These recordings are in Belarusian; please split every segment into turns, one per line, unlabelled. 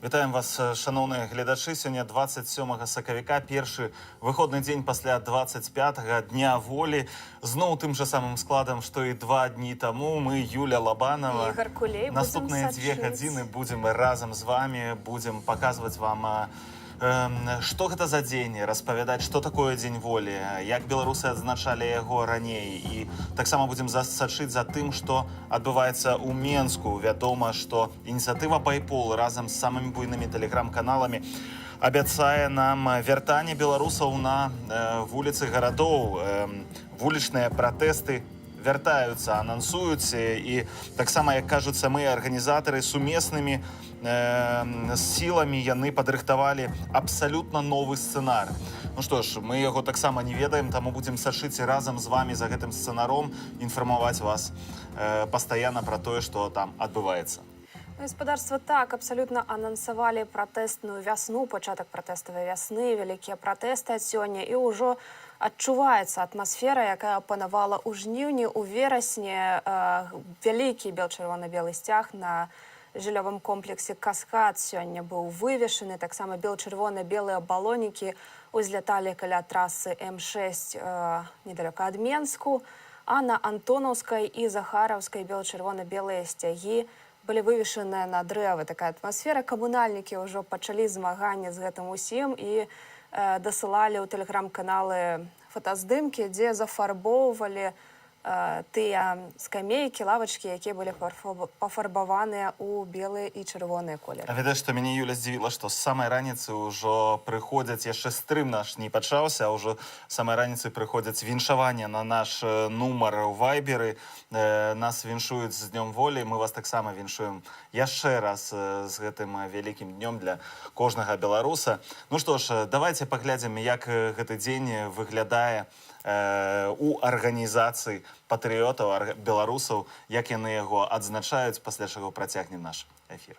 Вітаем вас, шановныя гледачы. Сёння 27 сакавіка, першы выходны дзень пасля 25-го дня волі. Зноў тым жа самым складам, што і 2 дні таму. Мы, Юля Лабанова.
Ігор Кулей.
Наступныя 2 гадзіны будзем разам з вами, будзем паказваць вам, што гэта за дзень, распавядаць, што такое дзень волі, як беларусы адзначалі яго раней. І таксама будзем сачыць за тым, што адбываецца ў Менску. Вядома, што ініцыятыва Байпол разам з самымі буйнымі тэлеграм-каналамі абяцае нам вяртанне беларусаў на вуліцы гарадоў. Вулічныя пратэсты вяртаюцца, анансуюць, і таксама, як кажуць самыя арганізатары, сумеснымі сіламі яны падрыхтавалі абсалютна новы сцэнар. Ну што ж, мы яго таксама не ведаем, таму будзем сачыць разам з вами за гэтым сцэнаром, інфармаваць вас пастаянна пра тое, што там адбываецца.
Гаспадарства так абсалютна анансавалі пратэстную вясну, пачатак пратэставай вясны, вялікія пратэсты ад сёння, і ўжо адчуваецца атмасфера, якая панавала ў жніўні, у верасні. Вялікі бел-чырвона-белы сцяг на жыллёвым комплексе «Каскад» сёння быў вывешаны. Таксама бел-чырвона-белыя балонікі узляталі каля трасы М6 недалёка ад Менску, а на Антонаўскай і Захараўскай бел-чырвона-белыя сцягі былі вывешаныя на дрэвы. Такая атмасфера. Камунальнікі ўжо пачалі змаганне з гэтым усім і дасылалі ў тэлеграм-каналы фотаздымкі, дзе зафарбоўвалі тыя скамейкі, лавачкі, якія былі пафарбаваныя ў белыя і чырвоныя колеры.
А ведаеш, што мяне, Юля, здзівіла, што з самай раніцы ўжо прыходзяць, яшчэ стрым наш не пачаўся, а ўжо з самай раніцы прыходзяць віншаванне на наш нумар у вайберы. Нас віншуюць з днём волі, мы вас таксама віншуем яшчэ раз з гэтым вялікім днём для кожнага беларуса. Ну што ж, давайте паглядзім, як гэты дзень выглядае у арганізацыі патрыётаў, беларусаў, як яны яго адзначаюць, пасля чаго працягнем наш эфір.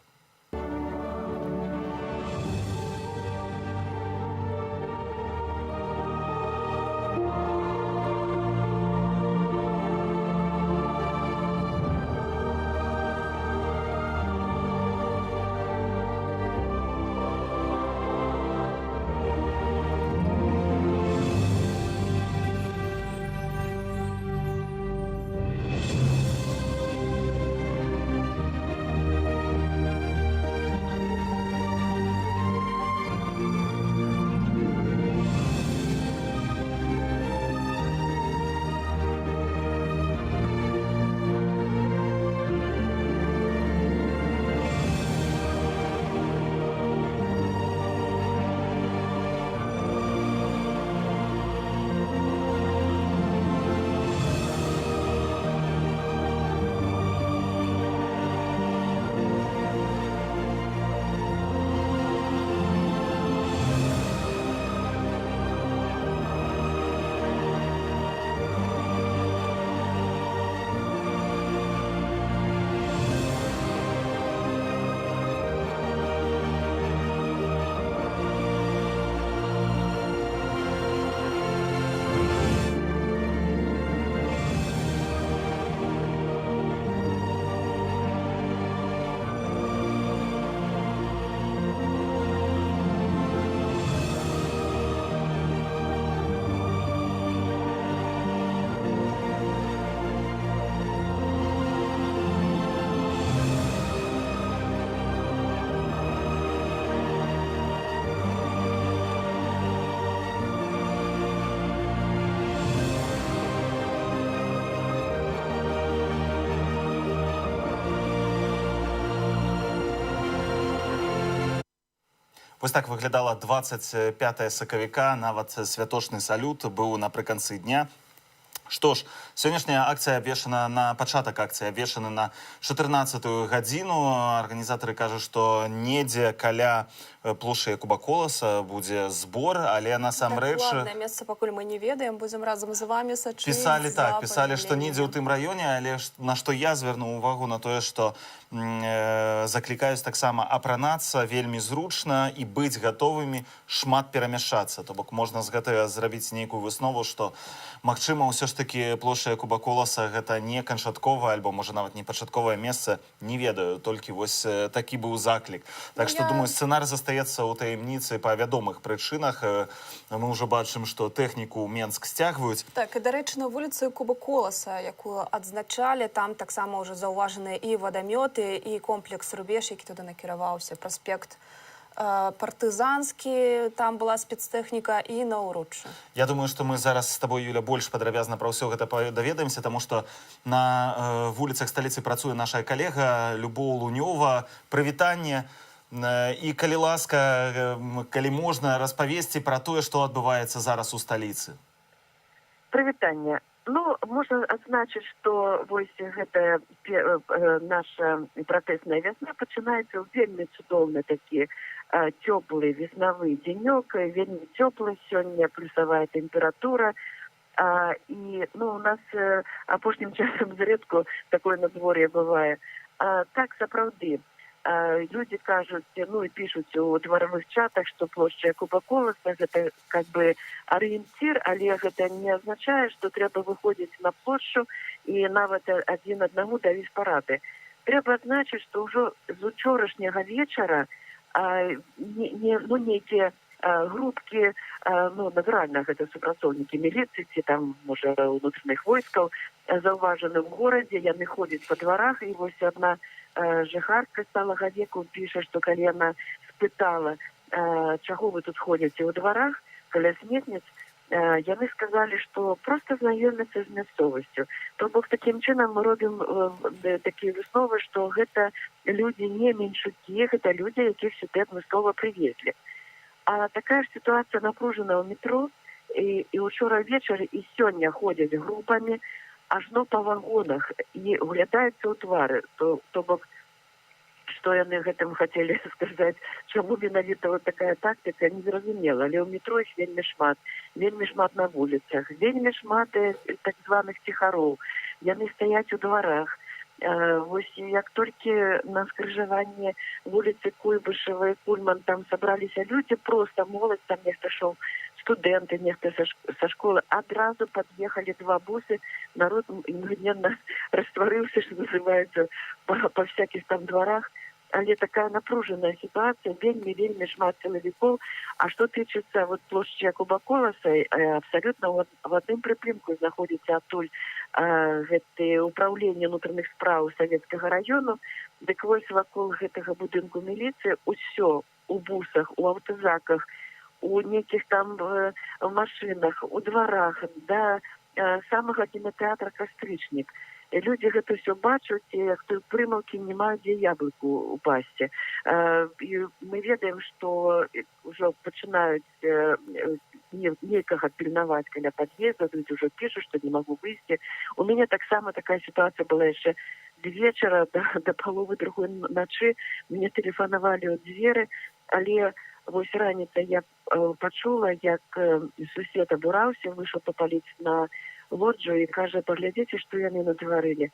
Вось так выглядала 25 сакавіка, нават святочны салют быў напрыканцы дня. Што ж, сённяшняя акцыя абвешана на пачатак акцыі абвешаны на 14-ю гадзіну. Арганізатары кажуць, што недзе каля плошчы Якуба Коласа будзе збор, але насамрэч...
Дакладнае месца пакуль мы не ведаем, будзем разам з вами сачыць.
Пісалі так, пісалі, што недзе ў тым раёне, але на што я звярнуў увагу на тое, што заклікаюць таксама апранацца вельмі зручна і быць гатовымі шмат перамяшчацца. То бок можна з гэтага зрабіць нейкую выснову, што магчыма ўсё ж таки плошча Якуба Коласа гэта не канчатковае альбо можа нават не пачатковае месца, не ведаю, толькі вось такі быў заклік. Так што думаю, сцэнар застаецца ў таямніцы па вядомых прычынах. Мы ўжо бачым, што тэхніку ў Менск сцягваюць.
Так, і дарэчы, на вуліцы Якуба Коласа, якую адзначалі, там таксама ўжо заўважаныя і вадамёты, і комплекс Рубеж, які туды накіраваўся, праспект партызанскі, там была спецтэхніка і наўручча.
Я думаю, што мы зараз з табой, Юля, больш падрабязна пра ўсё гэта даведаемся, таму што на вуліцах сталіцы працуе наша калега Любоў Лунёва. Прывітанне. І, калі ласка, калі можна, распавесці пра тое, што адбываецца зараз у сталіцы.
Прывітанне. Ну, можна адзначыць, што вось гэтая наша пратэсная вясна пачынаецца ў вельмі цудоўны такі цёплы веснавы дзенёк, вельмі цёплы сёння, плюсавая тэмпература. І, ну, у нас апошнім часам зрэдку такое надвор'е бывае. Так, сапраўды. Люди кажуць, ну і пішуць у дваровых чатах, што плошча Якуба Коласа гэта как бы арыентир, але гэта не азначае, што трэба выходзіць на плошчу і нават адзін аднаму давіць парады. Трэба адзначыць, што ўжо з учорашняга вечара нейкія групкі, ну, натуральна, гэта супрацоўнікі міліцыі, ці там, можа, унутраных войскаў, заўважаны ў горадзе, яны ходзяць па дварах, і вось адна жыхарка сталага веку піша, што калі яна спытала, чаго вы тут ходзіце ў дварах, каля сметніц, яны сказалі, што проста знаёмяцца з мясцовасцю. То бок, такім чынам мы робім такія высновы, што гэта людзі не меншукі, гэта людзі, якіх сюды адмыслова прывезлі. А такая ж сітуацыя напружана ў метро, і учора вечары і сёння ходзяць групамі, ажно па вагонах, і глядаюцца ў твары. То бок, што яны гэтым хацелі сказаць, чаму менавіта вот такая тактыка, незразумела. Але ў метро іх вельмі шмат на вуліцах, вельмі шмат так званых ціхароў. Яны стаяць у дварах. Вось як толькі на скрыжаванні вуліцы Куйбышева і Кульман там сабраліся людзі, проста моладзь, там нехта шоў студэнты, нехта са школы, адразу пад'ехалі два бусы, народ імгненна растварыўся, што называецца, па всякіх там дварах. Але такая напружаная сітуацыя, вельмі шмат сілавікоў. А што тычыцца вот плошчы Якуба Коласа, абсалютна ў адным прыпынку знаходзіцца адтуль гэта ўпраўленне ўнутраных спраў савецкага раёну. Дык вось вакол гэтага будынку міліцыі ўсё у бусах, у аўтазаках, у нейкіх там машынах, у дварах, да самага кінотэатра «Кастрычнік». Людзі гэта ўсё бачаць, і прымаўкі не маюць дзе яблыку упасці. І мы ведаем, што ўжо пачынаюць некага пільнаваць каля пад'езда, людзі ўжо пішуць, што не магу выйсці. У мяне таксама такая сітуацыя была яшчэ з вечара да паловы другой начы. Мне тэлефанавалі ў дзверы, але вось раніца я пачула, як сусед абураўся, выйшаў папаліць на лоджу і кажа, паглядзіце, што яны натварылі.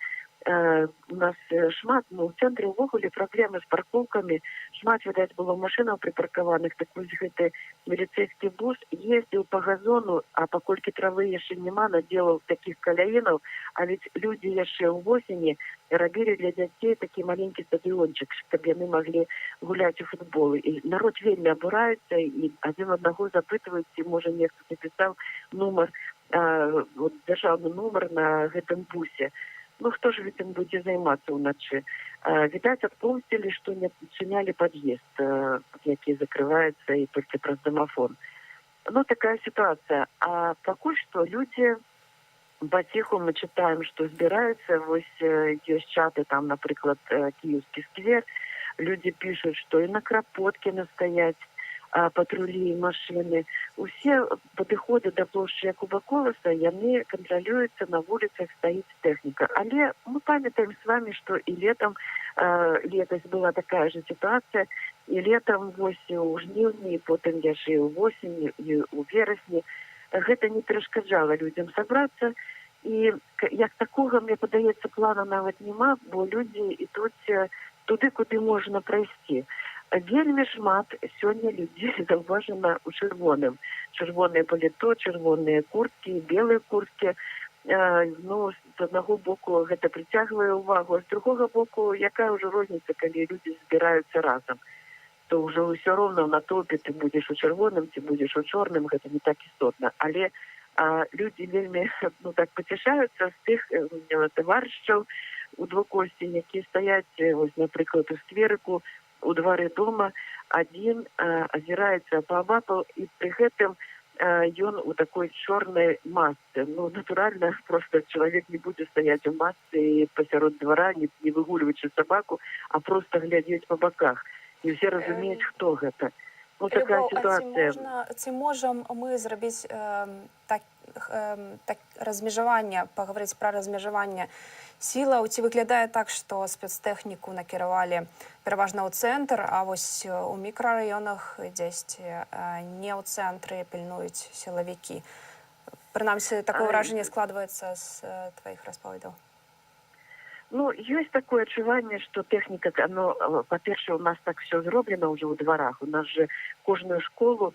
У нас шмат, ну, ў цэнтры ўвогуле праблемы з паркоўкамі, шмат, відаць, было машынаў припаркаваных, так вось гэты міліцэйскі бус ездзіў па газону, а паколькі травы яшчэ няма, надзелаў такіх каляінаў, а ведь людзі яшчэ ў восені рабілі для дзяцей такі маленькі стадыёнчык, каб яны маглі гуляць у футбол. І народ вельмі абураецца, і адзін аднаго запытваюць, ці, можа, нехта напісаў нумар, дзяржаўны нумар на гэтым бусе. Ну, хто ж гэтым будзе займацца ўначы? Відаць, адпомсцілі, што не адчынялі пад'езд, які закрываецца і толькі праз дамафон. Ну, такая сітуацыя. А пакуль што людзі паціху мы чытаем, што збіраюцца, вось ёсць чаты, там, напрыклад, Кіеўскі сквер, людзі пішуць, што і на Крапоткіна стаяць патрулі і машыны. Усе падыходы да плошчы Якуба Коласа, яны кантралююцца, на вуліцах стаіць тэхніка. Але мы памятаем з вами, што і летам, летась была такая же сітуацыя, і летам вось у жніўні, потым яшчэ ў восені, і ў верасні, гэта не перашкаджала людзям сабрацца. І як такога, мне падаецца, плана нават няма, бо людзі ідуць туды, куды можна прайсці. Вельмі шмат сёння людзей заўважана ў чырвоным. Чырвонае паліто, чырвоныя курткі, белыя курткі. ну, з аднаго боку гэта прыцягвае ўвагу, а з другога боку, якая ўжо розніца, калі людзі збіраюцца разам, то ўжо ўсё роўна ў натоўпе ты будзеш у чырвоным, ці будзеш у чорным, гэта не так істотна. Але людзі вельмі, ну, так пацяшаюцца з тых таварышчаў у двукосці, якія стаяць, вось, напрыклад, у скверыку, у двары дома, адзін азіраецца паабапал, і пры гэтым ён у такой чорнай масцы. Ну, натуральна, просто чалавек не будзе стаяць у масцы пасярод двара, не выгульваючы сабаку, а просто глядзець па баках. І ўсе разумеюць, хто гэта. Ну, такая сітуацыя.
Ці можам мы зрабіць так размежаванне, пагаварыць пра размежаванне сілаў? Ці выглядае так, што спецтэхніку накіравалі пераважна ў цэнтр, а вось у мікрараёнах дзесьці не ў цэнтры пільнуюць сілавікі? Прынамсі, такое ўражанне складваецца з тваіх распаведаў.
Ну, ёсць такое адчуванне, што тэхніка, ну, па-першае, у нас так все зроблена ўжо ў дварах. У нас же кожную школу,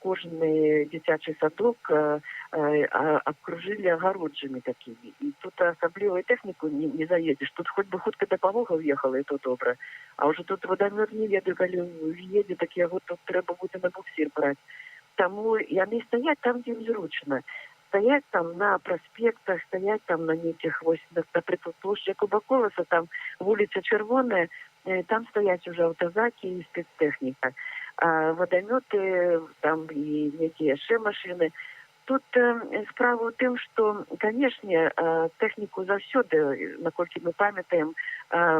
кожны дзіцячы садок абкружылі агароджамі такімі. І тут асаблівую тэхніку не заедзеш. Тут хоць бы хутка дапамога ўехала, і то добра. А ўжо тут вадамёт не ведаю, калі едзе, так яго тут трэба будзе на буксір браць. Таму яны стаяць там, дзе ім зручна. Стоять там на проспектах, стоять там на нейкіх, вось, наприклад, площа Кубаколаса, там вулиця Червоная, там стоять уже аўтазакі і спецтэхніка. Вадамёты, там і некія яшчэ машины. Тут справа ў тым, што, канешне, тэхніку заўсёды, наколькі мы памятаем,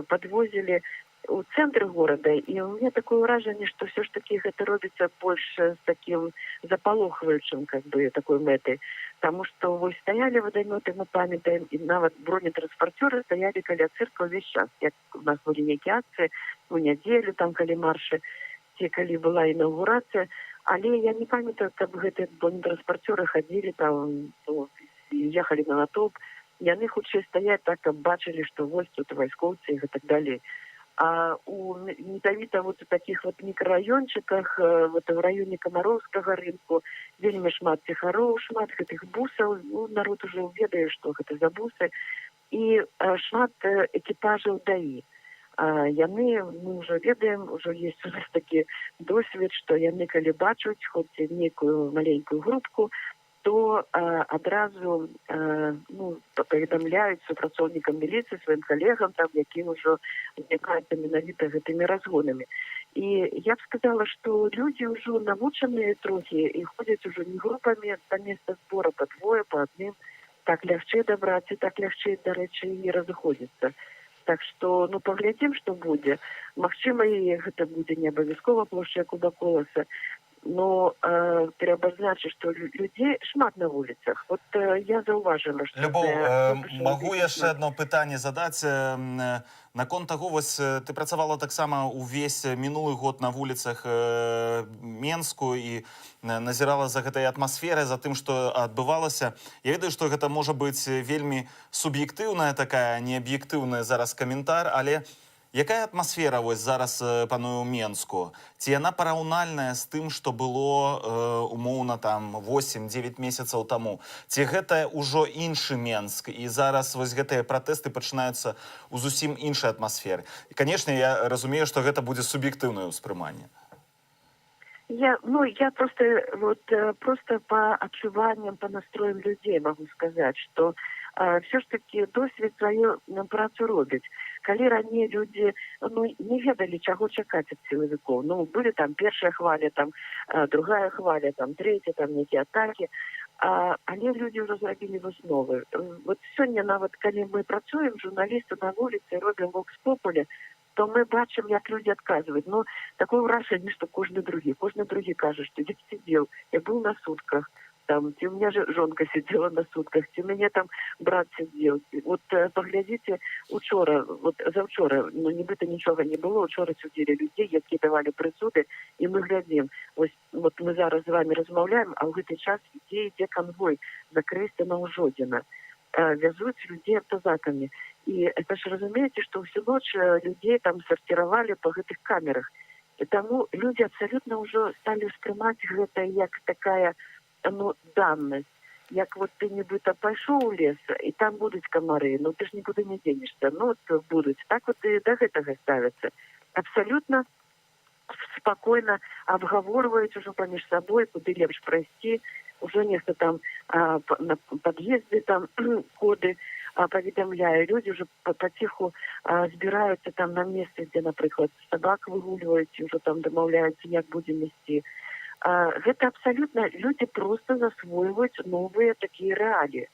падвозілі у цэнтр горада, і у меня такое ўражанне, што все ж таки гэта робіцца больш з таким запалохваючым, как бы, такой мэтай. Таму што вось стаялі вадамёты, мы памятаем, і нават бронетранспарцёры стаялі каля цырка ўвесь час. Як у нас былі нейкія акцыі у нядзелю, там калі маршы, ці калі была інаўгурацыя, але я не памятаю, каб гэтыя бронетранспарцёры хадзілі там, ну, ехалі на натоўп. Яны хутчэй стаяць так, каб бачылі, што вось тут вайскоўцы і так далей. А у метавіта вот у таких вот мікрараёнчыках, вот в районе Камароўскага рынку, вельмі шмат ціхароў, шмат гэтых бусаў, ну, народ уже ведае, што гэта за бусы, і шмат экіпажаў ДАІ. Яны, мы ўжо ведаем, ужо ёсць у нас такі досвед, што яны калі бачуць хоць нейкую маленькую групку, то адразу, ну, паведамляюць супрацоўнікам міліцыі, сваім калегам, там, які ўжо займаюцца менавіта гэтымі разгонамі. І я б сказала, што людзі ўжо навучаныя трохі і ходзяць ужо не групамі да места збора, па двое, па адным. Так лягчэй дабрацца, так лягчэй, дарэчы, і разыходзіцца. Так што, ну, паглядзім, што будзе. Магчыма, і гэта будзе не абавязкова плошча Кубаколаса. Но трэба значыць, што людзей шмат на вуліцах. Вот я заўважыла, што...
Любоў, магу яшчэ одно пытанне задаць. Наконт таго, вось ты працавала таксама ўвесь мінулы год на вуліцах Менску і назірала за гэтай атмасферай, за тым, што адбывалася. Я ведаю, што гэта можа быць вельмі суб'ектыўная такая, неаб'ектыўная зараз каментар, але якая атмасфера вось зараз пануе ў Менску? Ці яна параўнальная з тым, што было умоўна там 8-9 месяцаў таму? Ці гэта ўжо іншы Менск, і зараз вось гэтыя пратэсты пачынаюцца ў зусім іншай атмасферы? І, канешне, я разумею, што гэта будзе суб'ектыўнае ўспрыманне.
Я просто по адчуванням, по настроям людей могу сказать, что все ж таки досвід свою працу робіць. Калі раней людзі, ну, не ведалі, чаго чакаць ад сілавікоў. Ну, былі там першая хваля, там другая хваля, там третья, там нейкія атакі. Але людзі ўжо зрабілі высновы. Вот сёння нават калі мы працуем, журналісты на вуліцы, робім вокс-популі, то мы бачым, як людзі адказваюць. Ну, такое ўражанне, што кожны другі кажа, што я сидел, я был на сутках. Там, ці у меня жонка сидела на сутках, ці мяне там брат сидел. Вот поглядзіце, учора, вот заўчора, ну, нібыта нічога не было, учора судзілі людзей, якія давалі прысуды, і мы глядзім. Вот мы зараз з вами размаўляем, а ў гэты час ідзе конвой за Крыстина Ужодина. Вязуць людзей аўтазакамі. І это ж разумееце, што ўсю ноч людзей там сарціравалі па гэтых камерах. І таму людзі абсалютна ўжо сталі ўспрымаць гэта як такая, ну, данность. як вот ты нібыта пайшоў у лес, і там будуць камары, ну ты ж нікуды не дзенешся, ну от будуць. Так вот і да гэтага ставяцца. Абсалютна спакойна абгаворваюць ужо паміж сабой, куды лепш прайсці. Ужо нехта там на пад'езды там коды паведамляе. Людзі ўжо паціху збіраюцца там на месцы, дзе, напрыклад, сабак выгульваюць, ужо там дамаўляюцца, як будзем ісці. Гэта абсалютна людзі проста засвойваюць новыя такія рэаліі.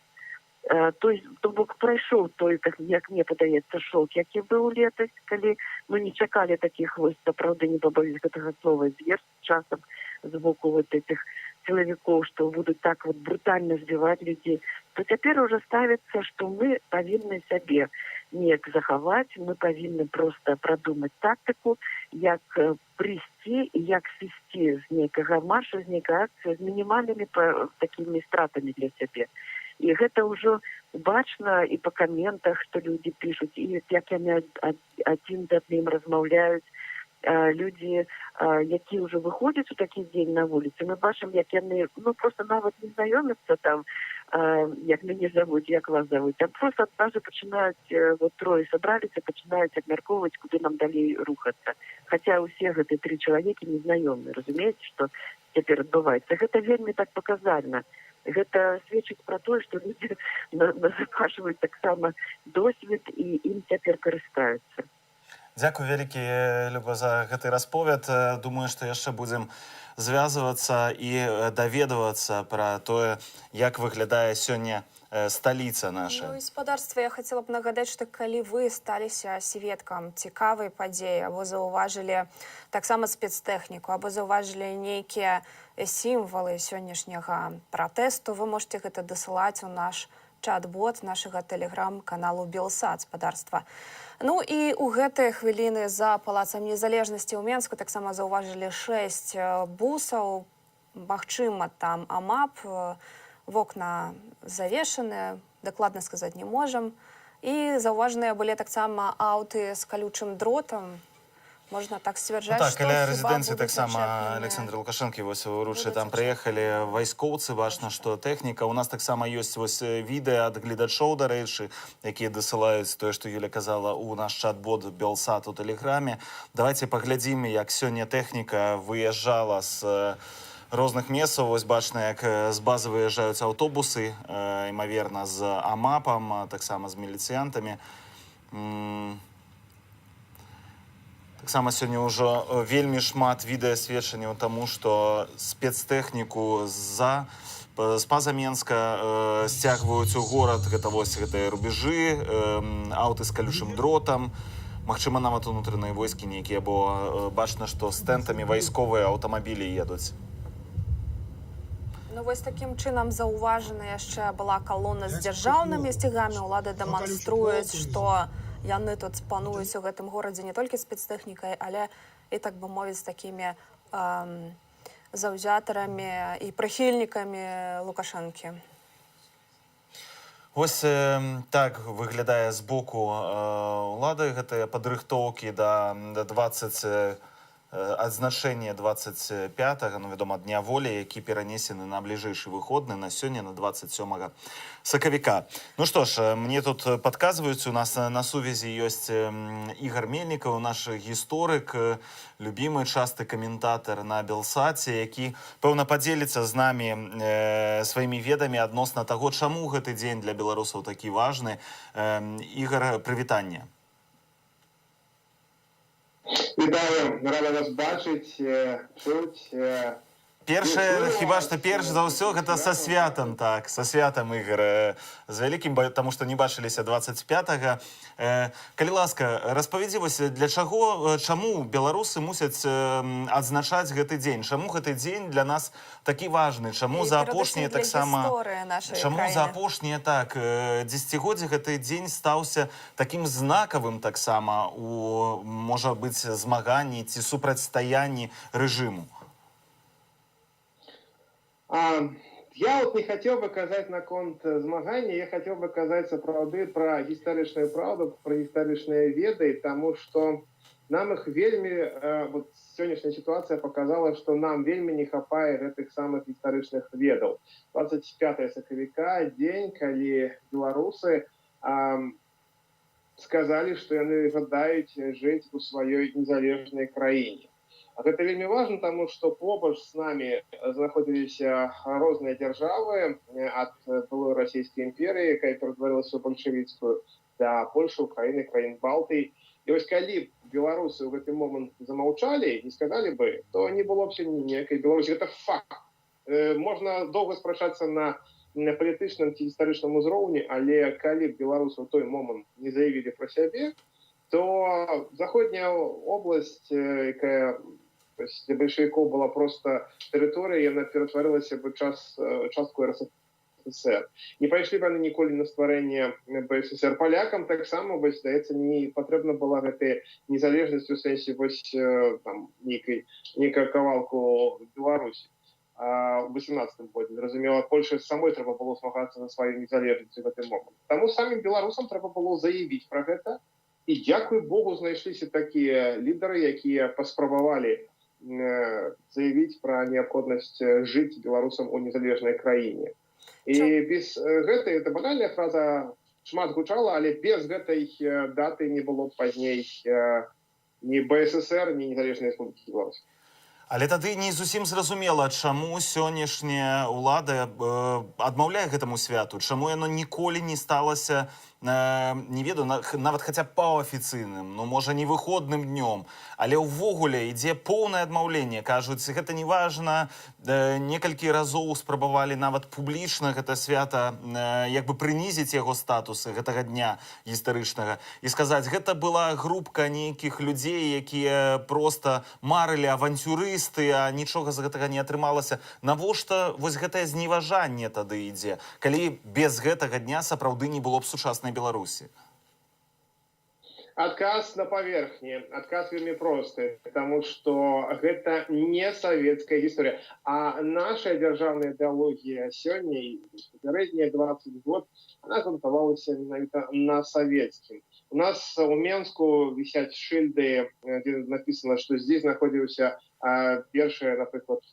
То бок прайшоў той, як мне падаецца, шок, які быў летась, калі мы не чакалі такіх вось, сапраўды не пабоюсь гэтага слова, зверств часам з боку вот этих силовиков, што будуць так вот брутальна збіваць людзей, то цяпер уже ставіцца, што мы павінны сябе неяк захаваць, мы павінны проста прадумаць тактыку, як прыйсці і як сысці з нейкага марша, з нейкай акцыі, з мінімальнымі такімі стратамі для сябе. І гэта ўжо бачна і па каментах, што людзі пішуць, і як яны адзін з адным размаўляюць. Людзі, які ўжо выходзяць у такі дзень на вуліцы, мы бачым, як яны, ну, просто нават не знаёмяцца там, як мяне завуць, як вас завуць, там просто адразу пачынаюць, вот трое сабраліся, пачынаюць абмяркоўваць, куды нам далей рухацца. Хаця ўсе гэтыя 3 чалавекі незнаёмыя, разумееце, што цяпер адбываецца. Гэта вельмі так паказальна. Гэта сведчыць пра тое, што людзі назапашваюць таксама досвед і ім цяпер карыстаюцца.
Дзякуй вялікі, Люба, за гэты расповед. Думаю, што яшчэ будзем звязвацца і даведвацца пра тое, як выглядае сёння сталіца наша.
Ну, і спадарства, я хацела б нагадаць, што калі вы сталіся сведкам цікавай падзеі, або заўважылі таксама спецтэхніку, або заўважылі нейкія сімвалы сённяшняга пратэсту, вы можете гэта дасылаць у наш чат-бот нашага тэлеграм-каналу Белсат спадарства. Ну і ў гэтыя хвіліны за палацам незалежнасці ў Менску таксама заўважылі 6 бусаў, магчыма, там АМАП, вокна завешаны, дакладна сказаць не можам. І заўважаныя былі таксама аўты з калючым дротам. Можна так сцвярджаць,
так,
што
каля
хіба
рэзідэнцыі
будуць
таксама
зачэпленыя.
Александр Лукашенко вось уручы там прыехалі вайскоўцы, бачна, што тэхніка. У нас таксама ёсць вось відэа ад гледачоў, дарэчы, якія дасылаюць тое, што Юля казала у наш чат-бот Белсат у тэлеграме. Давайте паглядзім, як сёння тэхніка выязджала з розных месцаў. Вось бачна, як з базы выязджаюць аўтобусы, імаверна, з АМАПам, таксама з міліцыянтамі. Таксама сёння ўжо вельмі шмат відэасведчанняў таму, што спецтэхніку з-па-за Менска сцягваюць у горад. Гэта вось гэтыя рубежы, аўты з калючым дротам, магчыма, нават унутраныя войскі нейкія, бо бачна, што з тэнтамі вайсковыя аўтамабілі едуць.
Ну, вось такім чынам заўважана яшчэ была калона з дзяржаўнымі сцягамі. Улады дэманструюць, што яны тут пануюць у гэтым горадзе не толькі спецтэхнікай, але і, так бы мовіць, такімі заўзятарамі і прыхільнікамі Лукашэнкі.
Вось так выглядае з боку улады гэтыя падрыхтоўкі да 20 адзначэння 25-го, ну, вядома, Дня волі, які перанесены на бліжэйшы выходны, на сёння, на 27 сакавіка. Ну што ж, мне тут падказваюць, у нас на сувязі ёсць Ігор Мельнікаў, наш гісторык, любімы часты каментатар на Белсаце, які, пэўна, падзеліцца з намі сваімі ведамі адносна таго, чаму гэты дзень для беларусаў такі важны. Ігор, прывітанне.
Вітаю, рада вас бачыць, чуць.
Першае, хіба што перш за ўсё, гэта са святам, так, са святам, Ігор, з вялікім, таму што не бачыліся 25-го. Калі ласка, распавядзі вось, для чаго, чаму беларусы мусяць адзначаць гэты дзень? Чаму гэты дзень для нас такі важны? Чаму за апошнія таксама... Чаму за апошнія, так, дзесяцігоддзі гэты дзень стаўся такім знакавым таксама у, можа быць, змаганні ці супрацьстаянні рэжыму?
Я вот не хотел бы казаць наконт змагання, я хотел бы казаць сапраўды пра гістарычную праўду, пра гістарычныя веды, таму што нам их вельмі, вот сённяшняя ситуация показала, что нам вельмі не хапае гэтых самых гістарычных ведаў. 25 сакавіка, дзень, калі беларусы сказали, что яны жадаюць жыць у сваёй незалежнай краіне. А гэта вельмі важна, тому што побач з намі знаходзіліся розныя дзяржавы ад былой расійскай імперыі, якая ператварылася ў бальшавіцкую, да Польшы, Украіны, краін Балтыі. І вось калі беларусы ў гэты момант замаўчалі, не сказалі бы, то не было б сёння ніякай Беларусі. Гэта факт. Можна доўга спрачацца на палітычным ці гістарычным узроўні, але калі б беларусы ў той момант не заявілі пра сябе, то заходняя область, якая для бальшавікоў была просто тэрыторыя, яна ператварылася бы частку РСФСР. Не пайшлі б яны ніколі на стварэнне БССР. Палякам таксама, вось, здаецца, не патрэбна была гэтая незалежнасць у сэнсе вось там нейкая кавалку Беларусі. У 18 годзе, зразумела, Польше самой трэба было змагацца за сваю незалежнасць у гэты момант. Таму самим беларусам трэба было заявіць пра гэта. І, дзякуй Богу, знайшліся такія лідары, якія паспрабавалі заявіць пра неабходнасць жыць беларусам у незалежнай краіне. І без гэтай, это банальная фраза, шмат гучала, але без гэтай даты не было б пазней ні БССР, ні незалежнай рэспублікі Беларусь.
Але тады не зусім зразумела, чаму сённяшняя ўлада адмаўляе гэтаму святу, чаму яно ніколі не сталася, не ведаю, нават хаця б паўафіцыйным, ну, можа, не выходным днём, але ўвогуле ідзе поўнае адмаўленне. Кажуць, гэта не важна, некалькі разоў спрабавалі нават публічна гэта свята як бы прынізіць яго статусы гэтага дня гістарычнага і сказаць, гэта была групка нейкіх людзей, якія проста марылі авантюрысты, а нічога з гэтага не атрымалася. Навошта вось гэтае зневажанне тады ідзе, калі без гэтага дня сапраўды не было б сучаснай Беларусі?
Адказ на паверхні, адказ вельмі просты, потому што гэта не савецкая гісторыя, а наша дзяржаўная ідэалогія сёння і папярэднія 20 год, она грунтавалася менавіта на савецкім. У нас у Менску вісяць шыльды, дзе напісана, што здесь знаходзіўся першае, напрыклад,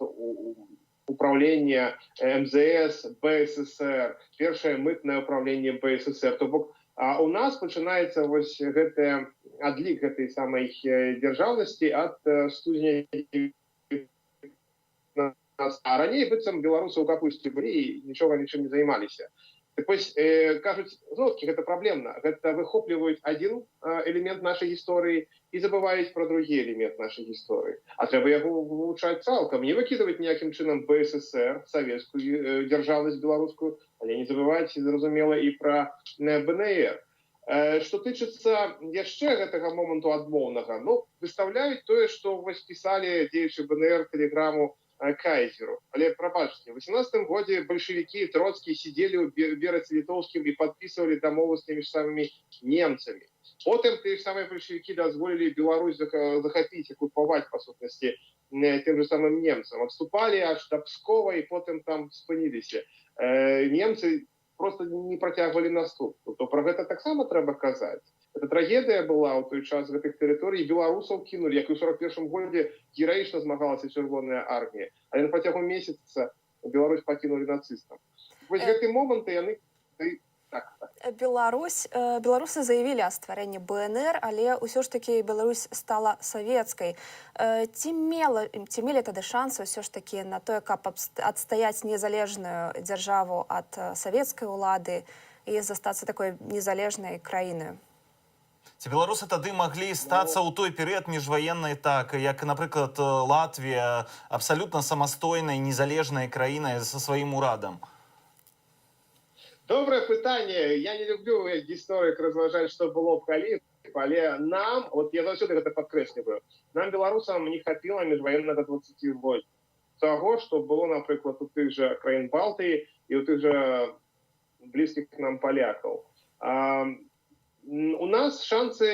управление МЗС, БССР, першее мытное управление БССР. То бок, у нас пачынаецца вось гэты адлік гэтай самай дзяржаўнасці ад студзеня. А раней быццам беларусы ў капусце былі і нічога нічым не займаліся. Так вось, кажуць, зноўкі, гэта праблемна. Гэта выхопліваюць адзін элемент нашай гісторыі і забываюць пра другі элемент нашай гісторыі. А трэба яго вывучаць цалкам, не выкідаваць ніякім чынам БССР, савецкую дзяржаўнасць беларускую, але не забываць, зразумела, і пра БНР. Што тычыцца яшчэ гэтага моманту адмоўнага, ну, выстаўляюць тое, што вось пісалі дзеючы БНР тэлеграму Кайзеру. Але, прабачце, в 18 годзе бальшавікі і Троцкі сидзелі ў бераце літоўскім і падпісвалі дамову з тымі ж самымі немцамі. Потым тыя ж самыя бальшавікі дазволілі Беларусь захапіць, акупаваць, па сутнасці, тым же самым немцам. Адступалі аж да Пскова і потым там спыніліся. Немцы просто не працягвалі наступ. То пра гэта таксама трэба казаць. Эта трагедыя была ў той час гэтых тэрыторый, беларусаў кінулі, як і ў 41 годзе гераічна змагалася чырвоная армія, але на працягу месяца Беларусь пакінулі нацыстам. Вось гэты моманты яны...
Беларусы заявілі о стварэнні БНР, але ўсё ж таки Беларусь стала савецкай. Ці мелі тады шансы ўсё ж таки на тое, каб адстаяць незалежную дзяржаву ад савецкай улады і застацца такой незалежнай краінай?
Ці беларусы тады маглі стацца ў той перыяд міжваеннай так, як, напрыклад, Латвія, абсалютна самастойнай, незалежнай краінай са сваім урадам?
Добрае пытанне. Я не люблю гісторык разважаць, што было б калі, але нам, вот я заўсёды гэта падкрэсліваю, нам, беларусам, не хапіла міжваеннага 20 год. Таго, што было, напрыклад, у тых жа краін Балтыі і у тых жа блізкіх нам палякаў. У нас шансы,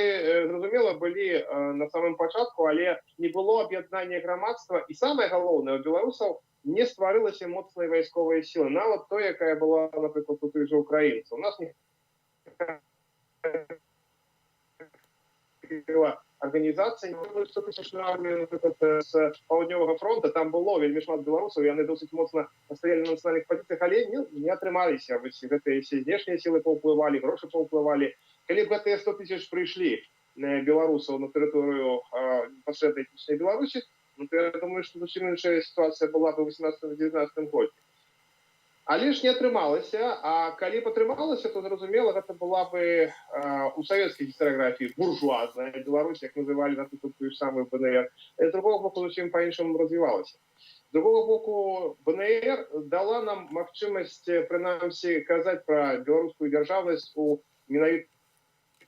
зразумела, былі на самым пачатку, але не было аб'яднання грамадства. І самае галоўнае, у беларусаў не стварылася моцнай вайсковай сілы. Нават той, якая была, напрыклад, у тых жа украінцаў. У нас не організацій. 100 тисяч армію з Паўднёвага фронта, там было вельмі шмат беларусаў, яны досыць моцна стаялі на нацыянальных пазіцыях, але не атрымаліся. Вось гэтыя все знешнія сілы паўплывалі, грошы паўплывалі. Калі б гэтыя 100 тысяч прыйшлі беларусаў на тэрыторыю непасрэдна этнічнай Беларусі, ну, то я думаю, што зусім іншая сітуацыя была б у 18-19 годзе. Але ж не атрымалася, а калі б атрымалася, то зразумела, гэта была бы у савецкай гістарыяграфіі буржуазная Беларусь, як называлі, напрыклад, тую ж самую БНР. З другого боку, зусім па-іншаму развівалася. З другого боку, БНР дала нам магчымасць, прынамсі, казаць пра беларускую дзяржаўнасць у менавіта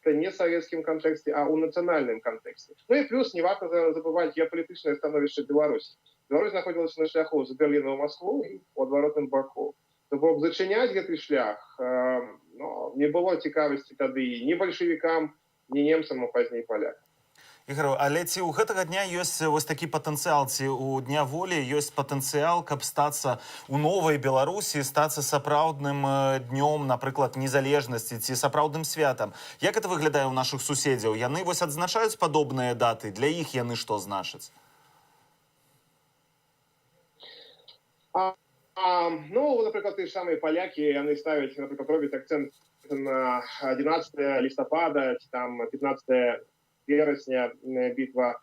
не савецкім кантэксце, а ў нацыянальным кантэксце. Ну і плюс не варта забываць геапалітычнае становішча Беларусі. Беларусь знаходзілася на шляху з Берліна ў Маскву і ў адваротным баку. То бок зачыняць гэты шлях не было цікавасці тады ні бальшавікам, ні немцам, а пазней палякам.
Ігор, але ці ў гэтага дня ёсць вось такі патэнцыял, ці ў Дня волі ёсць патэнцыял, каб стацца ў новай Беларусі, стацца сапраўдным днём, напрыклад, незалежнасці ці сапраўдным святам. Як гэта выглядае ў нашых суседзяў? Яны вось адзначаюць падобныя даты? Для іх яны што значаць?
Ну, напрыклад, тыя ж самыя палякі, яны ставяць, напрыклад, робяць акцэнт на 11 лістапада, ці там 15 верасня бітва,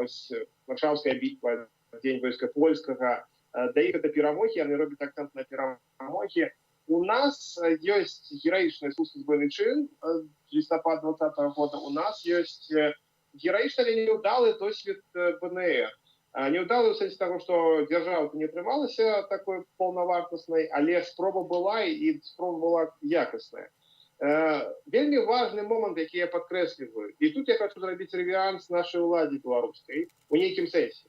ось Варшаўская бітва, дзень войска польскага. Да іх гэта перамогі, яны робяць акцэнт на перамогі. У нас ёсць гераічны сусветны чын лістапад 20-го года. У нас ёсць гераічны, але неўдалы досвед БНР. Неўдалы ў сэнсе таго, што дзяржава не атрымалася такой паўнавартаснай, але спроба была і спроба была якасная. Вельмі важны момант, які я падкрэсліваю. І тут я хочу зрабіць рэверанс нашай уладзе беларускай у нейкім сэнсе.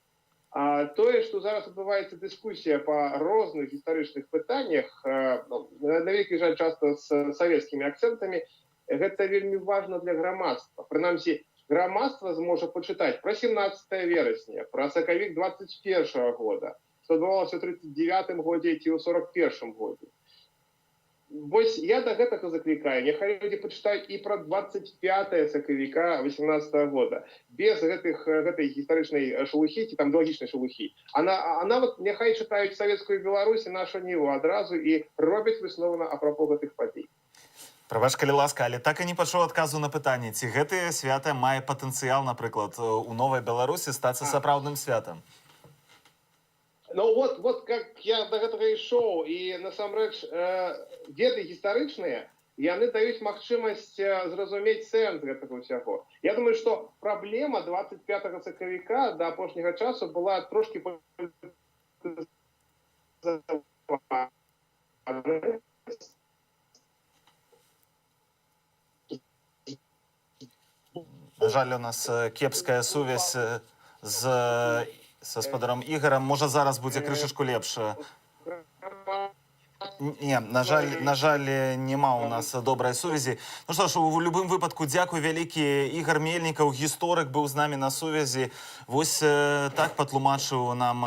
Тое, што зараз адбываецца дыскусія па розных гістарычных пытаннях, на вялікі жаль, часта з савецкімі акцэнтамі, гэта вельмі важна для грамадства. Прынамсі, грамадства зможа пачытаць пра 17 верасня, пра сакавік 21 года, што адбывалася ў 39 годзе ці ў 41 годзе. Вось я да гэтага заклікаю. Няхай людзі пачытаюць і пра 25 сакавіка 18 года. Без гэтай гістарычнай шелухі, ці там біялагічнай шелухі. А нават няхай чытаюць савецкую Беларусь і нашу Ніву адразу і робяць высновы апропо гэтых падзей.
Прабач, калі ласка, але так і не пачуў адказу на пытанне, ці гэтае свята мае патэнцыял, напрыклад, у новай Беларусі стацца сапраўдным святам?
Ну вот как я до гэтага ішоў, і насамрэч веды гістарычныя, яны даюць магчымасць зразумець сэнс гэтага ўсяго. Я думаю, што праблема 25 сакавіка да апошняга часу была трошкі
На жаль, у нас кепская сувязь з гаспадаром Ігорам. Можа, зараз будзе крышачку лепш. Не, на жаль, нема у нас добрай сувязі. Ну што ж, у любым выпадку, дзякуй вялікі. Ігор Мельнікаў, гісторык, быў з намі на сувязі. Вось так патлумачыў нам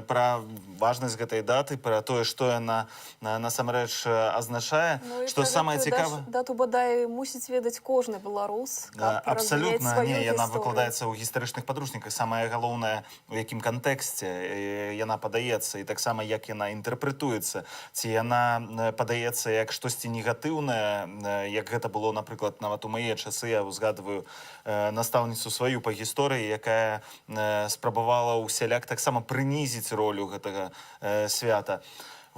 пра важнасць гэтай даты, пра тое, што яна насамрэч азначае. Што самае цікавае...
Дату бадай мусіць ведаць кожны беларус.
Абсалютна, не, яна выкладаецца ў гістарычных падручніках. Самае галоўнае, у якім кантэксце яна падаецца, і таксама, як яна інтэрпрэтуецца. Ці яна падаецца як штосьці негатыўнае, як гэта было, напрыклад, нават у мае часы, я узгадваю настаўніцу сваю па гісторыі, якая спрабавала ўсяляк таксама прынізіць ролю гэтага свята.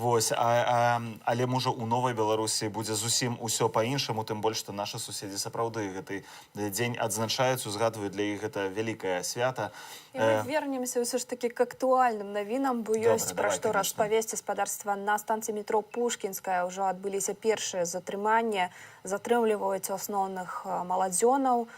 Вось, але, можа, у новай Беларусі будзе зусім усё па-іншаму, тым больш, што нашы суседзі сапраўды гэты дзень адзначаюць, узгадваюць, для іх гэта вялікае свята.
І мы вернемся ўсё ж такі к актуальным навінам, бо ёсць пра што распавесці. Спадарства на станцыі метро Пушкінская ўжо адбыліся першыя затрыманні, затрымліваюць асноўных маладзёнаў,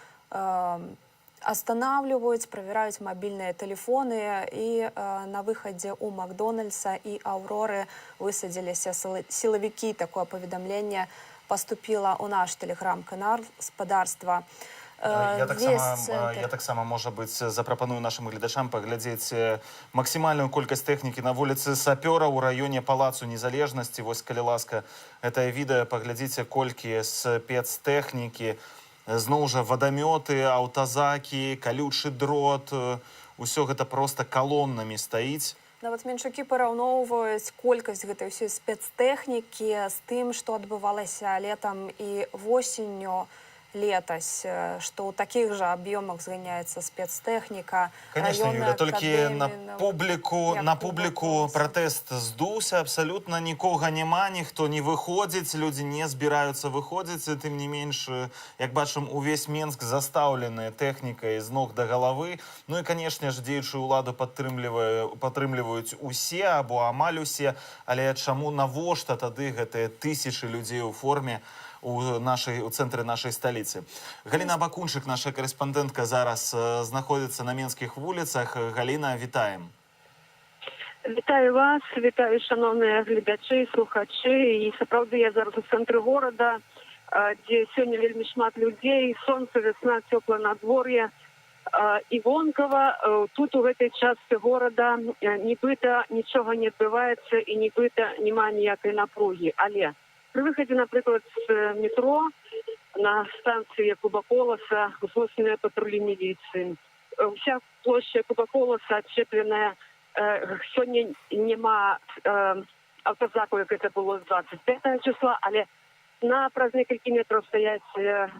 останавливаюць, правяраюць мабільныя тэлефоны, і на выхадзе ў Макдональдса і Аўроры высадзіліся сілавікі. Такое паведамленне паступіла ў наш тэлеграм-канал спадарства.
Я таксама, можа быць, запрапаную нашым гледачам паглядзець максімальную колькасць тэхнікі на вуліцы Сапёра ў раёне Палацу Незалежнасці. Вось, калі ласка, гэтае відэа паглядзіце, колькі спецтэхнікі зноў жа вадамёты, аўтазакі, калючы дрот, усё гэта проста калоннамі стаіць.
Нават менчукі параўноўваюць колькасць гэтай ўсёй спецтэхнікі з тым, што адбывалася летам і восенню летась, што ў такіх жа аб'ёмах зганяецца спецтэхніка.
Конечно, Юля, толькі на
як
публіку пратэст здуўся, абсалютна нікога няма, ніхто не выходзіць, людзі не збіраюцца выходзіць, і тым не менш, як бачым, увесь Менск застаўлены тэхнікай з ног да галавы. Ну і, канешне ж, дзеючую ўладу падтрымліваюць усе або амаль усе, але чаму, навошта тады гэтыя тысячы людзей у форме у цэнтры нашай сталіцы? Галіна Бакунчык, наша корэспандэнтка, зараз знаходзіцца на менскіх вуліцах. Галіна, вітаем.
Вітаю вас, вітаю шановныя гледачы, слухачы. І сапраўды я зараз у цэнтры горада, дзе сёння вельмі шмат людзей, сонца, вясна, цёплае надвор'е. І вонкава тут у гэтай частцы горада нібыта нічога не адбываецца і нібыта няма ніякай напругі. Але при выходе, например, с метро на станции Якуба Колоса выслушанные патрули милиции. Вся площадь Якуба Колоса отщепленная. Сегодня нема автозаку, как это было 25 числа, але на праз некалькі метров стоять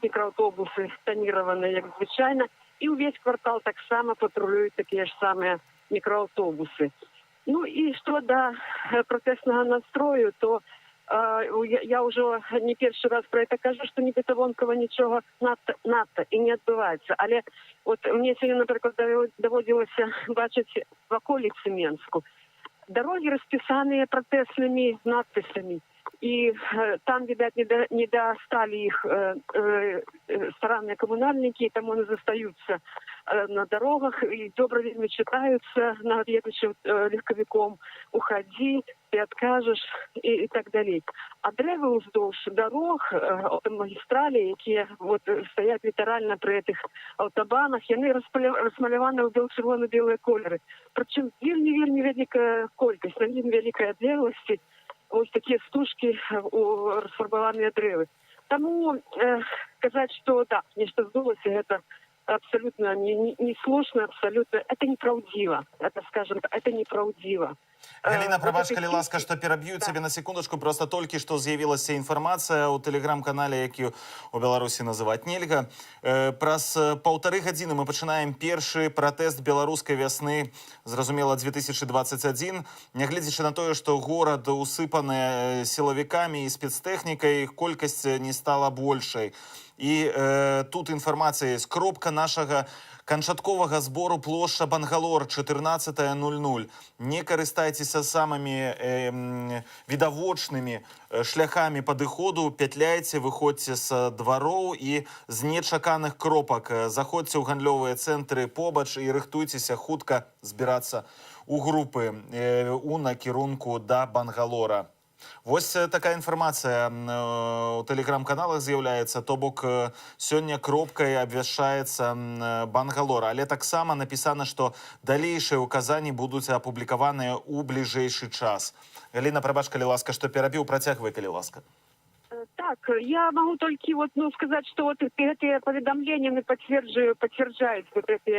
микроавтобусы тонированные, как звычайно, и увесь квартал так само патрулюют такие же самые микроавтобусы. Ну и что до протестного настрою, то я уже не перший раз про это кажу, что нібито вонкова нічого надто і не адбываецца. Але от мне сьогодні, наприклад, доводилося бачити в околиці Менску. Дороги расписанные протестными надписями. И там, видать, не достали их странные коммунальники, там они застаются на дорогах и добро вельми читаются на едущим легковиком «Уходи, ты откажешь» и так далее. А дрэвы уздовж дорог, магистрали, які вот стоять литерально при этих автобанах, яны размаляваны ў бел-чырвона-белыя колеры. Причем вельми великая колькость, вельми великая адлегласці. Ось такие стужки у расфарбованные дрэвы. Тому сказать, что да, нечто сдулось, это абсолютно не сложно, абсолютно, это неправдиво. Это, скажем, это неправдиво.
Галіна, прабач, калі ласка, што пераб'ю цябе на секундачку, просто толькі што з'явілася інфармацыя ў тэлеграм-канале, які у Беларусі называць нельга. Праз 1,5 гадзіны мы пачынаем першы пратэст беларускай вясны, зразумела, 2021. Нягледзячы на тое, што горад усыпаны сілавікамі і спецтэхнікай, іх колькасць не стала большай. І тут інфармацыя з кропка нашага канчатковага збору плошча Бангалор 14:00. Не карыстайцеся самымі відавочнымі шляхамі падыходу, пятляйце, выходзьце з двароў і з нечаканых кропак. Заходзьце ў гандлёвыя цэнтры побач і рыхтуйцеся хутка збірацца ў групы у накірунку да Бангалора. Вось такая інфармацыя у тэлеграм-каналах з'яўляецца, то бок сёння кропкай абвяшчаецца Бангалор, але таксама напісана, што далейшыя ўказанні будуць апублікаваныя ў бліжэйшы час. Галіна, прабач, калі ласка, што перабіў, працягвай, калі ласка.
Так, я могу только сказать, что вот эти поведомления подтверждают вот эти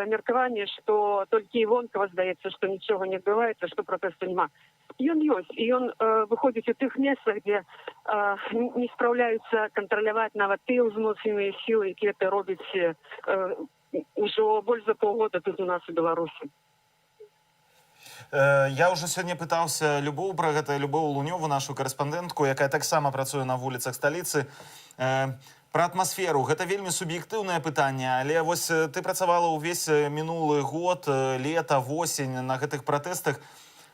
меркования, что только Ивонкова здаецца, что ничего не отбывается, что протесту нема. И он есть, и он выходит у тех местах, где не справляются контролировать нават те узмоцненные силы, которые это робят уже больше за полгода тут у нас в Беларуси.
Я ўжо сёння пытаўся Любоў пра гэта, Любоў Лунёву, нашу корэспандэнтку, якая таксама працуе на вуліцах сталіцы. Пра атмасферу. Гэта вельмі суб'ектыўнае пытанне, але вось ты працавала ўвесь мінулы год, лета, восень на гэтых пратэстах.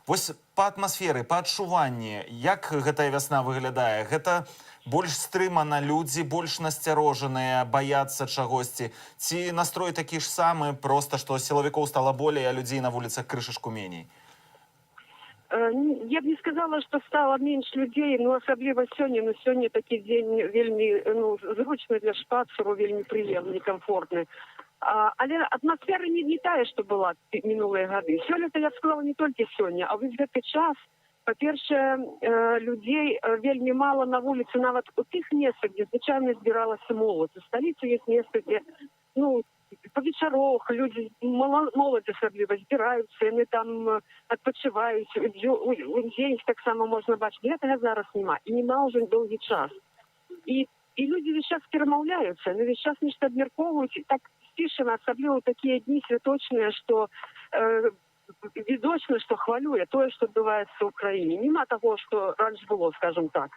Вось па атмасферы, па адчуванні, як гэтая вясна выглядае? Гэта больш стрымана, людзі больш насцярожаныя, баяцца чагосьці? Ці настрой такі ж самы, проста што сілавікоў стала болей, а людзей на вуліцах крышашку меней?
Я б не сказала, что стало меньше людей, но особливо сегодня. Но сегодня такой день вельми зручный для шпацеру, вельми приемный, комфортный. Але атмосфера не тая, что была минулые годы. Сегодня, я б сказала, не только сегодня, а весь этот час Па-першае, людзей вельмі мала на вуліцы, нават у тых месцах, дзе звычайна збіралася моладзь. У сталіцы ёсць месца, дзе, ну, па вечарах людзі, моладзь асабліва, збіраюцца, яны там адпачываюць, удзень таксама можна бачыць. Гэтага зараз няма, і няма ўжо доўгі час. І людзі весь час перамаўляюцца, яны весь час нешта абмяркоўваюць, і так спішана, асабліва такія дні святочныя, што відочна, што хвалюе тое, што адбываецца ў краіне. Нема таго, што раньш было, скажем так.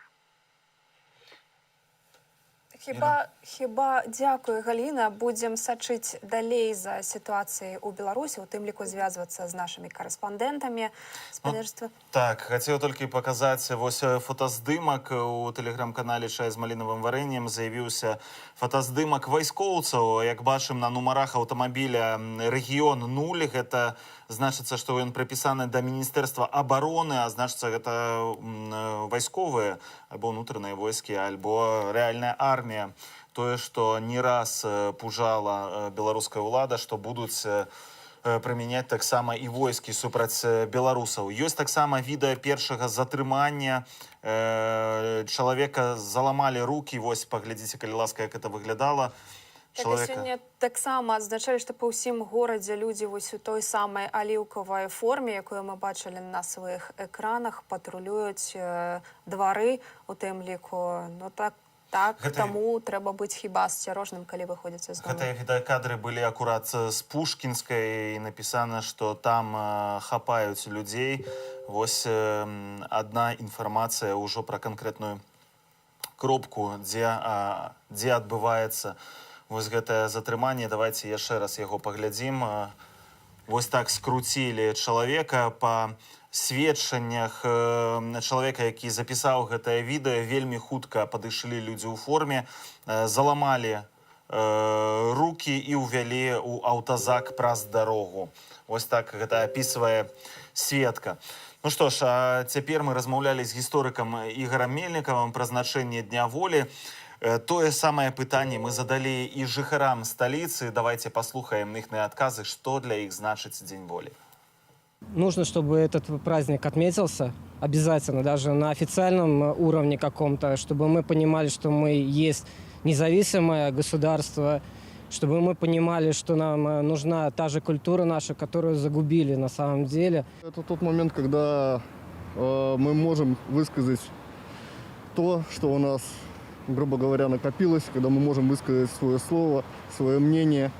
Хіба, дякую, Галіна. Будзем сачыць далей за сітуацыяй у Беларусі, у тым ліку звязвацца з нашымі карэспандэнтамі спадарства.
Так, хацеў толькі паказаць вось фотаздымак у тэлеграм-канале «Чай з малінавым варэннем». З'явіўся фотаздымак вайскоўцаў. Як бачым, на нумарах аўтамабіля рэгіён 0. Гэта значыцца, што ён прыпісаны да Міністэрства абароны, а значыцца, гэта вайсковыя, альбо ўнутраныя войскі, альбо рэальная армія. Тое, што не раз пужала беларуская ўлада, што будуць прымяняць таксама і войскі супраць беларусаў. Ёсць таксама відэа першага затрымання. Чалавека заламалі рукі. Вось, паглядзіце, калі ласка, як это выглядала.
Сёння таксама адзначалі, што па ўсім горадзе людзі вось у той самай аліўкавай форме, якую мы бачылі на сваіх экранах, патрулююць двары, у тым ліку. Ну так, таму трэба быць хіба асцярожным, калі выходзіце з дому.
Гэтыя відэакадры былі акурат з Пушкінскай, і напісана, што там хапаюць людзей. Вось адна інфармацыя ўжо пра канкрэтную кропку, дзе адбываецца вось гэтае затрыманне. Давайте яшчэ раз яго паглядзім. Вось так скруцілі чалавека. Па сведчаннях чалавека, які запісаў гэтае відэа, вельмі хутка падышлі людзі ў форме, заламалі рукі і ўвялі ў аўтазак праз дарогу. Вось так гэта апісвае сведка. Ну што ж, цяпер мы размаўлялі з гісторыкам Ігорам Мельнікавым пра значэнне Дня волі. Тое самае пытанне мы задалі і жыхарам сталіцы. Давайте паслухаем іхныя адказы, што для іх значыць Дзень волі.
Нужно, чтобы этот праздник отметился обязательно, даже на официальном уровне каком-то, чтобы мы понимали, что мы есть независимое государство, чтобы мы понимали, что нам нужна та же культура наша, которую загубили на самом деле.
Это тот момент, когда мы можем высказать то, что у нас, грубо говоря, накопилось, когда мы можем высказать свое слово, свое мнение.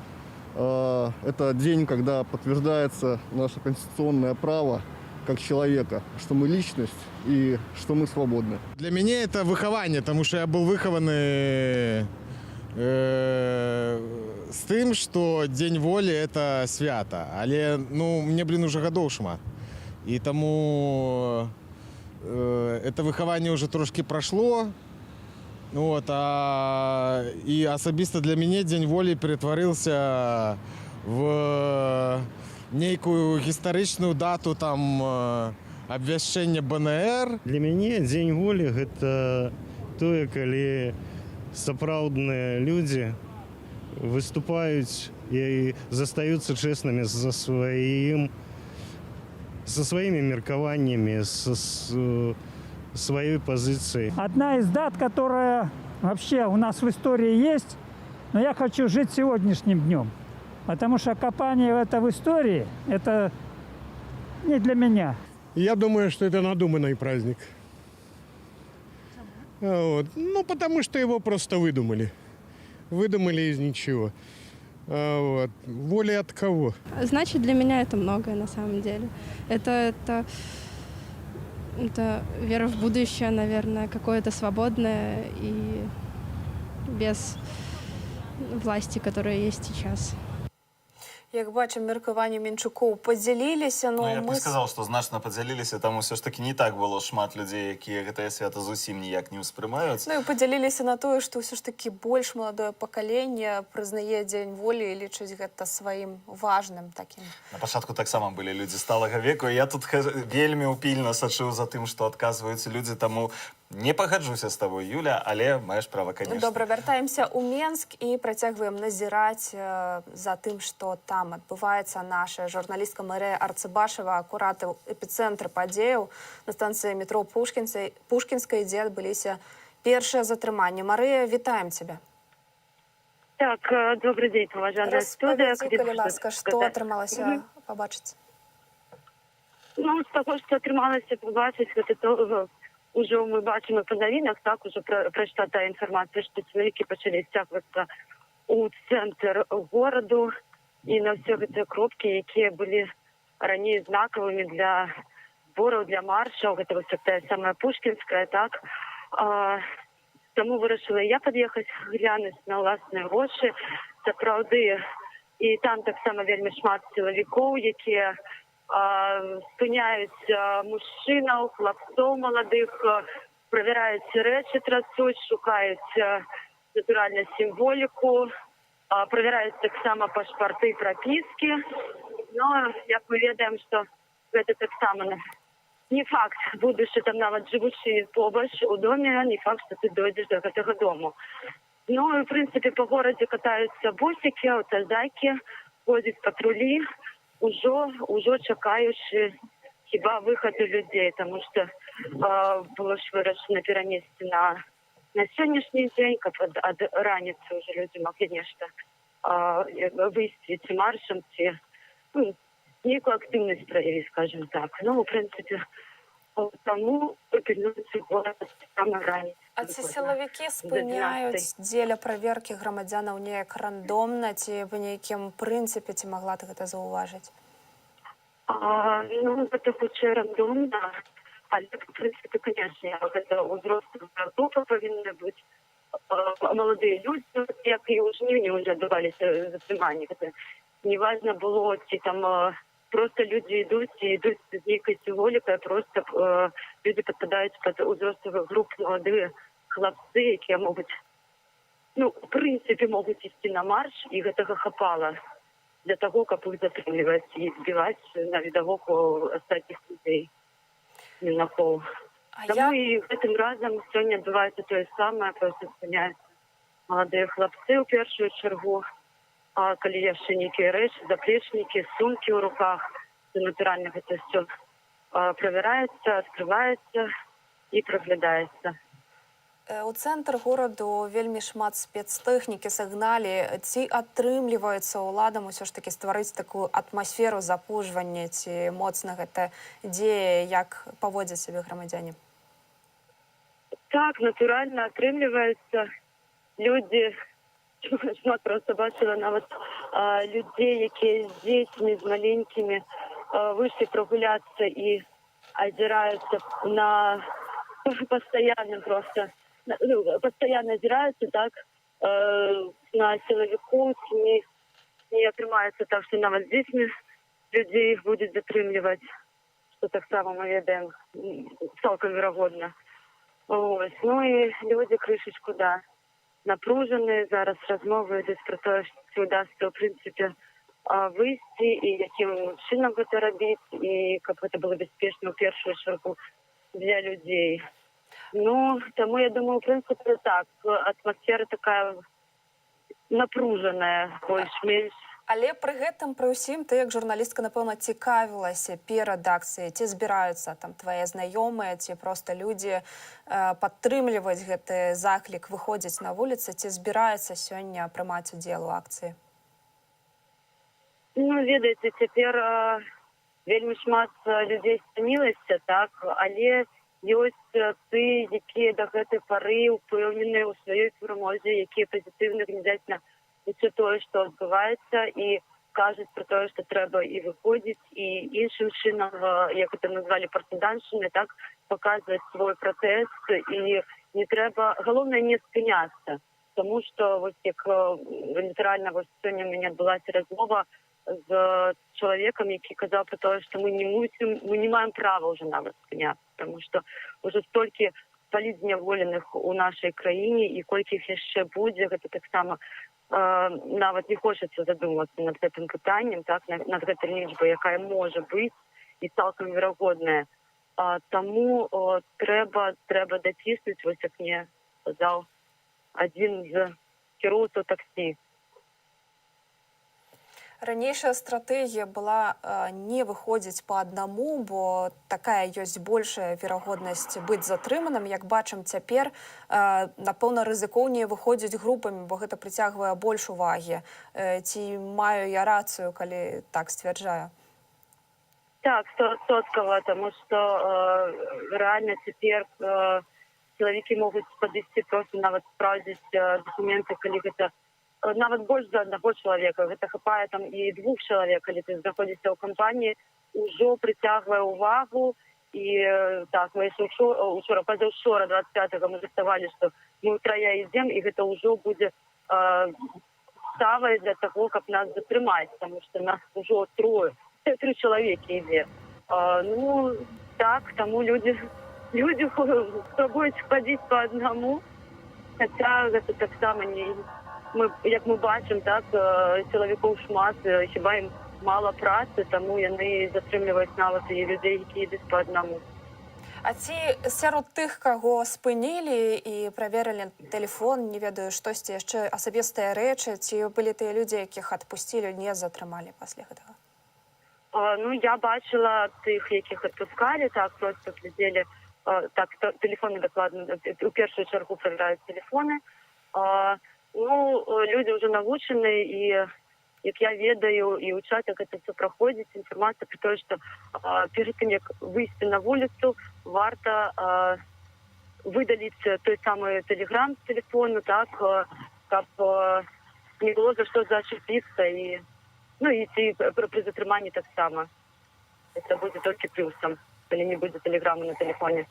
Это день, когда подтверждается наше конституционное право как человека, что мы личность и что мы свободны.
Для меня это выхование, потому что я был выхованы с тым, что День воли это свято. Але, ну, мне, уже гадоў шмат. И тому это выхование уже трошки прошло. Вот, и особисто для меня День воли перетворился в некую гістарычную дату там абвяшчэння БНР.
Для мяне Дзень волі гэта тое, калі сапраўдныя людзі выступаюць і застаюцца чэснымі со сваімі меркаваннямі, своей позиции.
Одна из дат, которая вообще у нас в истории есть, но я хочу жить сегодняшним днем. Потому что копание это в истории, это не для меня.
Я думаю, что это надуманный праздник. Вот. Ну, потому что его просто выдумали. Выдумали из ничего. Вот. Воля от кого?
Значит, для меня это многое на самом деле. Это вера в будущее, наверное, какое-то свободное и без власти, которая есть сейчас.
Як бачым, меркаванні Мінчукоў падзяліліся,
Ну, я б не сказаў, што значна падзяліліся, там усё ж такі не так было шмат людзей, якія гэтае свята зусім ніяк не ўспрымаюць.
Ну і падзяліліся на тое, што ўсё ж такі больш маладое пакаленне прызнае Дзень волі і лічыць гэта сваім важным такім.
На пачатку таксама былі людзі сталага веку. Я тут вельмі ўпільна сачыў за тым, што адказваюць людзі, таму Не пагаджуся з тобой, Юля, але маеш права, конечно.
Добра, вяртаемся ў Менск і працягваем назіраць за тым, што там адбываецца. Наша журналістка Марыя Арцыбашева акурат у эпіцэнтры падзеяў на станцыі метро Пушкінскай, дзе адбыліся першыя затрыманні. Марыя, вітаем цябе.
Так, добрый день, уважаемая студия.
Распавядзі, калі ласка, што атрымалася пабачыць?
Ну, з таго, што атрымалася пабачыць, гэта то, уже мы бачым і па навінах, так, уже прайшла та інфармацыя, што чалавекі пачалі сцягвацца ў цэнтр гораду і на ўсе гэтыя кропкі, якія былі раней знакавымі для збораў, для маршаў, гэта вось тая самая Пушкінская, так. Таму вырашыла я пад'ехаць, глянуць на ўласныя вочы. Сапраўды, і там таксама вельмі шмат сілавікоў, якія спыняюць мужчынаў, хлапцоў маладых, правяраюць рэчы, трасуць, шукаюць натуральна сімволіку, правяраюць таксама пашпарты і прапіскі. Но, як мы ведаем, што гэта таксама не факт, будучы там нават жывучы побач у доме, не факт, што ты дойдзеш да гэтага дому. Ну, і, в прынцыпе, па горадзе катаюцца бусікі, аўтазакі, ходзяць патрулі, ужо чакаючы хіба выхаду людзей, таму што было ж вырашана перанесці на сённяшні дзень, каб ад раніцы ўжо людзі маглі нешта выйсці ці маршам, ці нейкую актыўнасць праявіць, скажем так. Ну, у прынцыпе, таму пільнуецца горад саме раніцы.
А ці сілавікі спыняюць дзеля праверкі грамадзянаў неяк рандомна, ці па нейкім прынцыпе, ці магла ты гэта заўважыць?
Ну, гэта хутчэй рандомна, але, в прынцыпе, канечне, гэта ўзростовая група павінна быць. Маладыя людзі, як і ў жніўні ўжо адбываліся затрыманні. Гэта неважна было, ці там просто людзі ідуць з нейкай сімволікай, просто людзі падпадаюць пад узростовых груп, маладыя хлапцы, якія могуць, ну, в прынцыпе, могуць ісці на марш, і гэтага хапала для таго, каб іх затрымліваць і збіваць на відавоку астатніх людзей, юнакоў. Таму і гэтым разам сёння адбываецца тое самае, проста спыняюцца маладыя хлапцы ў першую чаргу, калі яшчэ нейкія рэчы, заплечнікі, сумкі ў руках, то натуральна гэта ўсё правяраецца, адкрываецца і праглядаецца.
У цэнтр гораду вельмі шмат спецтэхнікі сагналі. Ці атрымліваецца ўладам усё ж такі стварыць такую атмасферу запужвання, ці моцна гэта дзея, як паводзяць сябе грамадзяне?
Так, натуральна атрымліваецца. Людзі, шмат проста бачыла нават людзей, якія з дзецьмі, з маленькімі выйшлі прагуляцца і азіраюцца на пастаянным проста, пастаянна азіраюцца, так, на сілавікоў, не атрымаецца так, што нават з дзецьмі людзей іх будуць затрымліваць, што таксама мы ведаем цалкам верагодна. Ну і людзі крышачку, да, напружаныя, зараз размовы ідуць пра тое, што ўдасца, ў прынцыпе, выйсці і якім чынам гэта рабіць, і каб гэта было бяспечна ў першую чаргу для людзей. Ну, таму я думаю, в прынцыпе, так, атмасфера такая напружаная, больш-менш.
Але пры гэтым, пры ўсім, ты як журналістка, напэўна, цікавілася перад акцыяй, ці збіраюцца там твае знаёмыя, ці проста людзі падтрымліваць гэты заклік, выходзіць на вуліцы, ці збіраюцца сёння прымаць удзел у акцыі?
Ну, ведаеце, цяпер вельмі шмат людзей стамілася, так, але ёсць ты, якія да гэтай пары ўпэўненыя ў сваёй перамозе, якія пазітыўна глядзяць на ўсё тое, што адбываецца, і кажуць пра тое, што трэба і выходзіць, і іншым чынам, як гэта назвалі, партызаншчынай, так, паказваць свой пратэст, і не трэба, галоўнае не спыняцца, таму што, вось як літаральна, вось сёння у мяне адбылася размова з чалавекам, які казаў пра тое, што мы не маем права ўжо нават спыняцца, таму што ўжо столькі палітзняволеных у нашай краіне, і колькі іх яшчэ будзе, гэта таксама нават не хочацца задумвацца над гэтым пытаннем, так, над гэтай лічбай, якая можа быць і цалкам верагодная. Тому треба дотиснути, ось як мені сказав один з кіроўцаў таксі.
Ранейшая стратэгія была не выходзіць па аднаму, бо такая ёсць большая верагоднасць быць затрыманым. Як бачым цяпер, напэўна, рызыкоўней выходзіць групамі, бо гэта прыцягвае больш увагі. Ці маю я рацыю, калі так сцвярджаю?
Так, 100%, тому що реально цяпер чалавекі могуць падысці проста нават спраўдзіць дакументы, калі гэта нават больш за аднаго чалавека. Гэта хапае там і 2 чалавек, калі ты знаходзішся ў кампаніі, ужо прыцягвае увагу. І так, мы учора, пазаўчора, 25-го, мы заставалі, што мы ўтрая ідзем, і гэта ўжо будзе ставай для таго, каб нас затрымаць, таму што нас ужо 3 чалавекі ідзе. Ну, так, таму людзі спрабуюць хадзіць па аднаму, хаця гэта таксама не... Як мы бачым, так, чалавекоў шмат, хіба ім мала працы, таму яны затрымліваюць нават і людзей, які ідуць па аднаму.
А ці сярод тых, каго спынілі і праверылі тэлефон, не ведаю, штосьці яшчэ асабістыя рэчы, ці былі тыя людзі, якіх адпусцілі, не затрымалі пасля гэтага?
Ну, я бачыла тых, якіх адпускалі, так, проста глядзелі, так, тэлефоны дакладна, у першую чаргу правяраюць тэлефоны. Ну, людзі ўжо навучаны, і як я ведаю, і ў чатах гэта все праходзіць, інфармацыя пра тое, што перад тым, як выйсці на вуліцу, варта выдаліць той самы тэлеграм з тэлефону, так, каб не было за што зачапіцца, і пры затрыманні таксама. Гэта будзе толькі плюсам, калі не будзе тэлеграму на тэлефоне.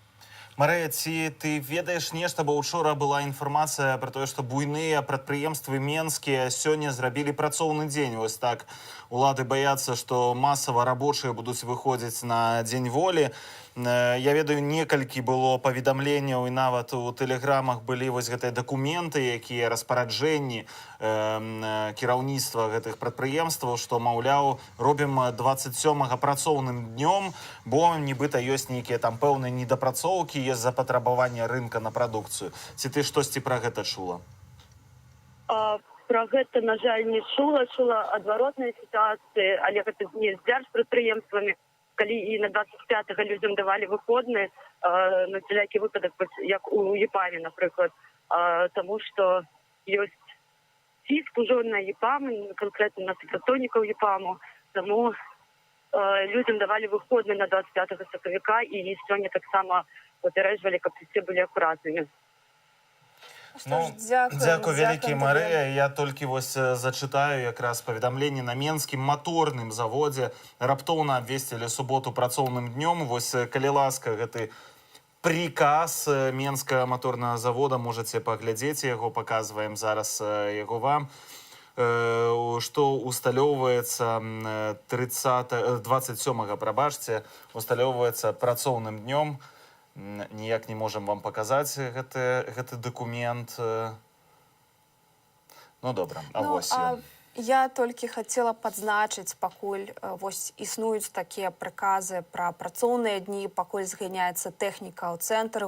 Марыя, ці ты ведаеш нешта, бо учора была інфармацыя пра тое, што буйныя прадпрыемствы менскія сёння зрабілі працоўны дзень. Вось так улады баяцца, што масава рабочыя будуць выходзіць на дзень волі. Я ведаю, некалькі было паведамленняў, і нават у тэлеграмах былі вось гэтыя дакументы, якія распараджэнні кіраўніцтва гэтых прадпрыемстваў, што, маўляў, робім 27-га працоўным днём, бо нібыта ёсць нейкія там пэўныя недапрацоўкі, ёсць запатрабаванне рынка на прадукцыю. Ці ты штосьці пра гэта чула?
Пра гэта, на жаль, не чула адваротнай сітуацыі, але гэта не з дзяржпрадпрыемствамі, калі і на 25-го людзям давалі выходны на всякі выпадак, як у ЕПАМе, напрыклад, таму што ёсць ціск ужо на ЕПАМ, канкрэтна на супрацоўнікаў ЕПАМу, таму людзям давалі выходны на 25 сакавіка, і сёння таксама папярэджвалі, каб усе былі акуратнымі.
Ну, дзякуй вялікі, Марыя. Я толькі вось зачытаю якраз паведамленне на менскім маторным заводзе. Раптоўна абвесцілі суботу працоўным днём. Вось, калі ласка, гэты приказ Менскага маторнага завода, можаце паглядзець яго, паказваем зараз яго вам, што усталёўваецца 27-га, прабачце, усталёўваецца працоўным днём. Ніяк не можам вам паказаць гэты дакумент. Ну, добра, вось ён.
Я толькі хацела падзначыць, пакуль вось існуюць такія прыказы пра працоўныя дні, пакуль зганяецца тэхніка ў цэнтр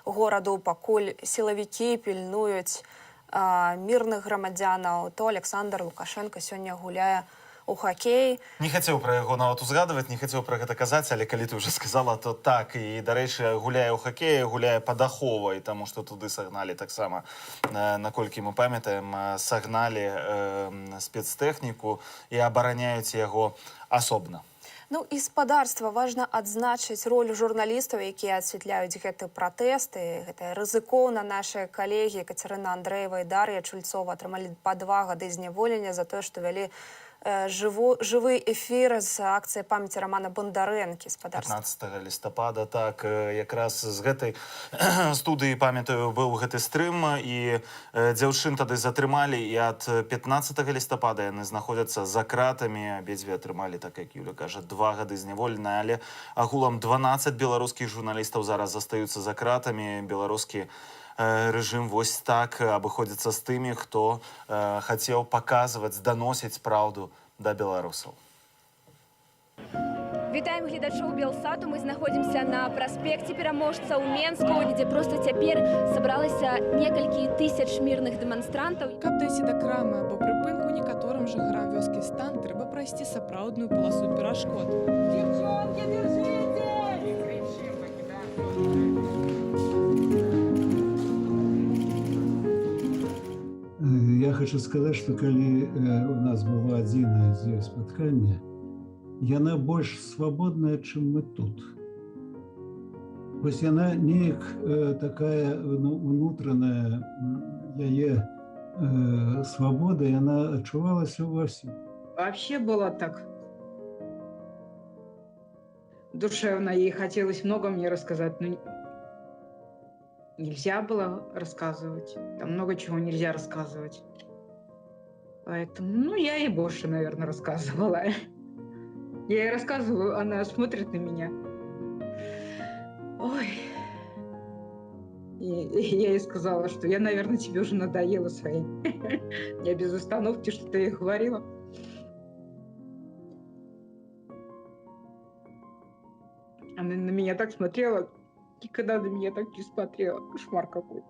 гораду, пакуль сілавікі пільнуюць мірных грамадзянаў, то Александр Лукашенко сёння гуляе у хакей.
Не хацеў пра яго нават узгадваць, не хацеў пра гэта казаць, але калі ты ўжо сказала, то так. І, дарэчы, гуляе ў хакеі, гуляе пад Аховай, таму што туды сагналі таксама, наколькі мы памятаем, сагналі спецтэхніку і абараняюць яго асобна.
Ну і спадарства, важна адзначыць ролю журналістаў, якія асвятляюць гэты пратэст, і гэта рызыкоўна. Нашы калегі Кацярына Андрэева і Дар'я Чульцова атрымалі па 2 гады зняволення за тое, што вялі жывы эфір з акцыі памяці Рамана Бондарэнкі.
15 лістапада, так, якраз з гэтай студыі, памятаю, быў гэты стрым, і дзяўчын тады затрымалі, і ад 15 лістапада яны знаходзяцца за кратамі, абедзве атрымалі, так як Юля кажа, 2 гады зняволення, але агулам 12 беларускіх журналістаў зараз застаюцца за кратамі. Беларускі рэжым вось так абыходзіцца з тымі, хто хацеў паказваць, даносіць праўду да беларусаў.
Вітаем гледачоў Белсату. Мы знаходзімся на праспекце пераможцаў Менску, дзе проста цяпер сабралася некалькі тысяч мірных дэманстрантаў.
Каб дайсці да крамы або прыпынку некаторым жыхарам вёскі Стан трэба прайсці сапраўдную паласу перашкод. Дзяўчонкі, держите!
Я хочу сказать, что коли у нас было адзінае з ёй спатканне, яна больш свабодная, чым мы тут. Вось яна неяк такая унутраная яе свабода, яна адчувалася ва ўсім.
Вообще было так душевно, ей хотелось много мне рассказать, но нельзя было рассказывать. Там много чего нельзя рассказывать. Поэтому, я ей больше, наверное, рассказывала. Я ей рассказываю, она смотрит на меня. Ой. И я ей сказала, что я, наверное, тебе уже надоела своей. Я без остановки что-то ей говорила. Она на меня так смотрела, никогда на меня так не смотрела. Кошмар какой-то.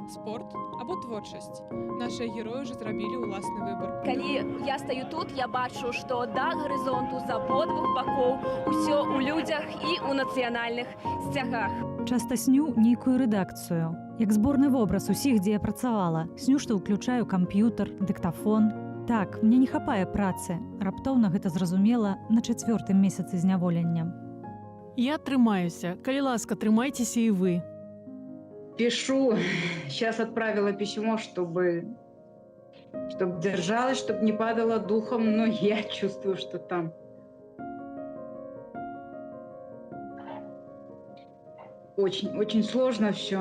Спорт або творчасць. Нашыя героі ўжо зрабілі ўласны выбар.
Калі я стаю тут, я бачу, што да гарызонту з абодвух бакоў усё ў людзях і ў нацыянальных сцягах.
Часта сню нейкую рэдакцыю. Як зборны вобраз усіх, дзе я працавала. Сню, што ўключаю камп'ютар, дыктафон. Так, мне не хапае працы. Раптоўна гэта зразумела на 4-м месяцы зняволення.
Я трымаюся. Калі ласка, трымайцеся і вы.
Пишу. Сейчас отправила письмо, чтобы держалась, чтобы не падала духом, но я чувствую, что там очень сложно все.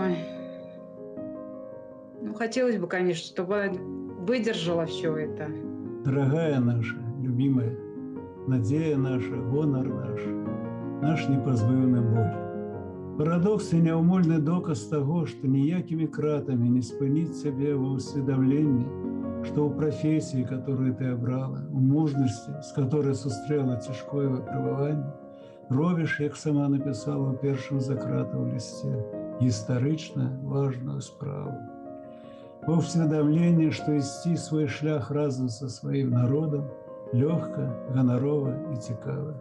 Ну, хотелось бы, конечно, чтобы она выдержала все это.
Дорогая наша, любимая, надея наша, гонор наш непазбыўны боль. Парадокс і няўмольны доказ таго, што ніякімі кратамі не спыніць цябе ва ўсведамленні, што ў прафесіі, которую ты абрала, у мужнасці, з которой сустрэла цяжкое выпрабаванне, робіш, як сама напісала ў першым за кратаў лісце, гістарычна важную справу. Ва ўсведамленні, што ісці свой шлях разам са сваім народам лёгка, ганарова і цікава.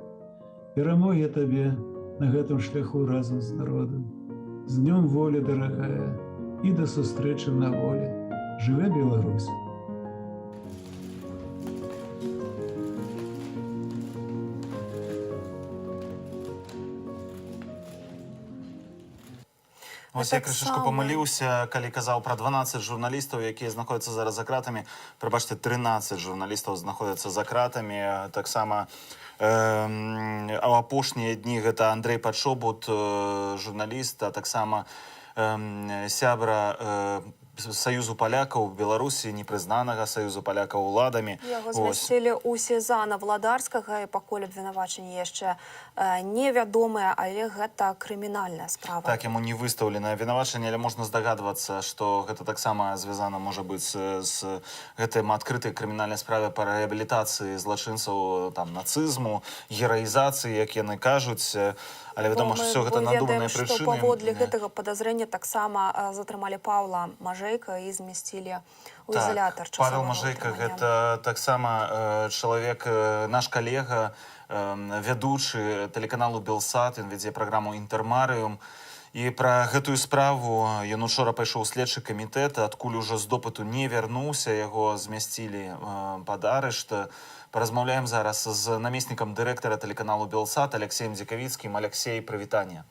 Перамогі табе на гэтым шляху разам з народам. З днём волі, дарагая, і да сустрэчы на волі. Жыве Беларусь!
Ось я крышачку памыліўся, калі казаў пра 12 журналістаў, якія знаходзяцца зараз за кратамі. Прабачце, 13 журналістаў знаходзяцца за кратамі. Таксама у апошнія дні гэта Андрэй Пачобут, журналіст, а таксама сябра Саюзу палякаў Беларусі, непрызнанага Саюзу палякаў уладамі.
Яго змясцілі ў Сезана Владарскага, і пакуль абвінавачанні яшчэ невядомыя, але гэта крымінальная справа.
Так, яму не выстаўлена абвінавачанне, але можна здагадвацца, што гэта таксама звязана, можа быць, з гэтым адкрытай крымінальнай справе па рэабілітацыі злачынцаў нацызму, гераізацыі, як яны кажуць. Але вядома, што ўсё гэта надуманыя прычыны.
Што паводле гэтага падазрэння таксама затрымалі Паўла Мажэйка і змясцілі ў ізалятар.
Павел Мажэйка — гэта таксама чалавек, наш калега, вядучы тэлеканалу Белсат, ён вядзе праграму «Інтэрмарыум». І пра гэтую справу ён учора пайшоў у следчы камітэт, адкуль ужо з допыту не вярнуўся, яго змясцілі пад арышт. Паразмаўляем зараз з намеснікам дырэктара тэлеканалу Белсат Алексеем Дзекавіцкім. Алексей, прывітанне.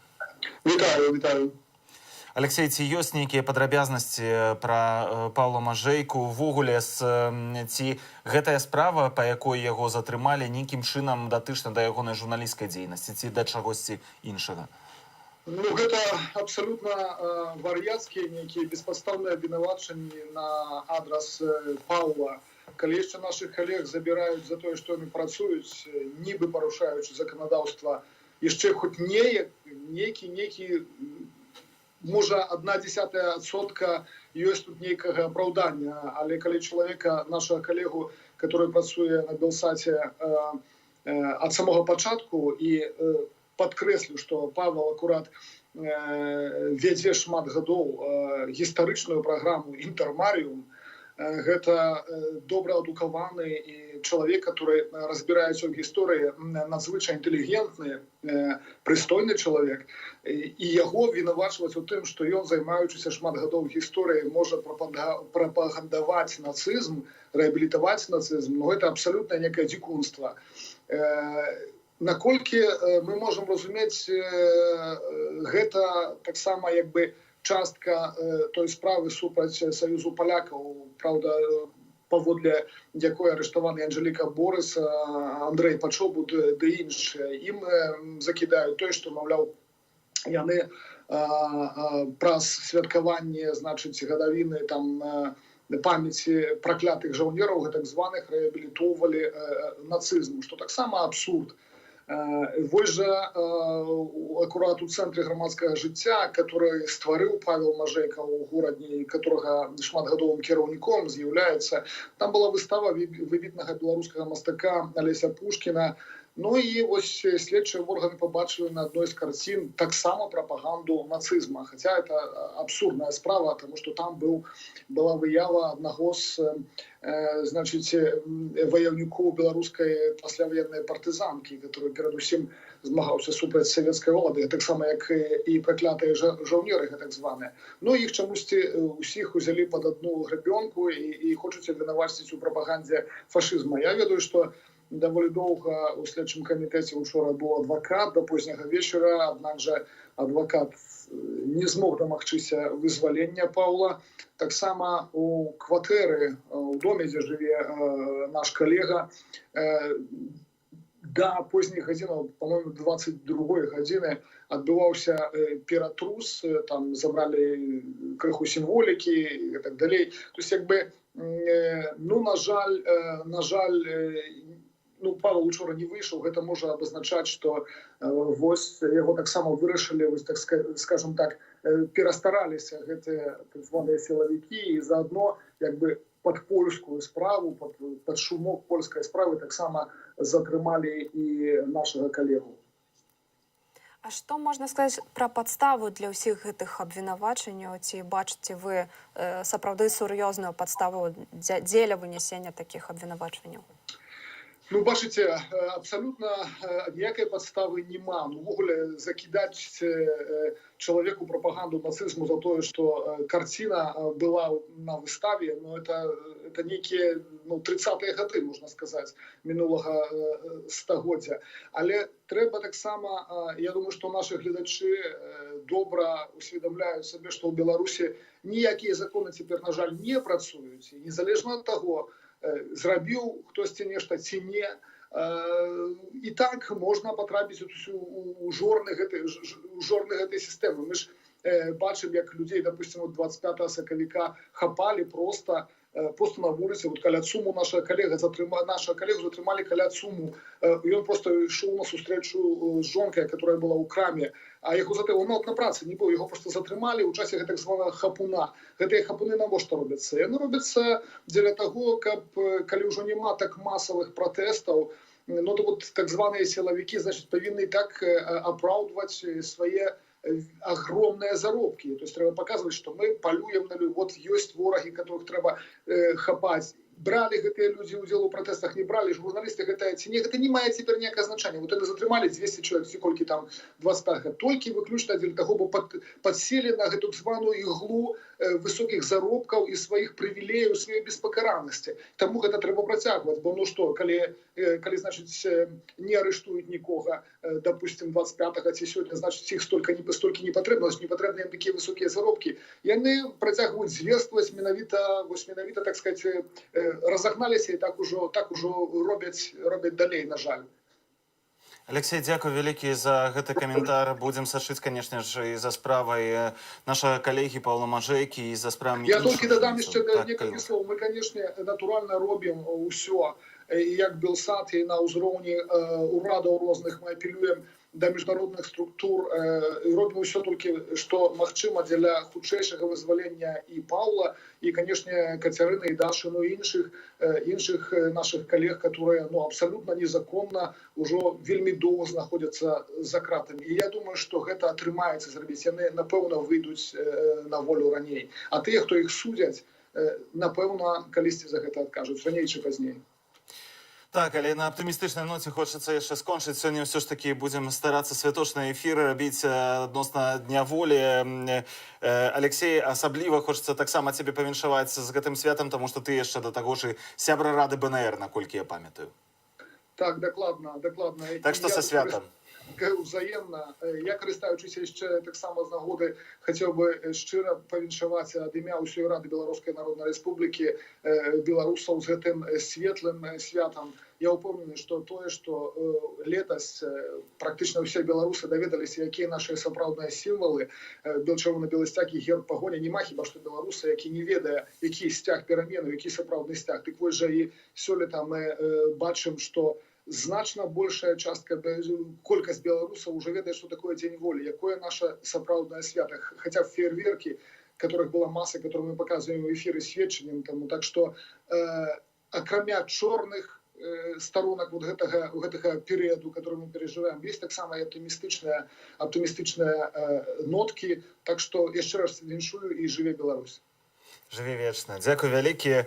Вітаю.
Алексей, ці ёсць нейкія падрабязнасці пра Паўла Мажэйку? Увогуле, ці гэтая справа, па якой яго затрымалі, нейкім чынам датычна да ягонай журналісцкай дзейнасці ці да чагосьці іншага?
Ну, гэта абсалютна вар'яцкія нейкія беспадстаўныя абвінавачанні на адрас Паўла. Калі яшчэ нашых калег забіраюць за тое, што яны працуюць, нібы парушаючы заканадаўства, яшчэ хоць нейкі, можа, 0,1% ёсць тут нейкага апраўдання, але калі чалавека, нашага калегу, который працуе на Белсаце, ад самога пачатку і падкрэслю, што Павел акурат вядзе шмат гадоў гістарычную праграму «Інтэрмарыум». Гэта добра адукаваны і чалавек, который разбіраецца ў гісторыі, надзвычай інтэлігентны, прыстойны чалавек. І яго вінавачваць у тым, што ён, займаючыся шмат гадоў гісторыі, можа прапагандаваць нацызм, рэабілітаваць нацызм, но гэта абсалютна некае дзікунства. Наколькі мы можам разумець, гэта таксама як бы частка той справы супраць Саюзу палякаў, праўда, паводле якой арыштаваны Анжеліка Борыс, Андрэй Пачобут ды іншыя. Ім закідаюць тое, што, маўляў, яны праз святкаванне, значыць, гадавіны там памяці праклятых жаўнераў, гэтак званых, рэабілітоўвалі нацызм, што таксама абсурд. Вось жа акурат у цэнтры грамадскага жыцця, который стварыў Павел Мажэйка ў горадні, которага шматгадовым кіраўніком з'яўляецца. Там была выстава выбітнага беларускага мастака Алеся Пушкіна. Ну і вось следчыя органы побачылі на адной з карцін таксама прапаганду нацызма. Хаця это абсурдная справа, тому што там была выява аднаго з ваяўнікоў беларускай пасляваеннай партызанкі, который перадусім змагаўся супраць савецкай улады, таксама як і праклятыя жаўнеры, гэтак званыя. Ну іх чамусьці усіх узялі пад адну грабёнку і хочуць абвінаваціць у прапагандзе фашызма. Я ведаю, што даволі доўга ў следчым камітэце учора быў адвакат да позняга вечара, аднак жа адвакат не змог дамагчыся вызвалення Паўла. Таксама у кватэры, у доме, дзе жыве наш калега, да позніх гадзінаў, по-моему, 22-й гадзіны адбываўся ператрус, там забралі крыху сімволікі і так далей. То есть, як бы, ну, на жаль, ну, Павел учора не выйшаў, гэта можа абазначаць, што вось яго таксама вырашылі, вось, так скажем так, перастараліся гэтыя так званыя сілавікі і заадно як бы пад польскую справу, пад шумок польскай справы таксама затрымалі і нашага калегу.
А што можна сказаць пра падставу для ўсіх гэтых абвінавачанняў? Ці бачыце вы сапраўды сур'ёзную падставу дзеля вынесення такіх абвінавачанняў?
Ну, бачыце, абсалютна ніякай падставы няма. Увогуле закідаць чалавеку прапаганду нацызму за тое, што карціна была на выставе, ну, это нейкія 30-е гады, можна сказаць, мінулага стагоддзя. Але трэба таксама, я думаю, што нашы гледачы добра усведамляюць сабе, што ў Беларусі ніякія законы цяпер, на жаль, не працуюць. І незалежна ад таго, зрабіў хтосьці нешта ці не. І так можна патрапіць у жорны гэтай сістэмы. Мы ж бачым, як людзей, допустим, 25 сакавіка хапалі просто на вуліцы. Вот каля ЦУМу наша калегу затрымалі каля ЦУМу. Ён просто ішоў на сустрэчу з жонкай, которая была ў краме. А яго он на працы не быў, яго просто затрымалі ў часе гэтак званага хапуна. Гэтыя хапуны навошта робяцца? Яны робяцца дзеля таго, каб, калі ўжо няма так масавых пратэстаў, ну, то вот так званыя сілавікі, значит, павінны так апраўдваць свае огромные заробки. То есть треба показывать, что мы полюем на людей. Вот есть вороги, которых треба хапать. Брали гэтыя людзі ўдзел у пратэстах, не брали, журналісты гэтая ці не, гэта не мае цяпер ніякае значэння. Вот яны затрымалі 200 чалавек, ці колькі там 25, толькі выключна дзеля таго, бо падселі на гэту званую іглу высокіх заробкаў і сваіх прывілеяў, сваёй беспакаранасці. Таму гэта трэба працягваць, бо ну што, калі значыць, не арыштуюць нікога, допустим, 25-го ці сёння, значыць, іх столькі не патрэбна, не патрэбны ім такія высокія заробкі. Яны працягваюць зверстваць менавіта, так сказать, разогналіся і так ужо робяць далей, на жаль.
Алексей, дзякуй вялікі за гэты каментар. Будзем сачыць, конечно ж, і за справай нашага калегі Паўла Мажэйкі, і за справамі іншых.
Я толькі дадам яшчэ некалькі слоў. Мы, конечно, натуральна робім усё, як Белсат, і на ўзроўні урадаў розных мы апелюем да міжнародных структур, робім ўсё толькі, што магчыма для хутчэйшага вызвалення і Паўла, і, канешне, Кацярыны, і Дашы, ну і іншых нашых калег, которые, ну, абсалютна незаконна ўжо вельмі доўга знаходзяцца за кратамі. І я думаю, што гэта атрымаецца зрабіць. Яны, напэўна, выйдуць на волю раней. А тыя, хто іх судзяць, напэўна, калісьці за гэта адкажуць, раней ці пазней.
Так, але на аптымістычнай ноце хочацца яшчэ скончыць. Сёння ўсё ж такі будзем старацца святочныя эфіры рабіць адносна Дня волі. Алексей, асабліва хочацца таксама цябе павіншаваць з гэтым святам, таму што ты яшчэ да таго ж сябра Рады БНР, наколькі я памятаю.
Так, дакладна.
Так што са святам.
Узаемна. Я, карыстаючыся яшчэ таксама з нагоды, хацеў бы шчыра павіншаваць ад імя ўсёй Рады Беларускай Народнай Рэспублікі беларусаў з гэтым светлым святам. Я ўпэўнены, што тое, што летась практычна ўсе беларусы даведаліся, якія нашыя сапраўдныя сімвалы, чырвона-белы сцяг і герб пагоня, няма хіба што беларусы, які не ведае, які сцяг перамену, які сапраўдны сцяг. Дык вось жа і сёлета мы бачым, што значна большая частка, колькасць беларусаў уже ведае, што такое Дзень волі, якое наша сапраўднае свята. Хаця фейерверкі, которых была маса, которые мы показываем в эфире сведчаннем тому. Так что, акрамя чорных сторонок вот гэтага перыяду, который мы переживаем, есть таксама и оптимистичные нотки. Так что яшчэ раз віншую і жыве Беларусь.
Жыве вечна. Дзякуй вялікі.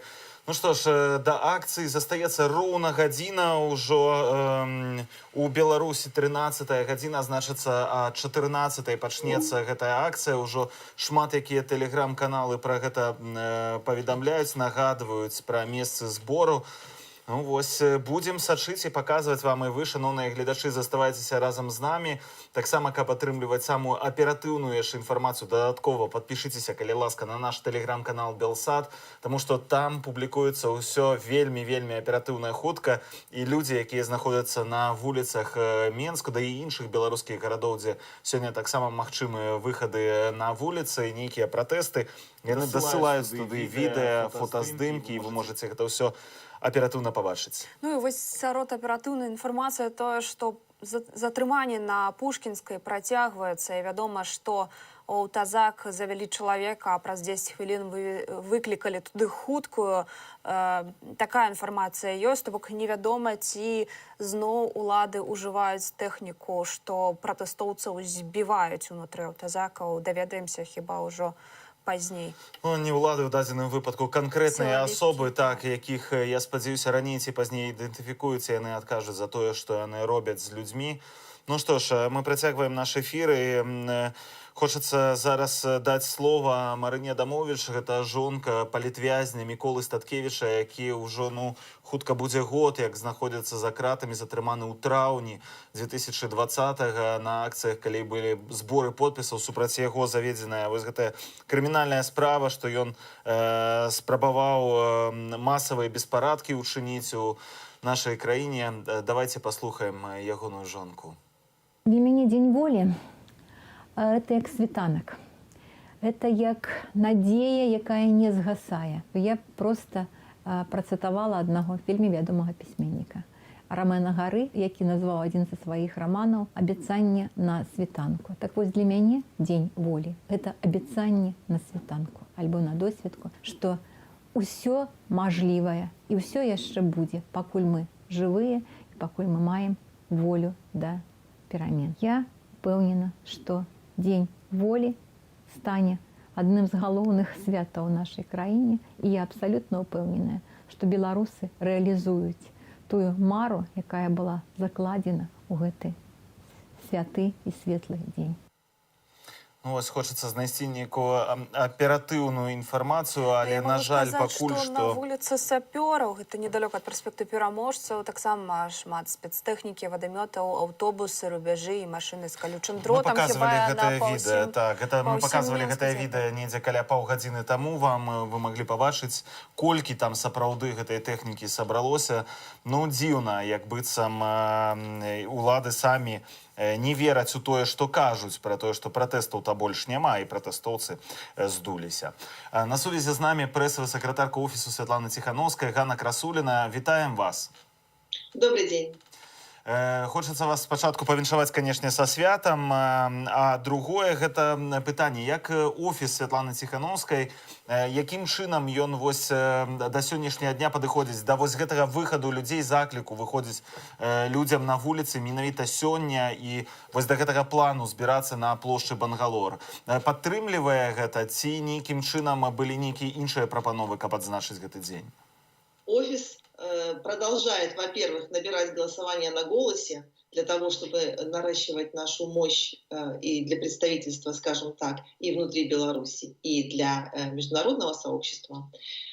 Ну што ж, да акцыі застаецца роўна гадзіна. Ўжо у Беларусі 13-я гадзіна, значыцца, а 14-й пачнецца гэтая акцыя. Ўжо шмат якія тэлеграм-каналы пра гэта паведамляюць, нагадваюць пра месцы збору. Ну вось, будзем сачыць і паказваць вам, і вы, шаноўныя гледачы, заставайцеся разам з намі. Таксама, каб атрымліваць самую аператыўную яшчэ інфармацыю, дадаткова падпішыцеся, калі ласка, на наш тэлеграм-канал Белсат, таму што там публікуецца ўсё вельмі аператыўна, хутка, і людзі, якія знаходзяцца на вуліцах Менску, да і іншых беларускіх гарадоў, дзе сёння таксама магчымыя выхады на вуліцы, нейкія пратэсты, яны дасылаюць туды відэа, фотаздымкі, і вы можаце гэта ўсё аператыўна пабачыць.
Ну і вось сярод аператыўнай інфармацыя тое, што затрыманне на Пушкінскай працягваецца, і вядома, што у Тазак завялі чалавека, а праз 10 хвілін выклікалі туды хуткую. Такая інфармацыя ёсць, то бок невядома, ці зноў улады ўжываюць тэхніку, што пратэстоўцаў збіваюць унутры Тазакаў. Даведаемся хіба ўжо пазней.
Ну, не ўлады ў дадзеным выпадку, канкрэтныя асобы, так, якіх, я спадзяюся, раней ці пазней ідэнтыфікуюцца, яны адкажуць за тое, што яны робяць з людзьмі. Ну што ж, мы працягваем наш эфір, і хочацца зараз даць слова Марыне Адамовіч, гэта жонка палітвязня Міколы Статкевіча, які ўжо, хутка будзе год, як знаходзяцца за кратамі, затрыманы ў траўні 2020-го на акцыях, калі былі зборы подпісаў супраць яго заведзеная вось гэтая крымінальная справа, што ён спрабаваў масавыя беспарадкі ўчыніць у нашай краіне. Давайте паслухаем ягоную жонку.
Для мяне Дзень волі это як світанак. Это як надзея, якая не згасае. Я просто працытавала аднаго вельмі вядомага пісьменніка Рамена Гары, які назваў адзін са сваіх раманаў «Абяцанне на світанку». Так вось, для мяне Дзень волі – это абяцанне на світанку, альбо на досведку, што ўсё мажлівае і ўсё яшчэ будзе, пакуль мы жывыя і пакуль мы маем волю да перамен. Я упэўнена, што Дзень волі стане адным з галоўных святаў у нашай краіне, і я абсалютна упэўненая, што беларусы рэалізуюць тую мару, якая была закладзена ў гэты святы і светлы дзень.
Ну, вось хочацца знайсці нейкую аператыўную інфармацыю, але, на жаль, пакуль што...
На вуліцы Сапёраў, гэта недалёка ад праспекту Пераможцаў, таксама шмат спецтэхнікі, вадамётаў, аўтобусы, рубяжы і машыны з калючым дротам.
Мы паказвалі гэтае відэа, так, мы паказвалі гэтае відэа недзе каля паўгадзіны таму вам, вы маглі пабачыць, колькі там сапраўды гэтай тэхнікі сабралося. Ну, дзіўна, як быццам улады самі не вераць у тое, што кажуць, пра тое, што пратэстаў-то больш няма, і пратэстоўцы здуліся. На сувязі з намі прэсавая сакратарка офісу Святлана Ціхановская, Ганна Красуліна. Вітаем вас.
Добрый день.
Хочацца вас спачатку павіншаваць, канешне, са святам, а другое гэта пытанне, як офіс Святланы Ціхановскай, якім чынам ён вось да сённяшняга дня падыходзіць да вось гэтага выхаду людзей, закліку выходзіць людзям на вуліцы менавіта сёння і вось да гэтага плану збірацца на плошчы Бангалор. Падтрымлівае гэта ці нейкім чынам былі нейкія іншыя прапановы, каб адзначыць гэты дзень?
Офис продолжает, во-первых, набирать голосование на голосе для того, чтобы наращивать нашу мощь и для представительства, скажем так, и внутри Беларуси, и для международного сообщества.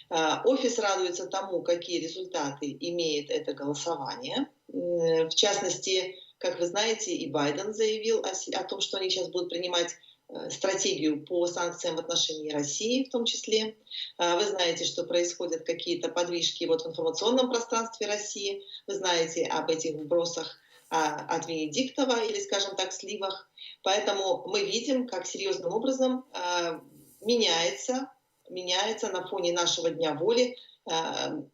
Офис радуется тому, какие результаты имеет это голосование. В частности, как вы знаете, и Байден заявил о том, что они сейчас будут принимать стратегию по санкциям в отношении России в том числе. Вы знаете, что происходят какие-то подвижки вот в информационном пространстве России. Вы знаете об этих вбросах от Венедиктова или, скажем так, сливах. Поэтому мы видим, как серьезным образом меняется на фоне нашего Дня воли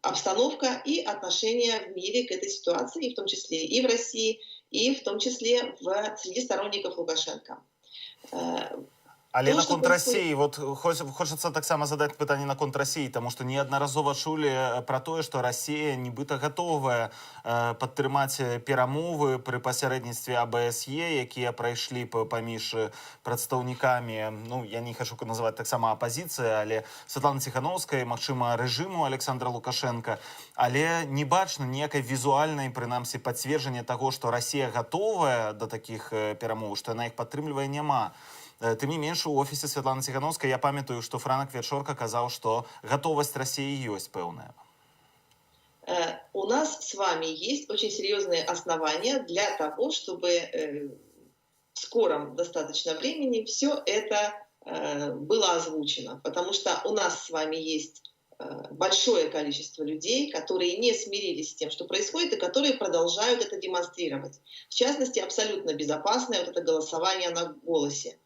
обстановка и отношение в мире к этой ситуации, в том числе и в России, и в том числе среди сторонников Лукашенко.
Але наконт Расіі, вот хочацца таксама задаць пытанне наконт Расіі, таму што неаднаразова чулі пра тое, што Расія нібыта гатовая падтрымаць перамовы пры пасярэдніцтве АБСЕ, якія прайшлі паміж прадстаўнікамі, ну, я не хачу называць таксама апазіцыі, але Святланы Ціхановскай, магчыма, рэжыму Александра Лукашенка, але не бачна ніякай візуальнай, прынамсі, пацверджання таго, што Расія гатовая да такіх перамоў, што яна іх падтрымлівае, няма. Тым не менш, у офісе Святланы Ціхановскай я памятаю, што Франак Вечорка казаў, што гатовасць Расіі ёсць пэўная.
У нас с вами есть очень серьезные основания для того, чтобы в скором достаточно времени все это было озвучено. Потому что у нас с вами есть большое количество людей, которые не смирились с тем, что происходит, и которые продолжают это демонстрировать. В частности, абсолютно безопасное вот это голосование на голосе.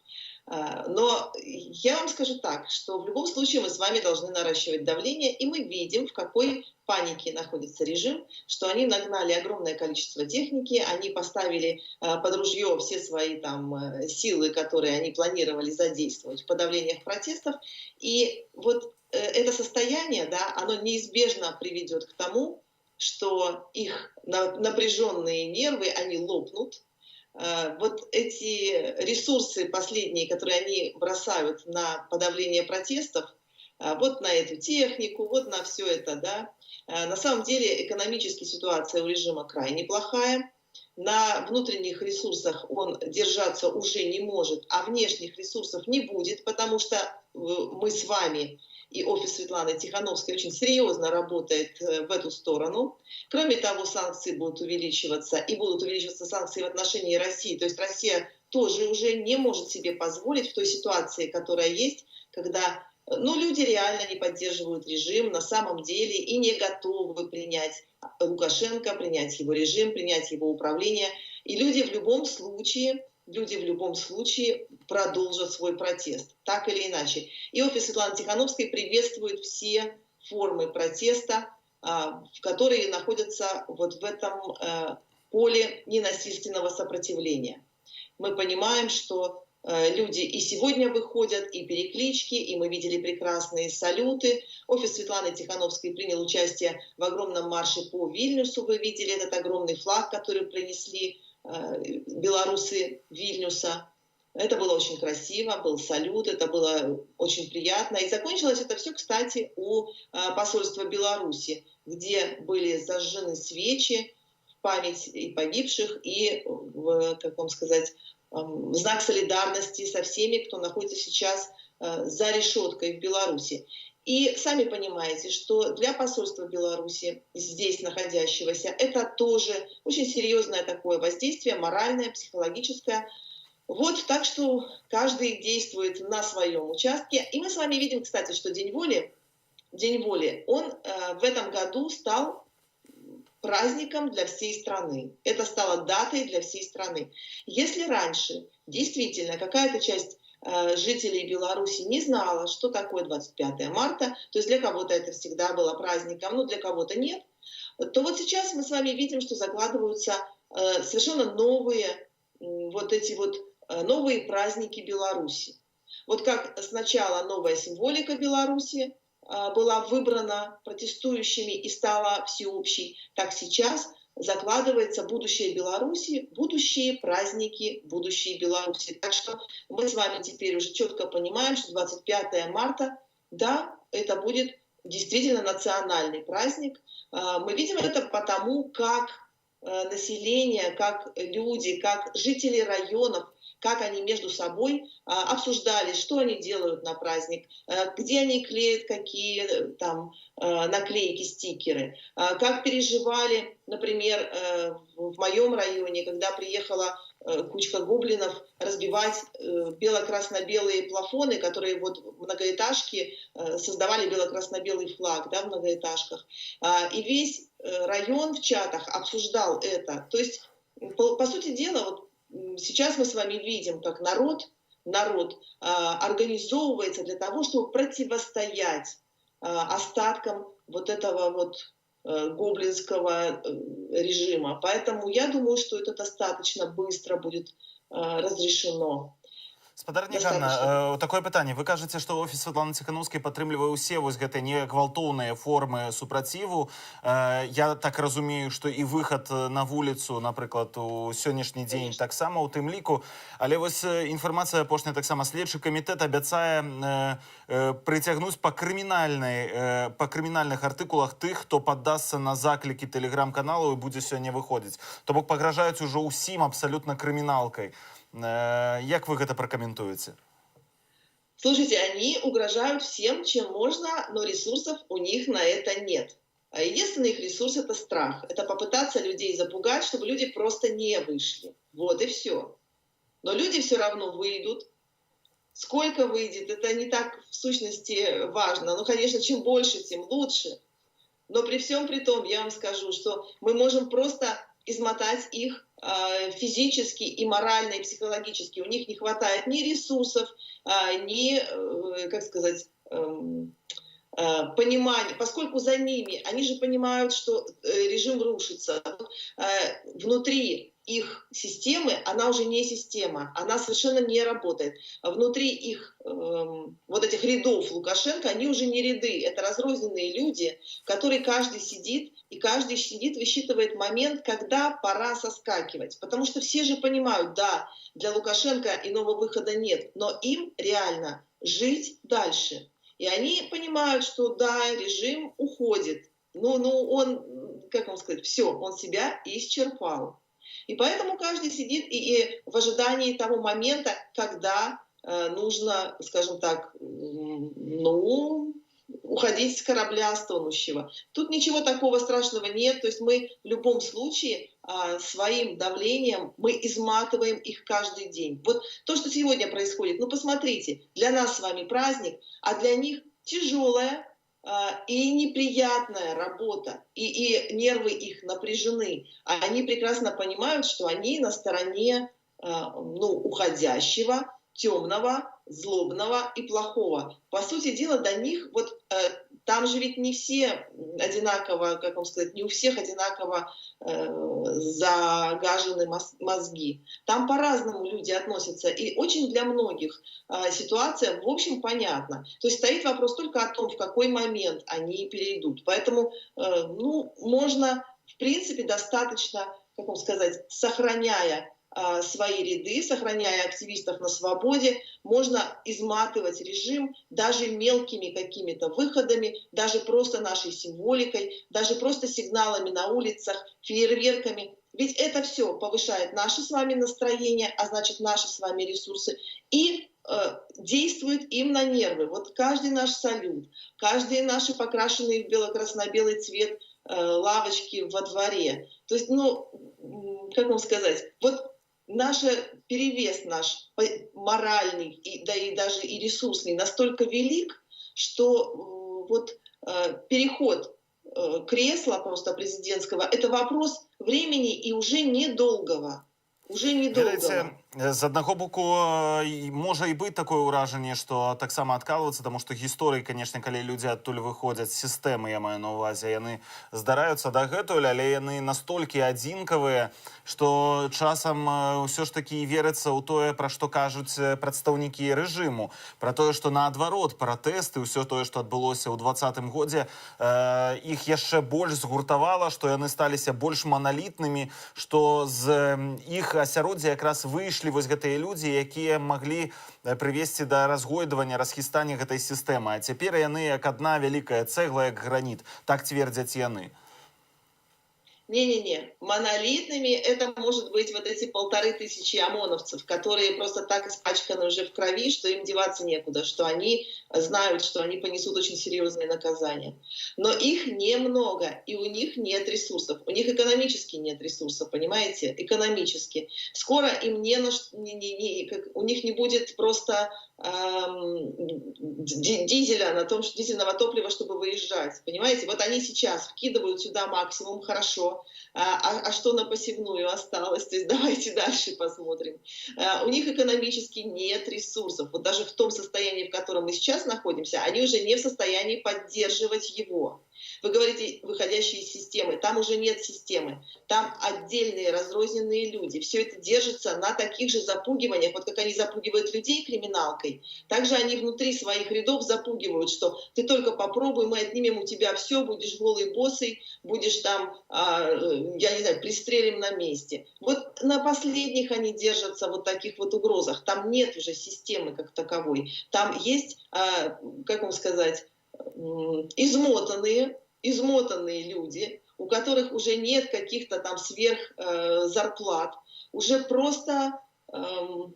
Но я вам скажу так, что в любом случае мы с вами должны наращивать давление, и мы видим, в какой панике находится режим, что они нагнали огромное количество техники, они поставили под ружье все свои там силы, которые они планировали задействовать в подавлениях протестов, и вот это состояние, да, оно неизбежно приведет к тому, что их напряженные нервы, они лопнут. Вот эти ресурсы последние, которые они бросают на подавление протестов, вот на эту технику, вот на все это, да. На самом деле экономическая ситуация у режима крайне плохая. На внутренних ресурсах он держаться уже не может, а внешних ресурсов не будет, потому что мы с вами и офис Светланы Тихановской очень серьезно работает в эту сторону. Кроме того, санкции будут увеличиваться, и будут увеличиваться санкции в отношении России. То есть Россия тоже уже не может себе позволить в той ситуации, которая есть, когда люди реально не поддерживают режим на самом деле и не готовы принять Лукашенко, принять его режим, принять его управление. И люди в любом случае продолжат свой протест, так или иначе. И офис Светланы Тихановской приветствует все формы протеста, которые находятся вот в этом поле ненасильственного сопротивления. Мы понимаем, что люди и сегодня выходят, и переклички, и мы видели прекрасные салюты. Офис Светланы Тихановской принял участие в огромном марше по Вильнюсу. Вы видели этот огромный флаг, который принесли белорусы Вильнюса. Это было очень красиво, был салют, это было очень приятно. И закончилось это все, кстати, у посольства Беларуси, где были зажжены свечи в память и погибших, и, как вам сказать, в знак солидарности со всеми, кто находится сейчас за решеткой в Беларуси. И сами понимаете, что для посольства Беларуси, здесь находящегося, это тоже очень серьезное такое воздействие, моральное, психологическое. Вот, так что каждый действует на своем участке. И мы с вами видим, кстати, что День воли, он в этом году стал праздником для всей страны. Это стало датой для всей страны. Если раньше действительно какая-то часть жителей Беларуси не знала, что такое 25 марта, то есть для кого-то это всегда было праздником, но для кого-то нет, то вот сейчас мы с вами видим, что закладываются совершенно новые вот эти вот новые праздники Беларуси. Вот как сначала новая символика Беларуси была выбрана протестующими и стала всеобщей, так сейчас закладывается будущее Беларуси, будущие праздники будущей Беларуси. Так что мы с вами теперь уже четко понимаем, что 25 марта, да, это будет действительно национальный праздник. Мы видим это потому, как население, как люди, как жители районов, как они между собой обсуждали, что они делают на праздник, где они клеят какие там наклейки, стикеры, как переживали, например, в моем районе, когда приехала кучка гоблинов разбивать бело-красно-белые плафоны, которые вот многоэтажки создавали бело-красно-белый флаг, да, в многоэтажках. И весь район в чатах обсуждал это. То есть, по сути дела, вот сейчас мы с вами видим, как народ организовывается для того, чтобы противостоять остаткам вот этого вот гоблинского режима. Поэтому я думаю, что это достаточно быстро будет разрешено.
Спадарня Ганна, такое пытанне. Вы кажаце, што офіс Святланы Ціханаўскай падтрымлівае ўсе вось гэтыя негвалтоўныя формы супраціву. Я так разумею, што і выхад на вуліцу, напрыклад, у сённяшні дзень таксама ў тым ліку. Але вось інфармацыя апошняя таксама. Следчы камітэт абяцае прыцягнуць па крымінальных артыкулах тых, хто паддасца на заклікі тэлеграм-каналу і будзе сёння выходзіць. То бок пагражаюць ужо ўсім абсалютна крыміналкай. Як вы это прокомментуете?
Слушайте, они угрожают всем, чем можно, но ресурсов у них на это нет. А единственный их ресурс — это страх. Это попытаться людей запугать, чтобы люди просто не вышли. Вот и все. Но люди все равно выйдут. Сколько выйдет, это не так в сущности важно. Ну, конечно, чем больше, тем лучше. Но при всем при том, я вам скажу, что мы можем просто измотать их физически и морально, и психологически. У них не хватает ни ресурсов, ни, как сказать, понимания, поскольку за ними, они же понимают, что режим рушится. Внутри их системы, она уже не система, она совершенно не работает. Внутри их вот этих рядов Лукашенко, они уже не ряды, это разрозненные люди, которые каждый сидит, и каждый сидит, высчитывает момент, когда пора соскакивать. Потому что все же понимают, да, для Лукашенко иного выхода нет, но им реально жить дальше. И они понимают, что да, режим уходит, но он, как вам сказать, все, он себя исчерпал. И поэтому каждый сидит и в ожидании того момента, когда нужно, скажем так, уходить с корабля стонущего. Тут ничего такого страшного нет. То есть мы в любом случае своим давлением мы изматываем их каждый день. Вот то, что сегодня происходит, ну посмотрите, для нас с вами праздник, а для них тяжелая и неприятная работа, и нервы их напряжены. Они прекрасно понимают, что они на стороне уходящего, темного, злобного и плохого. По сути дела, до них, вот там же ведь не все одинаково, как вам сказать, не у всех одинаково загажены мозги. Там по-разному люди относятся. И очень для многих ситуация, в общем, понятна. То есть стоит вопрос только о том, в какой момент они перейдут. Поэтому, можно, в принципе, достаточно, как вам сказать, сохраняя свои ряды, сохраняя активистов на свободе, можно изматывать режим даже мелкими какими-то выходами, даже просто нашей символикой, даже просто сигналами на улицах, фейерверками. Ведь это все повышает наше с вами настроение, а значит наши с вами ресурсы, и действует им на нервы. Вот каждый наш салют, каждые наши покрашенные в бело-красно-белый цвет лавочки во дворе. То есть, как вам сказать, вот перевес наш моральный, и даже и ресурсный настолько велик, что переход кресла просто президентского — это вопрос времени и уже недолгого.
З аднаго боку можа і быць такое ўражанне, што таксама адкалвацца, таму што гісторыі, канешне, калі людзі адтуль выходзяць, сістэмы, я маю на ўвазе, яны здараюцца дагэтуль, але яны настолькі адзінкавыя, што часам ўсё ж такі верыцца ў тое, пра што кажуць прадстаўнікі рэжыму, пра тое, што наадварот пратэсты, ўсё тое, што адбылося ў 2020 годзе, іх яшчэ больш згуртавала, што яны сталіся больш маналітнымі, што з іх асяроддзя якраз выйшлі вось гэтыя людзі, якія маглі прывесці да разгойдвання, расхістання гэтай сістэмы. А цяпер яны як адна вялікая цэгла, як граніт. Так цвердзяць яны.
Не-не-не, монолитными это может быть вот эти 1500 ОМОНовцев, которые просто так испачканы уже в крови, что им деваться некуда, что они знают, что они понесут очень серьезные наказания. Но их немного, и у них нет ресурсов. У них экономически нет ресурсов, понимаете? Экономически. Скоро им у них не будет просто дизельного топлива, чтобы выезжать. Понимаете? Вот они сейчас вкидывают сюда максимум, хорошо. А что на посевную осталось? То есть давайте дальше посмотрим. У них экономически нет ресурсов. Вот даже в том состоянии, в котором мы сейчас находимся, они уже не в состоянии поддерживать его. Вы говорите, выходящие из системы. Там уже нет системы. Там отдельные разрозненные люди. Все это держится на таких же запугиваниях. Вот как они запугивают людей криминалкой, также они внутри своих рядов запугивают, что ты только попробуй, мы отнимем у тебя все, будешь голый босый, будешь там, я не знаю, пристрелим на месте. Вот на последних они держатся вот таких вот угрозах. Там нет уже системы как таковой. Там есть, как вам сказать, измотанные люди, у которых уже нет каких-то там сверх зарплат, уже просто, ну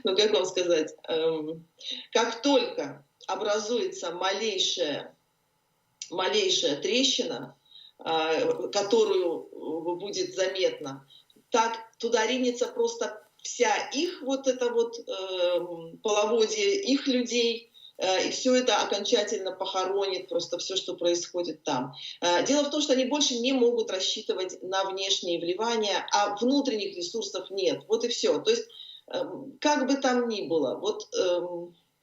как вам сказать, как только образуется малейшая трещина, которую будет заметно, так туда ринется просто вся их вот это вот половодье их людей, и все это окончательно похоронит просто все, что происходит там. Дело в том, что они больше не могут рассчитывать на внешние вливания, а внутренних ресурсов нет. Вот и все. То есть, как бы там ни было, вот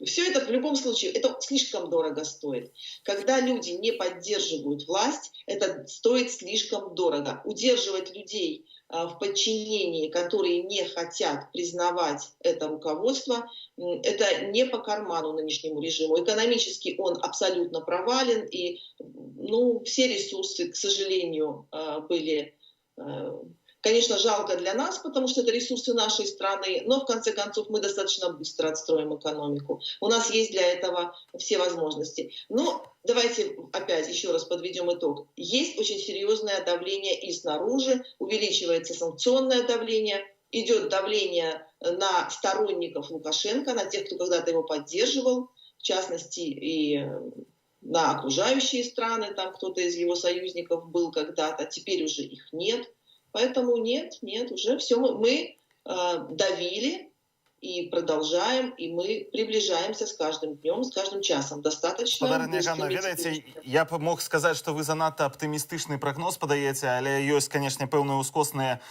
все это в любом случае, это слишком дорого стоит. Когда люди не поддерживают власть, это стоит слишком дорого. Удерживать людей в подчинении, которые не хотят признавать это руководство, это не по карману нынешнему режиму. Экономически он абсолютно провален, и все ресурсы, к сожалению, были... Конечно, жалко для нас, потому что это ресурсы нашей страны, но в конце концов мы достаточно быстро отстроим экономику. У нас есть для этого все возможности. Но давайте опять еще раз подведем итог. Есть очень серьезное давление и снаружи, увеличивается санкционное давление, идет давление на сторонников Лукашенко, на тех, кто когда-то его поддерживал, в частности и на окружающие страны, там кто-то из его союзников был когда-то, теперь уже их нет. Поэтому нет, уже все. Мы давили и продолжаем, и мы приближаемся с каждым днем, с каждым часом. Достаточно.
Спадарня Ганна, ведаеце, я б мог сказаць, што вы занадта аптымістычны прагноз падаеце, але ёсць, канешне, пэўныя ўскосныя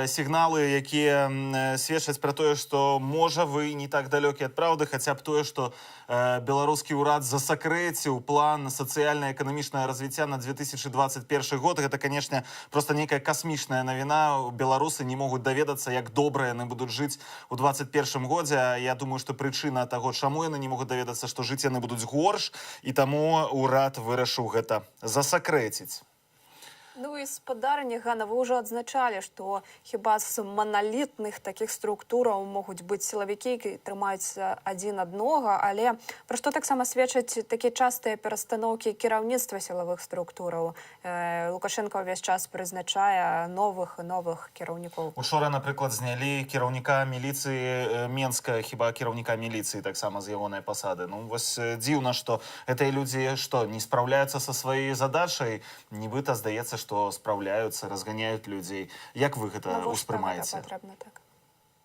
сігналы, якія сведчаць пра тое, што можа вы не так далёкі ад праўды, хаця б тое, што беларускі ўрад засакрэціў план сацыяльна-эканамічнага развіцця на 2021 год. Гэта, канешне, проста нейкая касмічная навіна. Беларусы не могуць даведацца, як добра яны будуць жыць у 2021 годзе. Я думаю, што прычына таго, чаму яны не могуць даведацца, што жыць яны будуць горш, і таму ўрад вырашыў гэта засакрэціць.
Ну і спадарня Ганна, вы ўжо адзначалі, што хіба з маналітных такіх структураў могуць быць сілавікі, які трымаюцца адзін аднога, але пра што таксама сведчаць такія частыя перастаноўкі кіраўніцтва сілавых структураў. Лукашенко ўвесь час прызначае новых і новых кіраўнікоў.
Учора, напрыклад, знялі кіраўніка міліцыі Менска, хіба кіраўніка міліцыі таксама з ягонай пасады. Ну вось дзіўна, што гэтыя людзі што не спраўляюцца са сваёй задачай, нібыта здаецца, што спраўляюцца, разганяюць людзей. Як вы гэта ўспрымаеце?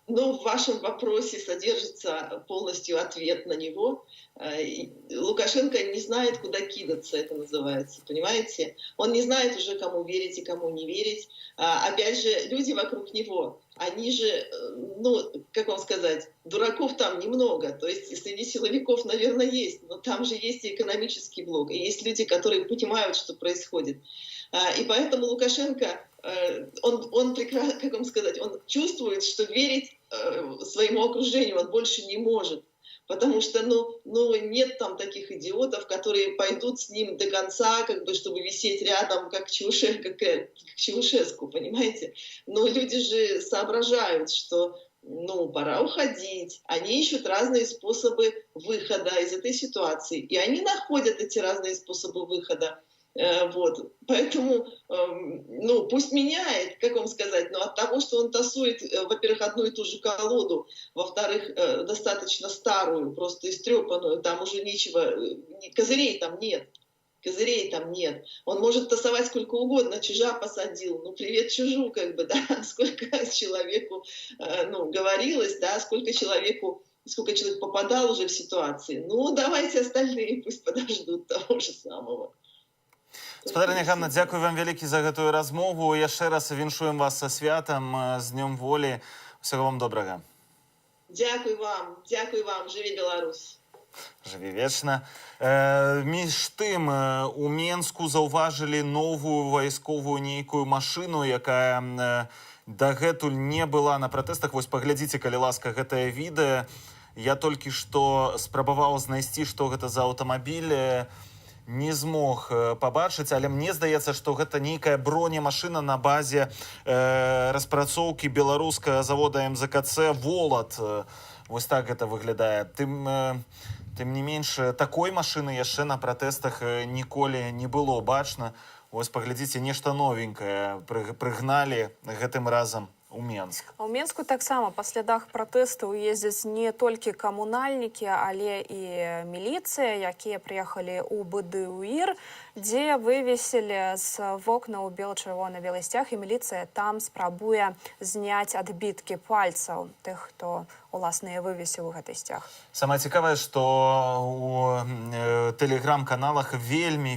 но в вашем вопросе содержится полностью ответ на него. Лукашенко не знает, куда кидаться, это называется, понимаете? Он не знает уже, кому верить и кому не верить. Опять же, люди вокруг него, они же, ну, как вам сказать, дураков там немного. То есть среди силовиков, наверное, есть, но там же есть и экономический блок, и есть люди, которые понимают, что происходит. И поэтому Лукашенко, он прекрасно, как вам сказать, он чувствует, что верить своему окружению он больше не может. Потому что, ну, нет там таких идиотов, которые пойдут с ним до конца, как бы, чтобы висеть рядом, как Чаушеску, понимаете? Но люди же соображают, что, ну, пора уходить. Они ищут разные способы выхода из этой ситуации. И они находят эти разные способы выхода. Вот. Поэтому, ну, пусть меняет, как вам сказать, но от того, что он тасует, во-первых, одну и ту же колоду, во-вторых, достаточно старую, просто истрепанную, там уже нечего, козырей там нет. Козырей там нет. Он может тасовать сколько угодно, чужа посадил, ну, привет чужу, как бы, да, сколько человеку, ну, говорилось, да, сколько человек попадал уже в ситуации. Ну, давайте остальные пусть подождут того же самого.
Спадарня Ганна, дзякуй вам вялікі за гэтую размову. Яшчэ раз віншуем вас са святам, з Днём волі. Усяго вам добрага.
Дзякуй вам, жыве Беларусь.
Жыві вечна. Між тым, у Менску заўважылі новую вайсковую нейкую машыну, якая дагэтуль не была на пратэстах. Вось паглядзіце, калі ласка, гэтае відэа. Я толькі што спрабаваў знайсці, што гэта за аўтамабіль. Не змог побачыць, але мне здаецца, што гэта нейкая бронемашына на базе распрацоўкі беларускага завода МЗКЦ «Волат». Вось так гэта выглядае. Тым не менш, такой машыны яшчэ на пратэстах ніколі не было бачна. Вось паглядзіце, нешта новенькае прыгналі гэтым разам у Менск.
А ў Менску таксама па слядах пратэстаў ездзяць не толькі камунальнікі, але і міліцыя, якія прыехалі ў БДУІР, дзе вывесілі з вокнаў бел-чырвона-белы сцяг, і міліцыя там спрабуе зняць адбіткі пальцаў тых, хто уласна вывесіў гэты сцяг.
Самае цікавае, што у тэлеграм-каналах вельмі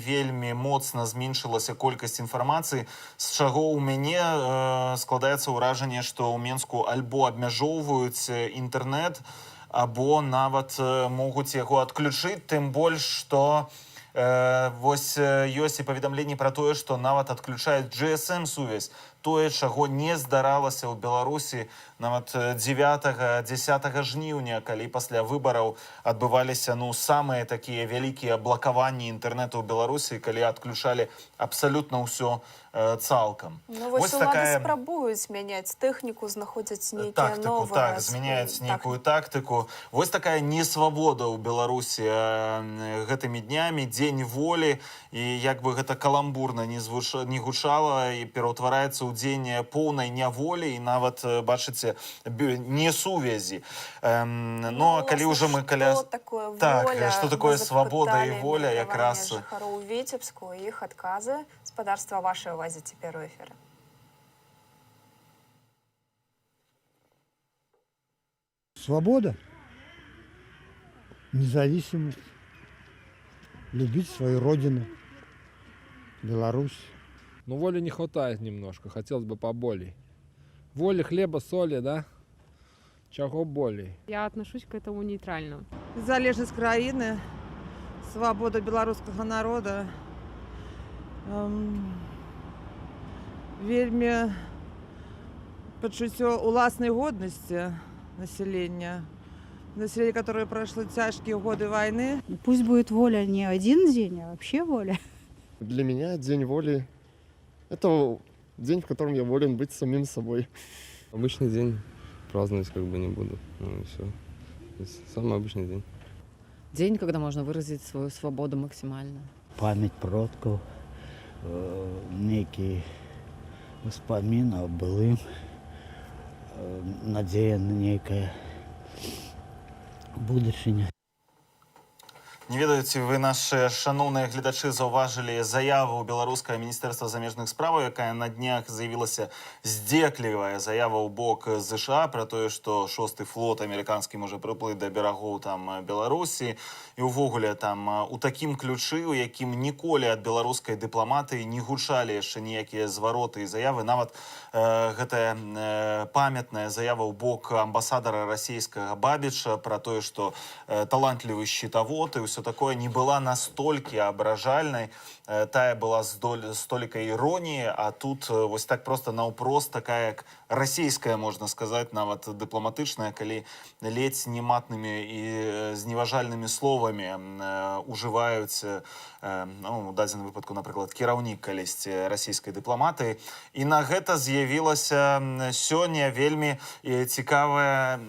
моцна зменшылася колькасць інфармацыі, з чаго ў мяне складаецца ўражанне, што ў Менску альбо абмяжоўваюць інтэрнэт, або нават могуць яго адключыць, тым больш, што вось ёсць і паведамленні пра тое, што нават адключаюць GSM-сувязь, тое, чаго не здаралася ў Беларусі нават 9-10 жніўня, калі пасля выбараў адбываліся, ну, самыя такія вялікія блакаванні інтэрнэту ў Беларусі, калі адключалі абсалютна ўсё цалкам.
Ну, вось улады спрабуюць мяняць тэхніку, знаходзяць нейкія новыя...
Так, змяняюць нейкую тактыку. Вось такая несвабода ў Беларусі гэтымі днямі, дзень волі, і як бы гэта каламбурна не гучала, і пераўтвараецца ў дзень поўнай няволі, і нават, бачыце, не сувязі. Но калі ўжо мы каля... Так, што такое свабода і воля, якраз...
Жыхароў Віцебску, іх адказы. Спадарства, вашай увазе цяпер у эфіры.
Свобода, независимость, любить свою родину, Беларусь.
Ну, воли не хватает немножко, хотелось бы поболей. Воли, хлеба, соли, да? Чего болей?
Я отношусь к этому нейтрально.
Залежность краины, свобода белорусского народа, вельмі пачуццё уласнай годнасці населения, которое прошло тяжкие годы войны.
Пусть будет воля не один день, а вообще воля.
Для меня День воли – это день, в котором я волен быть самим собой.
Обычный день, праздновать как бы не буду. Ну и все. Самый обычный день.
День, когда можно выразить свою свободу максимально.
Память продков, некий воспомин о былым, надея на некое будущее.
Не ведаю, ці вы наши шановныя гледачы заўважылі заяву беларускага міністэрства замежных справаў, якая на днях заявілася здзеклівая заява ў бок ЗША про тое, што 6-й флот амерыканскі можа прыплыць да берагоў там Беларусі і ўвогуле там у такім ключы, у якім ніколі ад беларускай дыпламатыі не гучалі яшчэ ніякія звароты і заявы. Нават гэтая памятная заява ў бок амбасадара расійскага Бабіча про тое, што талантлівы щитовод і ўсё такое не была настолькі абражальнай, тая была з толікай іроніі, а тут вось так просто наўпрост такая, як расійская, можна сказаць, нават дыпламатычная, калі ледзь не матнымі і зневажальнымі словамі ужываюць, ну, у дадзеным выпадку, напрыклад, кіраўнік калісьці расійскай дыпламатыі. І на гэта з'явілася сёння вельмі цікавая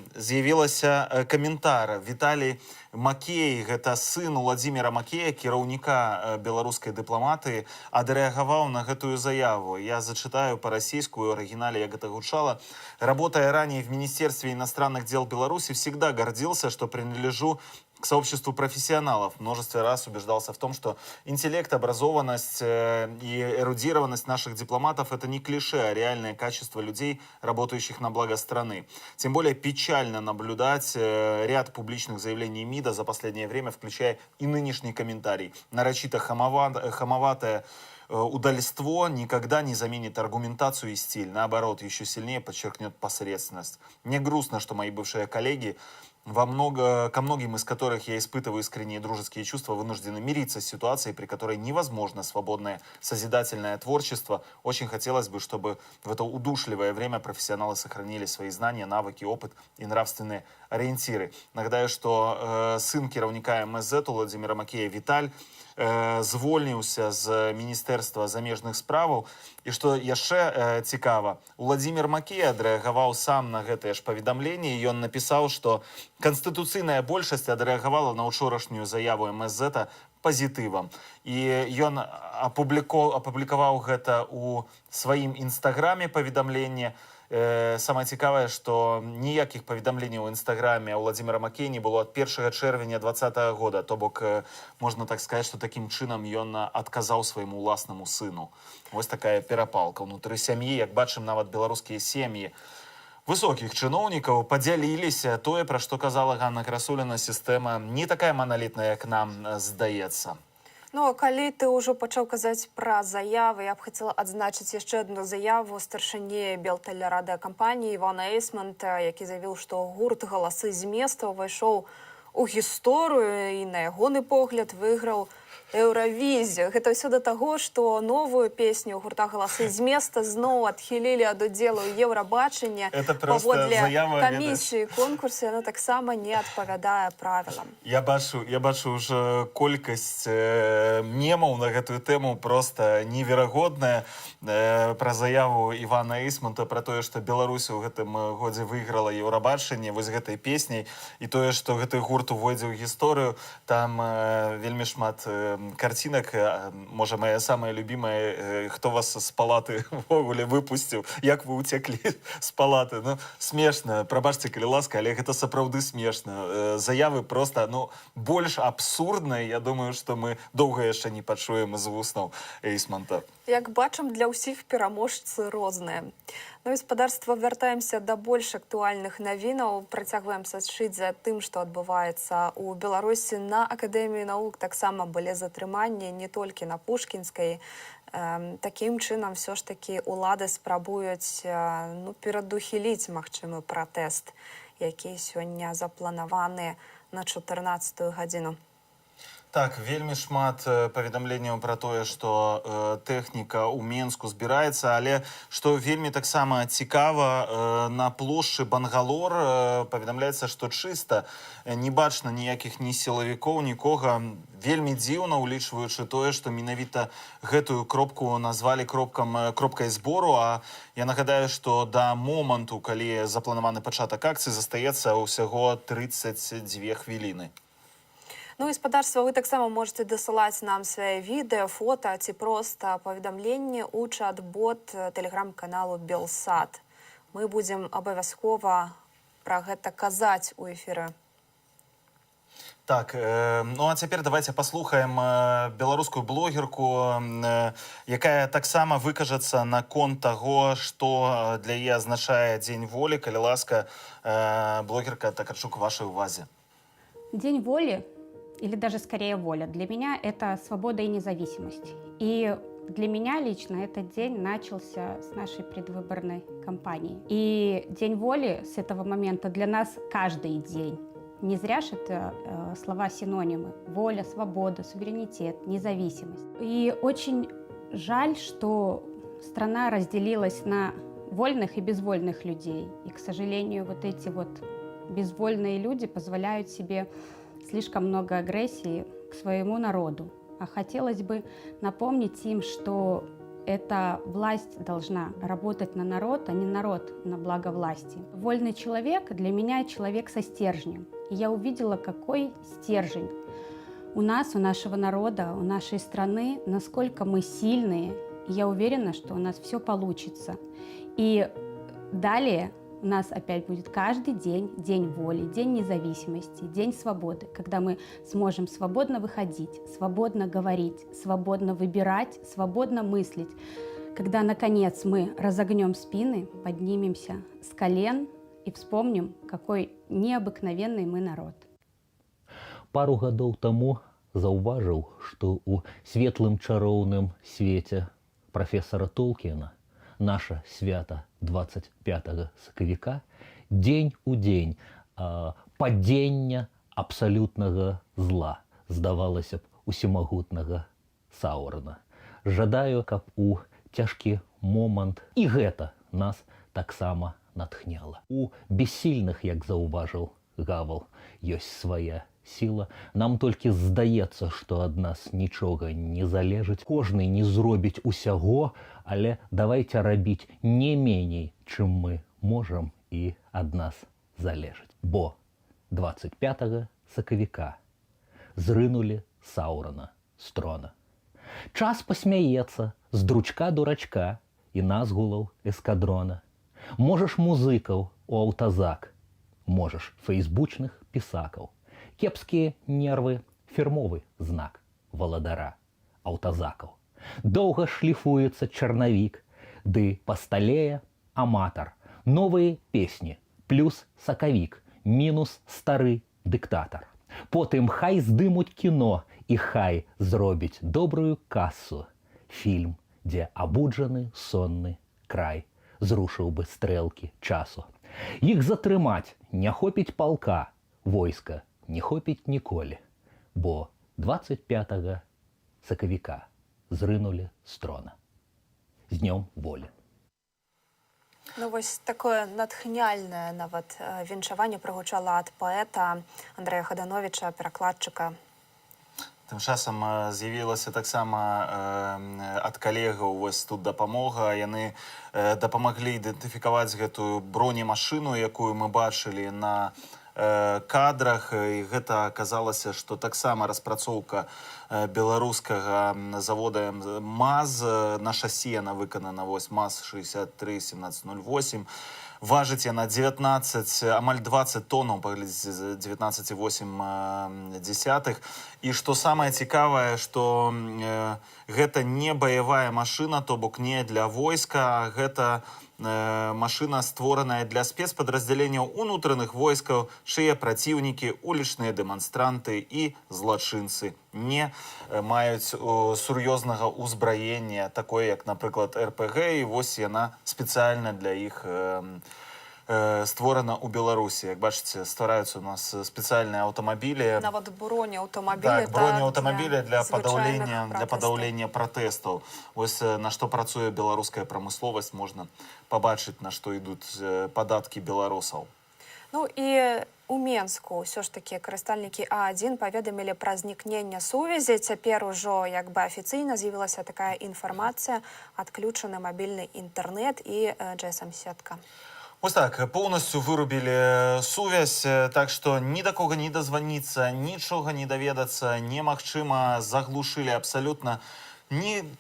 каментар. Віталій Макей, гэта сын Владзіміра Макея, кіраўніка беларускай дыпламатыі, адрэагаваў на гэтую заяву. Я зачитаю по-расійску, у оригинале, як гэта гучала. Работая ранее в Министерстве иностранных дел Беларуси, всегда гордился, что принадлежу к сообществу профессионалов. Множество раз убеждался в том, что интеллект, образованность и эрудированность наших дипломатов – это не клише, а реальное качество людей, работающих на благо страны. Тем более печально наблюдать ряд публичных заявлений МИДа за последнее время, включая и нынешний комментарий. Нарочито хамоватое удальство никогда не заменит аргументацию и стиль. Наоборот, еще сильнее подчеркнет посредственность. Мне грустно, что мои бывшие коллеги, ко многим из которых я испытываю искренние дружеские чувства, вынуждены мириться с ситуацией, при которой невозможно свободное созидательное творчество. Очень хотелось бы, чтобы в это удушливое время профессионалы сохранили свои знания, навыки, опыт и нравственные ориентиры. Нагадаю, что сын кіраўніка МСЗ Владзіміра Макея Віталь звольніўся з Міністэрства замежных справаў. І што яшчэ цікава, Владзімір Макей адрэагаваў сам на гэтае ж паведамленне, і ён напісаў, што канстытуцыйная большасць адрэагавала на учорашнюю заяву МСЗ пазітывам. І ён апублікаваў гэта ў сваім інстаграме паведамленне. Самае цікавае, што ніякіх паведамленняў у інстаграме у Владзіміра Макея не было ад 1 чэрвеня 2020 года. То бок, можна так сказаць, што такім чынам ён адказаў свайму ўласнаму сыну. Вось такая перапалка ўнутры сям'і. Як бачым, нават беларускія сем'і высокіх чыноўнікаў падзяліліся. Тое, пра што казала Ганна Красуліна, сістэма не такая маналітная, як нам здаецца.
Ну, а калі ты ўжо пачаў казаць пра заявы, я б хацела адзначыць яшчэ адну заяву старшыні белтэлерадыакампаніі Івана Эйсманта, які заявіў, што гурт «Галасы з места» ўвайшоў у гісторыю і, на ягоны погляд, выйграў Еўравізію. Гэта ўсё да таго, што новую песню гурта «Галасы з места» зноў адхілілі ад удзелу ў Еўрабачанні. Паводле камісіі конкурсу яна таксама не адпавядае правілам.
Я бачу ўжо колькасць мемаў на гэтую тэму просто неверагодная. Пра заяву Івана Эйсманта пра тое, што Беларусь у гэтым годзе выйграла Еўрабачанне вось гэтай песняй, і тое, што гэты гурт увойдзе ў гісторыю. Там вельмі шмат карцінак, можа, моя самая любимая, хто вас з палаты ввогуле выпусціў, як вы уцеклі з палаты. Ну, смешна, прабачце, калі ласка, але гэта сапраўды смешна. Заявы просто, ну, больш абсурдныя, я думаю, што мы доўга яшчэ не пачуем з вуснаў Эйсманта.
Як бачым, для ўсіх пераможцы розныя. Ну, гаспадарства, вяртаемся да больш актуальных навінаў. Працягваем сачыць за тым, што адбываецца ў Беларусі. На Акадэміі навук таксама былі затрыманні, не толькі на Пушкінскай. Такім чынам, все ж такі улады спрабуюць перадухіліць магчымы пратэст, які сёння запланаваны на 14-ю гадзіну.
Так, вельмі шмат паведамленняў пра тое, што тэхніка ў Менску збіраецца, але што вельмі таксама цікава, на плошчы Бангалор паведамляецца, што чыста, не бачна ніякіх ні сілавікоў, нікога. Вельмі дзіўна, улічваючы тое, што менавіта гэтую кропку назвалі кропкай збору, а я нагадаю, што да моманту, калі запланаваны пачатак акцыі, застаецца ўсяго 32 хвіліны.
Ну, гаспадарства, вы таксама можете дасылаць нам свае відэа, фота ці проста паведамленні ў чат-бот тэлеграм-каналу Белсат. Мы будзем абавязкова пра гэта казаць у эфіры.
Так, ну а цяпер давайте паслухаем беларускую блогерку, якая таксама выкажацца наконт таго, што для яе азначае Дзень волі. Калі ласка, блогерка Такарчук, вашай увазе.
День воли, или даже скорее воля, для меня это свобода и независимость. И для меня лично этот день начался с нашей предвыборной кампании. И День воли с этого момента для нас каждый день. Не зря же это слова-синонимы. Воля, свобода, суверенитет, независимость. И очень жаль, что страна разделилась на вольных и безвольных людей. И, к сожалению, вот эти вот безвольные люди позволяют себе слишком много агрессии к своему народу. А хотелось бы напомнить им, что эта власть должна работать на народ, а не народ на благо власти. Вольный человек для меня человек со стержнем. И я увидела, какой стержень у нас, у нашего народа, у нашей страны, насколько мы сильные. И я уверена, что у нас все получится. И далее у нас опять будет каждый день день воли, день независимости, день свободы, когда мы сможем свободно выходить, свободно говорить, свободно выбирать, свободно мыслить. Когда, наконец, мы разогнем спины, поднимемся с колен и вспомним, какой необыкновенный мы народ.
Пару гадоў таму заўважыў, што ў светлым чароўным свеце прафесара Толкіна наша свята 25 сакавіка дзень у дзень падзення абсалютнага зла, здавалася б, усемагутнага Саурона. Жадаю, каб у цяжкі момант і гэта нас таксама натхняла. У бессільных, як заўважыў Гавал, ёсць свая сіла. Нам толькі здаецца, што ад нас нічога не залежыць. Кожны не зробіць усяго, але давайте рабіць не меней, чым мы можам і ад нас залежыць. Бо 25 сакавіка зрынулі Саурона з трона. Час пасмяецца з дручка-дурачка і назгулаў эскадрона. Можаш музыкаў у аўтазак, можаш фейсбучных пісакаў. Кепскія нервы – фірмовы знак валадара аўтазакаў. Доўга шліфуецца чарнавік, ды пасталее аматар. Новыя песні, плюс сакавік, мінус стары дыктатар. Потым хай здымуць кіно і хай зробіць добрую касу. Фільм, дзе абуджаны сонны край зрушыў бы стрэлкі часу. Іх затрымаць не хопіць палка, войска не хопіць ніколі, бо 25 сакавіка зрынулі з трона. З днём волі.
Ну, вось такое натхняльнае нават віншаванне прагучала ад паэта Андрэя Хадановіча, перакладчыка.
Тым часам з'явілася таксама ад калегаў вось тут дапамога. Яны дапамаглі ідэнтыфікаваць гэтую бронемашыну, якую мы бачылі на кадрах, і гэта аказалася, што таксама распрацоўка беларускага завода МАЗ. На шасі яна выканана, вось МАЗ 63-1708. Важыць яна 19, амаль 20 тоннаў, паглядзіце, 19,8. І што самае цікавае, што гэта не баявая машына, то бок не для войска, гэта машына, створаная для спецпадраздзяленняў унутраных войскаў, чые праціўнікі, улічныя дэманстранты і злачынцы не маюць сур'ёзнага ўзбраення, такое як, напрыклад, РПГ, і вось яна спецыяльна для іх створана ў Беларусі. Як бачыце, ствараюцца у нас спецыяльныя аўтамабілі.
Нават бронеаўтамабілі.
Так, бронеаўтамабілі для падаўлення пратэстаў. Вось на што працуе беларуская прамысловасць, можна пабачыць, на што ідуць падаткі беларусаў.
Ну і у Менску ўсё ж такі карыстальнікі А1 паведамілі пра знікнення сувязі. Цяпер ужо як бы афіцыйна з'явілася такая інфармацыя, адключаны мабільны інтэрнэт і GSM-сетка.
Вось так, поўнасцю вырубілі сувязь, так што ні да кога не дазваніцца, нічога не даведацца немагчыма, заглушылі абсалютна.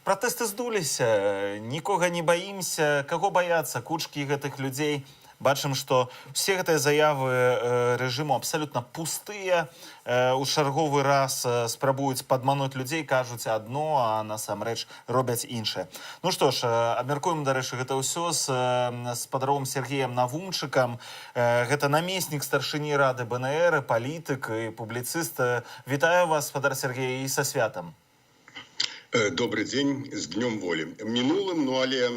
Пратэсты здуліся, нікога не баімся, каго баяцца, кучкі гэтых людзей бачым, што все гэтыя заявы рэжыму абсалютна пустыя, у чарговы раз спрабуюць падмануць людзей, кажуць адно, а насамрэч робяць іншае. Ну што ж, абмяркуем, дарэчы, гэта ўсё з спадаром Сергеем Навумчыкам. Гэта намеснік старшыні рады БНР, палітык і публіцыст. Вітаю вас, спадар Сергей, і са святам.
Добрый день, с Днем воли. Минулым, ну але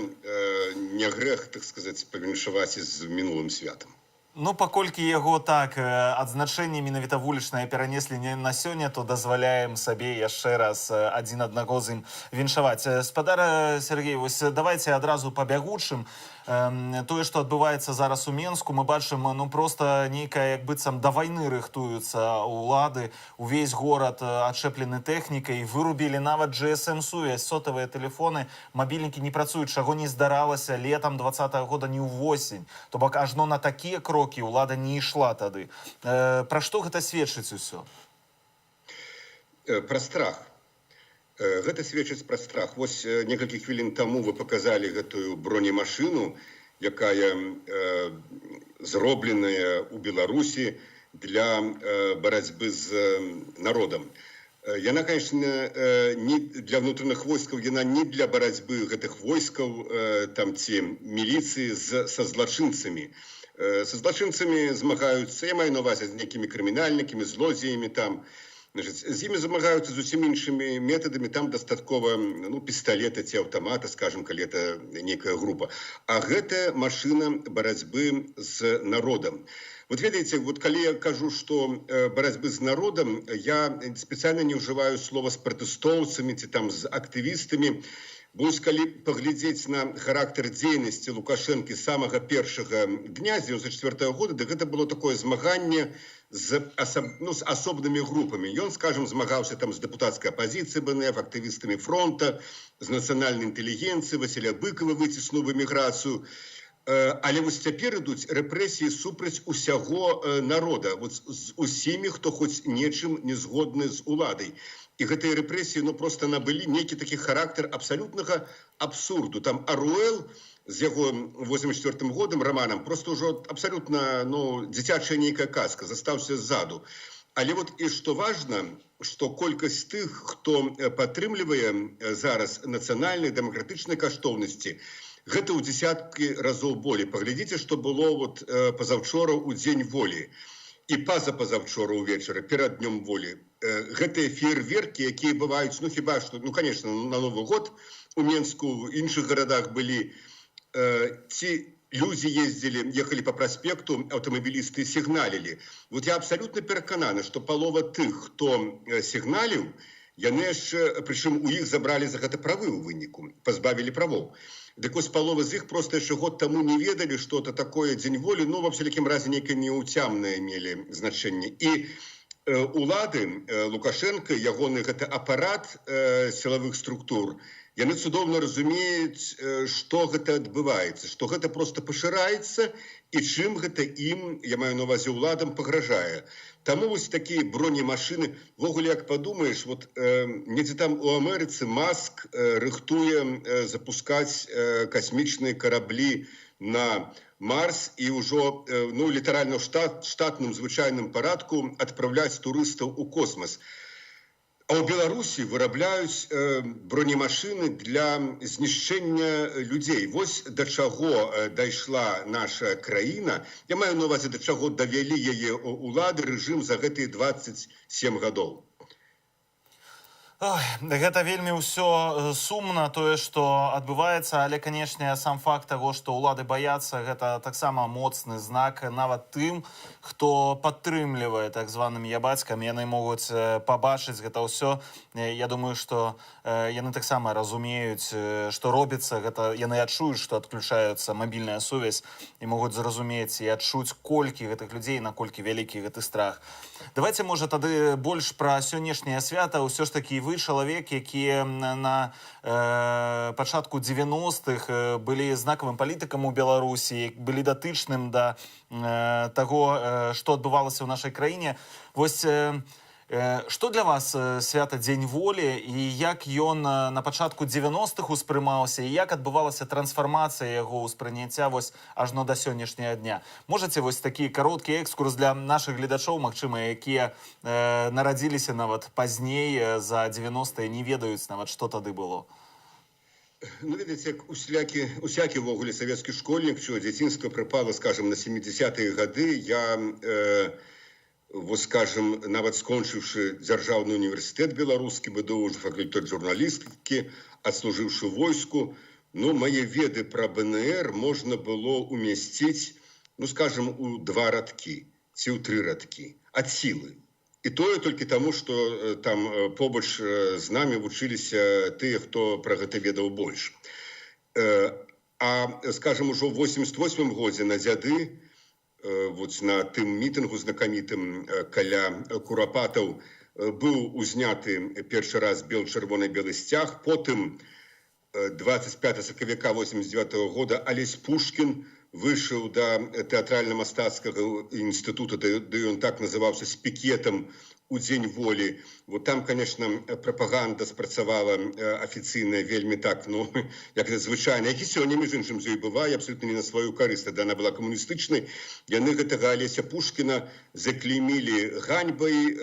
не грех, так сказать, павіншаваць з мінулым святам.
Ну, паколькі яго так адзначэнне менавіта вулічнае перанеслі не на сёння, то дазваляем сабе яшчэ раз адзін аднаго з ім віншаваць. Спадар Сергей, вось давайте адразу па бягучым. Тое, што адбываецца зараз у Менску, мы бачым, ну, проста нейкая, як быццам, да вайны рыхтуюцца улады. Увесь горад адчэплены тэхнікай, вырубілі нават GSM-сувязь, сотавыя тэлефоны, мабільнікі не працуюць, чаго не здаралася летам 2020 года, не ўвосень. То бок ажно на такія крокі ўлада не ішла тады. Пра што гэта сведчыць усё?
Пра страх. Гэта сведчыць пра страх. Вось некалькі хвілін таму вы паказалі гэтую бронемашыну, якая зробленая ў Беларусі для барацьбы з народам. Яна, конечно, не для внутренних войскаў, яна не для барацьбы гэтых войскаў там ці міліцыі са злачынцамі. Са злачынцамі змагаюцца, я маю на увазе, з некімі крымінальнікамі, злодзеямі там. З імі змагаюцца зусім іншымі метадамі, там дастаткова пісталета ці аўтамата, скажем, калі это нейкая група. А гэта машына барацьбы з народам. Вот ведаеце, вот калі я кажу, што барацьбы з народам, я спецыяльна не ўжываю слова з пратэстоўцамі ці там з актывістамі. Бо калі паглядзець на характар дзейнасці Лукашэнкі з самага першага дня, з 94 года, дык гэта было такое змаганне з асобнымі групамі. Ён, скажем, змагаўся там з дэпутацкай апазіцыі БНФ, актывістамі фронта, з нацыянальнай інтэлігенцыі, Васіля Быкова выціснуў в эміграцыю. Але вось цяпер ідуць рэпрэсіі супраць усяго народа, з усімі, хто хоць нечым не згодны з уладай. І гэтыя рэпрэсіі просто набылі нейкі такі характар абсалютнага абсурду. Там Аруэл з яго 84 годам раманам просто ўжо абсалютна дзіцячая нейкая казка, застаўся ззаду. Але вот і што важна, што колькасць тых, хто падтрымлівае зараз нацыянальныя дэмакратычныя каштоўнасці, гэта ў дзесяткі разоў болей. Паглядзіце, што было пазаўчора ў дзень волі. І пазапазаўчора ўвечары, перад Днём волі. Гэтыя феерверкі, якія бываюць, хіба што, конечно, на Новы год у Менску, у іншых гарадах былі, ці людзі ехалі па праспекту, аўтамабілісты сігналілі. Вот я абсалютна перакананы, што палова тых, хто сігналіў, яны яшчэ, прычым у іх забралі за гэта правы ў выніку, пазбавілі правоў. Дык вось палова з іх проста яшчэ год таму не ведалі, што это такое дзень волі, во всякім разе нейкае неўцямнае мелі значэнне. І улады, Лукашенко, ягоны гэта апарат сілавых структур, яны цудоўна разумеюць, што гэта адбываецца, што гэта проста пашыраецца і чым гэта ім, я маю на ўвазе уладам, пагражае. Таму вось такія бронемашыны, ввогуле, як падумаеш, вот недзе там у Амерыцы Маск рыхтуе запускаць касмічныя караблі на Марс і ўжо літаральна ў штатным звычайным парадку адпраўляць турыстаў у космас. А ў Беларусі вырабляюць бронемашыны для знішчэння людзей. Вось да чаго дайшла наша краіна. Я маю на ўвазе, да чаго давялі яе улады, рэжым за гэтыя 27 гадоў.
Ой, гэта вельмі ўсё сумна, тое, што адбываецца, але, канешне, сам факт таго, што ўлады баяцца, гэта таксама моцны знак нават тым, хто падтрымлівае так званым ябацькам, яны могуць пабачыць гэта ўсё. Я думаю, што яны таксама разумеюць, што робіцца, гэта яны адчуюць, што адключаецца мабільная сувязь і могуць зразумець і адчуць, колькі гэтых людзей, наколькі вялікі гэты страх. Давайте, можа, тады больш пра сённяшняе свята. Ўсё ж такі вы чалавек, які на пачатку 90-х былі знакавым палітыкам у Беларусі, былі датычным да таго, што адбывалася ў нашай краіне. Вось Што для вас свята Дзень волі і як ён на пачатку 90-х успрымаўся і як адбывалася трансфармацыя яго ўспрыняцця вось ажно да сённяшняга дня? Можаце вось такі кароткі экскурс для нашых гледачоў, магчыма, якія нарадзіліся нават пазней за 90-е, не ведаюць нават, што тады было?
Ну, видите, як усякі ввогуле савецкі школьнік, що дзяцінства припало, скажем, на 70-е гады, я, вот, скажем, нават скончыўшы дзяржаўны універсітэт беларускі, БДУ, факультэт журналістыкі, адслужыўшы войску, ну, мае веды пра БНР можна было умясціць, ну, скажем, у 2 радкі, ці ў 3 радкі, ад сілы. І тое толькі таму, што там побач з намі вучыліся тыя, хто пра гэта ведаў больш. А, скажем, ужо ў 88-м годзе на дзяды, вот на тым мітынгу знакамітым каля Курапатаў, быў узняты першы раз бел-чырвоны-белы сцяг, потым 25 сакавіка 89-го года Алесь Пушкін выйшаў да тэатральна-мастацкага інстытута, да ён так называўся, з пікетам у Дзень волі. Вот там, конечно, прапаганда спрацавала афіцыйная вельмі так, ну, як звычайна, як і сёння, між іншым, з ёй бывае, абсолютно не на сваю карысць, тады она была камуністычнай. Яны гэтага Алеся Пушкіна заклеймілі ганьбай,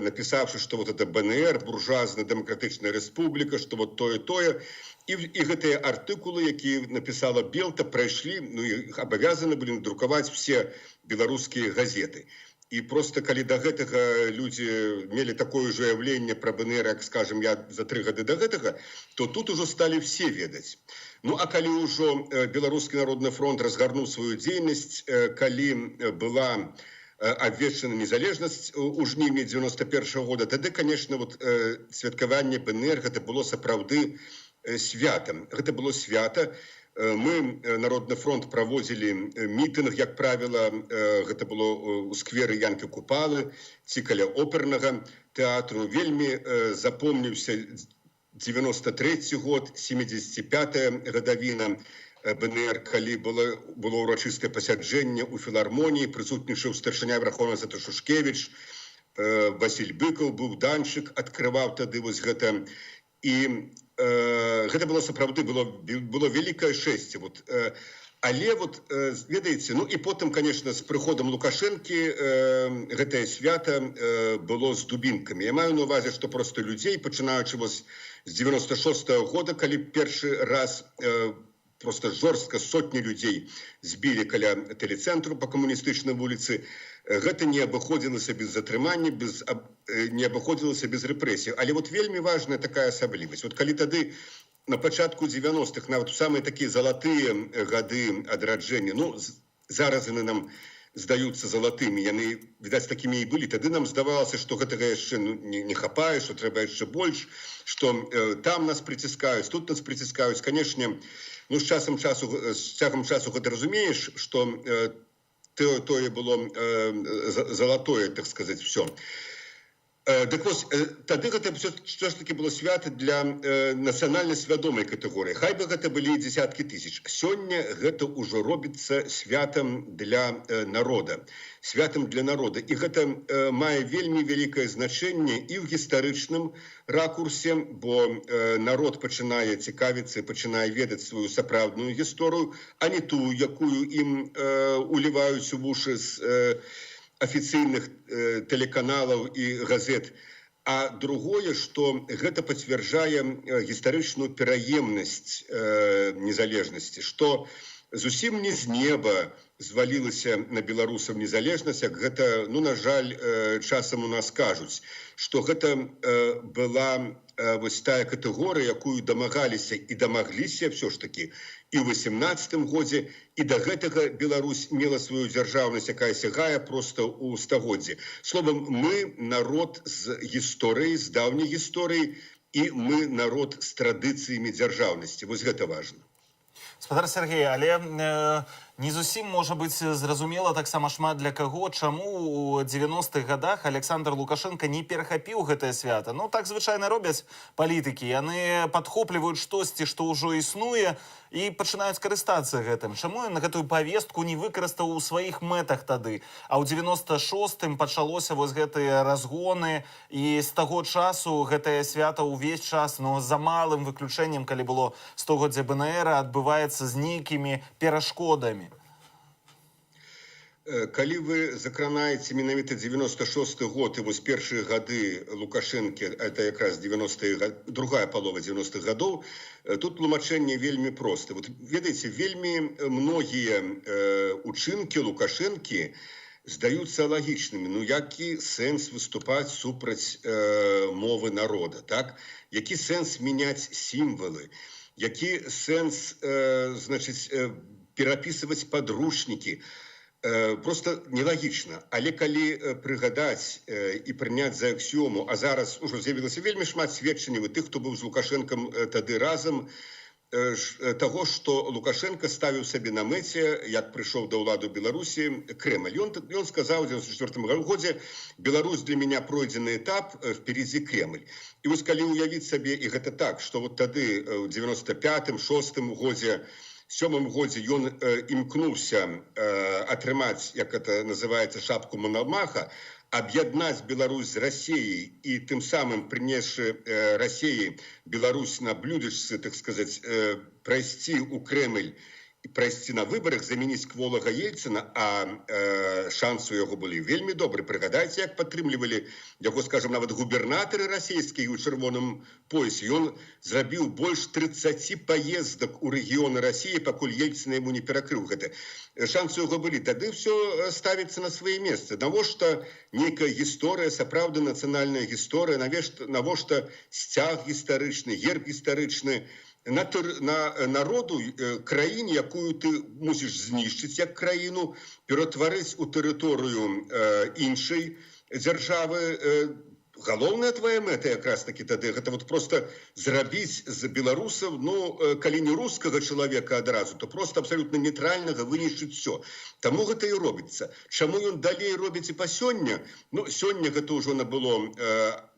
напісаўшы, што вот это БНР, буржуазна-дэмакратычная рэспубліка, што вот тое-тое. І гэтыя артыкулы, якія напісала Белта, прайшлі, ну, іх абавязаны былі надрукаваць все беларускія газеты. І просто калі да гэтага людзі мелі такое ж уяўленне пра БНР, як, скажем, я за 3 гады да гэтага, то тут ужо сталі все ведаць. Ну, а калі ўжо Беларускі народны фронт разгарнуў сваю дзейнасць, калі была абвешчана незалежнасць у жніўні 91-го года, тады, конечно, вот святкаванне БНР гэта было сапраўды святам. Гэта было свята. Мы, Народны фронт, праводзілі мітынг, як правіла, гэта было ў скверы Янкі Купалы, ці каля опернага тэатру. Вельмі запомніўся 93-й год, 75-я гадавіна БНР, калі было ўрачыстае пасяджэнне ў філармоніі, прысутнічаў старшыня Верховнага Сада Шушкевіч, Васіль Быкаў, быў данчык, адкрываў тады вось гэта. І гэта было сапраўды, было вялікае шчасце. Вот. Але, вот, ведаеце, ну і потым, конечно, з прыходам Лукашэнкі гэтае свята было з дубінкамі. Я маю на увазе, што просто людзей, пачынаючы з 96-го года, калі першы раз просто жорстка сотні людзей збілі каля тэлецэнтру па камуністычнай вуліцы, гэта не абыходзілася без затрымання, не абыходзілася без рэпрэсій. Але вот вельмі важная такая асаблівасць. Вот калі тады на пачатку 90-х, нават у самыя такія залатыя гады адраджэння, ну, зараз яны нам здаюцца залатымі, яны, відаць, такімі і былі. Тады нам здавалася, што гэтага яшчэ не хапае, што трэба яшчэ больш, што там нас прыціскаюць, тут нас прыціскаюць. Канешне, ну, з цягам часу гэта разумееш, што тое было залатое, так сказаць, все. Так вось, тады гэта все ж таки было свята для нацыянальна свядомай катэгорыі. Хай бы гэта былі дзесяткі тысяч. Сёння гэта ўжо робіцца святам для народа. Святам для народа. І гэта мае вельмі вялікае значэнне і ў гістарычным ракурсе, бо народ пачынае цікавіцца, пачынае ведаць сваю сапраўдную гісторыю, а не тую, якую ім уліваюць у вушы з афіцыйных тэлеканалаў і газет. А другое, што гэта пацвярджае гістарычную пераемнасць незалежнасці, што зусім не з неба звалілася на беларусаў незалежнасць, як гэта, ну, на жаль, часам у нас кажуць, што гэта была вось тая катэгорыя, якую дамагаліся і дамагліся все ж таки і ў 18-м годзе, і да гэтага Беларусь мела сваю дзяржаўнасць, якая сягае проста ў стагоддзі. Словам, мы народ з гісторыяй, з даўняй гісторыяй, і мы народ з традыцыямі дзяржаўнасці. Вось гэта важна.
Спадар Сергей, але Не зусім можа быць зразумела таксама шмат для каго, чаму ў 90-х годах Александр Лукашенко не перахапіў гэтае свята. Ну так звычайна робяць палітыкі. Яны падхопліваюць штосьці, што ўжо існуе, і пачынаюць карыстацца гэтым. Чаму ён гэтую павестку не выкарыстаў у сваіх мэтах тады? А ў 96-м пачалося вось гэтыя разгоны, і з таго часу гэтае свята ўвесь час, ну, за малым выключэннем, калі было 100-годдзе БНР, адбываецца з нейкімі перашкодамі.
Калі вы закранаеце менавіта 96-й год і вось першыя гады Лукашэнкі, это якраз 90-е, другая палова 90-х гадоў, тут тлумачэнне вельмі проста. Вот, ведаеце, вельмі многія учынкі Лукашэнкі здаюцца лагічнымі. Ну, які сэнс выступаць супраць мовы народа, так? Які сэнс мяняць сімвалы? Які сэнс, значыць, перапісваць падручнікі? Просто нелагічна. Але калі прыгадаць і прыняць за аксіому, а зараз ужо з'явілася вельмі шмат сведчанняў і тых, хто быў з Лукашэнкам тады разам, таго, што Лукашенко ставіў сабе на мэце, як прыйшоў да ўладу Беларусі, Крэмль. Ён сказаў у 1994 годзе: «Беларусь для меня пройдзены этап, впереди Кремль». І вось калі ўявіць сабе, і гэта так, што вот тады у 95-м, 6-м годзе, 7-м годзе ён імкнуўся атрымаць, як это называецца, шапку Мономаха, аб'яднаць Беларусь з Расіяй і тым самым прынесшы Расіі Беларусь на блюдечцы, так сказаць, прайсці ў Крэмль і прайсці на выбарах, замяніць Кволага Ельцына, а шансы у яго былі вельмі добры. Прыгадайце, як падтрымлівалі яго, скажам, нават губернатары расійскія ў чырвоным поясе. Ён зрабіў больш 30 паездак у рэгіёны Расіі, пакуль Ельцына яму не перакрыў гэта. Шансы у яго былі. Тады ўсё ставіцца на свае месцы. Навошта нейкая гісторыя, сапраўды нацыянальная гісторыя, навошта сцяг гістарычны, герб гістарычны, на народу, краіне, якую ты мусіш знішчыць як краіну, ператварыць у тэрыторыю іншай дзяржавы. Галоўная твоя мэта якраз такі тады, гэта вот просто зрабіць з беларусаў, ну, калі не рускага чалавека адразу, то просто абсалютна нейтральнага вынішчыць все. Таму гэта і робіцца. Чаму ён далей робіць і па сёння? Ну, сёння гэта ўжо набыло,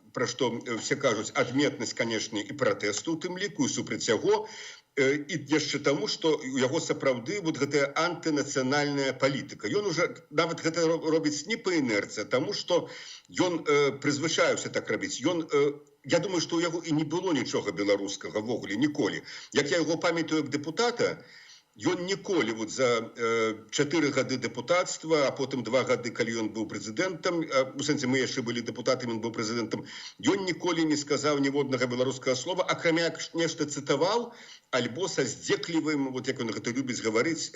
пра што все кажуць, адметнасць, канешне, і пратэсту, у тым ліку, і супраць яго, і яшчэ таму, што у яго сапраўды вот гэтая антынацыянальная палітыка. Ён уже нават гэта робіць не па інерцыі, таму што ён прызвычаіўся так рабіць. Я думаю, што ў яго і не было нічога беларускага ввогуле, ніколі. Як я яго памятаю як дэпутата, ён ніколі вот за 4 гады дэпутацтва, а потым 2 гады, калі ён быў прэзідэнтам, у сэнсе мы яшчэ былі дэпутатамі, ён быў прэзідэнтам, ён ніколі не сказаў ніводнага беларускага слова, акрамя як нешта цытаваў, альбо са здзеклівым, вот як ён гэта любіць гаварыць,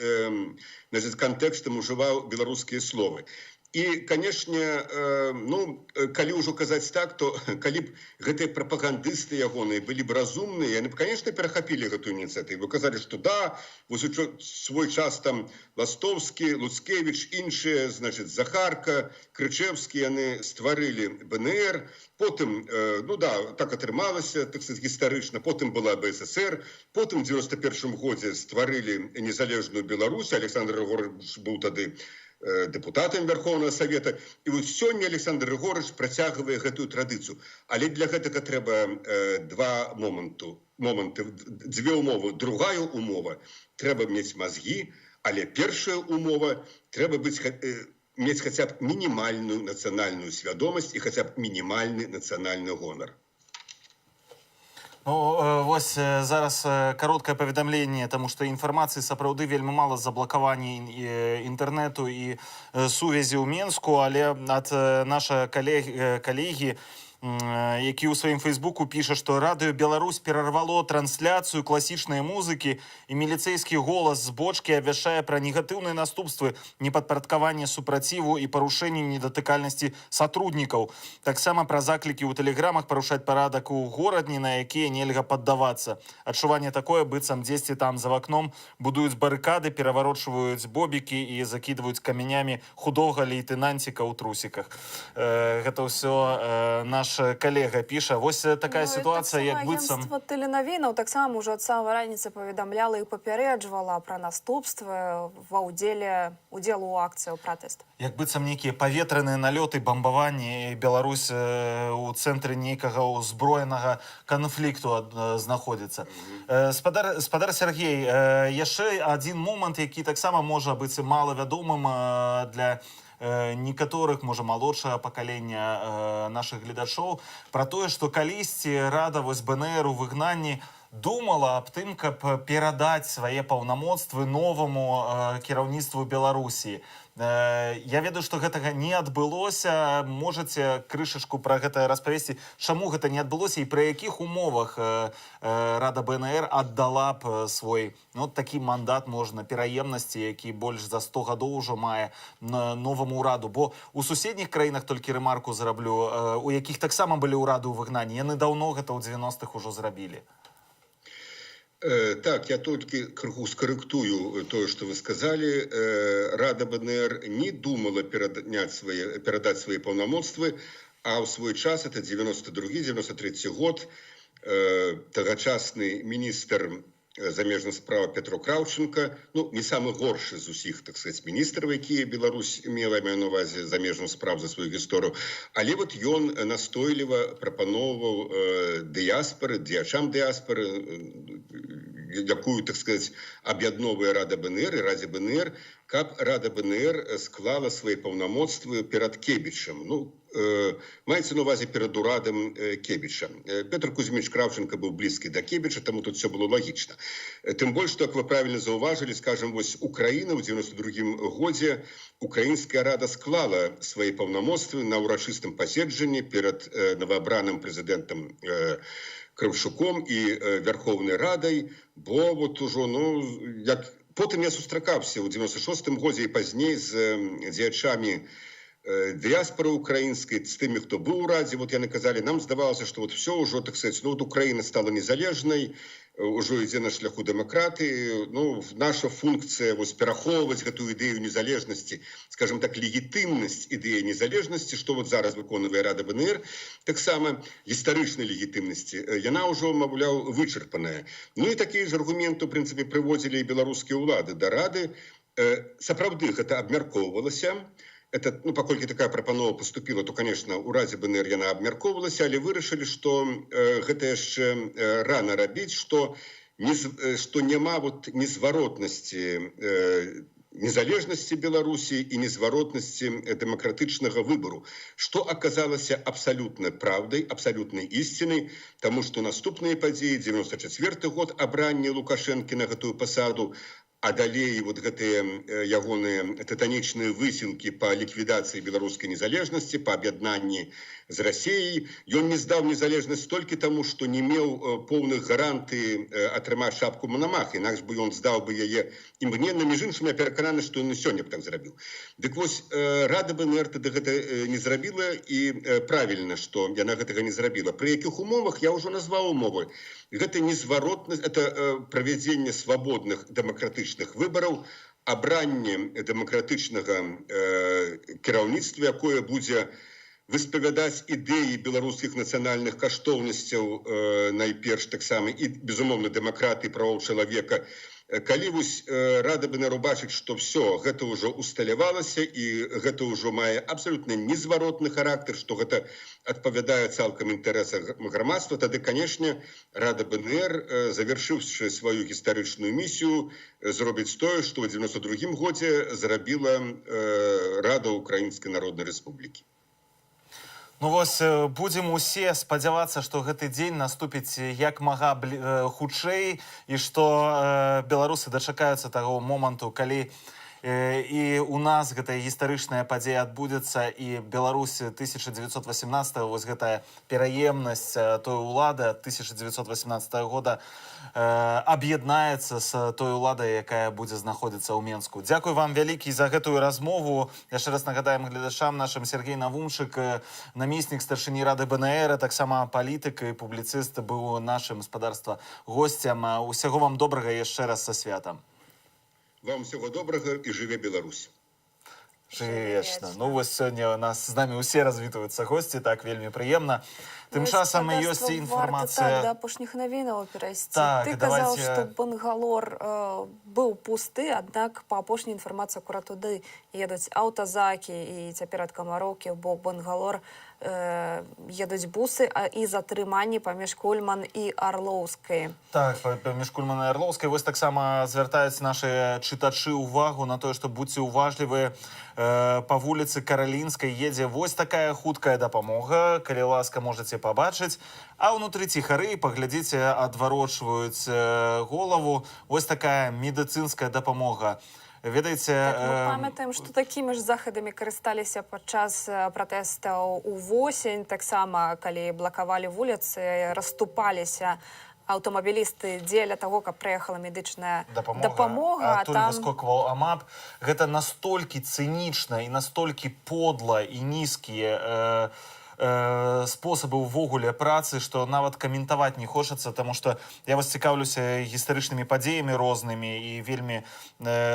кантэкстам ужываў беларускія словы. І, канешне, ну, калі ўжо казаць так, то калі б гэтыя прапагандысты ягоныя былі б разумныя, яны б, канешне, перахапілі гэтую ініцыятыву. Казалі, што да, вось у свой час там Ластовскі, Луцкевіч, іншыя, значыць, Захарка, Крычэвскі, яны стварылі БНР, потым, ну да, так атрымалася, так сказаць, гістарычна, потым была БССР, потым у 91-м годзе стварылі незалежную Беларусь, Александр Григорьевич быў тады депутатам Верховного Совета. І вот сёння Александр Григорьевич працягвае гэтую традыцыю. Але для гэтага трэба два моманты, дзве умовы. Другая умова, трэба мець мазгі, але першая умова, трэба мець хаця б мінімальную нацыянальную свядомасць і хаця б мінімальны нацыянальны гонар.
Ну, вось зараз кароткае паведамленне, таму што інфармацыі сапраўды вельмі мала з заблакавання інтэрнэту і сувязі ў Менску, але ад наша калегі, які ў сваім фейсбуку піша, што радыё Беларусь перарвало трансляцыю класічнай музыкі і міліцэйскі голас з бочкі абвяшчае пра негатыўныя наступствы непадпарадкавання супраціву і парушэнню недатыкальнасці сотруднікаў. Таксама пра заклікі ў тэлеграмах парушаць парадак у горадні, на якія нельга паддавацца. Адчуванне такое, быццам дзесьці там за вакном будуюць барыкады, пераварочваюць бобікі і закідваюць камянямі худога лейтэнанціка ў трусіках. Гэта ўсё наш наш калега піша, вось такая сітуацыя, як быццам...
Агентство тэленавінаў таксама ўжо ад самай раніцы паведамляла і папярэджвала пра наступствы ва ўдзелу ў акцыі пратэсту.
Як быццам нейкія паветраныя налёты, бамбаванні, Беларусь у цэнтры нейкага ўзброенага канфлікту знаходзіцца. Спадар Сергей, яшчэ адзін момант, які таксама можа быць малавядомым для некаторых, можа, малодшага пакалення нашых гледачоў, пра тое, што калісьці рада вось БНР у выгнанні думала аб тым, каб перадаць свае паўнамоцтвы новаму кіраўніцтву Беларусі. Я ведаю, што гэтага не адбылося. Можаце крышачку пра гэта распавесці, чаму гэта не адбылося і пры якіх умовах рада БНР аддала б свой такі мандат, можна, пераемнасці, які больш за 100 гадоў ужо мае новаму ўраду. Бо у суседніх краінах, толькі рэмарку зараблю, у якіх таксама былі ўрады ў выгнанні, яны даўно гэта ў 90-х ужо зрабілі.
Так, я только крыху скорректую то, что вы сказали. Рада БНР не думала передать свои полномочия, а в свой час, это 92-93 год, тогочасный министр замежных справ Петро Кравченко, не самый горший из усіх, так сказать, министров, якія Беларусь мела, маю на увазе замежных справ за свою историю, але вот ён настойліва прапановваў дыяспоры, дзеячам дыяспоры, якую, так сказать, аб'ядновая Рада БНР і Радзе БНР, каб Рада БНР склала свои паўнамоцтвы перад Кебічам. Маецца на увазе перад урадам Кебіча. Петр Кузьміч Кравченко быў блізкі да Кебіча, таму тут все было лагічна. Тым больш, што, як вы правильно заўважылі, скажем, вось Украіна ў 92-м годзе, Украінская рада склала свои паўнамоцтвы на ўрачыстым паседжанні перад новоабраным прэзідэнтам Кравчуком і Верховнай Радай, бо вот ужо, як потым я сустракаўся ў 96-м годзе і пазней з дзеячамі дыяспоры украинской, с теми, кто был у Раде, вот яны казали, нам здавалося, что вот все уже, так сказать, вот Украина стала незалежной, уже ідзе на шляху дэмакратыі, наша функція вось перахоўваць гэтую ідэю незалежнасці, скажем так, легітымнасць ідэі незалежнасці, што вот зараз выконвае Рада БНР, таксама гістарычнай легітымнасці, яна ўжо, маўляў, вычарпаная. І такія ж аргументы, у прынцыпе, прыводзілі і беларускія ўлады да Рады. Сапраўды гэта абмяркоўвалася. Это, паколькі такая прапанова поступила, то, конечно, у Радзе БНР яна абмяркоўвалася, але вырашылі, што гэта яшчэ рана рабіць, што няма незваротнасці незалежнасці Беларусі і незваротнасці дэмакратычнага выбару, што аказалася абсалютнай праўдай, абсалютнай ісцінай, таму што наступныя падзеі, 94 год, абранне Лукашэнкі на гэтую пасаду, а далей вот гэтыя ягоныя тытанічныя высілкі па ліквідацыі беларускай незалежнасці, па аб'яднанні з Расіяй. Ён не здаў незалежнасць толькі таму, што не меў поўных гарантый атрымаць шапку Мономаха, інакш бы ён здаў бы яе імгненна. Між іншым, я перакананы, што ён і сёння б так зрабіў. Дык вось, Рада БНР тады гэта не зрабіла, і правільна, што яна гэтага не зрабіла. Пры якіх умовах, я ўжо назваў умовы. Гэта незваротнасць, это правядзенне свабодных дэмакратычных выбараў, абранне дэмакратычнага кіраўніцтва, якое будзе выспавядаць ідэі беларускіх нацыянальных каштоўнасцяў, найперш таксама, і, безумоўна, дэмакратыі, правоў чалавека. Калі вось Рада БНР бачыць, што все, гэта ўжо усталявалася, і гэта ўжо мае абсалютна незваротны характар, што гэта адпавядае цалкам інтарэсам грамадства, тады, канешне, Рада БНР, завяршыўшы сваю гістарычную місію, зробіць тое, што ў 92-м годзе зрабіла Рада Украінскай Народнай Рэспублікі.
Вось, будзем усе спадзявацца, што гэты дзень наступіць як мага хутчэй, і што беларусы дачакаюцца таго моманту, калі і у нас гэтая гістарычная падзея адбудзецца, і Беларусь 1918, вось гэтая пераемнасць той улады 1918 года аб'яднаецца з той уладай, якая будзе знаходзіцца ў Менску. Дзякуй вам вялікі за гэтую размову. Яшчэ раз нагадаем гледачам нашым Сергей Навумчык, намеснік старшыні Рады БНР, таксама палітык і публіцыст, быў нашым спадарства госцем. Усяго вам добрага яшчэ раз са святам.
Вам всего доброго и живе Беларусь.
Жыві вечна. Ну вось сёння у нас з намі ўсе развітваюцца госці, так вельмі прыемна. Тым часам ёсць і інфармацыя...
Варта так да апошніх навінаў перайсці.
Так,
Ты казаў,
давайте...
што Бангалор быў пусты, аднак па апошняй інфармацыі акурат туды едуць аўтазакі, і цяпер ад Камароўкі ў бок Бангалор едуць бусы і затрыманні паміж Кульман і Арлоўскай.
Так, паміж Кульман і Арлоўскай. Вось таксама звяртаюць нашы чытачы ўвагу на тое, што будьце уважлівы. Па вуліцы Каралінскай едзе вось такая хуткая дапамога. Калі ласка, можаце пабачыць. А ўнутры ціхары, паглядзіце, адварочваюць голову. Вось такая медыцынская дапамога. Ведаеце...
Так, мы памятаем, што такімі ж захадамі карысталіся падчас пратэстаў увосень. Таксама, калі блакавалі вуліцы, расступаліся аўтамабілісты дзеля таго, каб прыехала медычная дапамога.
А той выскокваў АМАП. Гэта настолькі цынічна і настолькі подла і нізкія спосабы ўвогуле працы, што нават каментаваць не хочацца, таму што я вас цікаўлюся гістарычнымі падзеямі рознымі і вельмі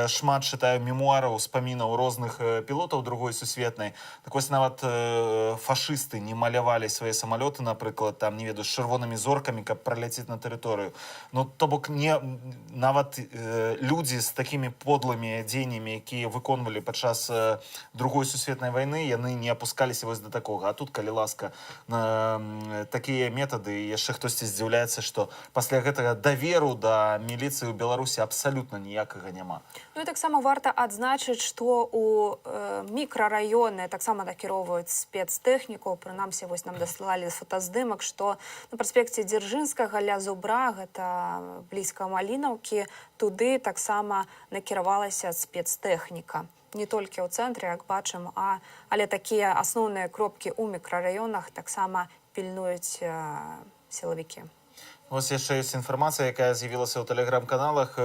шмат чытаю мемуараў, успамінаў розных пілотаў Другой сусветнай. Так вось нават фашысты не малявалі свае самалёты, напрыклад, там, не ведаю, з чырвонымі зоркамі, каб праляціць на тэрыторыю. Ну, то бок, нават людзі з такімі подлымі дзеяннямі, якія выконвалі падчас Другой сусветнай вайны, яны не апускаліся вось да такога. А тут, калі ласка, такія метады, і яшчэ хтосьці здзіўляецца, што пасля гэтага даверу да міліцыі ў Беларусі абсалютна ніякага няма.
Ну і таксама варта адзначыць, што ў мікрараёны таксама накіроўваюць спецтэхніку. Прынамсі, вось нам даслалі фотаздымак, што на праспекце Дзяржынскага ля Зубра, гэта блізка Малінаўкі, туды таксама накіравалася спецтэхніка. Не толькі ў цэнтры, як бачым, але такія асноўныя кропкі ў мікрараёнах таксама пільнуюць сілавікі.
Вось яшчэ ёсць інфармацыя, якая з'явілася ў тэлеграм-каналах.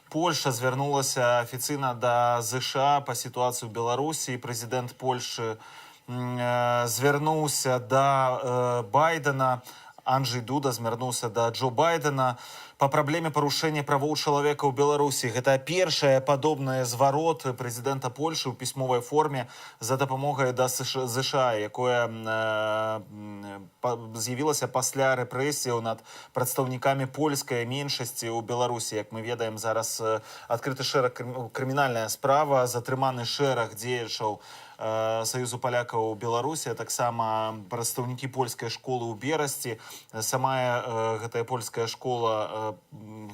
Польша звярнулася афіцыйна да ЗША па сітуацыі ў Беларусі. Прэзідэнт Польшы звярнуўся да Байдена. Анджэй Дуда звярнуўся да Джо Байдена па праблеме парушэння правоў чалавека ў Беларусі. Гэта першае падобнае зварот прэзідэнта Польшы ў пісьмовай форме за дапамогай да ЗША, якое з'явілася пасля рэпрэсіяў над прадстаўнікамі польскай меншасці ў Беларусі. Як мы ведаем, зараз адкрыты шэраг крымінальная справа, затрыманы шэраг дзеячаў Саюзу палякаў у Беларусі, а таксама прадстаўнікі польскай школы ў Берасці. Самая гэтая польская школа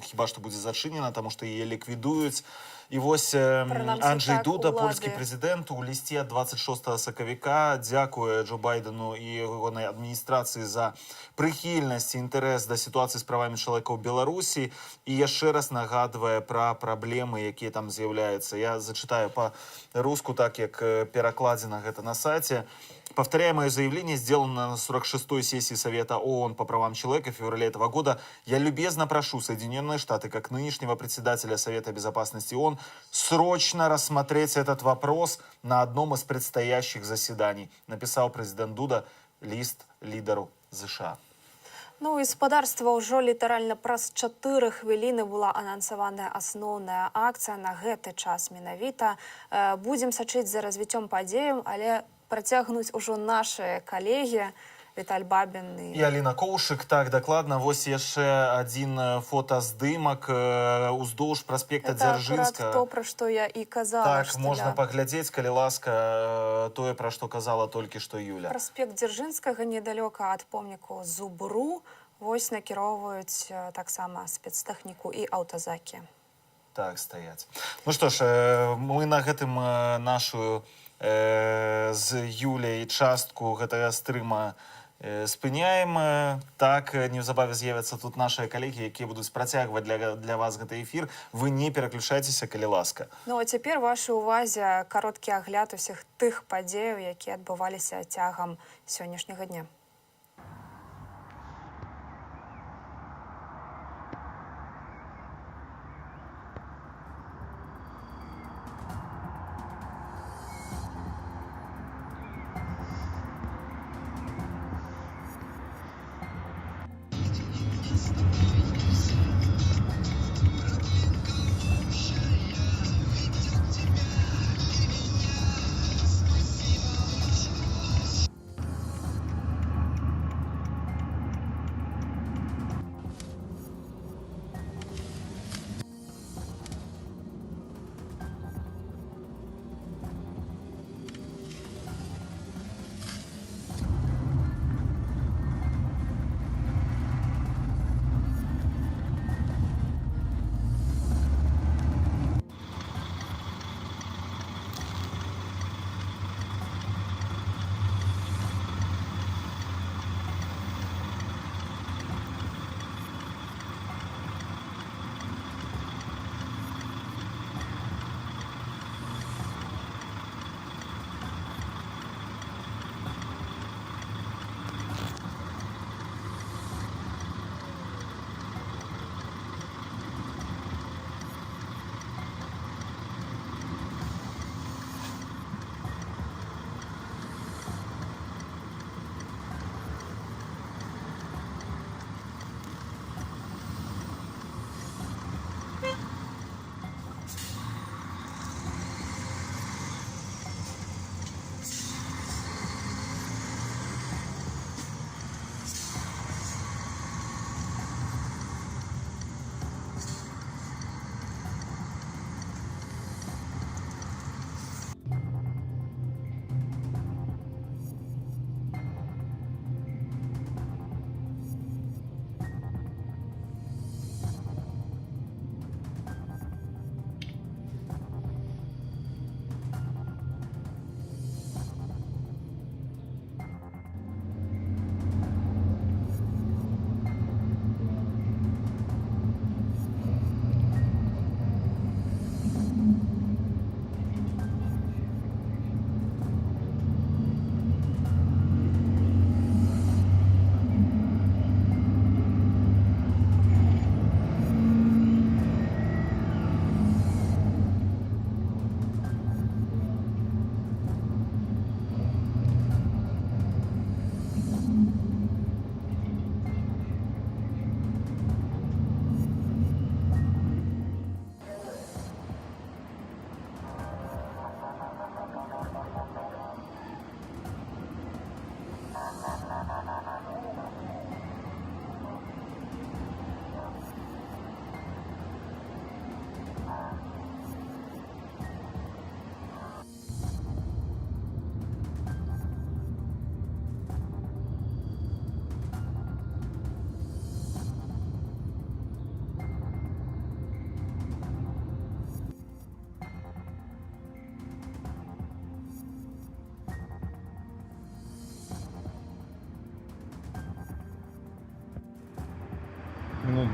хіба што будзе зачынена, таму што яе ліквідуюць. І вось Анджэй Дуда, польскі прэзідэнт, у лісце 26 сакавіка дзякуе Джо Байдену і ягонай адміністрацыі за прыхільнасць і інтарэс да сітуацыі з правамі чалавека ў Беларусі і яшчэ раз нагадвае пра праблемы, якія там з'яўляюцца. Я зачытаю па-руску, так як перакладзена гэта на сайце. Повторяя мое заявление, сделанное на 46-й сессии Совета ООН по правам человека в феврале этого года, я любезно прошу Соединенные Штаты, как нынешнего председателя Совета Безопасности ООН, срочно рассмотреть этот вопрос на одном из предстоящих заседаний, написал президент Дуда лист лидеру США.
Ну і спадарства ўжо літаральна праз 4 хвіліны была анансаваная асноўная акцыя на гэты час менавіта. Будзем сачыць за развіццём падзеяў, але працягнуць ужо нашы калегі Віталь Бабін
і Аліна Коўшык. Так, дакладна. Вось яшчэ адзін фотаздымак уздоўж праспекта Дзяржынскага.
Гэта акурат то, пра што я і казала.
Так, можна паглядзець, калі ласка, тое, пра што казала толькі што Юля.
Праспект Дзяржынскага недалёка ад помніку Зубру. Вось накіроўваюць таксама спецтэхніку і аўтазакі.
Так, стаяць. Ну што ж, мы на гэтым нашу з Юляй частку гэтага стрыма спыняем. Так, неўзабаве з'явяцца тут нашыя калегі, якія будуць працягваць для вас гэты эфір. Вы не пераключайцеся, калі ласка.
Ну, а цяпер вашай увазе кароткі агляд усіх тых падзеяў, якія адбываліся цягам сённяшняга дня.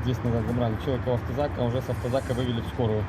10 назад забрали человека в автозак, а уже с автозака вывели в скорую.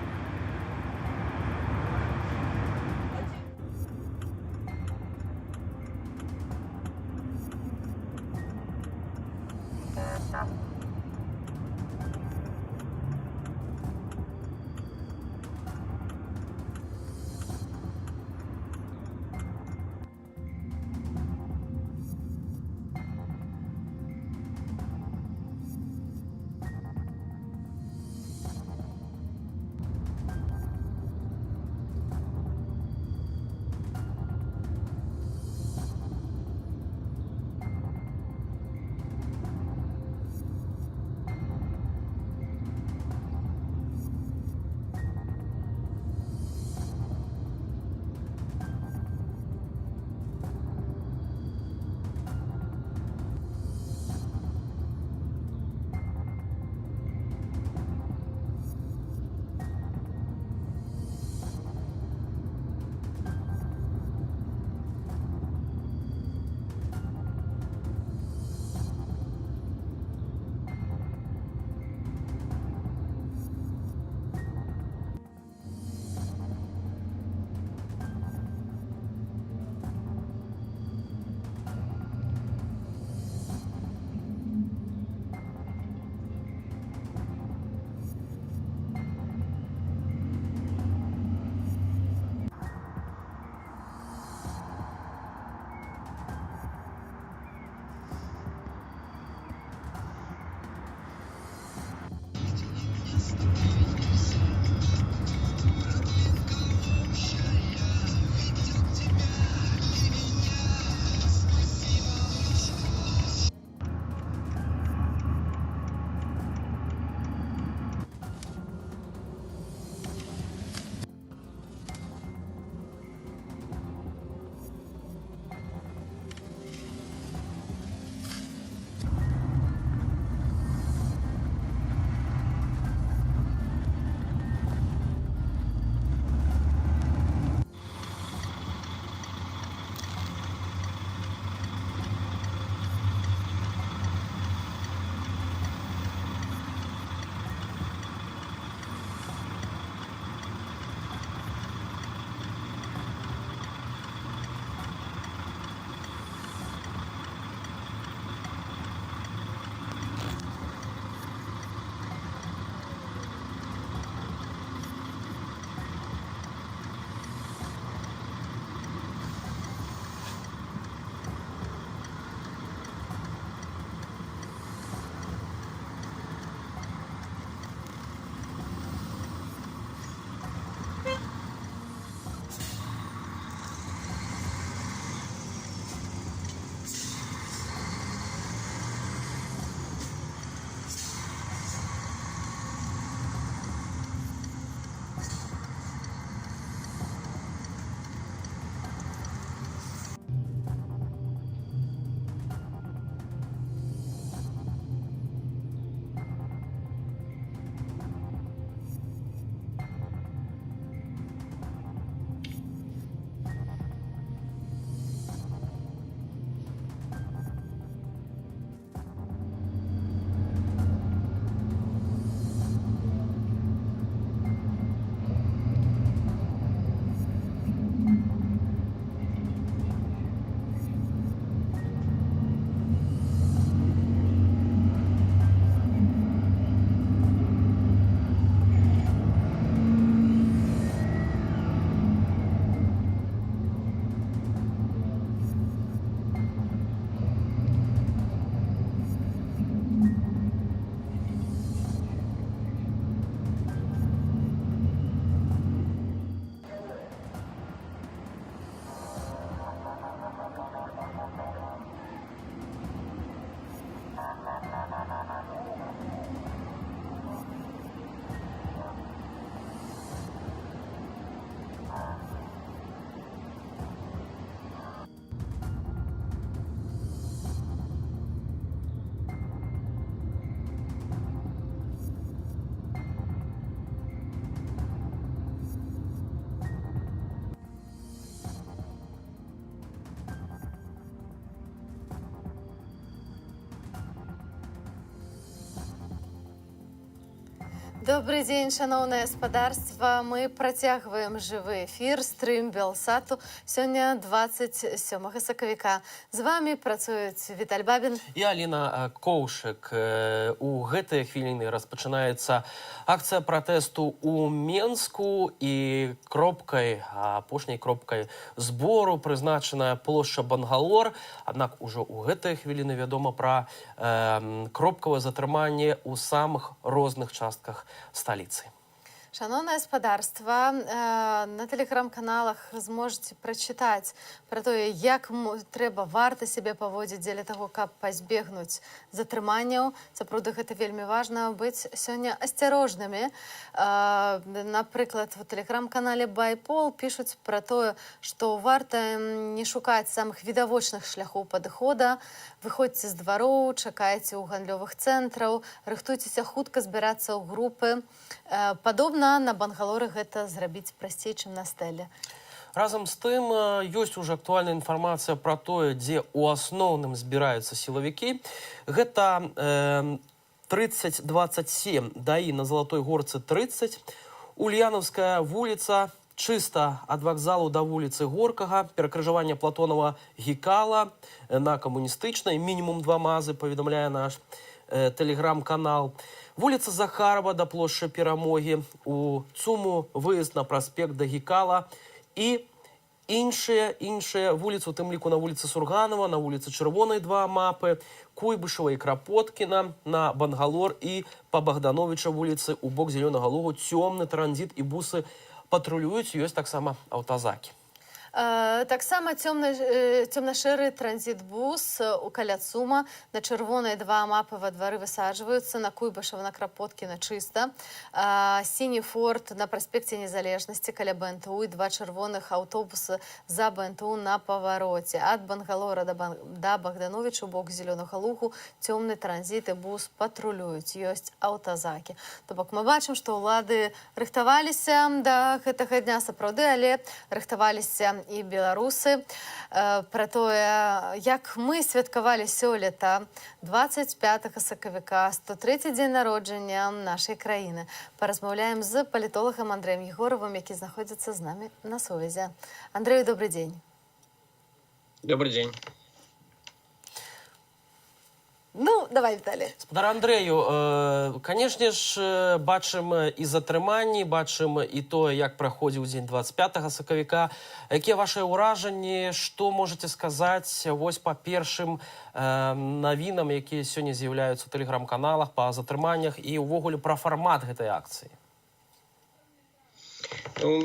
Добрый дзень, шановнае гаспадарства. Мы працягваем жывы эфір стрым Белсату. Сёння 27 сакавіка. З вами працуюць Віталь Бабін
і Аліна Коўшык. У гэтыя хвіліны распачынаецца акцыя пратэсту ў Менску і апошняй кропкай збору прызначаная плошча Бангалор. Аднак ужо ў гэтыя хвіліны вядома пра кропкавае затрыманне ў самых розных частках столицы.
Шановное гаспадарства, на тэлеграм-каналах зможаце прачытаць пра тое, як варта сябе паводзіць дзеля таго, каб пазбегнуць затрыманняў. Сапраўды гэта вельмі важна быць сёння асцярожнымі. Напрыклад, у тэлеграм-канале Байпол пішуць пра тое, што варта не шукаць самых відавочных шляхоў падыхода. Выходзьце з двароў, чакайце ў гандлёвых цэнтраў, рыхтуйцеся хутка збірацца ў групы. Падобна на Бангалоры гэта зрабіць прасцей, чым на стэле.
Разам з тым, ёсць уже актуальная інфармацыя пра тое, дзе ў асноўным збіраюцца сілавікі. Гэта 30-27, даі на Залатой горцы 30, Ульянаўская вуліца, чыста ад вакзалу да вуліцы Горкага, перакрыжаванне Платонова-Гікала на Камуністычнай, мінімум 2 мазы, паведамляе наш тэлеграм-канал. Вуліца Захарова да плошчы Перамогі, у ЦУМу выезд на праспект да Гікала і іншыя вуліцы, у тым ліку на вуліцы Сурганова, на вуліцы Чырвонай 2 мапы, Куйбышева і Крапоткіна, на Бангалор і па Богдановича вуліцы у бок Зелёнага Лугу цёмны транзіт і бусы патрулююць, ёсць таксама аўтазакі.
Таксама цёмна-шэры транзіт-бус у каля ЦУМа, на Чырвонай 2 мапы ва двары высаджваюцца, на Куйбышева, на Крапоткіна чыста. Сіні форт на праспекце Незалежнасці каля БНТУ і 2 чырвоных аўтобусы за БНТУ на павароце. Ад Бангалора да Богдановича у бок Зелёнага Лугу цёмны транзіт і бус патрулююць, ёсць аўтазакі. То бок мы бачым, што ўлады рыхтаваліся да гэтага дня сапраўды, але рыхтаваліся і беларусы. Пра тое, як мы святкавалі сёлета 25 сакавіка, 103-й дзень народжання нашай краіны. Паразмаўляем з палітолагам Андрэем Егоровым, які знаходзіцца з намі на сувязі. Андрэю, добрый дзень.
Добрый дзень.
Ну, давай, Віталій.
Спадар Андрэю, канешне ж, бачым і затрыманні, бачым і тое, як праходзіў дзень 25 сакавіка. Якія вашыя ўражанні, што можаце сказаць вось па першым навінам, якія сёння з'яўляюцца ў тэлеграм-каналах, па затрыманнях і ўвогуле пра фармат гэтай акцыі?
Ну,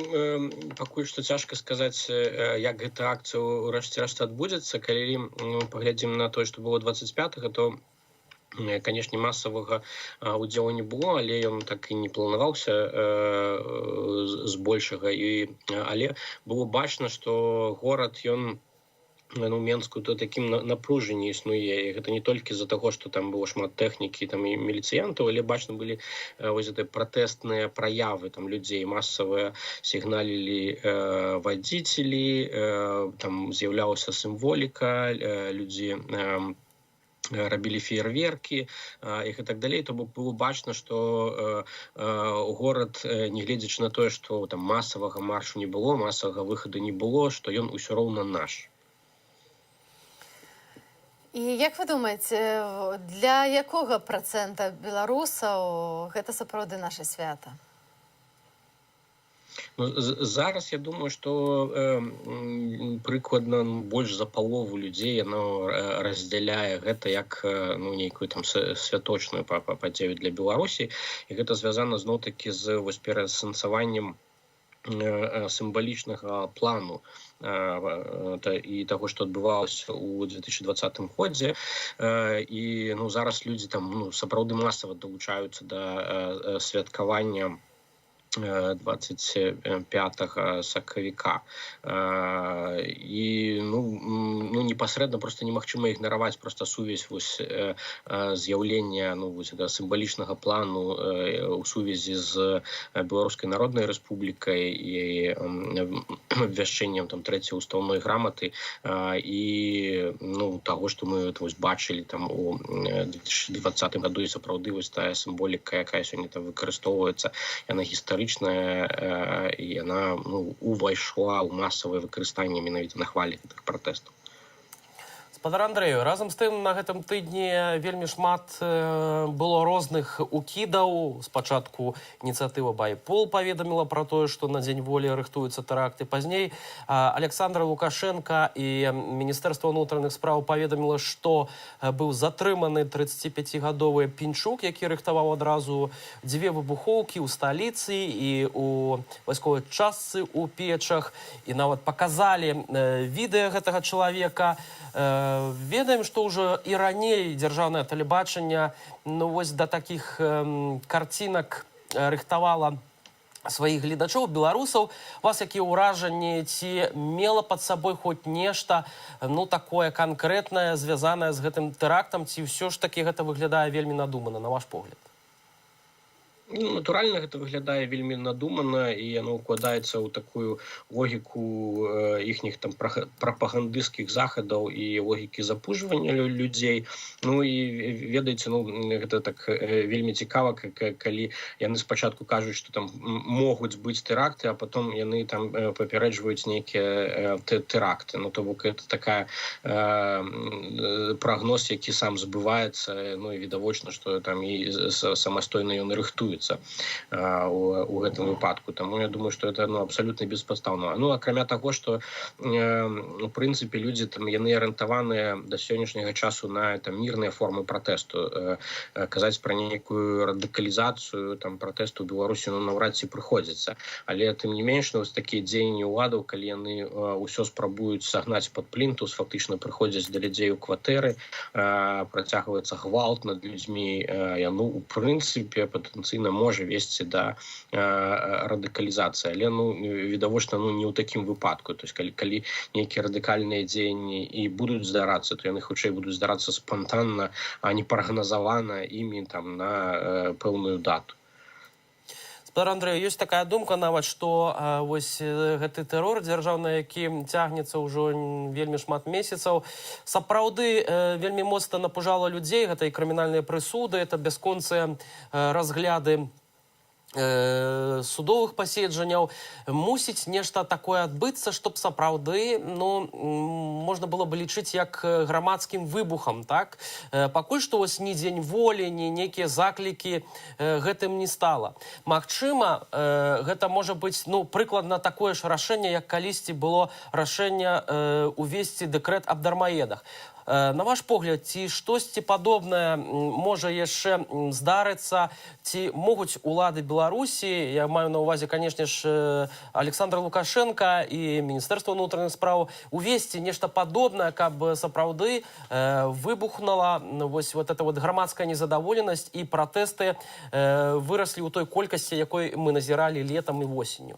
пакуль што цяжка сказаць, як гэта акцыя ўрэшце рэшт адбудзецца. Калі паглядзім на тое, што было 25-го, то, канешне, масавага удзелу не было, але ён так і не планаваўся збольшага. Але было бачна, што горад, ён Менску то такім напружанні існуе. І гэта не толькі з-за таго, што там было шмат тэхнікі і міліцыянтаў, але бачна былі вось гэтыя пратэстныя праявы людзей, масавыя сігналілі вадзіцелі, там з'яўлялася сімволіка, людзі рабілі феерверкі і так далей. То было бачна, што горад, нягледзячы на тое, што там масавага маршу не было, масавага выхаду не было, што ён усё роўна наш.
І як вы думаеце, для якога працэнта беларусаў гэта сапраўды наша свята?
Зараз я думаю, што прыкладна больш за палову людзей яно раздзяляе гэта як нейкую там святочную падзею для Беларусі. І гэта звязана зноў-такі з пераасэнсаваннем сімвалічнага плану і таго, што адбывалася ў 2020 годзе. І зараз людзі там сапраўды масава далучаюцца да святкавання 25 сакавіка. І непасрэдна просто немагчыма ігнараваць просто сувязь з'яўлення сімвалічнага плану у сувязі з Беларускай Народнай Рэспублікай і абвяшчэннем трэцяй устаўной граматы і таго, што мы бачылі у 2020 году, і сапраўды тая сімволіка, якая сёння там выкарыстоўваецца, яна гістарычная, і яна увайшла ў масавае выкарыстанне менавіта на хвалі гэтых пратэстаў.
Спадар Андрэю, разам з тым на гэтым тыдні вельмі шмат было розных укідаў. Спачатку ініцыятыва Байпол паведаміла пра тое, што на Дзень волі рыхтуюцца тэракты. Пазней Александр Лукашенко і Міністэрства ўнутраных спраў паведаміла, што быў затрыманы 35-гадовы Пінчук, які рыхтаваў адразу 2 выбухоўкі ў сталіцы і ў вайсковай частцы ў Печах. І нават паказалі відэа гэтага чалавека. Ведаем, што ўжо і раней дзяржаўнае тэлебачанне да такіх карцінак рыхтавала сваіх гледачоў, беларусаў. Вас якія ўражанні, ці мела пад сабой хоць нешта такое канкрэтнае, звязанае з гэтым тэрактам, ці ўсё ж такі гэта выглядае вельмі надумана, на ваш погляд?
Натуральна, гэта выглядае вельмі надумана, і яно ўкладаецца ў такую логіку іхніх прапагандысцкіх захадаў і логікі запужвання людзей. І ведаеце, гэта так вельмі цікава, калі яны спачатку кажуць, што там могуць быць тэракты, а потом яны там папярэджваюць нейкія тэракты. То бок гэта такая прагноз, які сам збываецца, і відавочна, што там і самастойна ён рыхтуецца у гэтым выпадку. Таму я думаю, што это абсалютна беспадстаўна. Акрамя таго, што у прынцыпе людзі яны арыентаваныя да сённяшняга часу на мірныя формы пратэсту. Казаць пра нейкую радыкалізацыю пратэсту ў Беларусі наўрад ці прыходзіцца. Але тым не менш, такія дзеянні ўладаў, калі яны ўсё спрабуюць сагнаць пад плінтус, фактычна прыходзяць да людзей у кватэры, працягваецца гвалт над людзьмі, яно у прынцыпе патэнцыйна можа весці да радыкалізацыі, але відавочна не ў такім выпадку. То есть калі нейкія радыкальныя дзеянні і будуць здарацца, то яны хутчэй будуць здарацца спантанна, а не прагназавана імі на пэўную дату.
Спадар Андрэю, ёсць такая думка нават, што гэты тэрор дзяржаўны, які цягнецца ўжо вельмі шмат месяцаў, сапраўды вельмі моцна напужала людзей. Гэта і крымінальныя прысуды, это бясконцыя разгляды судовых паседжанняў. Мусіць нешта такое адбыцца, чтоб сапраўды можна было бы лічыць як грамадскім выбухам, так? Пакуль што ні Дзень волі, ні нейкія заклікі гэтым не стала. Магчыма, гэта можа быць прыкладна такое ж рашэнне, як калісьці было рашэнне увесці дэкрэт аб дармаедах. На ваш погляд, ці штосьці падобнае можа яшчэ здарыцца, ці могуць улады Беларусі, я маю на ўвазе, канешне ж, Александра Лукашенко і Міністэрства ўнутраных спраў, увесці нешта падобнае, каб сапраўды выбухнула эта грамадская незадаволенасць і пратэсты выраслі ў той колькасці, якой мы назіралі летам і восенню?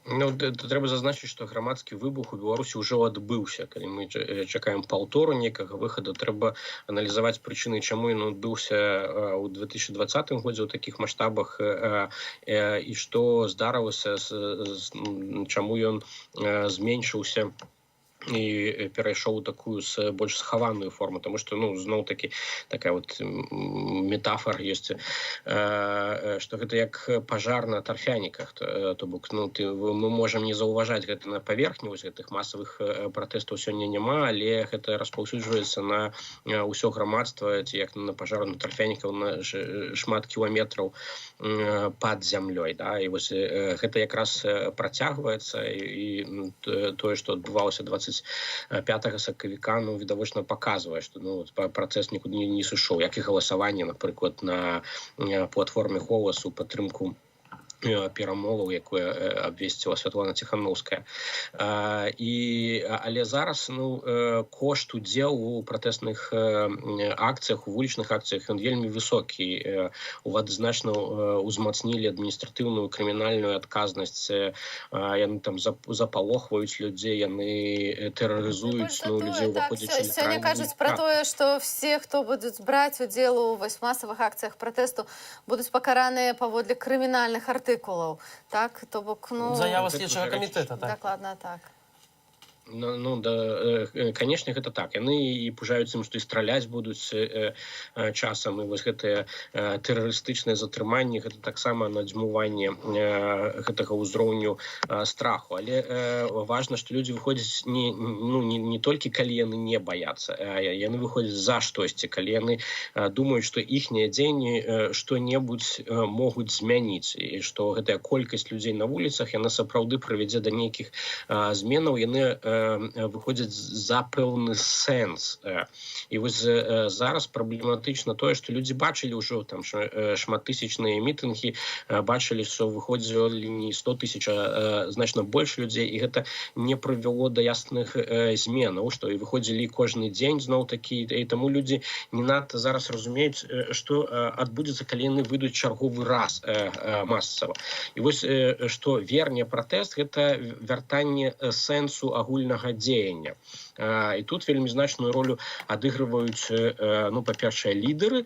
Трэба зазначыць, што грамадскі выбух у Беларусі ўжо адбыўся. Калі мы чакаем паўтору нейкага выхаду, трэба аналізаваць прычыны, чаму ён адбыўся ў 2020 годзе ў такіх маштабах і што здарылася, чаму ён зменшыўся і перайшоў у такую больш схаваную форму, тому што зноў-такі такая метафора ёсць, што гэта як пажар на тарфяніках. То бок мы можам не заўважаць гэта на паверхні, гэтых масавых пратэстаў сёння няма, але гэта распаўсюджваецца на ўсё грамадства, ці як на пажар на тарфянікаў на шмат кіламетраў пад зямлёй. І гэта якраз працягваецца, і тое, што адбывалася 25 сакавіка, відавочна паказвае, што працэс нікуды не сышоў, як і галасаванне, напрыклад, на платформе «Голас» у падтрымку перамоваў, якое абвесціла Святлана Ціханаўская. Але зараз кошт удзелу у пратэсных акцыях, у вулічных акцыях ён вельмі высокі. Значна узмацнілі адміністратыўную крымінальную адказнасць. Яны там запалохваюць людзей, яны тэрарызуюць людзей, уваходзячы
Сёння кажуць пра тое, што все, хто будуць браць удзел у масавых акцыях пратэсту, будуць пакараныя паводле крымінальных артыкулаў. Так, то бок,
заява следчага камітэта, так.
Дакладна так.
Канешне, гэта так. Яны і пужаюць ім, што і страляць будуць часам, і вось гэтыя тэрарыстычныя затрыманні, гэта таксама надзьмуванне гэтага ўзроўню страху. Але важна, што людзі выходзяць не толькі калі яны не баяцца, яны выходзяць за штосьці, калі яны думаюць, што іхнія дзеянні што-небудзь могуць змяніць, і што гэтая колькасць людзей на вуліцах, яна сапраўды прывядзе да нейкіх зменаў, яны выходзяць за пэўны сэнс. І вось зараз праблематычна тое, што людзі бачылі ўжо там шматтысячныя мітынгі, бачылі, што выходзілі не 100 тысяч, а значна больш людзей, і гэта не прывяло да ясных зменаў, што і выходзілі кожны дзень зноў-такі, і таму людзі не надта зараз разумеюць, што адбудзецца, калі яны выйдуць чарговы раз масава. І вось што верне пратэст — гэта вяртанне сэнсу агульнага дзеяння. І тут вельмі значную ролю адыгрываюць, па-першае, лідары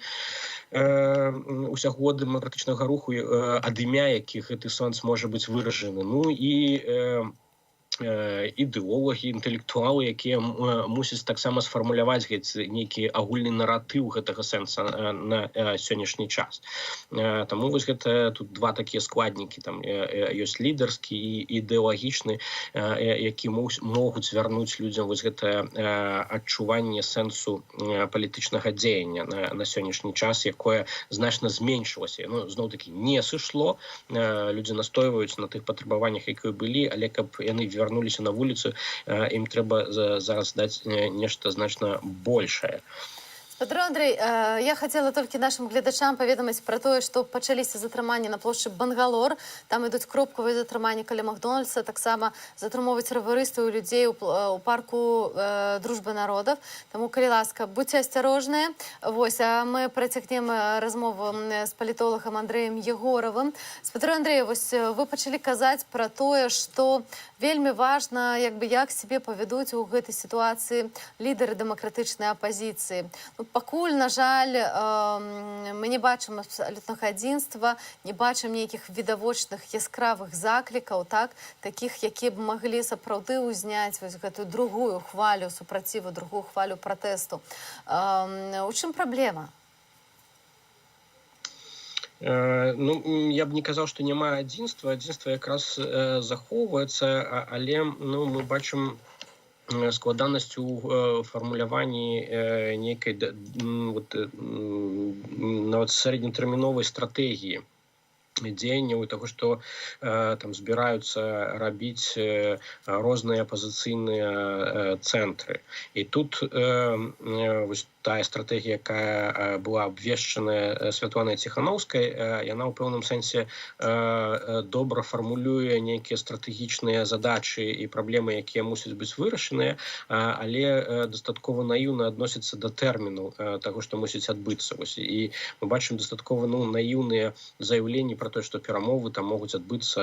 усяго дэмакратычнага руху, ад імя якіх гэты сэнс можа быць выражаны. І ідэолагі, інтэлектуалы, якія мусяць таксама сфармуляваць нейкі агульны наратыў гэтага сэнса на сённяшні час. Таму вось гэта тут два такія складнікі. Там ёсць лідарскі і ідэалагічны, які могуць вярнуць людзям вось гэтае адчуванне сэнсу палітычнага дзеяння на сённяшні час, якое значна зменшылася. Зноў-такі не сышло. Людзі настойваюць на тых патрабаваннях, якія былі, але каб яны вярнуліся на вуліцу, ім трэба зараз даць нешта значна большае.
Петро Андрей, я хотела толькі нашим гледачам паведаміць пра тое, што пачаліся затрыманні на плошчы Бангалор. Там ідуць кропкавыя затрыманні каля Макдональдса, таксама затрымоўваюць тэрарыстаў і людзей у парку Дружбы народаў. Таму, калі ласка, будьце асцярожныя. Вось, а мы працягнем размову з палітолагам Андрэем Егоравым. Петро Андрей, вось вы пачалі казаць пра тое, што вельмі важна, як сябе павядуць у гэтай сітуацыі лідары дэмакратычнай апазіцыі. Пакуль, на жаль, мы не бачым абсалютнага адзінства, не бачым нейкіх відавочных яскравых заклікаў, такіх, якія б маглі сапраўды ўзняць гэтую другую хвалю супраціву, другую хвалю пратэсту. У чым праблема?
Я б не казаў, што няма адзінства. Адзінства якраз захоўваецца, але мы бачым складанасць у фармуляванні нейкай нават сярэднетэрміновай стратэгіі дзеянняў і таго, што там збіраюцца рабіць розныя апазіцыйныя цэнтры. І тут вось тая стратэгія, якая была абвешчаная Святланай Ціханаўскай, яна ў пэўным сэнсе добра фармулюе нейкія стратэгічныя задачы і праблемы, якія мусяць быць вырашаныя, але дастаткова наіўна адносіцца да тэрміну таго, што мусіць адбыцца. І мы бачым дастаткова наіўныя заяўленні пра тое, што перамовы там могуць адбыцца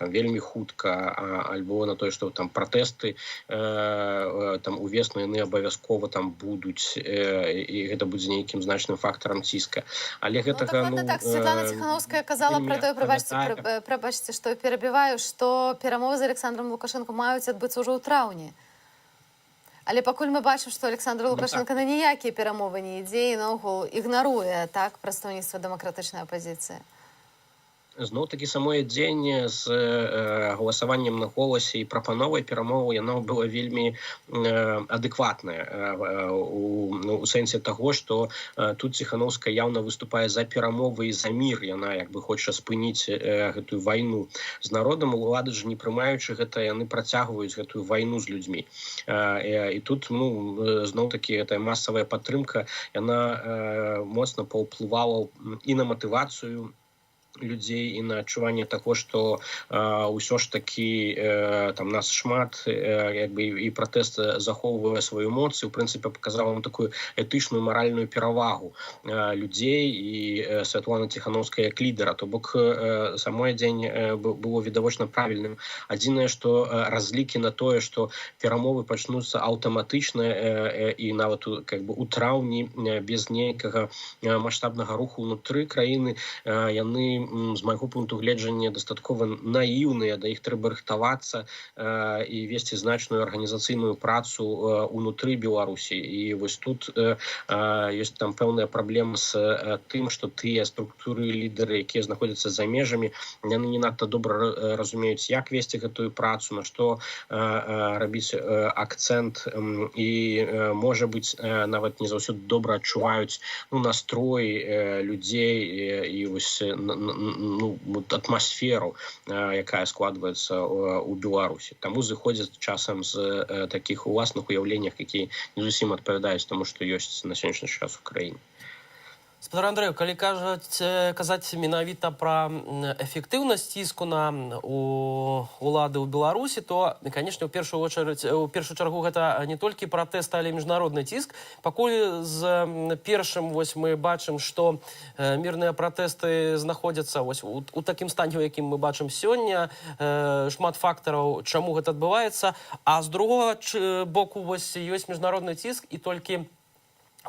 вельмі хутка, альбо на тое, што там пратэсты увесну яны абавязкова там будуць, і гэта будзе нейкім значным фактарам ціска. Але гэтага...
Так, Святлана Ціханаўская казала пра тое, прабачце, што перабіваю, што перамовы з Александром Лукашенко маюць адбыцца ўжо ў траўні. Але пакуль мы бачым, што Александр Лукашенко на ніякія перамовы не ідзе і наогул ігнаруе прадстаўніцтва дэмакратычнай апазіцыі.
Зноў-такі самое дзеянне з галасаваннем на голасе і прапановай перамоваў, яно было вельмі адэкватнае у сэнсе таго, што тут Ціханаўская яўна выступае за перамовы і за мір. Яна хоча спыніць гэтую вайну з народам. Улады ж, не прымаючы гэта, яны працягваюць гэтую вайну з людзьмі. І тут зноў-такі гэтая масавая падтрымка, яна моцна паўплывала і на матывацыю людзей і на адчуванне таго, што ўсё ж такі там нас шмат, як бы і пратэст захоўвае сваю моц, і ў прынцыпе паказаў вам такую этычную маральную перавагу людзей і Святланы Ціхановскай як лідара. То бок самой дзень было відавочна правільным. Адзінае, што разлікі на тое, што перамовы пачнуцца аўтаматычна і нават как бы у траўні без нейкага маштабнага руху ўнутры краіны, яны з майго пункту гледжання дастаткова наіўныя, да іх трэба рыхтавацца і весці значную арганізацыйную працу ўнутры Беларусі. І вось тут ёсць там пэўная праблема з тым, што тыя структуры лідары, якія знаходзяцца за межамі, яны не надта добра разумеюць, як весці гэтую працу, на што рабіць акцэнт, і можа быць нават не заўсёды добра адчуваюць настрой людзей і вось атмасферу, якая складваецца ў Беларусі. Таму зыходзяць часам з такіх уласных уяўленнях, якія не зусім адпавядаюць таму, што ёсць на сённяшні час у краіне.
Спадар Андрэю, калі казаць менавіта пра эфектыўнасць ціску на улады ў Беларусі, то, канешне, у першую чаргу гэта не толькі пратэст, але міжнародны ціск. Пакуль з першым мы бачым, што мірныя пратэсты знаходзяцца у такім стане, у якім мы бачым сёння, шмат фактараў, чаму гэта адбываецца, а з другога боку ёсць міжнародны ціск, і толькі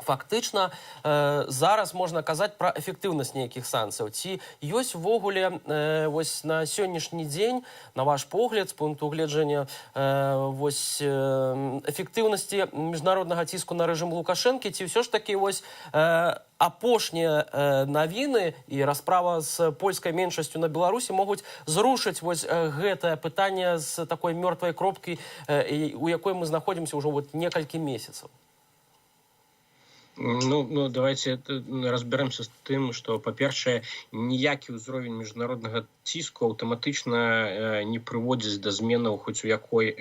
фактычна зараз можна казаць пра эфектыўнасць нейкіх санкцыяў. Ці ёсць увогуле на сённяшні дзень, на ваш погляд, з пункту гледжання эфектыўнасці міжнароднага ціску на рэжым Лукашэнкі, ці ўсё ж такі апошнія навіны і расправа з польскай меншасцю на Беларусі могуць зрушыць гэтае пытанне з такой мёртвай кропкі, у якой мы знаходзімся ўжо некалькі месяцаў?
Давайте разберемся з тым, што, па-першае, ніякі ўзровень міжнароднага ціску аўтаматычна не прыводзіць да зменаў хоць у якой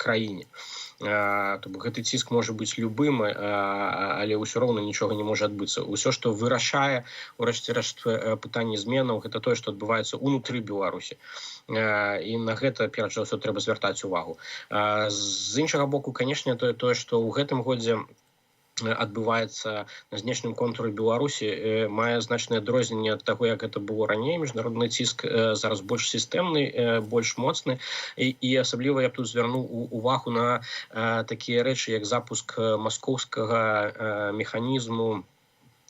краіне. То бок гэты ціск можа быць любым, але ўсё роўна нічога не можа адбыцца. Усё, што вырашае, урэшце рэшт, пытанне зменаў, гэта тое, што адбываецца ўнутры Беларусі. І на гэта, перш за ўсё, трэба звяртаць увагу. З іншага боку, канешне, тое, што ў гэтым годзе адбываецца на знешнім контуры Беларусі, мае значнае адрозненне ад таго, як гэта было раней. Міжнародны ціск зараз больш сістэмны, больш моцны, і асабліва я б тут звярнуў увагу на такія рэчы, як запуск маскоўскага механізму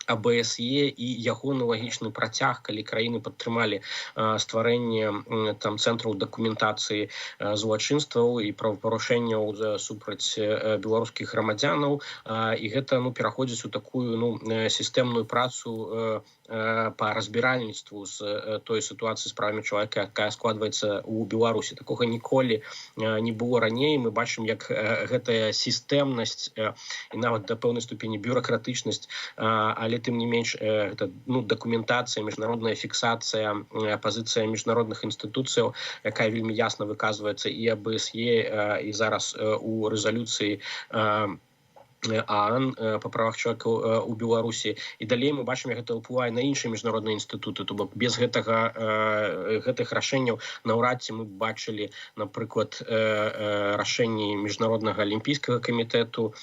АБСЕ і ягоны лагічны працяг, калі краіны падтрымалі стварэнне цэнтраў дакументацыі злачынстваў і правапарушэнняў супраць беларускіх грамадзянаў, і гэта пераходзіць у такую сістэмную працу па разбіральніцтву з той сітуацыі з правамі чалавека, якая складваецца ў Беларусі. Такога ніколі не было раней. Мы бачым, як гэтая сістэмнасць і нават да пэўнай ступені бюракратычнасць, але тым не менш гэта дакументацыя, міжнародная фіксацыя, пазіцыя міжнародных інстытуцыяў, якая вельмі ясна выказваецца і АБСЕ, і зараз у рэзалюцыі ААН па правах чалавека ў Беларусі. І далей мы бачым, як гэта ўплывае на іншыя міжнародныя інстытуты. То бок без гэтых рашэнняў наўрад ці мы бачылі, напрыклад, рашэнні міжнароднага алімпійскага камітэту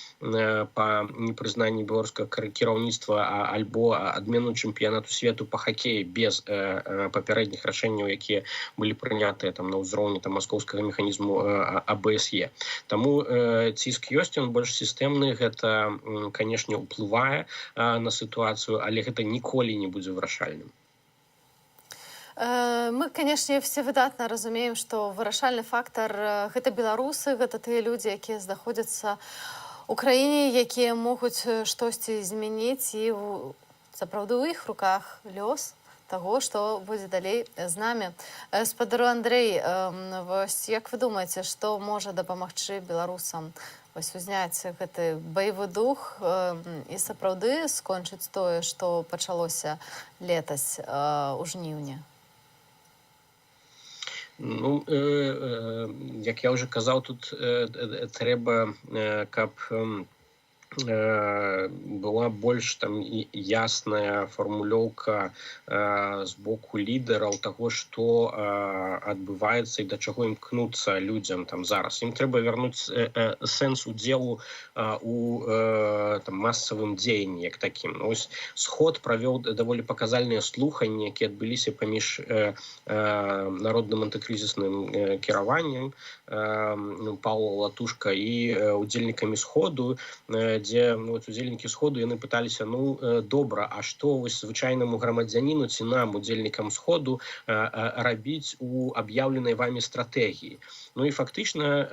па непрызнанні беларускага кіраўніцтва альбо адмену чэмпіянату свету па хакеі без папярэдніх рашэнняў, якія былі прынятыя на ўзроўні маскоўскага механізму АБСЕ. Таму ціск ёсць, ён больш сістэмны. Гэта, канешне, уплывае на сітуацыю, але гэта ніколі не будзе вырашальным.
Мы, канешне, все выдатна разумеем, што вырашальны фактар гэта беларусы, гэта тыя людзі, якія знаходзяцца ў краіне, якія могуць штосьці змяніць, і сапраўды ў іх руках лёс таго, што будзе далей з намі. Спадару Андрэй, як вы думаеце, што можа дапамагчы беларусам узняць гэты баявы дух і сапраўды скончыць тое, што пачалося летась у жніўні?
Як я ўжо казаў, тут трэба, каб была больш там ясная фармулёўка з боку лідараў таго, што адбываецца і да чаго імкнуцца людзям там зараз. Ім трэба вярнуць сэнс удзелу у там масавым дзеянні як такім. Ось сход правёў даволі паказальныя слуханні, якія адбыліся паміж народным антыкрызісным кіраваннем Паўла Латушка і удзельнікамі сходу, дзе удзельнікі сходу яны пыталіся, добра, а што вось звычайнаму грамадзяніну ці нам, удзельнікам сходу, рабіць у аб'яўленай вамі стратэгіі. І фактычна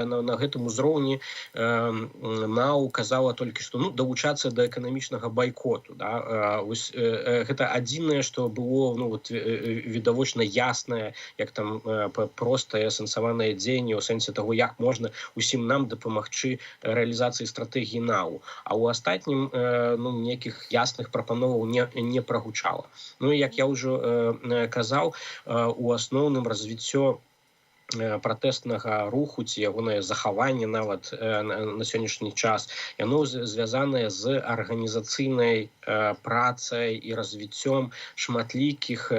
на гэтым узроўні НАУ казала толькі, што далучацца да эканамічнага байкоту. Вось гэта адзінае, што было відавочна яснае, як там простае сэнсаванае дзеянне ў сэнсе таго, як можна усім нам дапамагчы рэалізацыі стратэгіі НАУ. А ў астатнім нейкіх ясных прапановаў не прагучала. І як я ўжо казаў, у асноўным развіццё пратэснага руху ці ягонае захаванне нават на сённяшні час, яно звязанае з арганізацыйнай працай і развіццём шматлікіх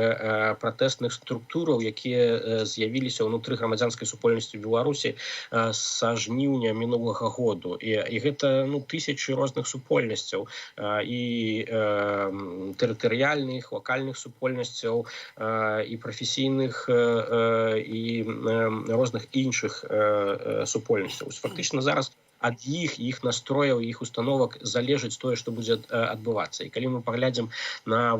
пратэсных структураў, якія з'явіліся ўнутры грамадзянскай супольнасці Беларусі са жніўня мінулага году. І гэта тысячы розных супольнасцяў і тэрытарыяльных, лакальных супольнасцяў, і прафесійных, і розных іншых супольнасцяў. Фактычна зараз ад іх настрояў, іх установак залежыць тое, што будзе адбывацца. І калі мы паглядзім на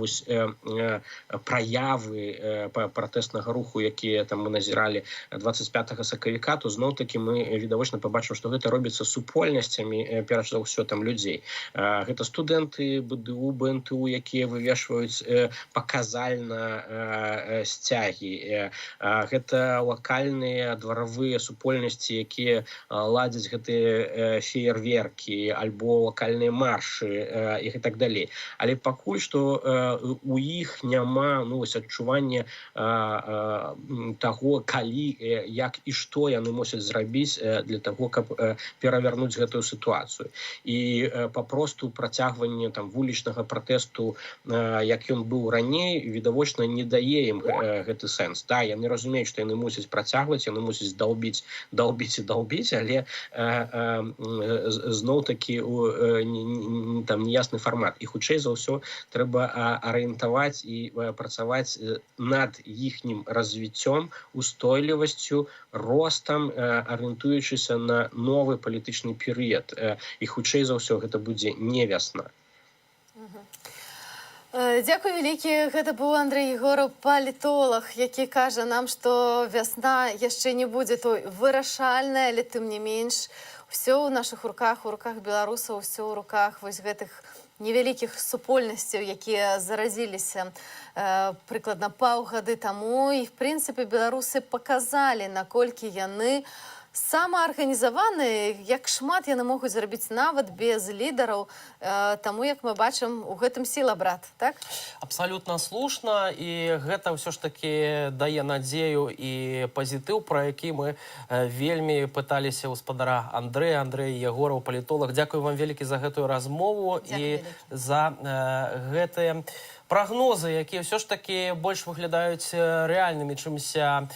праявы пратэснага руху, якія там мы назіралі 25 сакавіка, то зноў-такі мы відавочна пабачым, што гэта робіцца супольнасцямі, перш за ўсё там людзей. Гэта студэнты БДУ, БНТУ, якія вывешваюць паказальна сцягі. Гэта лакальныя дваравыя супольнасці, якія ладзяць гэтыя феерверкі альбо лакальныя маршы і так далей. Але пакуль што у іх няма адчування таго, калі, як і што яны мусяць зрабіць для таго, каб перавярнуць гэтую сітуацыю. І папросту працягванне вулічнага пратэсту, як ён быў раней, відавочна не дае ім гэты сэнс. Да, яны разумеюць, што яны мусяць працягваць, яны мусяць далбіць, але зноў-такі неясны фармат. І хутчэй за ўсё трэба арыентаваць і працаваць над іхнім развіццём, устойлівасцю, ростам, арыентуючыся на новы палітычны перыяд. І хутчэй за ўсё гэта будзе не вясна.
Дзякуй вялікі. Гэта быў Андрэй Егораў, палітолог, які кажа нам, што вясна яшчэ не будзе той вырашальнай, але тым не менш усё ў нашых руках, у руках беларусаў, усё ў руках вось гэтых невялікіх супольнасцяў, якія заразіліся прыкладна паўгады таму. І, в прынцыпе, беларусы паказалі, наколькі яны самаарганізаваныя, як шмат яны могуць зрабіць нават без лідараў. Таму, як мы бачым, у гэтым сіла, брат, так?
Абсалютна слушна, і гэта ўсё ж такі дае надзею і пазітыў, пра які мы вельмі пыталіся гаспадара Андрэя. Андрэй Егораў, палітолог. Дзякую вам вялікі за гэтую размову і за гэтыя прагнозы, якія ўсё ж такі больш выглядаюць рэальнымі, чымся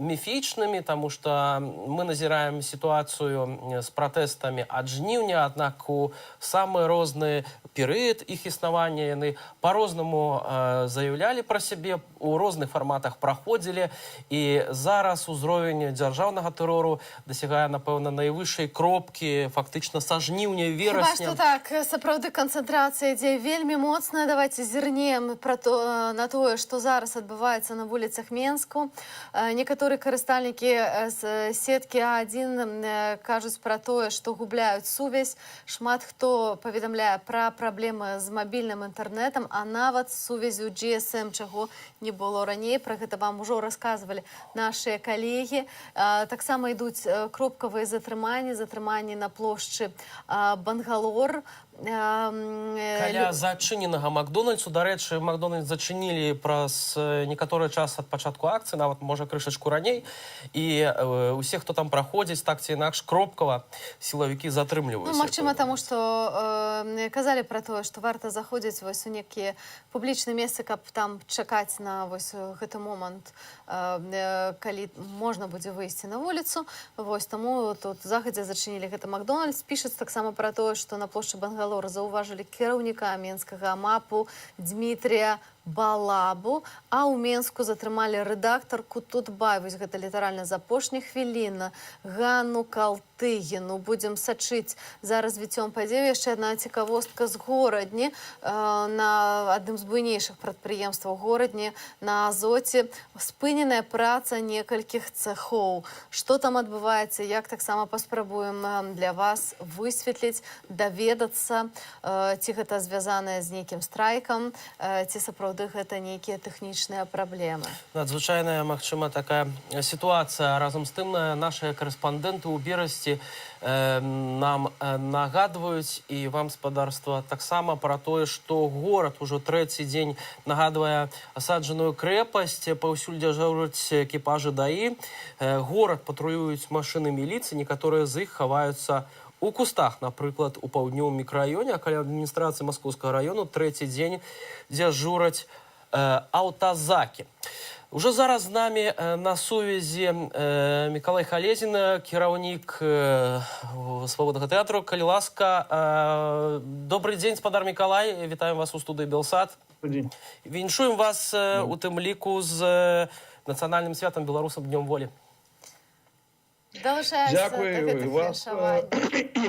міфічнымі, таму што мы назіраем сітуацыю з пратэстамі ад жніўня, аднак у самы розны перыяд іх існавання яны па-рознаму заяўлялі пра сябе, у розных фарматах праходзілі, і зараз узровень дзяржаўнага тэрору дасягае, напэўна, найвышэй кропкі фактычна са жніўня, верасня.
Хіба што так, сапраўды канцэнтрацыя ідзе вельмі моцна. Давайте зірнем на тое, што зараз адбываецца на вуліцах Менску. Некаторыя карыстальнікі з сеткі А1 кажуць пра тое, што губляюць сувязь. Шмат хто паведамляе пра праблемы з мабільным інтэрнэтам, а нават з сувязю GSM, чаго не было раней. Пра гэта вам ужо расказвалі нашыя калегі. Таксама ідуць кропкавыя затрыманні на плошчы Бангалор.
Каля зачыненага Макдональдсу, дарэчы, Макдональдс зачынілі праз некаторы час ад пачатку акцыі, нават можа крышачку раней, і усе, хто там праходзіць, так ці інакш кропкава сілавікі затрымліваюць.
Ну, магчыма, таму што казалі пра тое, што варта заходзіць вось у некія публічныя месцы, каб там чакаць на вось гэты момант, калі можна будзе выйсці на вуліцу. Вось таму тут загадзя зачынілі гэты Макдональдс. Пішацца таксама пра тое, што на плошчы Бангалора заўважылі кіраўніка менскага МАПу Дмітрія Балабу, а ў Менску затрымалі рэдактарку Тутбай. Вось гэта літаральна з апошніх хвілін. Ганну Калтыгіну. Будзем сачыць за развіццём падзей. Яшчэ адна цікавостка з Горадні. На адным з буйнейшых прадпрыемстваў Горадні на Азоце спыненая праца некалькіх цэхоў. Што там адбываецца, як таксама паспрабуем для вас высветліць, даведацца, ці гэта звязанае з нейкім страйкам, ці сапраўды гэта нейкія тэхнічныя праблемы.
Надзвычайная, магчыма, такая сітуацыя. Разам з тым, нашыя карэспандэнты ў Берасці нам нагадваюць, і вам, спадарства, таксама пра тое, што горад ужо трэці дзень нагадвае асаджаную крэпасць, паўсюль дзяжураць экіпажы ДАІ, горад патрулююць машыны міліцыі, некаторыя з іх хаваюцца у кустах, напрыклад, у паўднёвым мікрараёне, а каля адміністрацыі Маскоўскага раёну трэці дзень дзяжураць аўтазакі. Уже зараз з намі на сувязі Мікалай Халезін, кіраўнік Свабоднага тэатру. Калі ласка, добрый дзень, спадар Мікалай, вітаем вас у студыі Белсат. Віншуем вас у тым ліку з нацыянальным святам беларусам Днём волі.
Дякую,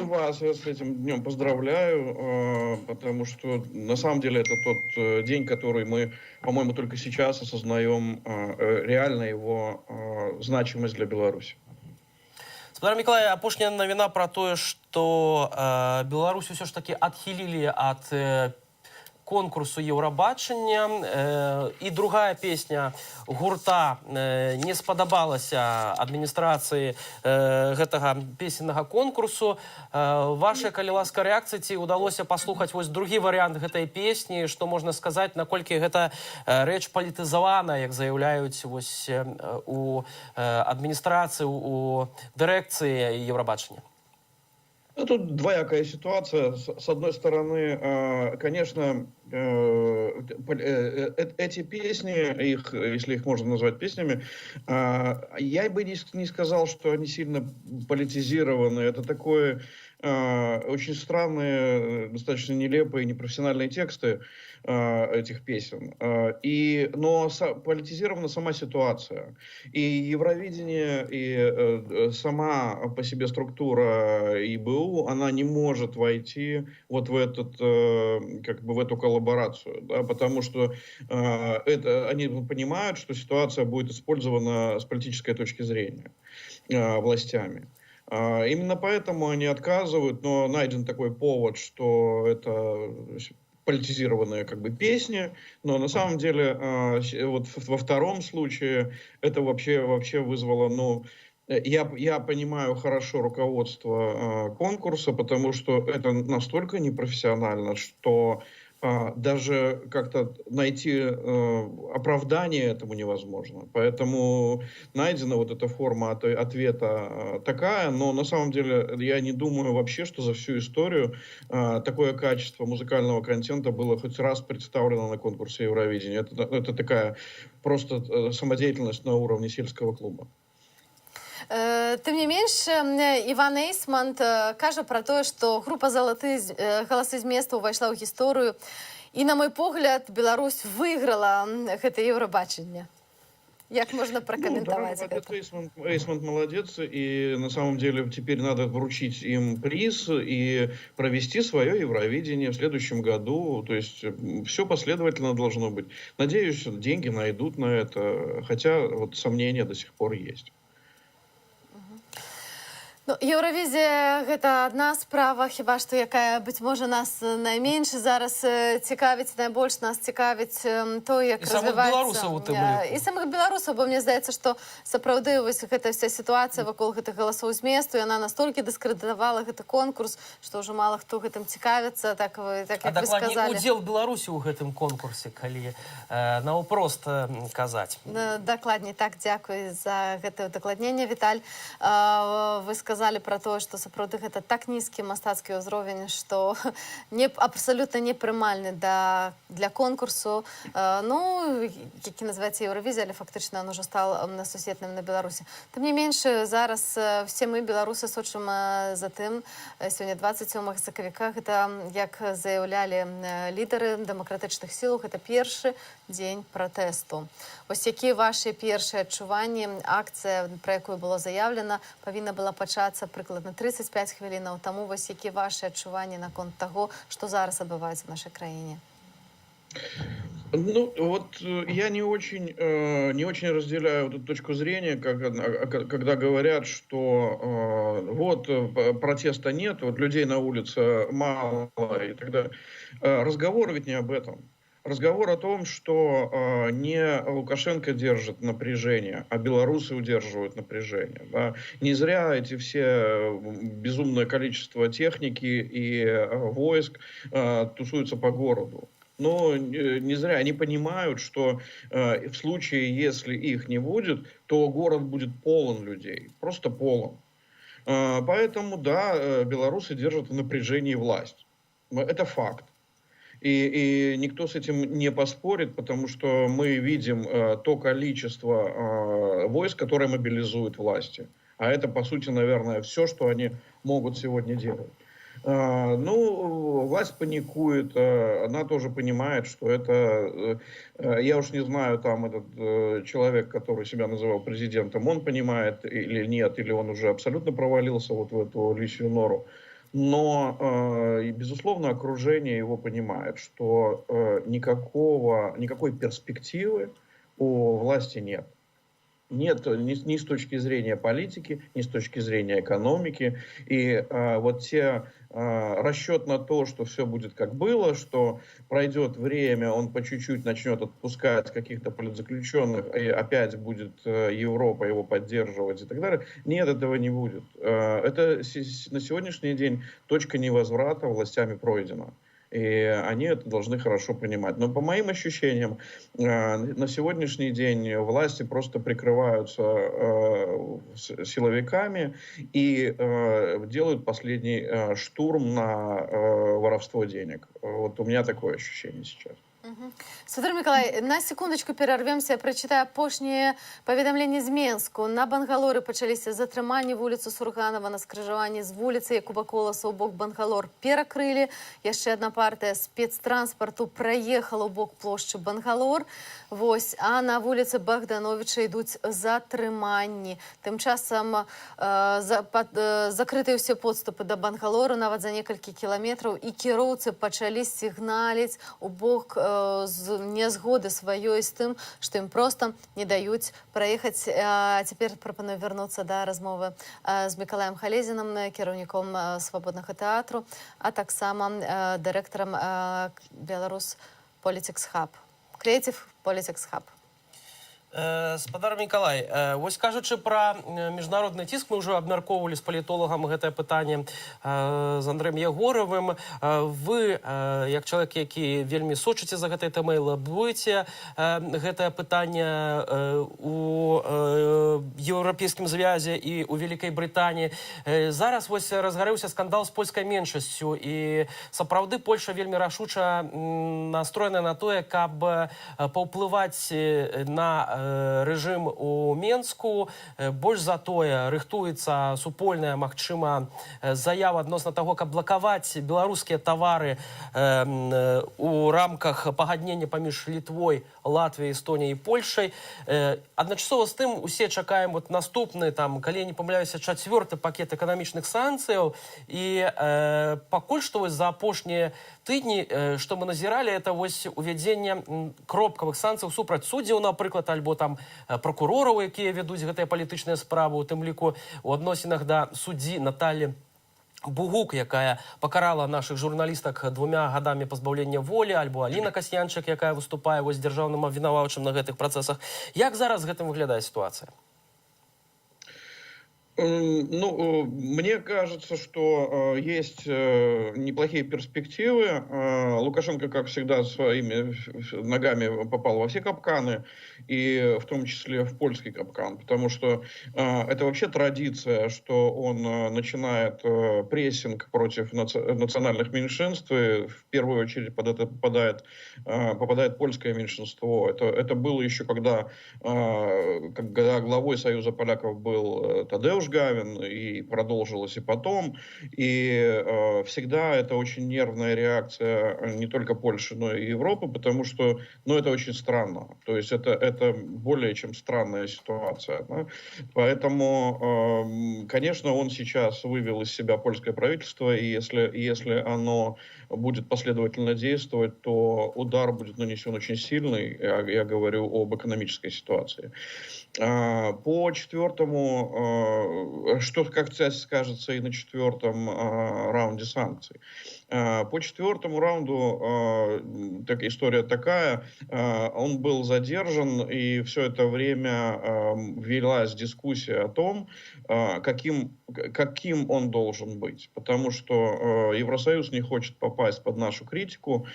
вас я с этим днем поздравляю, потому что на самом деле это тот день, который мы, по-моему, только сейчас осознаем реально его значимость для Беларуси.
Спадар Мікалай, апошняя навіна пра тое, што Беларусь усё ж такі адхілілі ад конкурсу Еўрабачання, і другая песня гурта не спадабалася адміністрацыі гэтага песеннага конкурсу. Ваша, калі ласка, рэакцыя, ці ўдалося паслухаць вось другі варыянт гэтай песні, што можна сказаць, наколькі гэта рэч палітызавана, як заяўляюць вось у адміністрацыі, у дырэкцыі Еўрабачання?
Тут двоякая ситуация. С одной стороны, конечно, эти песни, если их можно назвать песнями, я бы не сказал, что они сильно политизированы. Это такое очень странные, достаточно нелепые, непрофессиональные тексты этих песен. Но политизирована сама ситуация. И Евровидение, и сама по себе структура ИБУ, она не может войти вот в этот, как бы в эту коллаборацию, да, потому что они понимают, что ситуация будет использована с политической точки зрения властями. Именно поэтому они отказывают, но найден такой повод, что это политизированные как бы песни, но на самом деле вот во втором случае это вообще вызвало, ну, я понимаю хорошо руководство конкурса, потому что это настолько непрофессионально, что даже как-то найти оправдание этому невозможно. Поэтому найдена вот эта форма ответа такая, но на самом деле я не думаю вообще, что за всю историю такое качество музыкального контента было хоть раз представлено на конкурсе Евровидения. Это такая просто самодеятельность на уровне сельского клуба.
Тым не менш, Іван Эйсмант кажа пра тое, што група «Залаты галасы з места» ўвайшла ў гісторыю. І, на мой погляд, Беларусь выйграла гэта Еўрабачанне. Як можно прокомментовать это?
Эйсмонт молодец, и на самом деле теперь надо вручить им приз и провести свое Евровидение в следующем году. То есть все последовательно должно быть. Надеюсь, деньги найдут на это, хотя вот сомнения до сих пор есть.
Ну, Еўравізія гэта адна справа, хіба што якая, быць можа, нас найменш зараз цікавіць, найбольш нас цікавіць то, як
І самых беларусаў у тым ліку.
І самых беларусаў, бо мне здаецца, што сапраўды вось гэта вся сітуацыя вакол гэтых галасоў зместу, яна настолькі дыскрэдытавала гэты конкурс, што ўжо мала хто гэтым цікавіцца, так як вы
дакладней,
сказалі.
удзел Беларусі ў гэтым конкурсе, калі наўпрост казаць.
Дакладней, так, дзякуй за гэтае дакладненне, Віталь. Вы сказалі про тое, што сапраўды гэта так нізкі мастацкі ўзровень, што абсалютна непрымальны для конкурсу, ну, які называецца Еўравізія, але фактычна он ужо стал сусветным на Беларусі. Тым не менш, зараз все мы, беларусы, сочым за тым, сёння 27 сакавіка, гэта, як заяўлялі лідары дэмакратычных сілаў, гэта першы дзень пратэсту. Вось якія вашыя першыя адчуванні? Акцыя, пра якую было заяўлена, павінна была пачацца прыкладна 35 хвілінаў таму. Вось якія вашыя адчуванні наконт таго, што зараз адбываецца в нашай краіне?
Ну, вот я не очень разделяю эту точку зрения, когда говорят, что вот протеста нет, вот людей на улице мало и так далее. Разговор ведь не об этом. Разговор о том, что не Лукашенко держит напряжение, а белорусы удерживают напряжение. Да? Не зря эти все безумное количество техники и войск тусуются по городу. Но не зря они понимают, что в случае, если их не будет, то город будет полон людей, просто полон. Поэтому, да, белорусы держат в напряжении власть. Это факт. И никто с этим не поспорит, потому что мы видим то количество войск, которое мобилизует власти. А это, по сути, наверное, все, что они могут сегодня делать. Ну, власть паникует, она тоже понимает, что это, я уж не знаю, там этот человек, который себя называл президентом, он понимает или нет, или он уже абсолютно провалился вот в эту лисью нору. Но, безусловно, окружение его понимает, что никакой перспективы у власти нет. Нет ни с точки зрения политики, ни с точки зрения экономики. И вот расчет на то, что все будет как было, что пройдет время, он по чуть-чуть начнет отпускать каких-то политзаключенных, и опять будет Европа его поддерживать и так далее. Нет, этого не будет. Это на сегодняшний день точка невозврата властями пройдена. И они это должны хорошо понимать. Но по моим ощущениям, на сегодняшний день власти просто прикрываются силовиками и делают последний штурм на воровство денег. Вот у меня такое ощущение сейчас.
Святар Миколай, на секундочку перервемся, прочитаю апошние паведамленні з Менску. На Бангалоры пачаліся затрыманні, вуліцу Сурганова на скрыжаванні з вуліцы Якуба Коласа ў бок Бангалор перакрылі. Яшчэ одна партыя спецтранспарту праехала ў бок плошчы Бангалор. Вось, а на вуліцы Богдановича ідуць затрыманні. Тым часам закрытыя ўсе подступы да Бангалору нават за некалькі кіламетраў, і кіроўцы пачалі сігналіць у бок з нязгоды сваёй з тым, што ім проста не даюць праехаць. Цяпер прапаную вярнуцца да размовы з Мікалаем Халезінам, кіраўніком свабоднага тэатру, а таксама дырэктарам Беларус Politics Hub. Creative Politics Hub.
Спадар Мікалай, вось кажучы пра міжнародны ціск, мы ўжо абмяркоўвалі з палітолагам гэтае пытанне з Андрэем Ягоравым. Вы, як чалавек, які вельмі сочыце за гэтай тэмай, лабуеце гэтае пытанне у Еўрапейскім звязе і у Вялікай Брытаніі. Зараз вось разгарэўся скандал з польскай меншасцю, і сапраўды Польша вельмі рашуча настроена на тое, каб паўплываць на рэжым у Менску. Больш за тое, рыхтуецца супольная, магчыма, заява адносна таго, каб блакаваць беларускія тавары у рамках пагаднення паміж Літвой, Латвіяй, Эстоніяй і Польшай. Адначасова з тым усе чакаем наступны, калі я не памыляюся, 4-ты пакет эканамічных санкцыяў. І пакуль што за апошнія тыдні, што мы назіралі, это вось увядзенне кропкавых санкцыяў супраць суддзяў, напрыклад, альбо там прокурораў, якія вядуць гэтыя палітычныя справы, у тым ліку у адносінах да суддзі Наталі Бугук, якая пакарала наших журналістак 2 гадамі пазбаўлення волі, альбо Аліна Касьянчык, якая выступае вось дзяржаўным абвінаваўчым на гэтых працэсах. Як зараз з гэтым выглядае сітуацыя?
Ну, мне кажется, что есть неплохие перспективы. Лукашенко, как всегда, своими ногами попал во все капканы, и в том числе в польский капкан, потому что это вообще традиция, что он начинает прессинг против национальных меньшинств, и в первую очередь под это попадает польское меньшинство. Это было еще когда главой Союза поляков был Тадеуш Гавин, и продолжилось и потом. И всегда это очень нервная реакция не только Польши, но и Европы, потому что это очень странно. То есть это более чем странная ситуация. Да? Поэтому, конечно, он сейчас вывел из себя польское правительство, и если оно будет последовательно действовать, то удар будет нанесен очень сильный. Я говорю об экономической ситуации. По 4-му, что, как скажется и на 4-м раунде санкций. По 4-му раунду история такая. Он был задержан, и все это время велась дискуссия о том, каким он должен быть. Потому что Евросоюз не хочет попасть под нашу критику,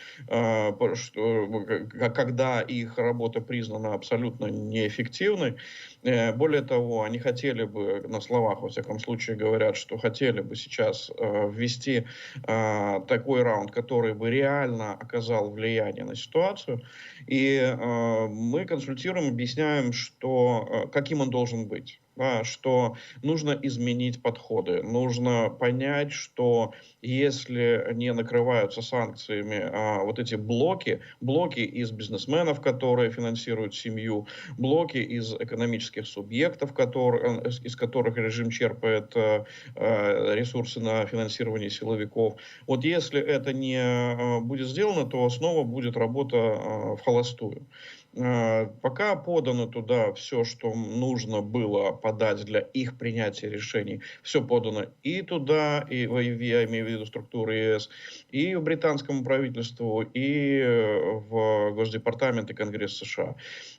когда их работа признана абсолютно неэффективной. Более того, они хотели бы, на словах, во всяком случае, говорят, что хотели бы сейчас ввести такой раунд, который бы реально оказал влияние на ситуацию. И мы консультируем, объясняем, каким он должен быть. Да, что нужно изменить подходы, нужно понять, что если не накрываются санкциями вот эти блоки из бизнесменов, которые финансируют семью, блоки из экономических субъектов, из которых режим черпает ресурсы на финансирование силовиков. Вот если это не будет сделано, то снова будет работа в холостую. Пока подано туда все, что нужно было подать для их принятия решений, все подано и туда, и я имею в виду структуры ЕС, и в британскому правительству, и в Госдепартамент и Конгресс США.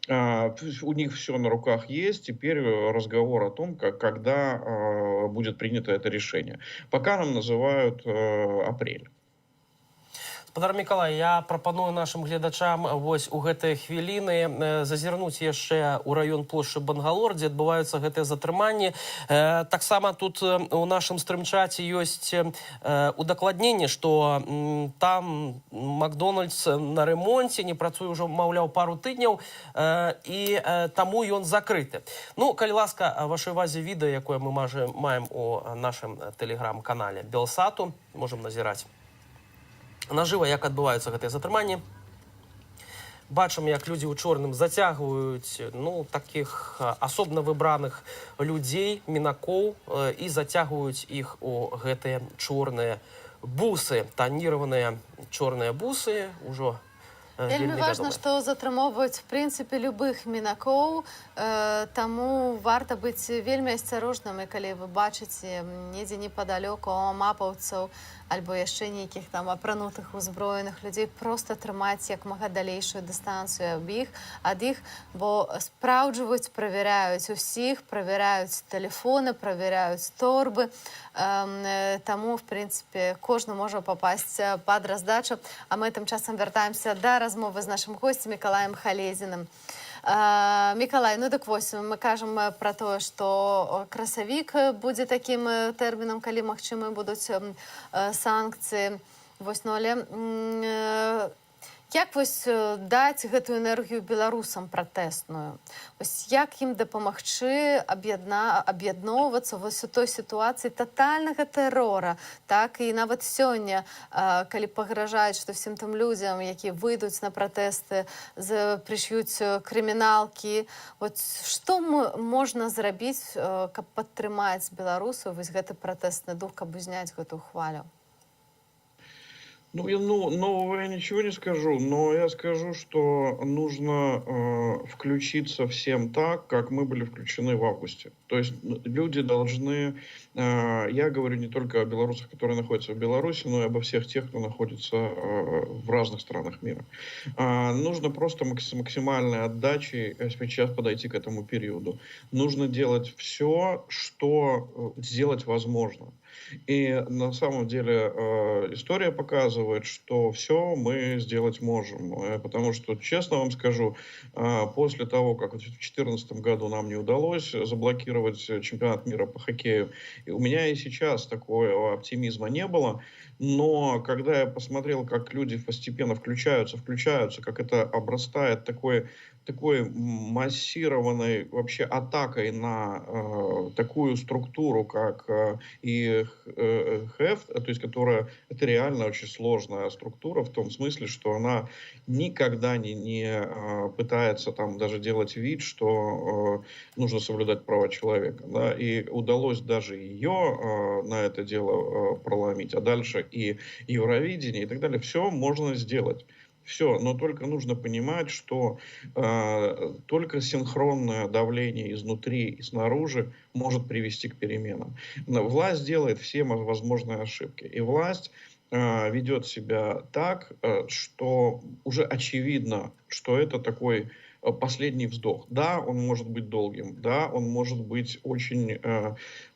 У них все на руках есть. Теперь разговор о том, когда будет принято это решение. Пока нам называют апрель.
Спадар Мікалай, я прапаную нашим гледачам вось у гэтыя хвіліны зазірнуць яшчэ ў раён плошчы Бангалор, дзе адбываюцца гэтыя затрыманні. Таксама тут у нашым стрым-чаце ёсць удакладненне, што там Макдональдс на ремонце, не працуе ўжо, маўляў, пару тыдняў, і таму ён закрыты. Ну, калі ласка, вашай увазе відэа, якое мы маем у нашым тэлеграм-канале Белсату, можам назіраць нажыва, як адбываюцца гэтыя затрыманні. Бачым, як людзі ў чорным зацягваюць такіх асобна выбраных людзей, мінакоў, і зацягваюць іх у гэтыя чорныя бусы, таніраваныя чорныя бусы, ўжо
вельмі важна, што затрымоўваюць в прынцыпе любых мінакоў, таму варта быць вельмі асцярожным, і калі вы бачыце недзе непадалёку мапаўцаў альбо яшчэ нейкіх там апранутых узброеных людзей, проста трымаць як мага далейшую дыстанцыю ад іх, бо спраўджваюць, правяраюць усіх, правяраюць тэлефоны, правяраюць торбы, таму, в прынцыпе, кожны можа папасць пад раздачу. А мы тым часам вяртаемся да размовы з нашым госцем Мікалаем Халезіным. Мікалай, ну так вось, мы кажам пра тое, што красавік будзе такім тэрмінам, калі магчымы будуць санкцыі. Вось, ну, але як вось даць гэтую энергію беларусам пратэсную? Вось як ім дапамагчы аб'ядноўвацца вось у той сітуацыі татальнага тэрора, так і нават сёння, калі пагражаюць, што всім тым людзям, якія выйдуць на пратэсты, прышьюць крыміналкі. Вот што можна зрабіць, каб падтрымаць беларусаў вось гэты пратэсны дух, каб узняць гэтую хвалю?
Нового я ничего не скажу, но я скажу, что нужно включиться всем так, как мы были включены в августе. То есть люди должны, я говорю не только о белорусах, которые находятся в Беларуси, но и обо всех тех, кто находится в разных странах мира. Нужно просто максимальной отдачей сейчас подойти к этому периоду. Нужно делать все, что сделать возможно. И на самом деле история показывает, что все мы сделать можем. Потому что, честно вам скажу, после того, как в 2014 году нам не удалось заблокировать чемпионат мира по хоккею, у меня и сейчас такого оптимизма не было. Но когда я посмотрел, как люди постепенно включаются, как это обрастает такой массированной вообще атакой на такую структуру, как ИХФ, то есть которая, это реально очень сложная структура в том смысле, что она никогда не пытается там даже делать вид, что нужно соблюдать права человека. Да? И удалось даже ее на это дело проломить, а дальше и Евровидение и так далее. Все можно сделать. Все, но только нужно понимать, что только синхронное давление изнутри и снаружи может привести к переменам. Власть делает все возможные ошибки. И власть ведет себя так, что уже очевидно, что это такой последний вздох. Да, он может быть долгим, да, он может быть очень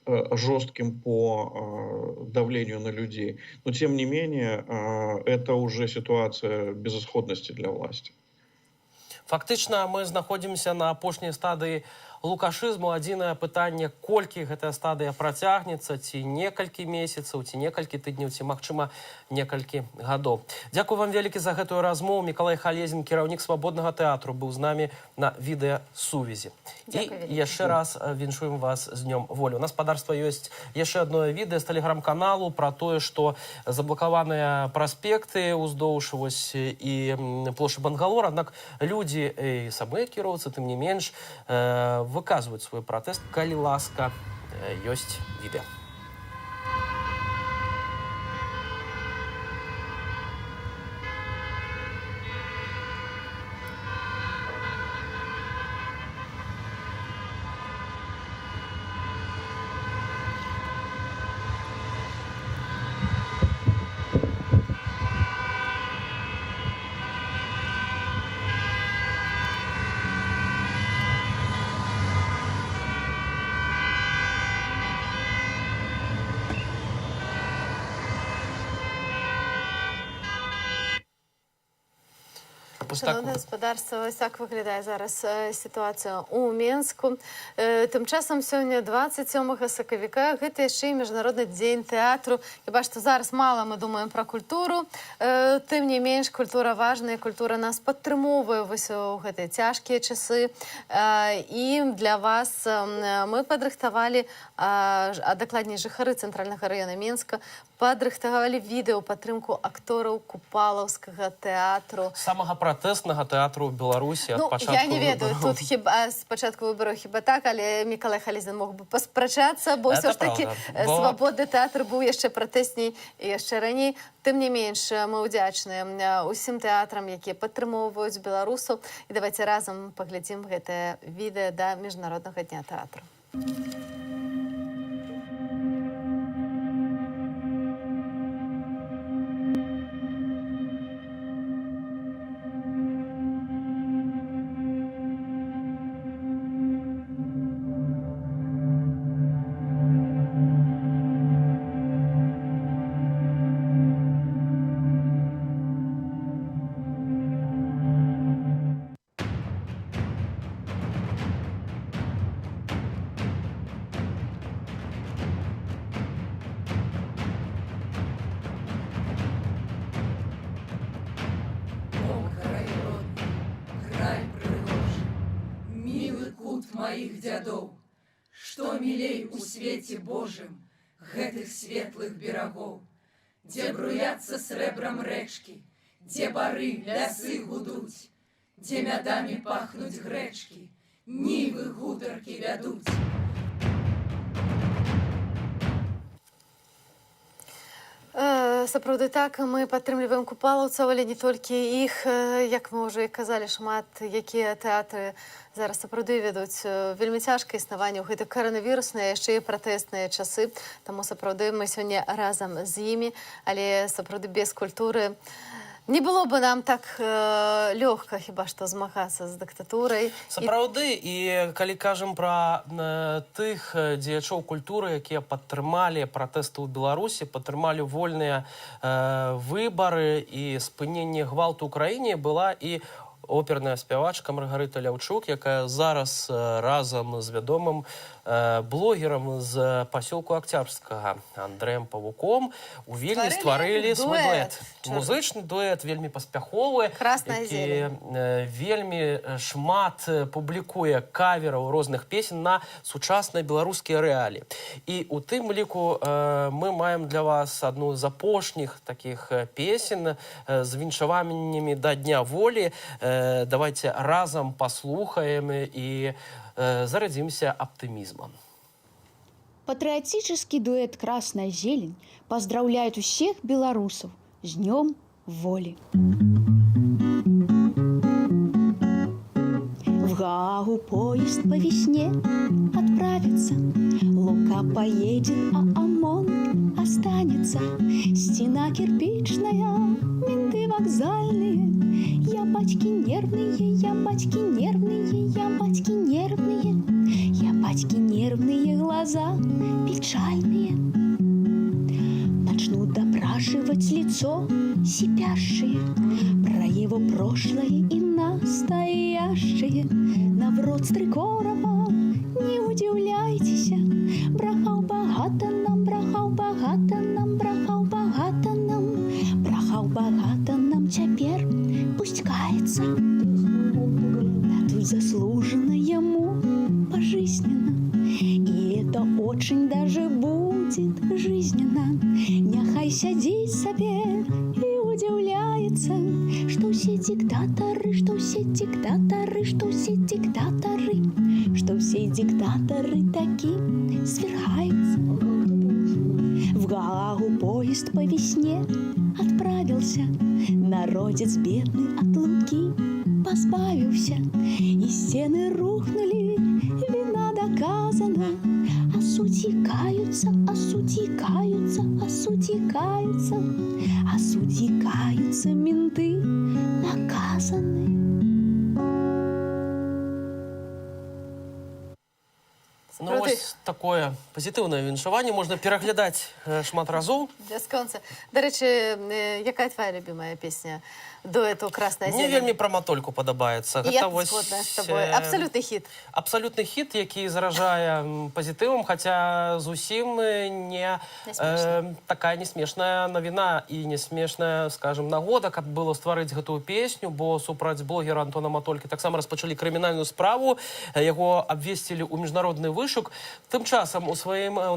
жестким по давлению на людей. Но, тем не менее, это уже ситуация безысходности для власти.
Фактычна мы знаходзімся на апошняй стадыі лукашызму. Адзінае пытанне, колькі гэтая стадыя працягнецца, ці некалькі месяцаў, ці некалькі тыдняў, ці, магчыма, некалькі гадоў. Дзякую вам вялікі за гэтую размову. Мікалай Халезін, кіраўнік свабоднага тэатру, быў з намі на відэасувязі. І яшчэ раз віншуем вас з Днём волі. У нас спадарства ёсць яшчэ адно відэа з тэлеграм-каналу пра тое, што заблакаваныя праспекты ўздоўж і плошчы Бангалор, аднак людзі і самыя кіроўцы, тым не менш, выказваюць свой пратэст. Калі ласка, ёсць відэа.
Шановне господарство, ось так виглядає зараз ситуація у Менску. Тим часом сьогодні, 27 сакавіка, гэта яшчэ і Міжнародны дзень тэатру. І бачите, зараз мало ми думаємо про культуру, тим не менш культура важна, і культура нас підтримує вось у гэтыя цяжкія часы. І для вас ми падрыхтавалі, а дакладней жыхары цэнтральнага раёна Менска, падрыхтавалі відэо падтрымку актораў купалаўскага тэатру.
Самага пратэснага тэатру ў Беларусі ад пачатку
Я не ведаю, тут хіба з пачатку выбараў хіба так, але Мікалай Халезін мог бы паспрачацца, бо ўсё ж такі свабодны тэатр быў яшчэ пратэсней і яшчэ раней. Тым не менш, мы ўдзячныя усім тэатрам, якія падтрымоўваюць беларусаў. І давайце разам паглядзім гэтае відэа да Міжнароднага дня тэатру.
Моих дядоў, што мілей у свеце Божым гэтых светлых берагоў, дзе бруяцца срэбрам рэчкі, дзе бары, лясы гудуць, дзе мядамі пахнуць грэчкі, нівы гутаркі вядуць.
Сапраўды так, мы падтрымліваем купалаўцаў, але не толькі іх, як мы ўжо і казалі, шмат якія тэатры зараз сапраўды ведуць вельмі цяжкае існаванне ў гэтых каранавірусныя, яшчэ і пратэсныя часы, таму сапраўды мы сёння разам з імі, але сапраўды без культуры не было бы нам так лёгка хіба што змагацца з дыктатурай.
Сапраўды, і калі кажам пра тых дзеячоў культуры, якія падтрымалі пратэсты ў Беларусі, падтрымалі вольныя выбары і спыненне гвалту ў краіне, была і оперная спявачка Маргарыта Ляўчук, якая зараз разам з вядомым блогерам з пасёлку Октябрьскага Андрэем Павуком у Вільні стварылі свой дуэт. Музычны дуэт, вельмі паспяховы, які вельмі шмат публікуе кавераў розных песен на сучасныя беларускія рэаліі. І у тым ліку мы маем для вас адну з апошніх такіх песен з віншаваннямі да Дня волі. Давайте разом послухаем и зарядимся оптимизмом.
Патриотический дуэт «Красная зелень» поздравляет всех белорусов с Днем воли. В Гаагу поезд по весне отправится, Лука поедет, а ОМОН останется. Стена кирпичная, менты вокзальные, я батьки нервные, я батьки нервные, я батьки нервные, я батьки нервные, глаза печальные. Начнут допрашивать лицо сипящее про его прошлое и настоящее. Наврод Стрыкорова, не удивляйтесь, брахал богато нам, брахал богато нам, брахал богато нам, брахал богато нам, теперь пусть кается. Дадут заслуженно ему пожизненно, и это очень даже будет жизненно. Няхай сядет себе и удивляется, что все диктаторы, что все диктаторы, что все диктаторы, что все диктаторы таки свергаются. В Гаагу поезд по весне отправился, народец бедный от луки позбавился, и стены рухнули, вина доказана, а судьи каются, а судьи каются, а судьи каются, а судьи каются, менты наказаны.
Ну, ось такое пазітыўнае віншаванне можна пераглядаць шмат разоў.
Бясконца. Да рэчы, якая твоя любимая песня дуэту «Красная зелень»?
Мне вельмі пра матольку падабаецца.
Я згодна з тобой. Абсалютны хіт.
Абсалютны хіт, які заражае пазітывам, хаця зусім не такая несмешная навіна і несмешная, скажем, нагода, каб было стварыць гэтую песню, бо супраць блогера Антона Матолькі таксама распачалі крымінальную справу, яго абвесцілі ў міжнародны вышук. Тым часам у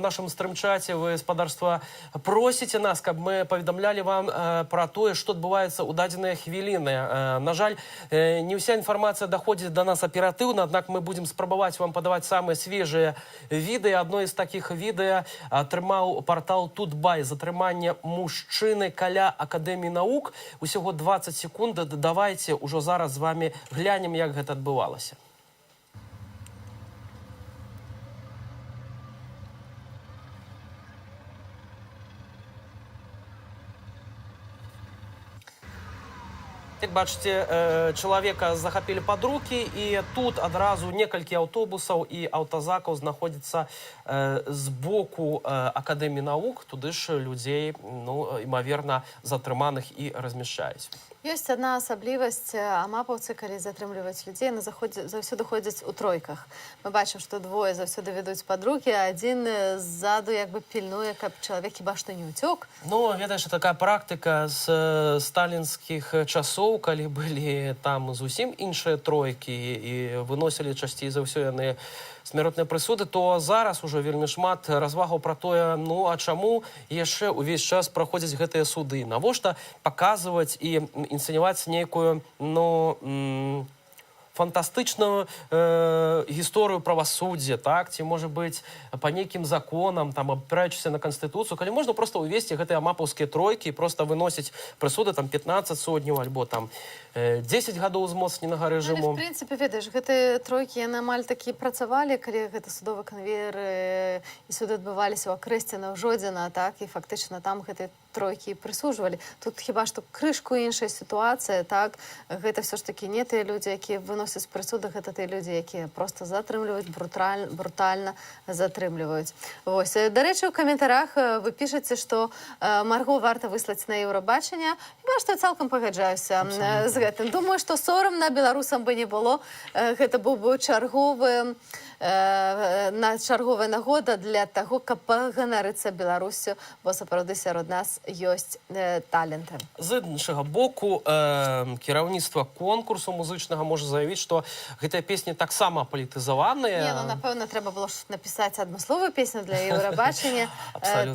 нашым стрым-чаце вы, гаспадарства, просіце нас, каб мы паведамлялі вам пра тое, што адбываецца ў дадзеныя хвіліны. На жаль, не ўся інфармацыя даходзіць да нас аператыўна, аднак мы будзем спрабаваць вам падаваць самыя свежыя відэа. Адно з такіх відэа атрымаў партал Тутбай. Затрыманне мужчыны каля Акадэміі навук. Усяго 20 секунд. Давайте ўжо зараз з вами глянем, як гэта адбывалася. Як бачыце, чалавека захапілі пад рукі, і тут адразу некалькі аўтобусаў і аўтазакаў знаходзяцца з боку Акадэміі навук. Туды ж людзей, імаверна, затрыманых і размяшчаюць.
Ёсць адна асаблівасць. Амапаўцы, калі затрымліваюць людзей, заўсёды ходзяць у тройках. Мы бачым, што двое заўсёды ведуць пад рукі, а адзін ззаду як бы пільнуе, каб чалавек хіба што не ўцёк.
Ну, ведаеш, такая практыка з сталінскіх часоў, калі былі там зусім іншыя тройкі і выносілі часцей за ўсё яны смяротныя прысуды, то зараз ужо вельмі шмат развагаў пра тое, а чаму яшчэ ўвесь час праходзяць гэтыя суды? Навошта паказваць і інсцэніваць нейкую, фантастычную гісторыю правасуддзя, так, ці, можа быць, па нейкім законам, там, абапіраючыся на Канстытуцыю, калі можна проста ўвесці гэтыя мапаўскія тройкі і проста выносіць прысуды там 15 сотняў альбо там 10 гадоў узмоцненага рэжыму.
В прынцыпе, ведаеш, гэтыя тройкі яны амаль такі працавалі, калі гэта судовы канвейер і суды адбываліся ў Акрэсціна, ў Жодзіна, так, і фактычна там гэтыя тройкі прысуджвалі. Тут хіба што крышку іншая сітуацыя, так, гэта все ж такі не тыя людзі, якія выносяць прысуды, гэта тыя людзі, якія проста затрымліваюць, брутальна затрымліваюць. Вось. Дарэчы, у каментарах вы пішаце, што Марго варта выслаць на Еўрабачанне. Хіба што я цалкам пагаджаюся з гэтым. Думаю, што сорамна беларусам бы не было. Гэта быў бы чарговая нагода для таго, каб паганарыцца Беларусю, бо сапраўды сярод нас ёсць таленты.
З іншага боку, кіраўніцтва конкурсу музычнага можа заявіць, што гэтыя песні таксама палітызаваныя.
Не, ну, напэўна, трэба было напісаць адмысловую песню для Еўрабачання.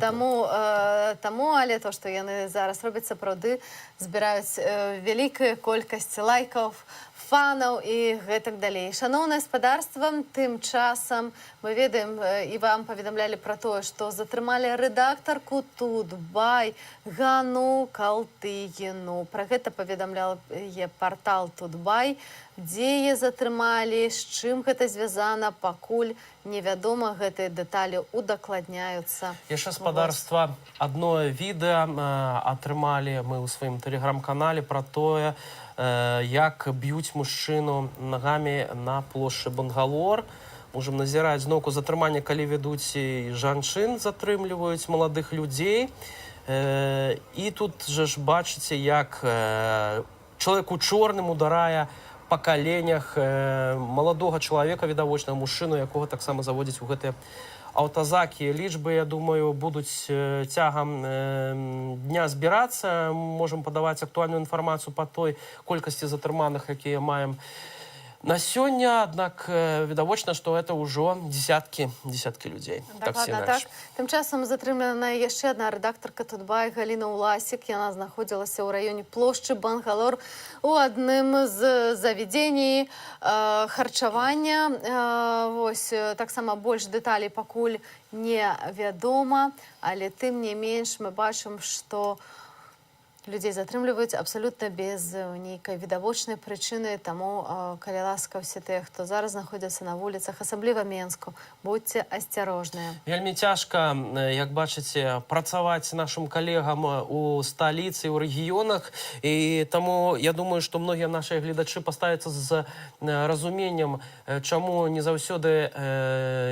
Таму, але то, што яны зараз робяць, сапраўды збіраюць вялікая колькасць лайкаў, фанаў і гэтак далей. Шаноўнае гаспадарства, тым часам мы ведаем і вам паведамлялі пра тое, што затрымалі рэдактарку Тутбай Гану Калтыгіну. Пра гэта паведамляў партал Тутбай. Дзе яе затрымалі, з чым гэта звязана, пакуль невядома, гэтыя дэталі удакладняюцца.
Яшчэ гаспадарства, адно відэа атрымалі мы ў сваім тэлеграм-канале пра тое, як б'юць мужчыну нагамі на плошчы Бангалор. Можам назіраць зноўку затрымання, калі вядуць і жанчын, затрымліваюць маладых людзей. І тут жа ж бачыце, як чалавек у чорным ударае па каленях маладога чалавека, відавочна, мужчыну, якога таксама заводзяць у гэтыя аўтазакі. Лічбы, я думаю, будуць цягам дня збірацца. Можам падаваць актуальную інфармацыю па той колькасці затрыманых, якія маем на сёння, аднак відавочна, што гэта ўжо десяткі людзей.
Дакладна так. Тым часам затрымлена яшчэ адна рэдактарка Тутбай Галіна Уласік. Яна знаходзілася ў раёне плошчы Бангалор у адным з заведзеній харчавання. Вось, таксама больш дэталей пакуль невядома, але тым не менш мы бачым, што людзей затрымліваюць абсалютна без нейкай відавочнай прычыны, таму, калі ласка, ўсе тыя, хто зараз знаходзяцца на вуліцах, асабліва Менску, будзьце асцярожныя.
Вельмі цяжка, як бачыце, працаваць нашым калегам у сталіцы, у рэгіёнах, і таму я думаю, што многія нашыя гледачы паставяцца з разуменнем, чаму не заўсёды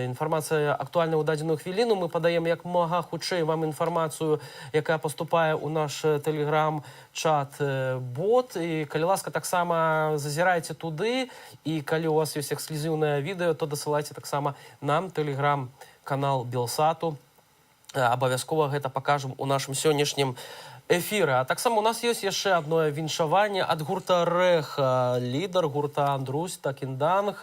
інфармацыя актуальная ў дадзеную хвіліну. Мы падаем як мага хутчэй вам інфармацыю, якая паступае ў наш тэлеграм чат-бот, і калі ласка, таксама зазірайце туды, і калі у вас ёсць эксклюзіўнае відэо, то дасылайце таксама нам тэлеграм-канал Белсату. Абавязкова гэта пакажам у нашым сённяшнім эфіры. А таксама у нас ёсць яшчэ адно віншаванне ад гурта Рэх. Лідар гурта Андрусь Такінданг,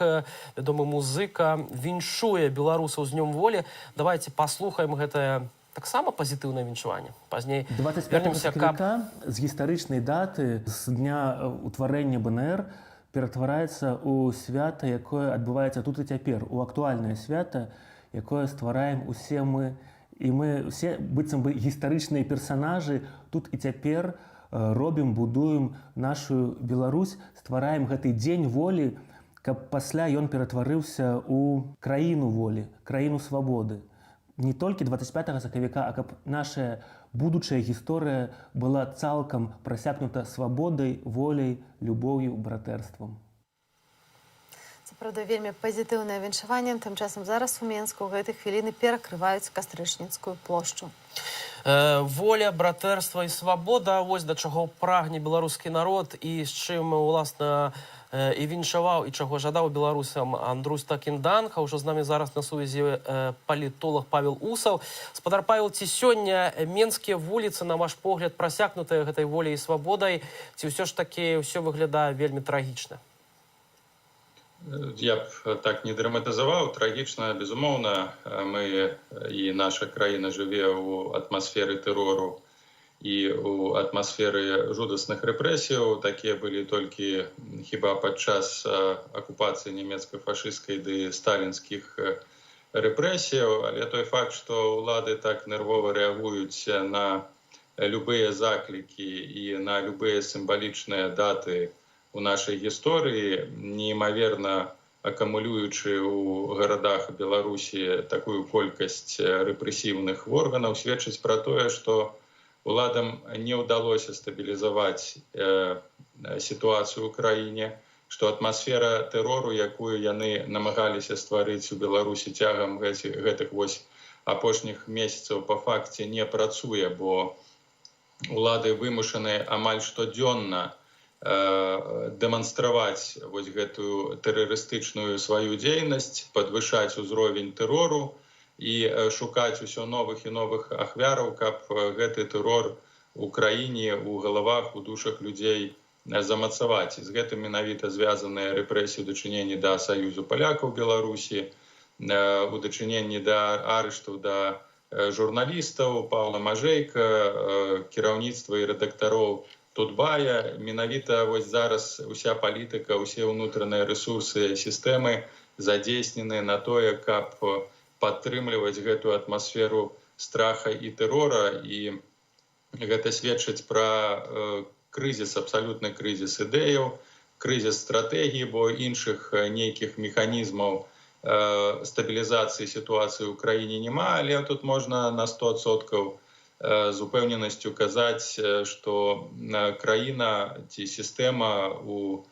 вядомы музыка, віншуе беларусаў з днём волі. Давайте паслухаем гэтае таксама пазітыўнае віншаванне. Пазней
25 сакавіка з гістарычнай даты, з дня ўтварэння БНР, ператвараецца ў свята, якое адбываецца тут і цяпер, у актуальнае свята, якое ствараем усе мы. І мы усе, быццам бы, гістарычныя персанажы тут і цяпер робім, будуем нашу Беларусь, ствараем гэты дзень волі, каб пасля ён ператварыўся ў краіну волі, краіну свабоды. Не толькі 25 сакавіка, а каб наша будучая гісторыя была цалкам прасякнута свабодай, воляй, любоўю, братэрствам.
Сапраўды, вельмі пазітыўнае віншаванне. Тым часам зараз у Менску ў гэтай хвіліны перакрываюць Кастрычніцкую плошчу.
Воля, братэрства і свабода, вось да чаго прагне беларускі народ і з чым, уласна, і віншаваў, і чаго жадаў беларусам Андрусь Такінданг. А ўжо з намі зараз на сувязі палітолог Павел Усаў. Гаспадар Павел, ці сёння менскія вуліцы, на ваш погляд, прасякнутыя гэтай воляй і свабодай, ці ўсё ж такі ўсё выглядае вельмі трагічна?
Я б так не драматызаваў. Трагічна, безумоўна. Мы і наша краіна жыве ў атмасферы тэрору і у атмасферы жудасных рэпрэсіяў. Такія былі толькі хіба падчас акупацыі нямецкай фашысцкай ды сталінскіх рэпрэсіяў, але той факт, што ўлады так нервова рэагуюць на любыя заклікі і на любыя сімвалічныя даты у нашай гісторыі, неймаверна акумулюючы ў гарадах Беларусі такую колькасць рэпрэсіўных органаў, сведчыць пра тое, што уладам не ўдалося стабілізаваць сітуацыю ў краіне, што атмасфера тэрору, якую яны намагаліся стварыць у Беларусі цягам гэтых апошніх месяцаў, па факце не працуе, бо улады вымушаны амаль штодзённа дэманстраваць гэтую тэрарыстычную сваю дзейнасць, падвышаць узровень тэрору і шукаць усё новых і новых ахвяраў, каб гэты тэрор у краіне, у галавах, у душах людзей замацаваць. І з гэтым менавіта звязаныя рэпрэсіі ў дачыненні да Саюзу палякаў Беларусі, у дачыненні да арыштаў да журналістаў, Паўла Мажэйка, кіраўніцтва і рэдактароў Тутбая. Менавіта зараз уся палітыка, усе ўнутраныя рэсурсы сістэмы задзейснены на тое, каб падтрымліваць гэтую атмасферу страха і тэрора, і гэта сведчыць пра крызіс, абсалютны крызіс ідэяў, крызіс стратэгіі, бо іншых нейкіх механізмаў стабілізацыі сітуацыі ў краіне няма, але тут можна на 100% з упэўненасцю казаць, што краіна ці сістэма у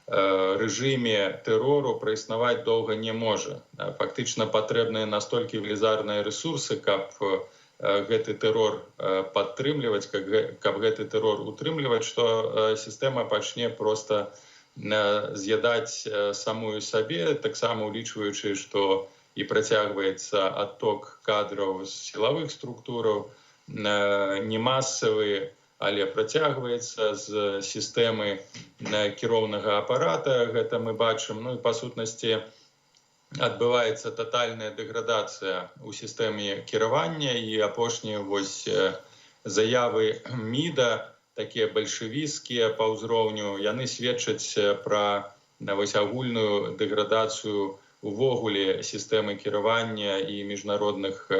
рэжыме тэрору праіснаваць доўга не можа. Фактычна патрэбныя настолькі велізарныя рэсурсы, каб гэты тэрор падтрымліваць, каб гэты тэрор утрымліваць, што сістэма пачне проста з'ядаць самую сабе, таксама улічваючы, што і працягваецца адток кадраў з сілавых структураў, не масавы, але працягваецца з сістэмы кіроўнага апарата, гэта мы бачым. Ну і па сутнасці адбываецца татальная дэградацыя ў сістэме кіравання, і апошнія заявы МІДа, такія бальшавіцкія па ўзроўню, яны сведчаць пра агульную дэградацыю увогуле сістэмы кіравання і міжнародных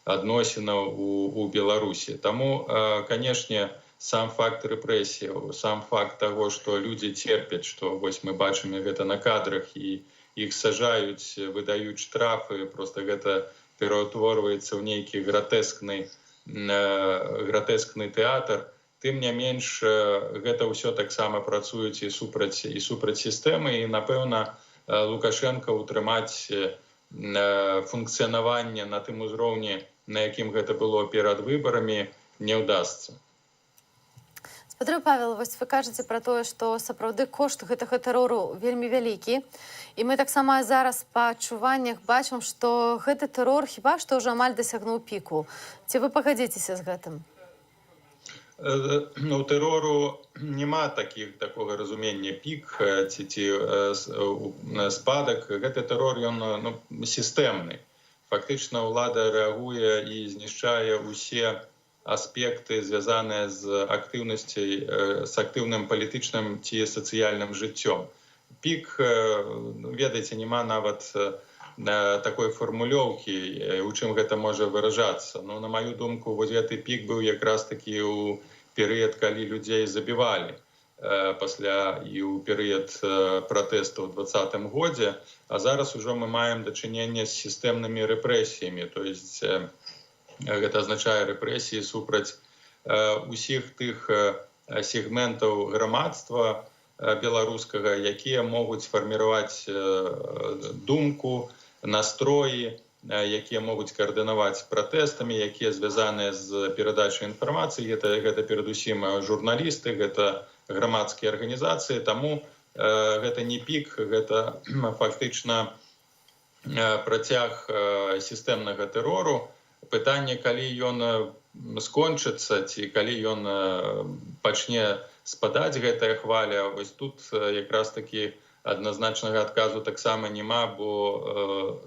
адносінаў у Беларусі. Таму, канешне, сам факт рэпрэсіяў, сам факт таго, што людзі церпяць, што мы бачым гэта на кадрах, і іх сажаюць, выдаюць штрафы, проста гэта пераўтворваецца ў нейкі гратэскны тэатр. Тым не менш, гэта ўсё таксама працуюць і супраць сістэмы, і, напэўна, Лукашенка ўтрымаць функцыянаванне на тым узроўні, на якім гэта было перад выбарамі, не ўдасца.
Спадар Павел, вы кажаце пра тое, што сапраўды кошт гэтага тэрору вельмі вялікі. І мы таксама зараз па адчуваннях бачым, што гэты тэрор хіба што ўжо амаль дасягнуў піку. Ці вы пагадзіцеся з гэтым?
У тэрору няма такога разумення пік ці спадак. Гэты тэрор, ён сістэмны. Фактычна ўлада рэагуе і знішчае ўсе аспекты, звязаныя з актыўным палітычным ці сацыяльным жыццём. Пік, ведаеце, няма нават такой фармулёўкі, у чым гэта можа выражацца. На маю думку, гэты пік быў якраз такі ў перыяд, калі людзей забівалі, пасля і ў перыяд пратэстаў у 2020 годзе, а зараз ужо мы маем дачыненне з сістэмнымі рэпрэсіямі, то есть гэта азначае рэпрэсіі супраць усіх тых сегментаў грамадства беларускага, якія могуць фарміраваць думку, настроі, якія могуць каардынаваць пратэстамі, якія звязаныя з перадачай інфармацыі. Гэта перадусім журналісты, гэта грамадскія арганізацыі. Таму гэта не пік, гэта фактычна працяг сістэмнага тэрору. Пытанне, калі ён скончыцца, ці калі ён пачне спадаць, гэтая хваля, тут якраз такі адназначнага адказу таксама няма, бо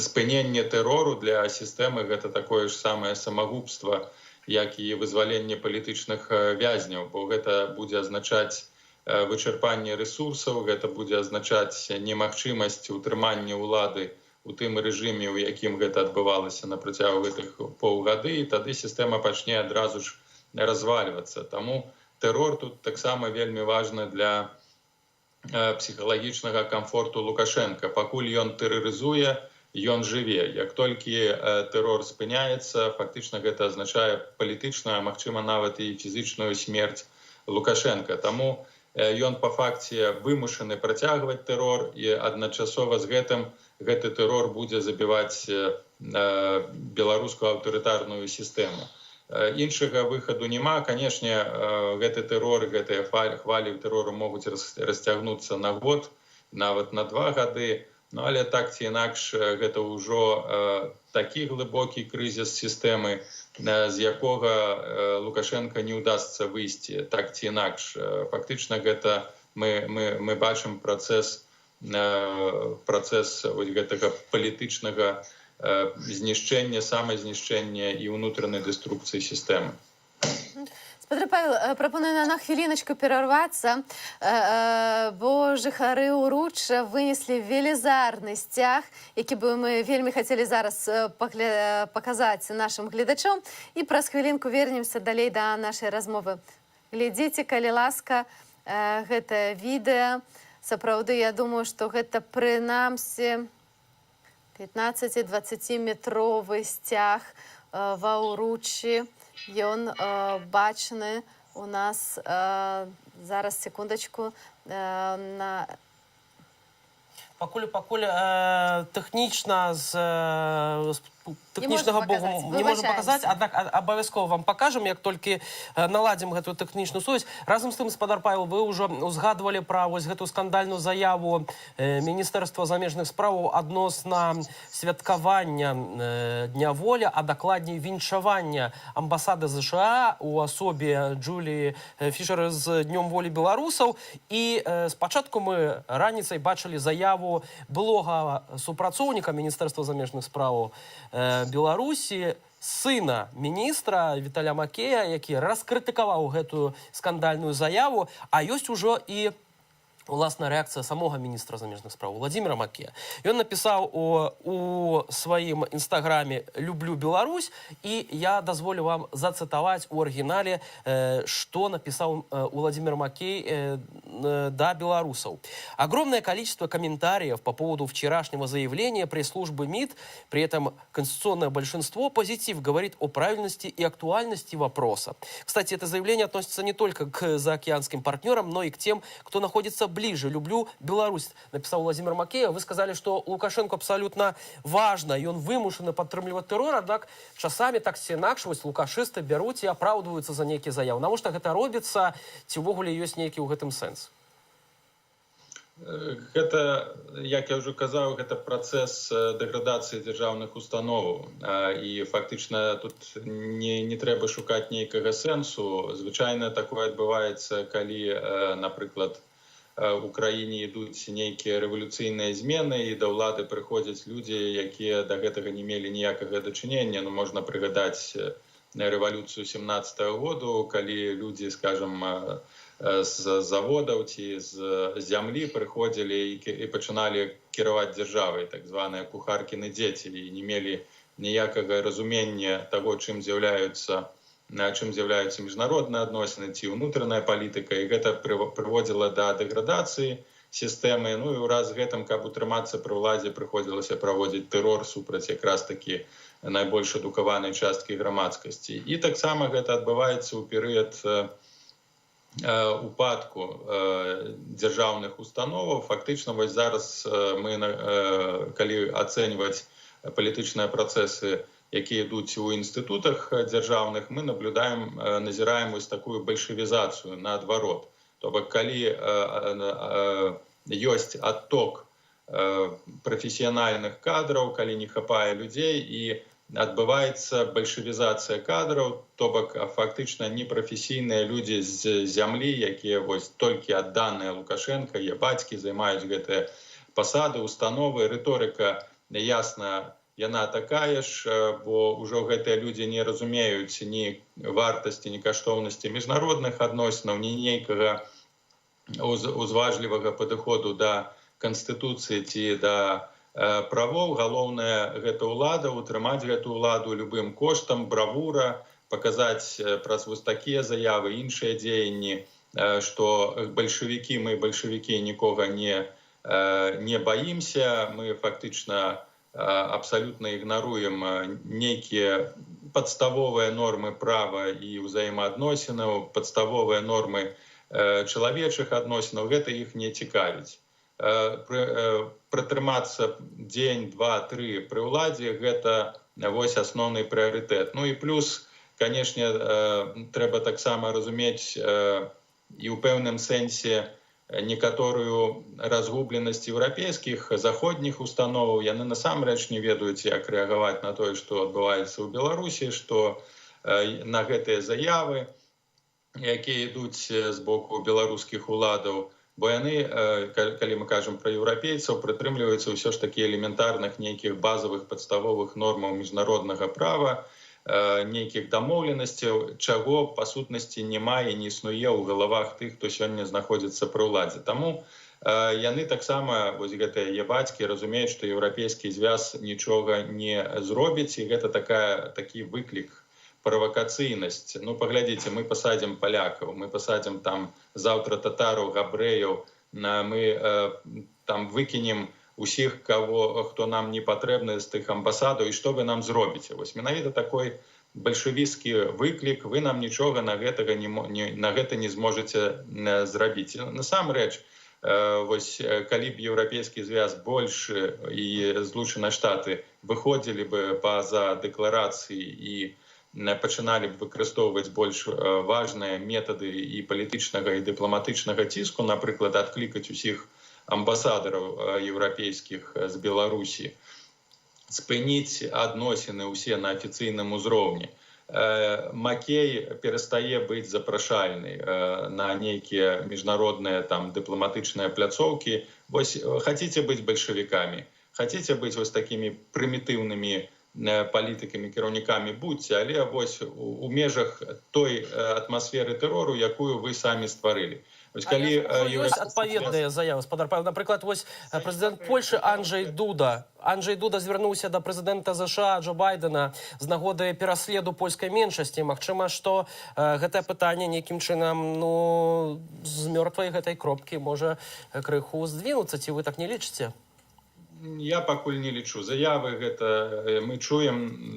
спыненне тэрору для сістэмы гэта такое ж самае самагубства, як і вызваленне палітычных вязняў, бо гэта будзе азначаць вычарпанне рэсурсаў, гэта будзе азначаць немагчымасць утрымання ўлады у тым рэжыме, у якім гэта адбывалася на працягу гэтых паўгады, і тады сістэма пачне адразу ж развальвацца. Таму тэрор тут таксама вельмі важны для псіхалагічнага камфорту Лукашенка. Пакуль ён тэрарызуе, ён жыве. Як толькі тэрор спыняецца, фактычна гэта азначае палітычную, а магчыма нават і фізічную смерць Лукашенка. Таму ён па факце вымушаны працягваць тэрор, і адначасова з гэтым гэты тэрор будзе забіваць беларускую аўтарытарную сістэму. Іншага выхаду няма. Канешне, гэты тэрор, гэтыя хвалі тэрору могуць расцягнуцца на год, нават на 2 гады, але так ці інакш гэта ўжо такі глыбокі крызіс сістэмы, з якога Лукашенка не ўдасца выйсці, так ці інакш. Фактычна гэта мы бачым працэс гэтага палітычнага знішчэння, самазнішчэння і ўнутранай дэструкцыі сістэмы.
Спадар Павел, прапаную на хвіліночку перарвацца, бо жыхары Уручча вынеслі велізарны сцяг, які бы мы вельмі хацелі зараз паказаць нашым гледачам, і праз хвілінку вернемся далей да нашай размовы. Глядзіце, калі ласка, гэтае відэа. Сапраўды, я думаю, што гэта прынамсі 15-20-метровы сцяг ва Уруччі. Ён бачны у нас, зараз, секундачку, на...
Пакуль тэхнічна з тэхнічнага боку не можам паказаць, аднак абавязкова вам пакажам, як толькі наладзім гэтую тэхнічную сувязь. Разам з тым, спадар Павел, вы ўжо узгадвалі пра вось гэтую скандальную заяву Міністэрства замежных спраў адносна святкавання Дня волі, а дакладней віншавання амбасады США у асобе Джуліі Фішер з Днём волі беларусаў. І спачатку мы раніцай бачылі заяву былога супрацоўніка Міністэрства замежных спраў Беларусі, сына міністра Віталя Макея, які раскрытыкаваў гэтую скандальную заяву, а ёсць ужо і уласна рэакцыя самога міністра замежных спраў Владимира Макея. Ён напісаў у сваім інстаграме «Люблю Беларусь», і я дазволю вам зацытаваць у арыгінале, што напісаў Владимир Макей да белорусов. Огромное количество комментариев по поводу вчерашнего заявления пресс-службы МИД, при этом конституционное большинство позитив говорит о правильности и актуальности вопроса. Кстати, это заявление относится не только к заокеанским партнерам, но и к тем, кто находится ближе. «Люблю Беларусь», написал Владимир Макеев. Вы сказали, что Лукашенко абсолютно важно, и он вымушаны падтрымліваць тэрор, аднак часамі так ці інакш лукашысты бяруць і апраўдваюцца за нейкія заявы. Навошта гэта робіцца, ці ўвогуле ёсць нейкі ў гэтым сэнс?
Гэта, як я ўжо казаў, гэта працэс дэградацыі дзяржаўных установаў. І фактычна тут не трэба шукаць нейкага сэнсу. Звычайна такое адбываецца, калі, напрыклад, у краіне ідуць нейкія рэвалюцыйныя змены, і да ўлады прыходзяць людзі, якія да гэтага не мелі ніякага дачынення. Ну, можна прыгадаць рэвалюцыю 17-го году, калі людзі, скажам, з заводаў ці з зямлі прыходзілі і пачыналі кіраваць дзяржавай, так званыя кухаркіны дзеці, і не мелі ніякага разумення таго, чым з'яўляюцца міжнародныя адносіны ці ўнутраная палітыка, і гэта прыводзіла да дэградацыі сістэмы. Ну і ўраз з гэтым, каб утрымацца пры ўладзе, прыходзілася праводзіць тэрор супраць якраз такі найбольш адукаванай часткі грамадскасці. І таксама гэта адбываецца ў перыяд упадку дзяржаўных установаў. Фактычна вось зараз мы, калі ацэньваць палітычныя працэсы, якія ідуць у інстытутах дзяржаўных, мы назіраем вось такую бальшавізацыю наадварот. То бок, калі ёсць адток прафесіянальных кадраў, калі не хапае людзей, і адбываецца бальшавізацыя кадраў, то бок фактычна непрафесійныя людзі з зямлі, якія вось толькі адданыя Лукашенка, яе бацькі, займаюць гэтыя пасады, установы, рыторыка ясна яна такая ж, бо ўжо гэтыя людзі не разумеюць ні вартасці, ні каштоўнасці міжнародных адносінаў, ні нейкага узважлівага падыходу да канстытуцыі ці да правоў. Галоўнае гэта ўлада, утрымаць гэту ўладу любым коштам, бравура, паказаць праз вось такія заявы, іншыя дзеянні, што бальшавікі, мы бальшавікі нікога не баімся, мы фактычна абсолютно ігнаруем нейкія падставовыя нормы права і ўзаемаадносінаў, падставовыя нормы чалавечых адносінаў, гэта іх не цікавіць. Пратрымацца дзень, два, тры пры ўладзе, гэта вось асноўны прыярытэт. Ну і плюс, канешне, трэба таксама разумець і ў пэўным сэнсе некаторую разгубленасць еўрапейскіх заходніх установаў. Яны насамрэч не ведаюць, як рэагаваць на тое, што адбываецца ў Беларусі, што на гэтыя заявы, якія ідуць з боку беларускіх уладаў, бо яны, калі мы кажам пра еўрапейцаў, прытрымліваюцца ўсё ж такі элементарных нейкіх базавых падставовых нормаў міжнароднага права, нейкіх дамоўленасцяў, чаго па сутнасці няма і не існуе ў галавах тых, хто сёння знаходзіцца пры ўладзе. Таму яны таксама, вось гэтыя ебацькі, разумеюць, што еўрапейскі звяз нічога не зробіць, і гэта такі выклік, правакацыйнасць. Ну, паглядзіце, мы пасадзім палякаў, мы пасадзім там заўтра татараў, габрэяў, мы там выкінем усіх, хто нам не патрэбны з тых амбасадаў, і што вы нам зробіце? Вось менавіта такой бальшавіцкі выклік, вы нам нічога на гэта не зможаце зрабіць. Насамрэч, вось калі б еўрапейскі звяз больш і Злучаныя Штаты выходзілі бы па-за дэкларацыі і пачыналі б выкарыстоўваць больш важныя метады і палітычнага і дыпламатычнага ціску, напрыклад, адклікаць усіх амбасадараў еўрапейскіх з Беларусі, спыніць адносіны ўсе на афіцыйным узроўні. Макей перастае быць запрашальнай на нейкія міжнародныя дыпламатычныя пляцоўкі. Вось хацеце быць бальшавікамі, хацеце быць вось такімі прымітыўнымі палітыкамі, кіраўнікамі, будьце, але вось у межах той атмасферы тэрору, якую вы самі стварылі.
Ёсць адпаведныя заявы, спадар Павел. Напрыклад, вось прэзідэнт Польшы Анджэй Дуда звярнуўся да прэзідэнта ЗША Джо Байдена з нагоды пераследу польскай меншасці. Магчыма, што гэтае пытанне нейкім чынам з мёртвай гэтай кропкі можа крыху здвінуцца, ці вы так не лічыце?
Я пакуль не лічу. Заявы гэта мы чуем,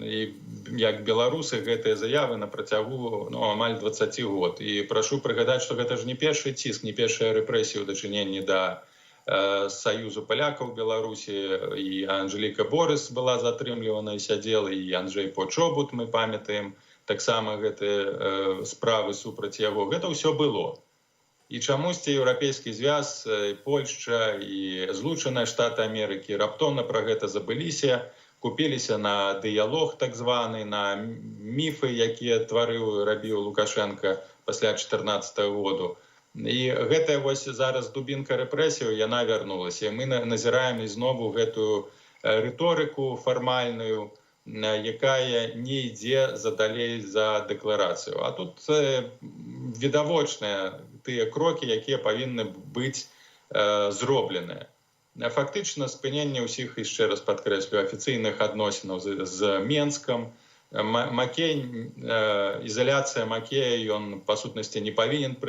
як беларусы, гэтыя заявы на працягу амаль 20 год. І прашу прыгадаць, што гэта ж не першы ціск, не першая рэпрэсія ў дачыненні да Саюзу палякаў Беларусі. І Анжеліка Борыс была затрымлівана і сядзела, і Анджэй Почобут, мы памятаем, таксама гэтыя справы супраць яго. Гэта ўсё было. І чамусьці еўрапейскі звяз, Польшча і Злучаныя Штаты Амерыкі раптоўна пра гэта забыліся, купіліся на дыялог так званы, на міфы, якія рабіў Лукашенко пасля 2014 году. І гэтая вось зараз дубінка рэпрэсіяў, яна вярнулася. І мы назіраем ізнову гэтую рыторыку фармальную, якая не ідзе задалей за дэкларацыю. А тут відавочныя тыя крокі, якія павінны быць зробленыя. Фактычна спыненне ўсіх, яшчэ раз падкрэслю, афіцыйных адносінаў з Менскам. Макей, ізаляцыя Макея, ён па сутнасці не павінен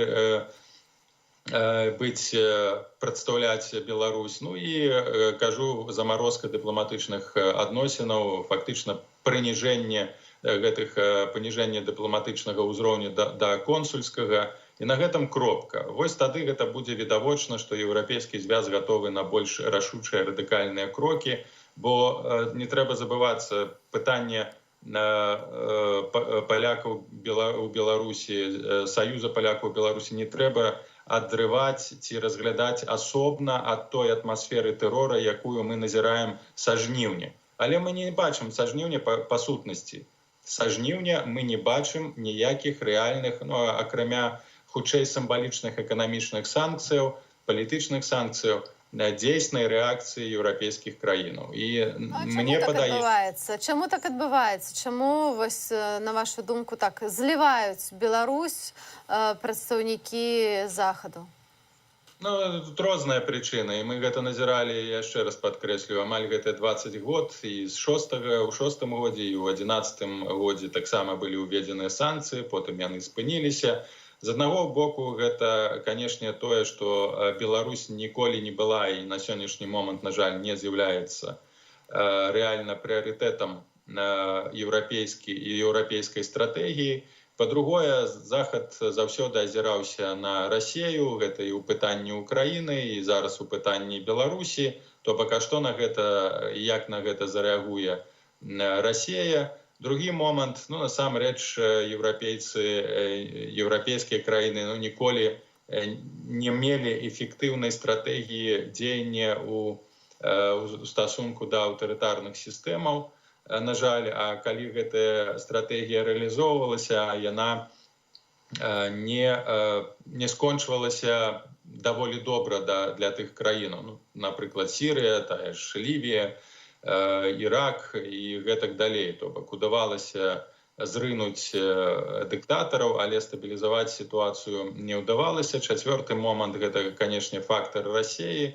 прадстаўляць Беларусь. Ну і, кажу, замарозка дыпламатычных адносінаў, фактычна паніжэнне дыпламатычнага ўзроўню да консульскага. І на гэтым кропка. Вось тады гэта будзе відавочна, што еўрапейскі звяз гатовы на больш рашучыя радыкальныя крокі, бо не трэба забывацца пытанне палякаў у Беларусі, Саюза палякаў у Беларусі не трэба адрываць ці разглядаць асобна ад той атмасферы тэрора, якую мы назіраем са жніўня. Але мы не бачым са жніўня па сутнасці. Са жніўня мы не бачым ніякіх рэальных, акрамя хутчэй сімвалічных эканамічных санкцыяў, палітычных санкцыяў, дзейснай рэакцыі еўрапейскіх краінаў. І мне
так
падаецца,
адбываецца? Чаму так адбываецца? Чаму, вось, на вашу думку, так зліваюць Беларусь прадстаўнікі Захаду?
ну, тут розныя прычыны, і мы гэта назіралі, яшчэ раз падкрэслю, амаль гэта 20 год, і ў шостым годзе, і ў 11 годзе таксама былі ўведзеныя санкцыі, потым яны спыніліся. З аднаго боку, гэта, канешне, тое, што Беларусь ніколі не была і на сённяшні момант, на жаль, не з'яўляецца рэальна прыярытэтам еўрапейскай стратэгіі. Па-другое, Захад заўсёды азіраўся на Расею, гэта і ў пытанні Украіны, і зараз у пытанні Беларусі, то бок, а што на гэта, як на гэта зарэагуе Расея. Другі момант, ну, насамрэч, еўрапейскія краіны ніколі не мелі эфектыўнай стратэгіі дзеяння ў стасунку да аўтарытарных сістэмаў. На жаль, а калі гэтая стратэгія рэалізоўвалася, яна не скончвалася даволі добра для тых краінаў. Ну, напрыклад, Сірыя, тая ж Лівія, Ірак і гэтак далей. То бок удавалася зрынуць дыктатараў, але стабілізаваць сітуацыю не ўдавалася. Чацвёрты момант – гэта, канешне, фактар Расеі.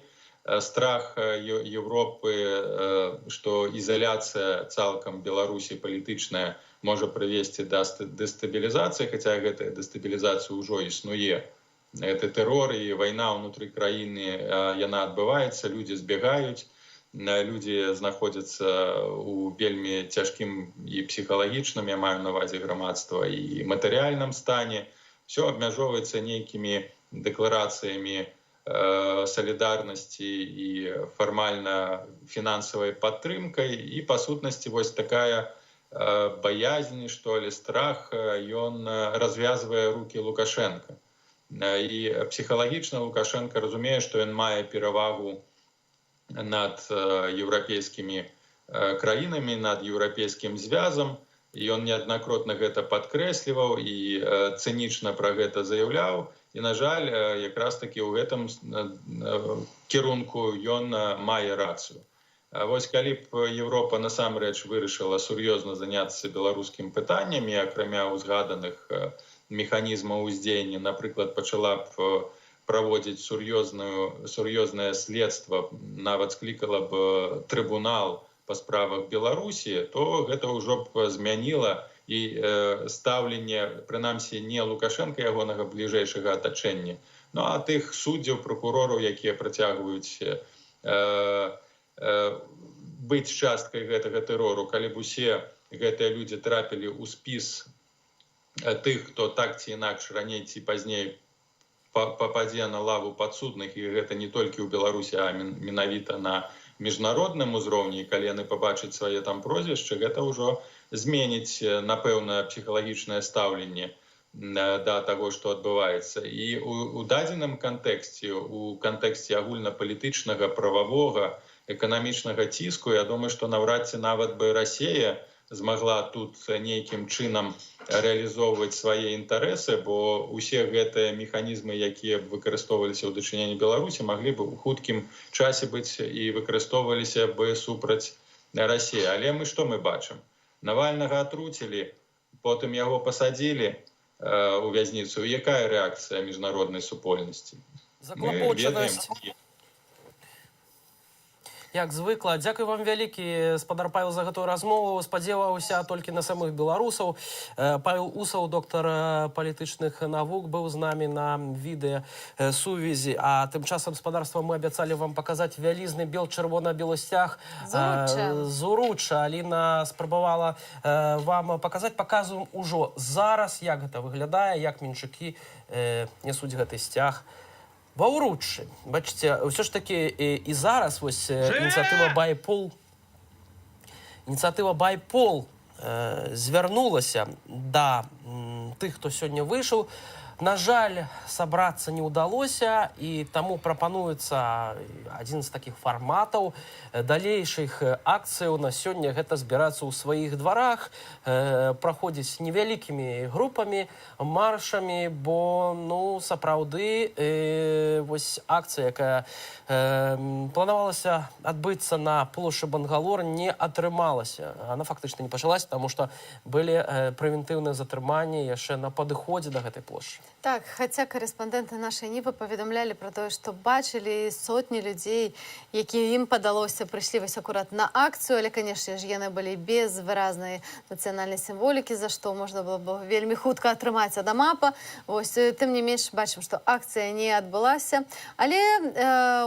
Страх Европы, што ізаляцыя цалкам Беларусі палітычная можа прывесці да дэстабілізацыі, хаця гэтая дэстабілізацыя ўжо існуе. Гэта тэрор і вайна ўнутры краіны, яна адбываецца, людзі збегаюць, людзі знаходзяцца ў вельмі цяжкім і псіхалагічным, я маю на ўвазе грамадства, і матэрыяльным стане. Всё абмяжоўваецца нейкімі дэкларацыямі солідарнасці і фармальна фінансавай падтрымкай, і па сутнасці вось такая баязнь, што ли, страх, ён развязвае рукі Лукашенка. І псіхалагічна Лукашенко разумее, што ён мае перавагу над еўрапейскімі краінамі, над еўрапейскім звязам, і ён неаднакротна гэта падкрэсліваў і цынічна пра гэта заяўляў. І, на жаль, якраз такі ў гэтым кірунку ён мае рацыю. Вось калі б Еўропа насамрэч вырашыла сур'ёзна заняцца беларускім пытаннямі, акрамя ўзгаданых механізмаў уздзеяння, напрыклад, пачала б праводзіць сур'ёзнае следства, нават склікала б трыбунал па справах Беларусі, то гэта ўжо б змяніла і стаўленне, прынамсі, не Лукашенка, ягонага бліжэйшага атачэння, ну а тых суддзяў, пракурораў, якія працягваюць быць часткай гэтага тэрору. Калі б усе гэтыя людзі трапілі ў спіс тых, хто так ці інакш раней ці пазней пападзе на лаву падсудных, і гэта не толькі ў Беларусі, а менавіта на міжнародным узроўні, калі яны пабачаць свае там прозвішчы, гэта ўжо зменіць, напэўна, псіхалагічнае стаўленне да таго, што адбываецца. І ў дадзеным кантэксце, у кантэксце агульнапалітычнага, прававога, эканамічнага ціску, я думаю, што наўрад ці нават бы Расея змагла тут нейкім чынам рэалізоўваць свае інтарэсы, бо ўсе гэтыя механізмы, якія б выкарыстоўваліся ў дачыненні Беларусі, маглі б у хуткім часе быць і выкарыстоўваліся бы супраць Расеі. Але што мы бачым? Навальнага атруцілі, потым яго пасадзілі ў вязніцу. Якая рэакцыя міжнароднай супольнасці?
Заклапочанасць. Як звыкла. Дзякуй вам вялікі, спадар Павел, за гэтую размову. Спадзяваўся толькі на самых беларусаў. Павел Усаў, доктар палітычных навук, быў з намі на відэасувязі. А тым часам, спадарства, мы абяцалі вам паказаць вялізны бел-чырвона-белы сцяг з Уручча. Аліна спрабавала вам паказаць. Паказваем ужо зараз, як гэта выглядае, як менчукі нясуць гэты сцяг ва Уруччы. Бачыце, ўсё ж такі і зараз вось ініцыятыва «Байпол» звярнулася да тых, хто сёння выйшаў На жаль, сабрацца не ўдалося, і таму прапануецца адзін з такіх фарматаў далейшых акцыяў на сёння. Гэта збірацца ў сваіх дварах, праходзіць невялікімі групамі, маршамі, бо, ну, сапраўды, вось акцыя, якая планавалася адбыцца на плошчы Бангалор, не атрымалася. Она фактычна не пачалася, таму што былі прэвентыўныя затрыманні яшчэ на падыходзе да гэтай плошчы.
Так, хаця карэспандэнты нашай Нівы паведамлялі пра тое, што бачылі сотні людзей, якія ім падалося прыйшлі вось акурат на акцыю, але, канешне ж, яны былі без выразнай нацыянальнай сімволікі, за што можна было б вельмі хутка атрымаць адамапа. Вось, тым не менш, бачым, што акцыя не адбылася. Але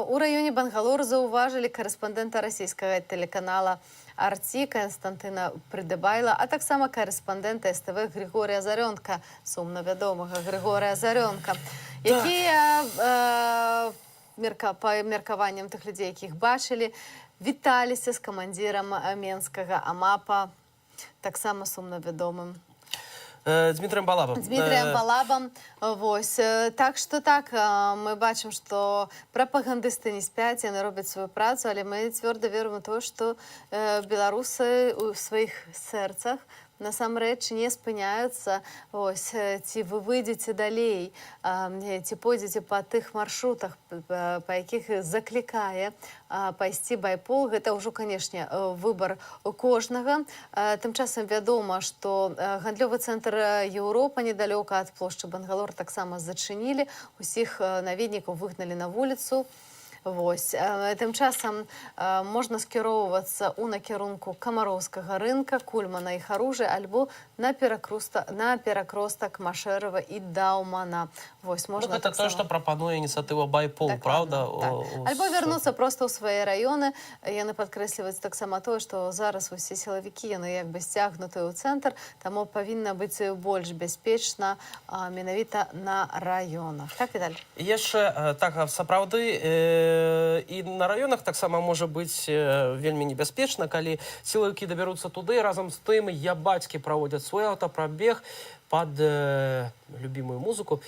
у раёне Бангалор заўважылі карэспандэнта расійскага тэлеканала Арці Константина Придыбайла, а таксама карэспандэнта СТВ Григорія Зарёнка, сумна вядомага Григорія Зарёнка, якія па меркаванням тых людзей, якіх бачылі, віталіся з камандзірам менскага АМАПа, таксама сумна вядомым
Дмітрием Балабам.
Дмітрием Балабам. Вось. Так што так, мы бачым, што прапагандысты не спяць, яны робяць сваю працу, але мы цвёрда верым у тое, што беларусы ў сваіх сэрцах насамрэч не спыняюцца. Ось, ці вы выйдзеце далей, ці пойдзеце па тых маршрутах, па якіх заклікае пайсці байпол. Гэта ўжо, канешне, выбар кожнага. Тым часам вядома, што гандлёвы цэнтр Еўропа недалёка ад плошчы Бангалор таксама зачынілі. Усіх наведнікаў выгналі на вуліцу. Вось. Тым часам можна скіроўвацца ў накірунку Камароўскага рынка, Кульмана і Харужы, альбо на перакростак Машэрава і Даўмана. Вось, можна
гэта тое, што прапануе ініцыятыва байпол, правда?
Альбо вярнуцца проста ў свае раёны. Яны падкрэсліваюць таксама тое, што зараз усе сілавікі, яны як бы сцягнутыя ў цэнтр, таму павінна быць больш бяспечна менавіта на раёнах. Так, Віталь?
Яшчэ, так, сапраўды, і на раёнах таксама можа быць вельмі небяспечна, калі сілавікі дабяруцца туды. Разам з тым я бацькі праводзяць свой аўтапрабег пад любімую музыку.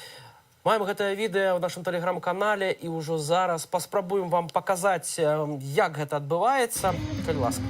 Маем гэтае відэа ў нашым тэлеграм-канале і ўжо зараз паспрабуем вам паказаць, як гэта адбываецца. Калі ласка.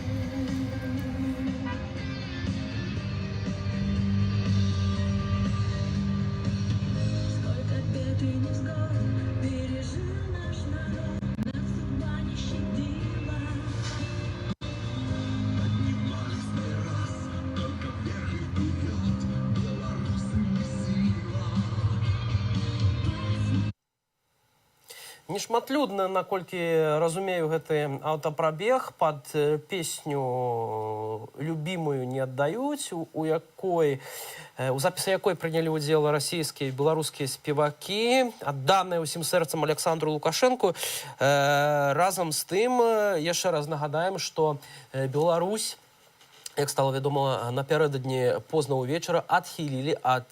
Нешматлюдна, наколькі разумею, гэты аўтапрабег пад песню «Любімую не аддаюць», у запісы якой прынялі ўдзел расійскія і беларускія спевакі, адданыя ўсім сэрцам Александру Лукашэнку. Разам з тым, яшчэ раз нагадаем, што Беларусь, як стала вядома, напярэдадні позна ўвечары адхілілі ад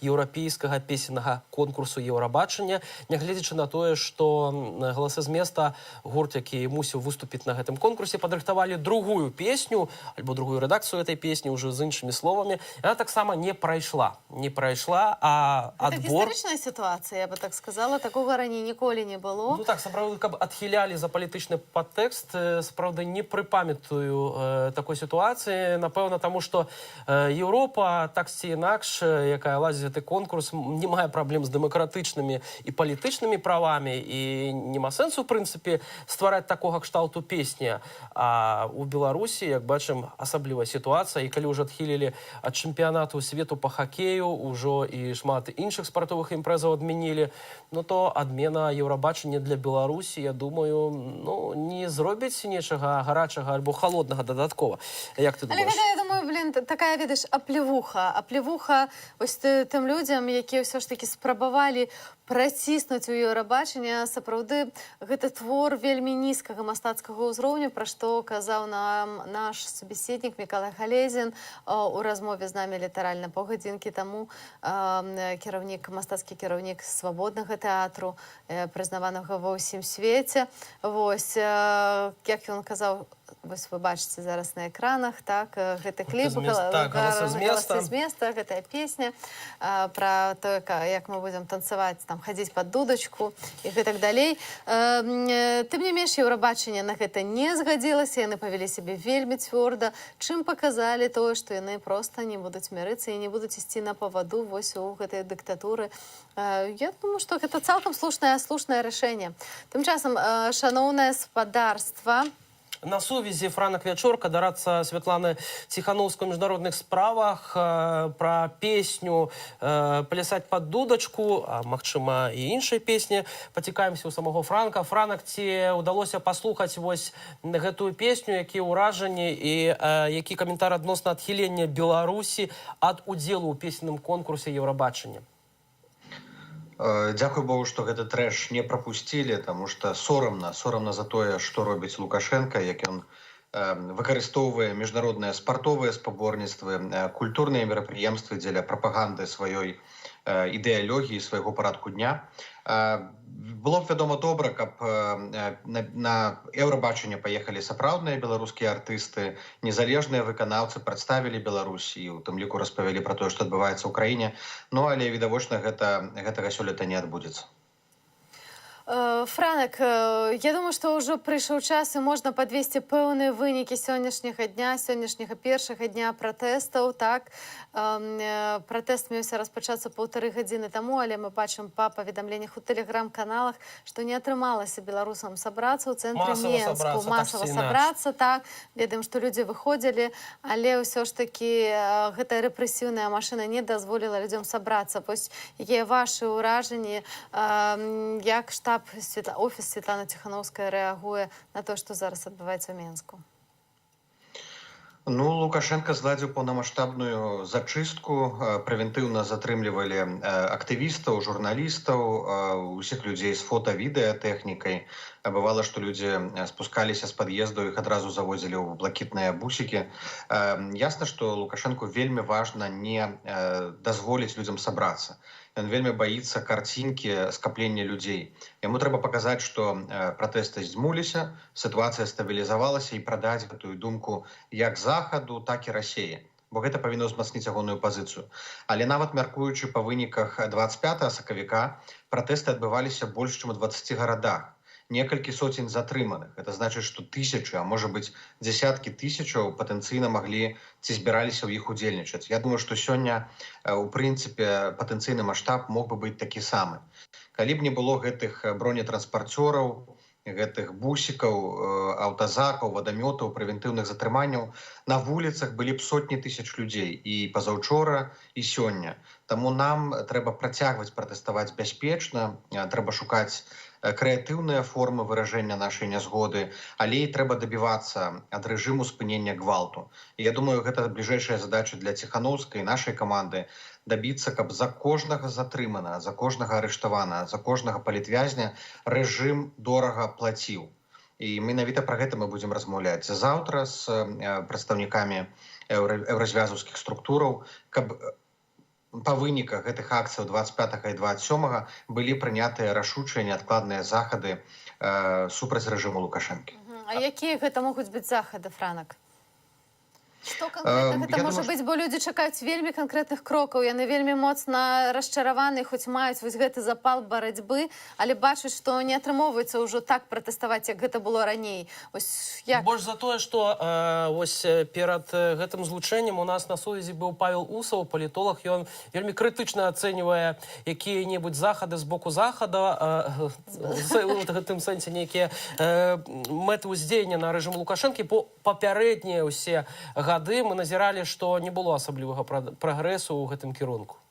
еўрапейскага песеннага конкурсу Еўрабачання, нягледзячы на тое, што «Галасы з места», гурт, які мусіў выступіць на гэтым конкурсе, падрыхтавалі другую песню, альбо другую рэдакцыю этой песні, ўжо з іншымі словамі. Яна таксама не прайшла. Не прайшла, а адбор...
Гэта гістарычная сітуацыя, я бы так сказала. Такога раней ніколі не было.
Ну так, сапраўды, каб адхілялі за палітычны падтэкст, сапраўды не прыпамятаю такой сітуацыі. Напэўна, таму што Еўропа, так ці інакш, якая ладзіць гэты конкурс, не мае праблем з дэмакратычнымі і палітычнымі правамі, і няма сэнсу, в прынцыпе, ствараць такога кшталту песні. А ў Беларусі, як бачым, асаблівая сітуацыя, і калі ўжо адхілілі ад чэмпіянату свету па хакею, ўжо і шмат іншых спартовых імпрэзаў адмянілі, ну то адмена Еўрабачання для Беларусі, я думаю, ну, не зробіць нечага гарачага альбо халоднага дадаткова. Як ты
Але гэта, я думаю, такая, ведаеш, аплевуха. Аплевуха ось тым людзям, якія ўсё ж такі спрабавалі праціснуць у Еўрабачанне. Сапраўды, гэта твор вельмі нізкага мастацкага ўзроўню, пра што казаў нам наш субеседнік Мікалай Галезін у размове з намі літаральна паўгадзінкі таму. Мастацкі кіраўнік свабоднага тэатру, прызнаванага ва ўсім свеце. Вось, як ён казаў, вось вы бачыце зараз на экранах, так, гэты кліп
«Галасы з
места», гэтая песня пра тое, як мы будзем танцаваць, там, хадзіць пад дудачку і гэтак далей. Тым не менш, Еўрабачанне на гэта не згадзілася, яны павялі сябе вельмі цвёрда, чым паказалі тое, што яны проста не будуць мірыцца і не будуць ісці на паваду вось у гэтай дыктатуры. Я думаю, што гэта цалкам слушнае рашэнне. Тым часам, шаноўнае спадарства,
на сувязі Франак Вячорка, дарадца Святланы Ціхановскай у міжнародных справах, пра песню «Плясаць пад дудачку», а магчыма і іншай песні, пацікаемся ў самого Франка. Франак, ці ўдалося паслухаць вось гэтую песню, якія ўражанні і які каментар адносна адхілення Беларусі ад удзелу ў песенным конкурсе Еўрабачання?
Дзякуй Богу, што гэты трэш не прапусцілі, таму што сорамна за тое, што робіць Лукашенка, як ён выкарыстоўвае міжнародныя спартовыя спаборніцтвы, культурныя мерапрыемствы дзеля прапаганды сваёй ідэалогіі, свайго парадку дня. Было б, вядома, добра, каб на Еўрабачанне паехалі сапраўдныя беларускія артысты, незалежныя выканаўцы прадставілі Беларусь і у тым ліку распавялі пра тое, што адбываецца ў краіне, але відавочна гэтага сёлета не адбудзецца.
Франак, я думаю, што ўжо прыйшоў час і можна падвесці пэўныя вынікі сённяшняга дня, сённяшняга першага дня пратэстаў. Так, пратэст меўся распачацца 1,5 гадзіны таму, але мы бачым па паведамленнях у тэлеграм-каналах, што не атрымалася беларусам сабрацца ў цэнтры Менску. Масава сабрацца, так. Ведаем, што людзі выходзілі, але ўсё ж такі гэтая рэпрэсіўная машына не дазволіла людзям сабрацца. Вось якія вашы ўражанні, як штаб офіс Святланы Ціхановскай рэагуе на то, што зараз адбываецца ў Менску?
Лукашенко зладзіў паўнамаштабную зачыстку, прэвентыўна затрымлівалі актывістаў, журналістаў, усіх людзей з фота-відэатэхнікай. Бывала, што людзі спускаліся з пад'ездаў, іх адразу завозілі ў блакітныя бусікі. Ясна, што Лукашенку вельмі важна не дазволіць людзям сабрацца. Ён вельмі баіцца карцінкі скаплення людзей. Яму трэба паказаць, што пратэсты здзьмуліся, сітуацыя стабілізавалася і прадаць гэтую думку як Захаду, так і Расіі. Бо гэта павінна ўзмацніць ягоную пазіцыю. Але нават мяркуючы па выніках 25 сакавіка, пратэсты адбываліся больш, чым у 20 гарадах. Некалькі соцень затрыманых. Это значыць, што тысячы, а можа быць дзесяткі тысячаў патэнцыйна маглі ці збіраліся ў іх удзельнічаць. Я думаю, што сёння, у прынцыпе, патэнцыйны маштаб мог бы быць такі самы. Калі б не было гэтых бронетранспарцёраў, гэтых бусікаў, аўтазакаў, вадамётаў, прэвентыўных затрыманняў, на вуліцах былі б сотні тысяч людзей і пазаўчора, і сёння. Таму нам трэба працягваць пратэставаць бяспечна, трэба шукаць крэатыўныя формы выражэння нашай нязгоды, але і трэба дабівацца ад рэжыму спынення гвалту. І я думаю, гэта бліжэйшая задача для Ціхановскай, нашай каманды, дабіцца, каб за кожнага затрымана, за кожнага арыштавана, за кожнага палітвязня рэжым дорага плаціў. І менавіта пра гэта мы будзем размаўляць заўтра з прадстаўнікамі еўразвязаўскіх структураў, каб па выніках гэтых акцыяў 25 і 27 былі прынятыя рашучыя неадкладныя захады супраць рэжыму Лукашэнкі.
А якія гэта могуць быць захады, Франак? Што канкрэтна гэта можа быць, бо людзі чакаюць вельмі канкрэтных крокаў, яны вельмі моцна расчараваны, хоць маюць вось гэты запал барацьбы, але бачаць, што не атрымоўваецца ўжо так пратэставаць, як гэта было раней.
Больш за тое, што перад гэтым злучэннем у нас на сувязі быў Павел Усаў, палітолог, ён вельмі крытычна ацэньвае якія-небудзь захады з боку Захада, у гэтым сэнсе нейкія мэты ўздзеяння на рэжым Лукашэнкі, бо папярэднія ўсе гады мы назіралі, што не было асаблівага прагрэсу ў гэтым кірунку.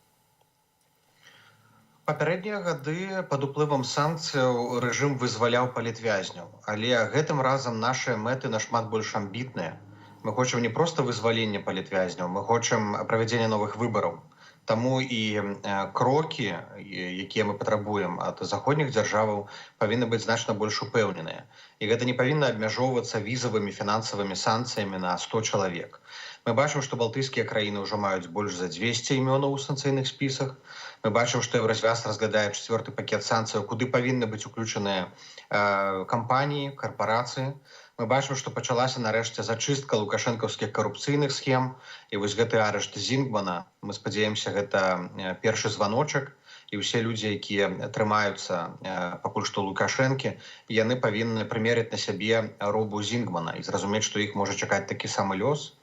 Папярэднія гады пад уплывам санкцыяў рэжым вызваляў палітвязняў, але гэтым разам нашыя мэты нашмат больш амбітныя. Мы хочам не проста вызвалення палітвязняў, мы хочам правядзення новых выбараў. Таму і крокі, якія мы патрабуем ад заходніх дзяржаваў, павінны быць значна больш упэўненыя. І гэта не павінна абмяжоўвацца візавымі фінансавымі санкцыямі на 100 чалавек. Мы бачым, што балтыйскія краіны ўжо маюць больш за 200 імёнаў у санкцыйных спісах. Мы бачым, што Еўразвяз разглядае 4-й пакет санкцыяў, куды павінны быць уключаныя кампаніі, карпорацыі. Мы бачым, што пачалася нарэшце зачыстка лукашэнкаўскіх карупцыйных схем, і вось гэты арышт Зінгмана, мы спадзяемся, гэта першы званочак, і ўсе людзі, якія трымаюцца пакуль што Лукашэнкі, яны павінны прымерыць на сябе робу Зінгмана і зразумець, што іх можа чакаць такі самы лёс.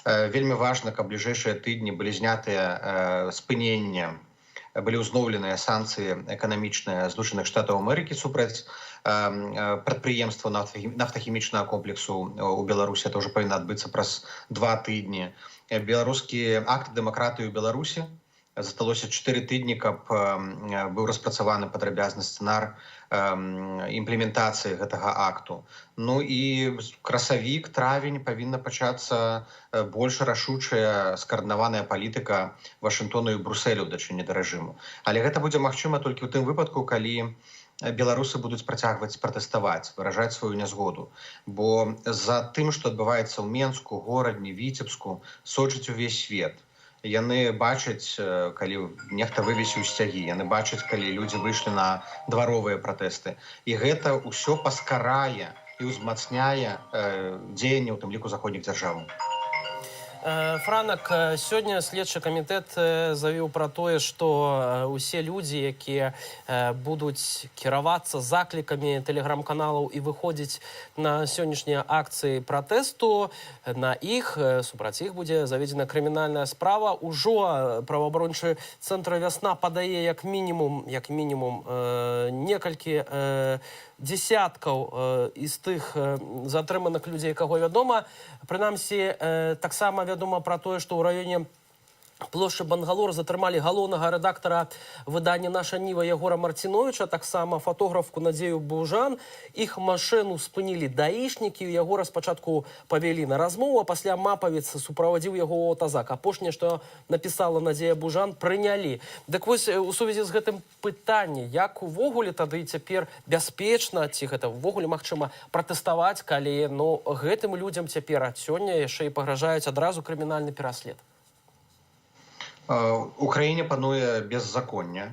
Вельмі важна, каб бліжэйшыя тыдні былі знятыя спынення, былі ўзноўленыя санкцыі эканамічныя Злучаных Штатаў Амерыкі супраць прадпрыемства нафтахімічнага комплексу у Беларусі. Это ўжо павінна адбыцца праз 2 тыдні. Беларускі акт дэмакратыі ў Беларусі. Засталося 4 тыдні, каб быў распрацаваны падрабязны сцэнар імплементацыі гэтага акту. Ну і красавік, травень павінна пачацца больш рашучая скаардынаваная палітыка Вашынгтона і Брусселю ў дачыне да рэжыму. Але гэта будзе магчыма толькі ў тым выпадку, калі беларусы будуць працягваць пратэставаць, выражаць сваю нязгоду. Бо за тым, што адбываецца ў Менску, Горадні, Віцебску, сочыць увесь свет. Яны бачаць, калі нехта вывесіў сцягі, яны бачаць, калі людзі выйшлі на дваровыя пратэсты. І гэта ўсё паскарае і ўзмацняе дзеянне, у тым ліку заходніх дзяржаў.
Франак, сёння следчы камітэт заявіў пра тое, што ўсе людзі, якія будуць кіравацца заклікамі тэлеграм-каналаў і выходзіць на сённяшнія акцыі пратэсту, на іх, супраць іх будзе заведзена крымінальная справа. Ужо праваабарончы цэнтр «Вясна» падае як мінімум некалькі десяткаў з тых затрыманых людзей, каго вядома. Прынамсі, таксама вядома пра тое, што ў раёне плошчы Бангалор затрымалі галоўнага рэдактара выдання «Наша Ніва» Ягора Марціновіча, таксама фотографку Надзею Бужан. Іх машыну спынілі даішнікі, Ягора спачатку павялі на размову, а пасля мапавец суправадзіў яго ў аўтазак. Апошняе, што напісала Надзея Бужан, прынялі. Дык вось у сувязі з гэтым пытанне, як увогуле тады цяпер бяспечна, ці гэта ўвогуле магчыма пратэставаць, калі гэтым людзям цяпер сёння яшчэ і пагражаюць адразу крымінальны пераслед?
У краіне пануе беззаконне,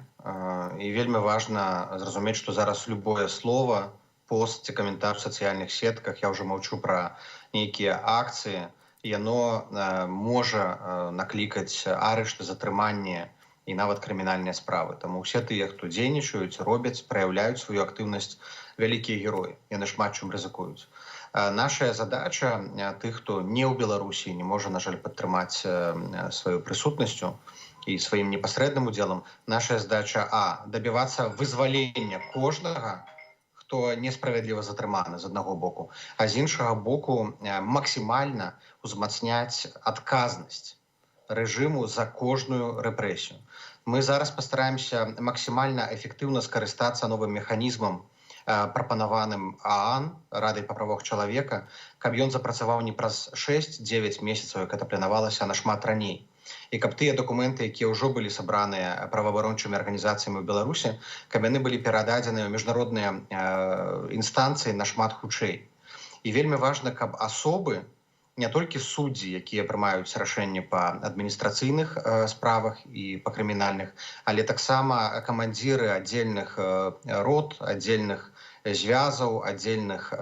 і вельмі важна зразумець, што зараз любое слово, пост ці каментар у сацыяльных сетках, я ўжо маўчу пра нейкія акцыі, яно можа наклікаць арышты, затрыманне і нават крымінальныя справы. Таму ўсе тыя, хто дзейнічаюць, робяць, праяўляюць сваю актыўнасць, вялікія героі. Яны шмат чым рызыкуюць. Наша задача тых, хто не ў Беларусі, не можа, на жаль, падтрымаць сваю прысутнасцю і сваім непасрэдным удзелам, наша задача дабівацца вызвалення кожнага, хто несправядліва затрыманы з аднаго боку, а з іншага боку максімальна ўзмацняць адказнасць рэжыму за кожную рэпрэсію. Мы зараз пастараемся максімальна эфектыўна скарыстацца новым механізмам, прапанаваным ААН, Радай па правах чалавека, каб ён запрацаваў не праз 6-9 месяцаў, як гэта планавалася, нашмат раней. І каб тыя дакументы, якія ўжо былі сабраныя праваабарончымі арганізацыямі ў Беларусі, каб яны былі перададзеныя ў міжнародныя інстанцыі нашмат хутчэй. І вельмі важна, каб асобы, не толькі суддзі, якія прымаюць рашэнні па адміністрацыйных справах і па крымінальных, але таксама камандзіры аддзельных рот, аддзельных звязаў, аддзельных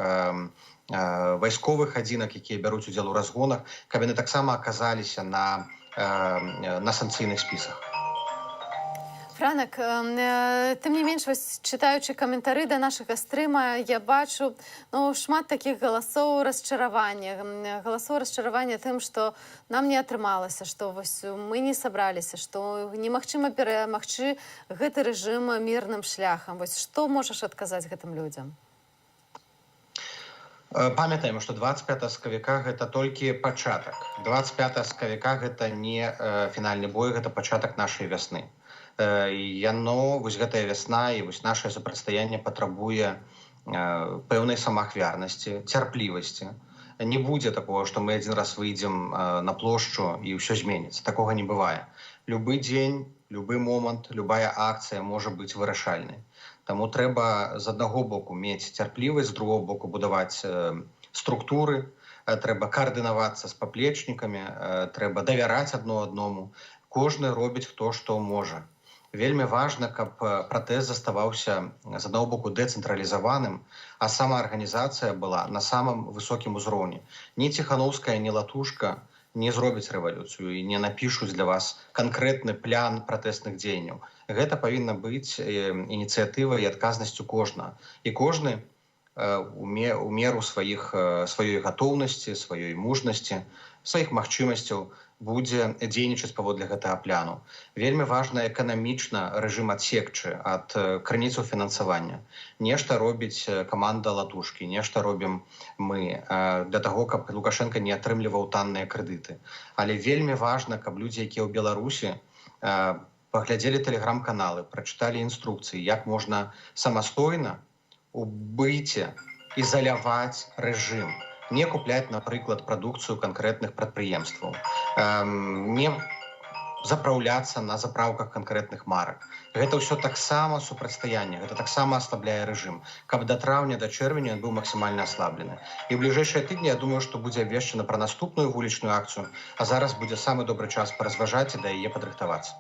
вайсковых адзінак, якія бяруць удзел у разгонах, каб яны таксама аказаліся на санкцыйных спісах.
Франак, тым не менш, чытаючы каментары да нашага стрыма, я бачу шмат такіх галасоў расчаравання. Галасоў расчаравання тым, што нам не атрымалася, што мы не сабраліся, што немагчыма перамагчы гэты рэжым мірным шляхам. Што можаш адказаць гэтым людзям?
Памятаем, што 25 сакавіка гэта толькі пачатак. 25 сакавіка гэта не фінальны бой, гэта пачатак нашай вясны. Яно, гэтая вясна і нашае супрацьстаянне патрабуе пэўнай самаахвярнасці, цярплівасці. Не будзе такого, што мы адзін раз выйдзем на плошчу і ўсё зменіцца. Такога не бывае. Любы дзень, любы момант, любая акцыя можа быць вырашальнай. Таму трэба з аднаго боку мець цярплівасць, з другого боку будаваць структуры, трэба каардынавацца з паплечнікамі, трэба давяраць адно адному. Кожны робіць хто што можа. Вельмі важна, каб пратэст заставаўся з аднаго боку дэцэнтралізаваным, а самаарганізацыя была на самым высокім узроўні. Ні Ціхановская, ні Латушка не зробяць рэвалюцыю і не напішуць для вас канкрэтны план пратэсных дзеянняў. Гэта павінна быць ініцыятыва і адказнасцю кожнага. І кожны у меру сваёй гатоўнасці, сваёй мужнасці, сваіх магчымасцяў будзе дзейнічаць паводле гэтага плану. Вельмі важна эканамічна рэжым адсекчы ад крыніцаў фінансавання. Нешта робіць каманда Латушкі, нешта робім мы для таго, каб Лукашенко не атрымліваў танныя крэдыты. Але вельмі важна, каб людзі, якія ў Беларусі паглядзелі тэлеграм-каналы, прачыталі інструкцыі, як можна самастойна у быце ізаляваць рэжым, не купляць, напрыклад, прадукцыю канкрэтных прадпрыемстваў, не запраўляцца на запраўках канкрэтных марак. Гэта ўсё таксама супрацьстаянне, гэта таксама аслабляе рэжым, каб да траўня, да чэрвеня ён быў максімальна аслаблены. І ў бліжэйшыя тыдні, я думаю, што будзе абвешчана пра наступную вулічную акцыю, а зараз будзе самы добры час паразважаць і да яе падрыхтавацца.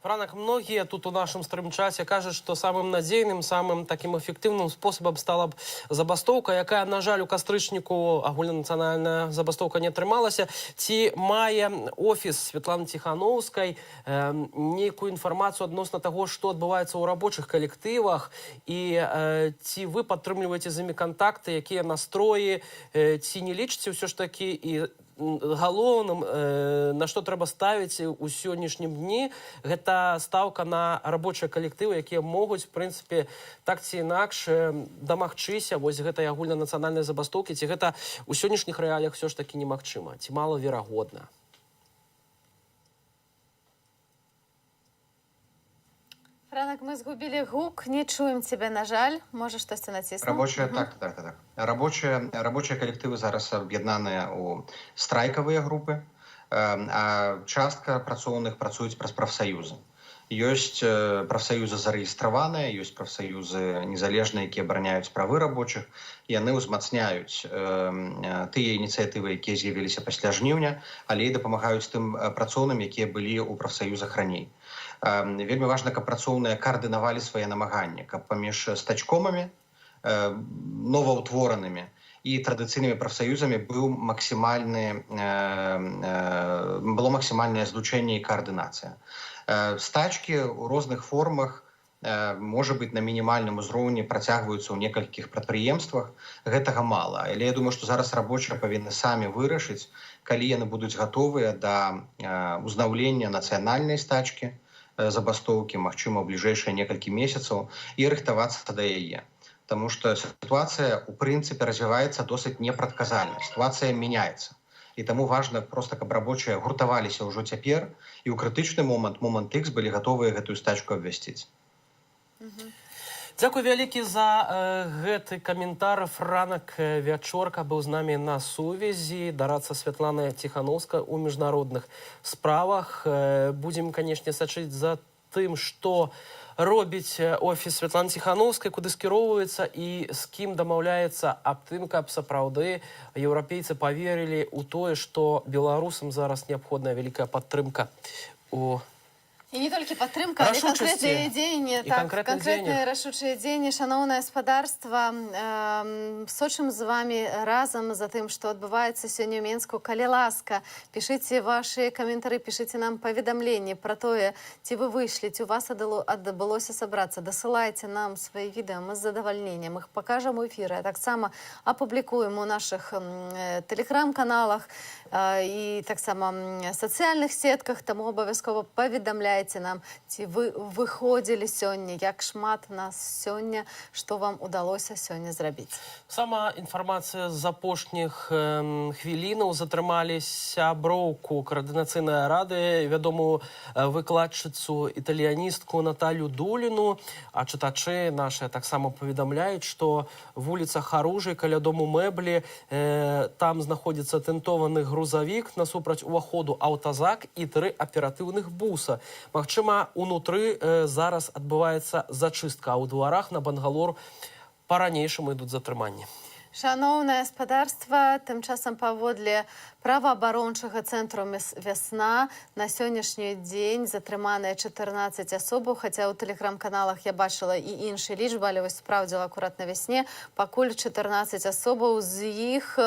Франак, многие тут у нашем стрим-чате кажут, что самым надзейным, самым таким эффективным способом стала б забастовка, якая, на жаль, у кастрычніку агульнанацыянальная забастовка не атрымалася. Ці мае офіс Светланы Ціхановскай нейкую інфармацыю адносна таго, што адбываецца ў рабочых калектывах, і ці вы падтрымліваеце з імі кантакты, якія настроі, ці не лічыце ўсё ж такі і галоўным, на што трэба ставіць у сённяшнім дні, гэта стаўка на рабочыя калектывы, якія могуць, в прынцыпе, так ці інакш дамагчыся вось гэтай агульнанацыянальнай забастовкі, ці гэта ў сённяшніх рэаліях ўсё ж такі немагчыма, ці малаверагодна?
Франак, мы згубілі гук, не чуем цябе, на жаль. Можа, штосьці націснуў?
Рабочыя, так. Рабочыя калектывы зараз аб'яднаныя ў страйкавыя групы, а частка працоўных працуюць праз прафсаюзы. Ёсць прафсаюзы зарэгістраваныя, ёсць прафсаюзы незалежныя, якія абараняюць правы рабочых. Яны ўзмацняюць тыя ініцыятывы, якія з'явіліся пасля жніўня, але і дапамагаюць тым працоўным, якія былі ў прафсаюзах раней. Вельмі важна, каб працоўныя каардынавалі свае намаганні, каб паміж стачкомамі, новаўтворанымі і традыцыйнымі прафсаюзамі было максімальнае злучэнне і каардынацыя. Стачкі ў розных формах, можа быць, на мінімальным узроўні працягваюцца ў некалькіх прадпрыемствах. Гэтага мала. Але я думаю, што зараз рабочыя павінны самі вырашыць, калі яны будуць гатовыя да ўзнаўлення нацыянальнай стачкі, забастоўкі, магчыма, ў бліжэйшыя некалькі месяцаў, і рыхтавацца да яе. Таму што сітуацыя, у прынцыпе, развіваецца досыць непрадказальна. Сітуацыя мяняецца. І таму важна проста, каб рабочыя гуртаваліся ўжо цяпер і ў крытычны момант Х былі гатовыя гэтую стачку абвясціць.
Дзякуй вялікі за гэты каментар. Франак Вячорка быў з намі на сувязі. Дарацца Святлана Ціхановская ў міжнародных справах. Будзем, канешне, сачыць за тым, што робіць офіс Светланы Ціхановскай, куды скіроўваецца і з кім дамаўляецца аб тым, каб сапраўды еўрапейцы паверылі ў тое, што беларусам зараз неабходная вялікая падтрымка у
І не толькі падтрымка, але канкрэтныя дзеянні. Так, канкрэтныя рашучыя дзеянні. Шаноўнае гаспадарства, сочым з вамі разам за тым, што адбываецца сёння ў Менску. Калі ласка, пішыце вашы каментары, пішыце нам паведамленні пра тое, ці вы выйшлі, ці у вас адбылося сабрацца. Дасылайце нам свае відэа, мы з задавальненнем іх пакажам у эфіры, а таксама апублікуем у нашых тэлеграм-каналах і таксама сацыяльных сетках, таму абавязкова паведамляйце нам, ці вы выходзілі сёння, як шмат нас сёння, што вам удалося сёння зрабіць.
Сама інфармацыя з апошніх хвілінаў. Затрымалі сяброўку Коардынацыйнай рады, вядомую выкладчыцу, італьяністку Наталью Дуліну. А чытачы нашыя таксама паведамляюць, што вуліца Харужай, каля дому мэблі, там знаходзіцца тэнтованы грузавік насупраць уваходу аўтазак і 3 аператыўных буса. Магчыма, унутры зараз адбываецца зачыстка, а ў дварах на Бангалор па-ранейшаму ідуць затрыманні.
Шановнае спадарства, тым часам паводле праваабарончага цэнтру «Вясна» на сённяшні дзень затрыманыя 14 асобаў, хаця ў тэлеграм-каналах я бачыла і іншыя лічбы, але вось справдзіла акурат на «Вясне», пакуль 14 асобаў, з іх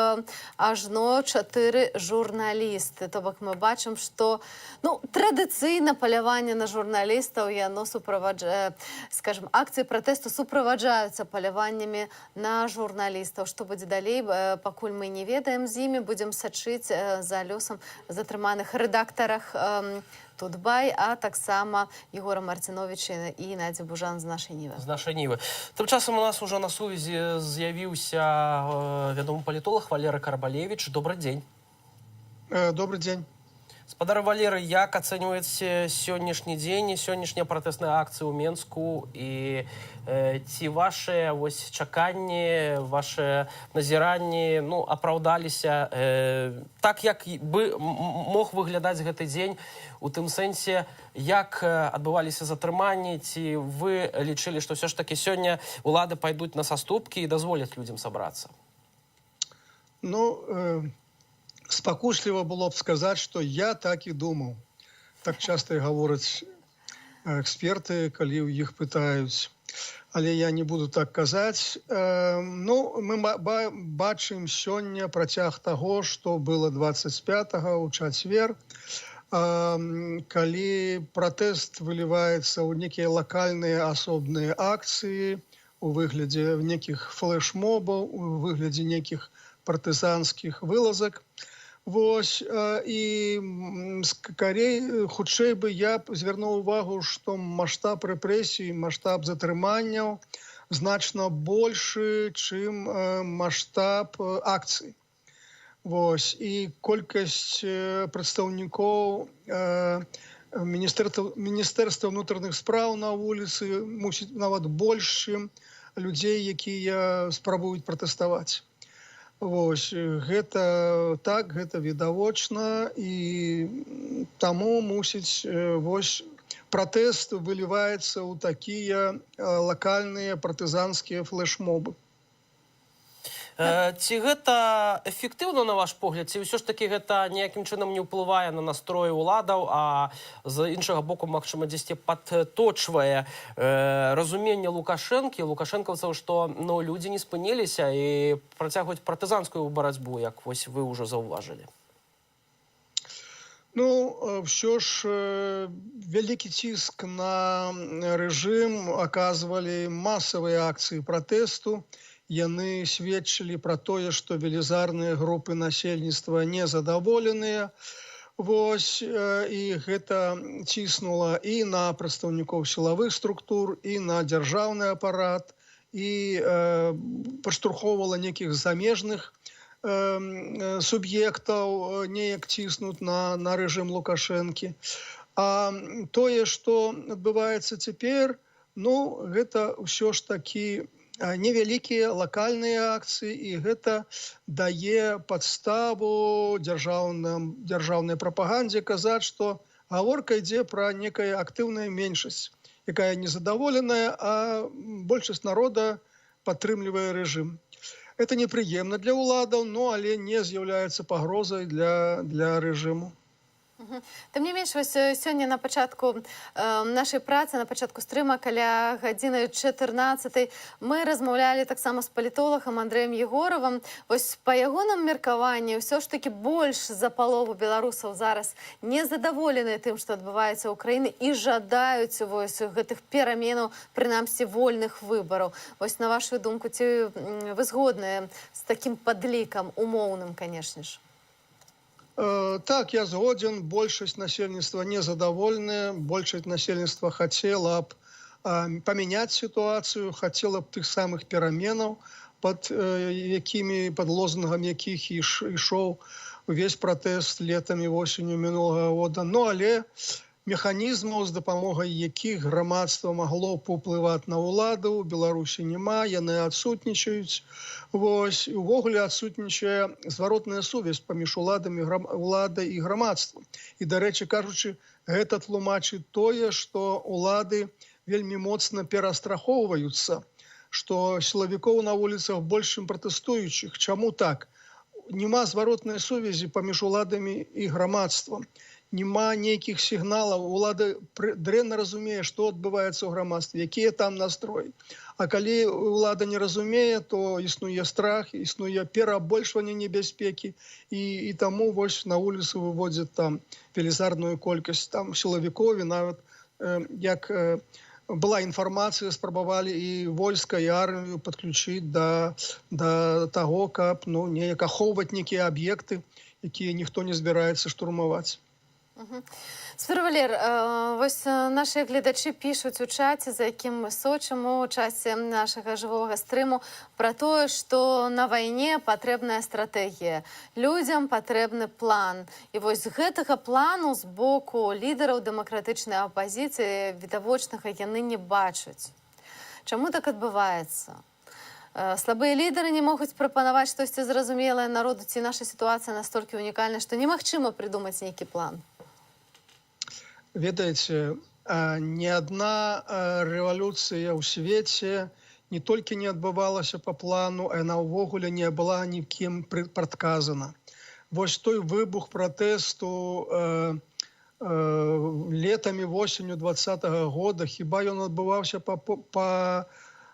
ажно 4 журналісты. То бок мы бачым, што традыцыйна паляванне на журналістаў, яно суправаджае, скажем, акцыі пратэсту суправаджаюцца паляваннямі на журналістаў. Што будзе далей, пакуль мы не ведаем з імі, будзем сачыць за лёсам затрыманых рэдактарах Тутбай, а таксама Егора Марціновіча і Надзі Бужан з нашай Нівы.
З нашай Нівы. Тым часам у нас уже на сувязі з'явіўся вядомы палітолог Валерый Карбалевіч. Добрый дзень.
Добрый дзень.
Спадар Валерый, як ацэньваеце сённяшні дзень і сённяшнія пратэсныя акцыі ў Менску, і ці вашыя чаканні, вашыя назіранні апраўдаліся так, як бы мог выглядаць гэты дзень, у тым сэнсе, як адбываліся затрыманні, ці вы лічылі, што ўсё ж такі сёння улады пайдуць на саступкі і дазволяць людзям сабрацца?
Спакусліва было б сказаць, што я так і думаў. Так часта і гавораць эксперты, калі ў іх пытаюць. Але я не буду так казаць. Мы бачым сёння працяг таго, што было 25-го ў чацвер, калі пратэст выліваецца ў некія лакальныя асобныя акцыі, у выглядзе нейкіх флэш-мобаў, у выглядзе нейкіх партызанскіх вылазак. Вось, і скорей, хутчэй бы я звярнуў увагу, што маштаб рэпрэсій, маштаб затрыманняў значна большы, чым маштаб акцый. Вось, і колькасць прадстаўнікоў Міністэрства ўнутраных спраў на вуліцы мусіць нават больш, чым людзей, якія спрабуюць пратэставаць. Вось, гэта так, гэта відавочна, і таму мусіць, вось, пратэст выліваецца ў такія лакальныя партызанскія флэш-мобы.
Ці гэта эфектыўна, на ваш погляд, ці ўсё ж такі гэта ніякім чынам не ўплывае на настрой уладаў, а з іншага боку, магчыма, дзесьці падточвае разуменне лукашэнкаўцаў, што людзі не спыніліся і працягваюць партызанскую барацьбу, як вось вы ўжо заўважылі?
Ўсё ж вялікі ціск на рэжым аказвалі масавыя акцыі пратэсту. Яны сведчылі пра тое, што велізарныя групы насельніцтва незадаволеныя. Вось, і гэта ціснула і на прадстаўнікоў сілавых структур, і на дзяржаўны апарат, і падштурхоўвала нейкіх замежных суб'ектаў неяк ціснуць на рэжым Лукашэнкі. А тое, што адбываецца цяпер, гэта ўсё ж такі невялікія лакальныя акцыі, і гэта дае падставу дзяржаўнай прапагандзе казаць, што гаворка ідзе пра некая актыўная меншасць, якая незадаволеная, а большасць народа падтрымлівае рэжым. Это непрыемна для ўладаў, але не з'яўляецца пагрозай для рэжыму.
Тым не менш, вось сёння на пачатку нашай працы, на пачатку стрыма, каля гадзіны 14-й, мы размаўлялі таксама з палітолагам Андрэем Егоравым. Вось па ягоным меркаванні ўсё ж такі больш за палову беларусаў зараз незадаволеныя тым, што адбываецца ў краіне, і жадаюць вось гэтых пераменаў, прынамсі вольных выбараў. Вось на вашу думку, ці вы згодныя з такім падлікам, умоўным, канешне ж?
Так, я згоден, большасць насельніцтва незадаволеная, большасць насельніцтва хацела б памяняць сітуацыю, хацела б тых самых пераменаў, пад лозунгам якіх ішоў увесь пратэст летам і восенню мінулага года. Але механізмаў, з дапамогай якіх грамадства магло б уплываць на ўладу, у Беларусі няма, яны адсутнічаюць. Вось, увогуле адсутнічае зваротная сувязь паміж уладай і грамадствам. І, дарэчы кажучы, гэта тлумачыць тое, што улады вельмі моцна перастрахоўваюцца што сілавікоў на вуліцах больш, чым пратэстуючых. Чаму так? Нема зваротнай сувязі паміж уладамі і грамадствам. Нема нейкіх сігналаў. Улада дрэнна разумее, што адбываецца ў грамадстве, якія там настроі. А калі ўлада не разумее, то існуе страх, існуе перабольшванне небяспекі, і таму вось на вуліцу выводзяць там велізарную колькасць там сілавікоў, і нават як была інфармацыя, спрабавалі і войска, і армію падключыць да таго, каб неяк ахоўваць нейкія аб'екты, якія ніхто не збіраецца штурмаваць.
Спір Валер, вось наші глядачі пішуць у чаці, за яким мы сочым у часе нашага жывога стрыму, пра тое, што на вайне патрэбная стратэгія. Людзям патрэбны план. І вось гэтага плану з боку лідараў дэмакратычнай апазіцыі відавочнага яны не бачаць. Чаму так адбываецца? Слабыя лідары не могуць прапанаваць штосьці зразумелае народу, ці наша сітуацыя настолькі унікальная, што немагчыма прыдумаць нейкі план?
Ведаеце, ні адна рэвалюцыя ў свеце не толькі не адбывалася па плану, а яна ўвогуле не была нікім прадказана. Вось той выбух пратэсту летамі, восенню 2020 года, хіба ён адбываўся па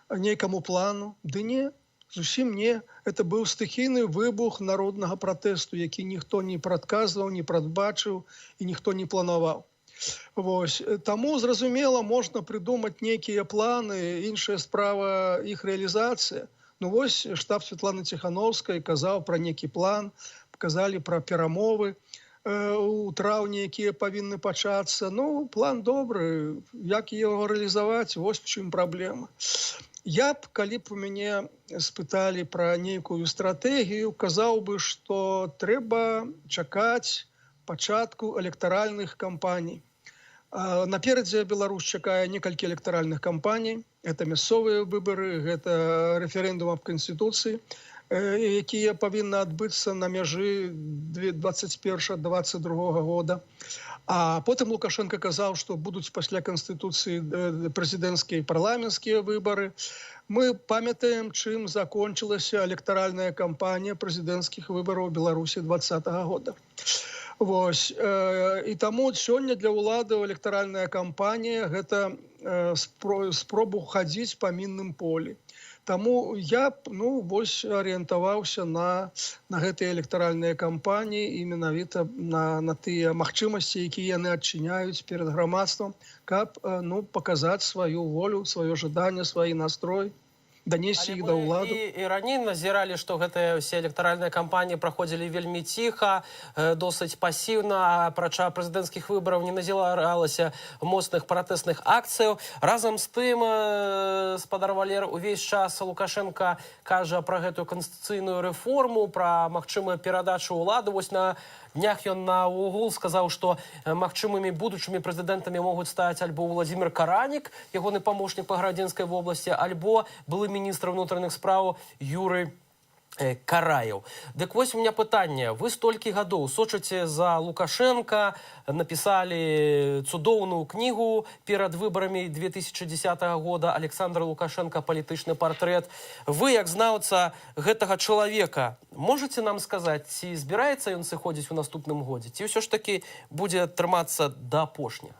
нейкаму плану? Ды не, зусім не. Это быў стыхійны выбух народнага пратэсту, які ніхто не прадказваў, не прадбачыў і ніхто не планаваў. Вось. Таму, зразумела, можна прыдумаць нейкія планы, іншая справа іх рэалізацыя. Вось штаб Святланы Ціхановскай казаў пра нейкі план, казалі пра перамовы у траўні, якія павінны пачацца. План добры, як яго рэалізаваць, вось в чым праблема. Я б, калі б у мяне спыталі пра нейкую стратэгію, казаў бы, што трэба чакаць пачатку электаральных кампаній. Наперадзе Беларусь чакае некалькі электаральных кампаній. Гэта мясцовыя выбары, гэта рэферэндум аб Канстытуцыі, якія павінны адбыцца на мяжы 21-22 года. А потым Лукашенко казаў, што будуць пасля Канстытуцыі прэзідэнцкія і парламенцкія выбары. Мы памятаем, чым закончылася электаральная кампанія прэзідэнцкіх выбараў Беларусі 2020 года. Вось. І таму сёння для ўладаў электаральная кампанія – гэта спробу хадзіць па мінным полі. Таму я б арыентаваўся на гэтыя электаральныя кампаніі і менавіта на тыя магчымасці, якія яны адчыняюць перад грамадствам, каб паказаць сваю волю, сваё жаданне, свой настрой, данесці іх да ўладу.
І раней назіралі, што гэтыя ўсе электаральныя кампаніі праходзілі вельмі ціха, досыць пасіўна, апрача прэзідэнцкіх выбараў не назіралася моцных пратэсных акцыяў. Разам з тым, спадар Валер, увесь час Лукашенко кажа пра гэтую канстытуцыйную рэформу, пра магчымую перадачу ўлады. Вось на днях ён наогул сказаў, што магчымымі будучымі прэзідэнтамі могуць стаць альбо Владзімір Каранік, ягоны памочнік па Гарадзенскай вобласці, альбо былы міністр унутраных спраў Юрый Караев. Дык вось у меня пытанне. Вы столькі гадоў сочыце за Лукашенко, написали цудоўную книгу перад выбарамі 2010 года «Александр Лукашенко. Палітычны партрэт». Вы, як знаўца гэтага чалавека, можете нам сказаць, ці збіраецца ён сыходзіць у наступным годзе, ці ўсё ж таки будзе трымацца да апошняга?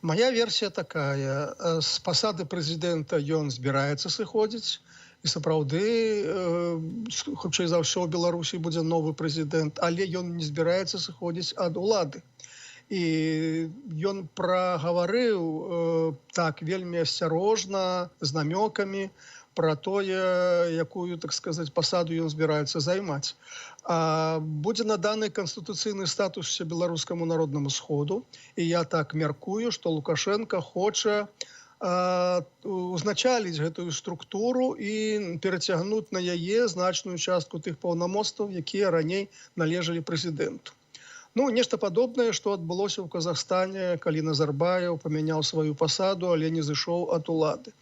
Моя версія такая. З пасады прэзідэнта ён збіраецца сыходзіць. І сапраўды, хутчэй за ўсё, у Беларусі будзе новы прэзідэнт, але ён не збіраецца сыходзіць ад улады. І ён прагаварыў так вельмі асцярожна, з намёкамі пра тое, якую, так сказаць, пасаду ён збіраецца займаць. Будзе наданы канстытуцыйны статус беларускаму народнаму сходу, і я так мяркую, што Лукашенко хоча узначаліць гэтую структуру і перацягнуць на яе значную частку тых паўнамоцтваў, якія раней належалі прэзідэнту. Нешта падобнае, што адбылося ў Казахстане, калі Назарбаев памяняў сваю пасаду, але не зышоў ад улады.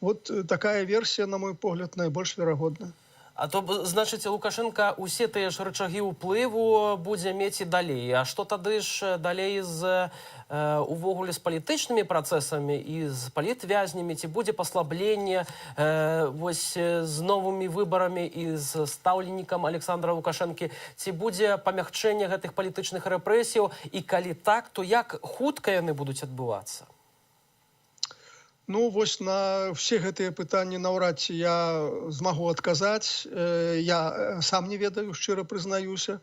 Вот такая версія, на мой погляд, найбольш верагодная.
А то, значыць, Лукашенко усе тыя ж рычагі ўплыву будзе мець і далей. А што тады ж далей увогуле з палітычнымі працэсамі і з палітвязнямі? Ці будзе паслабленне вось з новымі выбарамі і з стаўленнікам Александра Лукашэнкі? Ці будзе памягчэнне гэтых палітычных рэпрэсіяў? І калі так, то як хутка яны будуць адбывацца?
Ну, вось на все гэтыя пытанні наўрад ці я змагу адказаць. Я сам не ведаю, шчыра прызнаюся.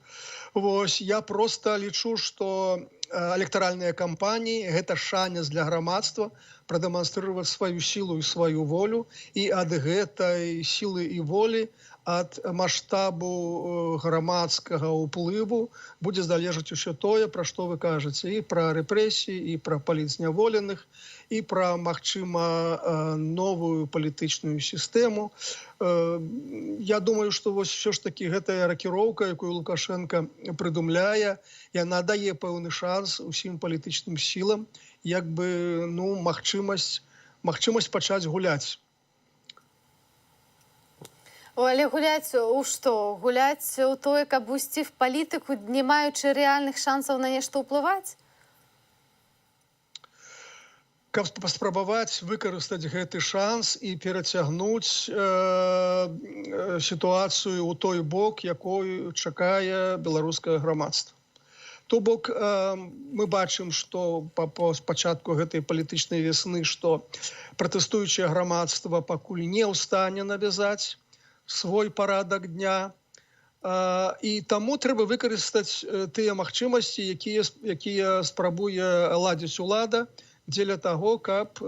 Вось, я проста лічу, што электаральныя кампаніі – гэта шанец для грамадства прадэманстрировать сваю сілу і сваю волю. І ад гэтай сілы і волі, ад маштабу грамадскага ўплыву будзе залежаць усё тое, пра што вы кажаце, і пра рэпрэсіі, і пра палітзняволеных, і пра, магчыма, новую палітычную сістэму. Я думаю, што вось ўсё ж такі гэтая ракіроўка, якую Лукашенко прыдумляе, яна дае пэўны шанс усім палітычным сілам, як бы, ну, магчымасць пачаць гуляць.
Але гуляць у што? Гуляць у тое, каб ісці в палітыку, не маючы рэальных шансаў на нешта ўплываць?
Каб паспрабаваць выкарыстаць гэты шанс і перацягнуць сітуацыю ў той бок, якую чакае беларускае грамадства. То бок мы бачым, што па спачатку гэтай палітычнай вясны, што пратэстуючае грамадства пакуль не ў стане навязаць свой парадак дня. І таму трэба выкарыстаць тыя магчымасці, якія спрабуе ладзіць улада, дзеля таго, каб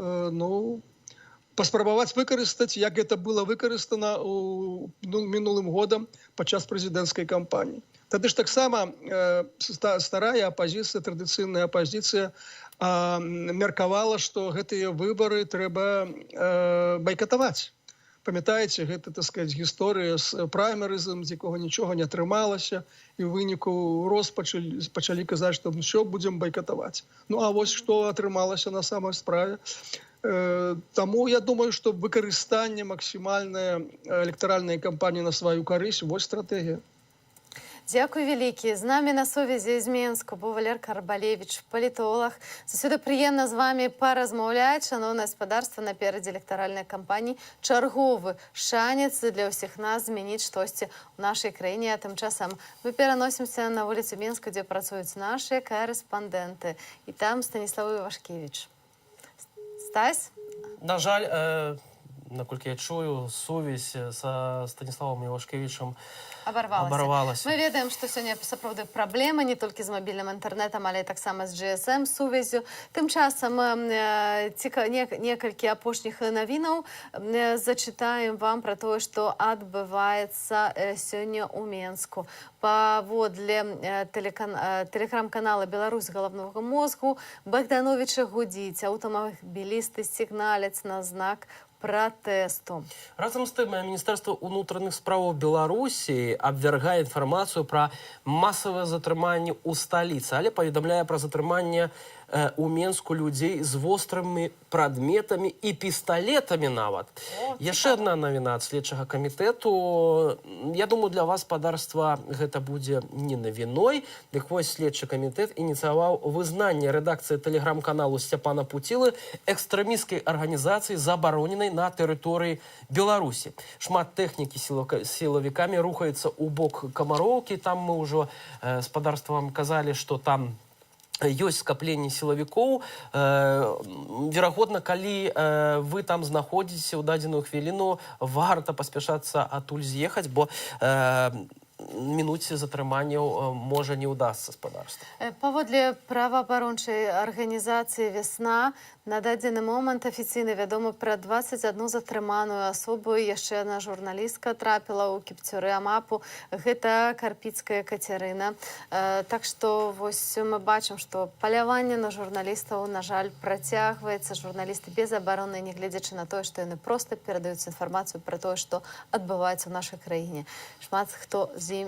паспрабаваць выкарыстаць, як гэта было выкарыстана мінулым годам падчас прэзідэнцкай кампаніі. Тады ж таксама старая апазіцыя, традыцыйная апазіцыя меркавала, што гэтыя выбары трэба байкатаваць. Памятаеце, гэта, так сказаць, гісторыя з праймерызам, з якога нічога не атрымалася, і ў выніку пачалі казаць, што ўсё будзем байкатаваць. Ну, а вось што атрымалася на самай справе. Таму я думаю, што выкарыстанне максімальнае электаральнай кампаніі на сваю карысць, вось стратэгія.
Дзякуй вялікі. З намі на сувязі з Менску быў Валерка Арбалевіч, палітолог. Заўсёды прыемна з вамі паразмаўляць. Шаноўнае гаспадарства, наперадзе электаральнай кампаніі. Чарговы шанец для ўсіх нас змяніць штосьці ў нашай краіне. А тым часам мы пераносімся на вуліцу Менску, дзе працуюць нашыя карэспандэнты. І там Станіслав Івашкевіч. Стась?
На жаль, наколькі я чую, сувязь са Станіславом Івашкевічам абарвалася.
Мы ведаем, што сёння сапраўды праблема не толькі з мабільным інтэрнэтам, але таксама з GSM сувяззю. Тым часам некалькі апошніх навінаў зачытаем вам пра тое, што адбываецца сёння ў Менску. Паводле тэлеграм-канала «Беларусь галавнога мозгу» Богдановича гудзіць, аўтамабілісты сігналяць на знак пратэсту.
Разам з тым, Міністэрства ўнутраных спраў Беларусі абвяргае інфармацыю пра масавае затрыманне ў сталіцы, але паведамляе пра затрыманне у Менску людзей з вострымі прадметамі і пісталетамі нават. Яшчэ адна навіна ад следчага камітэту. Я думаю, для вас, спадарства, гэта будзе не навіной. Дык вось следчы камітэт ініцыяваў вызнанне рэдакцыі тэлеграм-каналу Сцяпана Пуцілы экстрэмісцкай арганізацыі, забароненай на тэрыторыі Беларусі. Шмат тэхнікі сілавікамі рухаецца ў бок Камароўкі. Там мы ўжо спадарствам казалі, што там ёсць скапленне сілавікоў. Верагодна, калі вы там знаходзіцеся ў дадзеную хвіліну, варта паспяшацца адтуль з'ехаць, бо мінуць затрыманняў можа не ўдасца спадарства.
Паводле праваабарончай арганізацыі «Вясна» на дадзены момант афіцыйна вядома пра 21 затрыманую асобу. Яшчэ адна журналістка трапіла ў кіпцюры Амапу. Гэта Карпіцкая Кацярына. Так што вось мы бачым, што паляванне на журналістаў, на жаль, працягваецца. Журналісты безабаронныя, нягледзячы на тое, што яны проста перадаюць інфармацыю пра тое, што адбываецца ў нашай краіне. Шмат хто з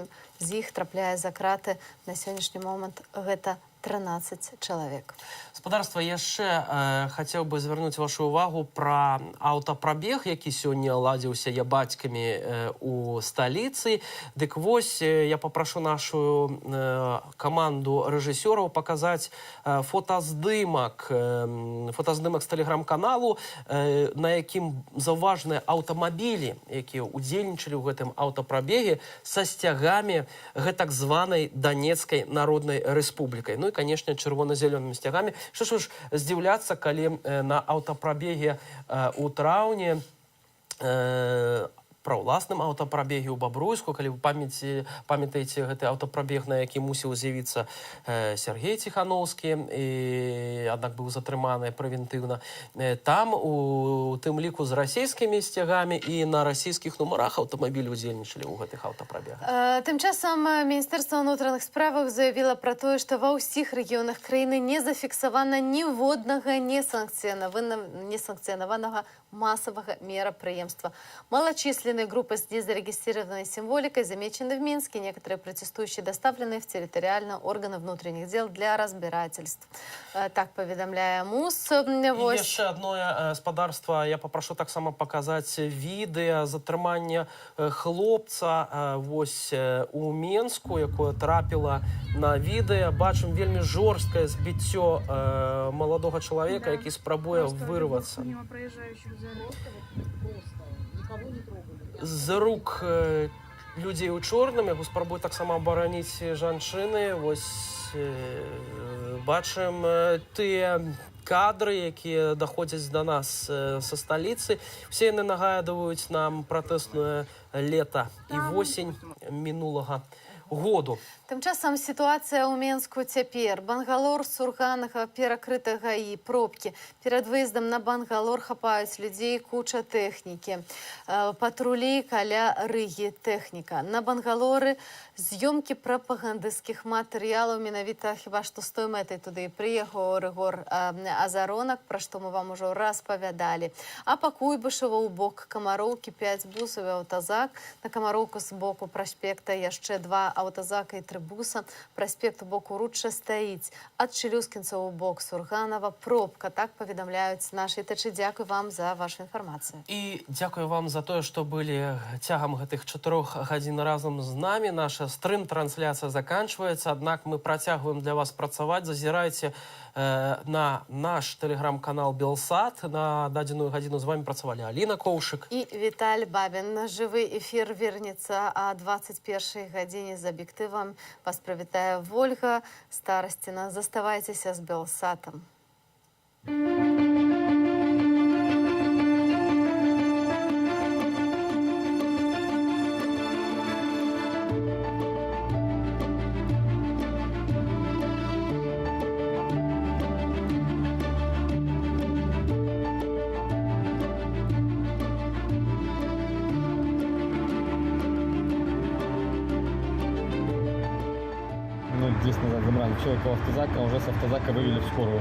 іх трапляе за краты. На сённяшні момант гэта 13 чалавек.
Спадарства, яшчэ хацеў бы звярнуць вашу ўвагу пра аўтапрабег, які сёння ладзіўся бацькамі у сталіцы. Дык вось, я папрашу нашу каманду рэжысёраў паказаць фотаздымак з тэлеграм-каналу, на якім заўважныя аўтамабілі, якія ўдзельнічалі ў гэтым аўтапрабеге са сцягамі гэтак званай Данецкай Народнай Рэспублікай. Ну і, канешне, чырвона-зялёнымі сцягамі. Што ж здзіўляцца, калі на аўтапрабеге ў траўні, пра ўласным аўтапрабеге ў Бабруйску, калі вы памятаеце гэты аўтапрабег, на які мусіў з'явіцца Сергей Ціхановскі, аднак быў затрыманы прэвентыўна. Там, у тым ліку з расійскімі сцягамі і на расійскіх нумарах аўтамабілі ўдзельнічалі ў гэтых аўтапрабегах.
Тым часам Міністэрства ўнутраных справаў заявіла пра тое, што ва ўсіх рэгіёнах краіны не зафіксавана ніводнага несанкцыянаванага массового мероприемства. Малочисленные группы с незарегистрированной символикой замечены в Минске. Некоторые протестующие доставлены в территориальные органы внутренних дел для разбирательств. Так поведомляя МУС.
И еще одно спадарство. Я попрошу так само показать видео затрымання хлопца вось у Менску, якое трапило на видео. Бачым вельмі жорсткае збіццё молодого человека, які спрабуе вырваться з рук людзей у чорным. Яго спрабуе таксама абараніць жанчыны. Вось бачым тыя кадры, якія даходзяць до нас са сталіцы. Усе яны нагадваюць нам пратэсное лета і восень мінулага году.
Тым часам сітуацыя ў Менску цяпер. Бангалор, Сурганага перакрытага і пробкі. Перад выездам на Бангалор хапаюць людзей, куча тэхнікі. Патрулі каля Рыгі тэхніка. На Бангалоры з'ёмкі прапагандысцкіх матэрыялаў. Менавіта хіба што з той мэтай туды прыехаў Рыгор Азаронак, пра што мы вам ужо распавядалі. А па Куйбышева ў бок Камароўкі 5 бусаў і аўтазак. На Камароўку з боку праспекта яшчэ 2 аўтазака і 3 буса. Праспект у боку Рудча стаіць. Ад Чылюскінцаў у бок Сурганава пробка. Так паведамляюць нашы чытачы. Дзякуй вам за вашу інфармацыю.
І дзякую вам за тое, што былі цягам гэтых 4 гадзін разам з намі. Наша стрым-трансляцыя заканчваецца, аднак мы працягваем для вас працаваць. Зазірайце на наш тэлеграм-канал Белсат. На дадзеную гадзіну з вами працавалі Аліна Коўшык
і Віталь Бабін. Жывы эфір вернецца о 21 гадзіне з аб'ектывам. Вас прывітае Вольга Старасціна. Заставайцеся з Белсатам.
Минут 10 назад забрали человека в автозак, а уже с автозака вывели в скорую.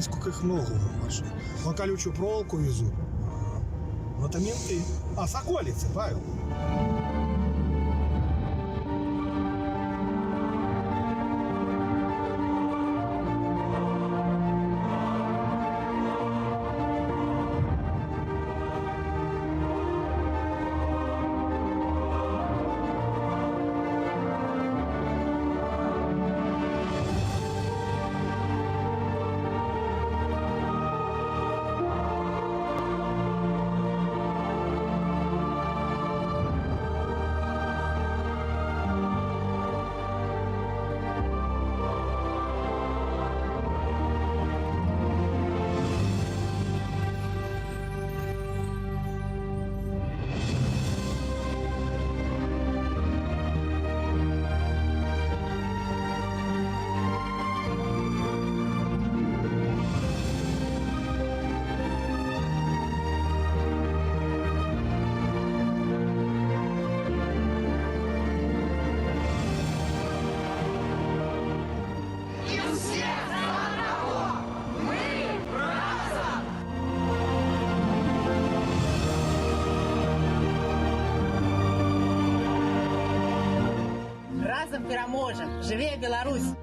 Сколько их много в машине. Вон колючую проволоку везут. Вот это менты. А, Соколицы, Павел.
разам пераможам. Жыве Беларусь!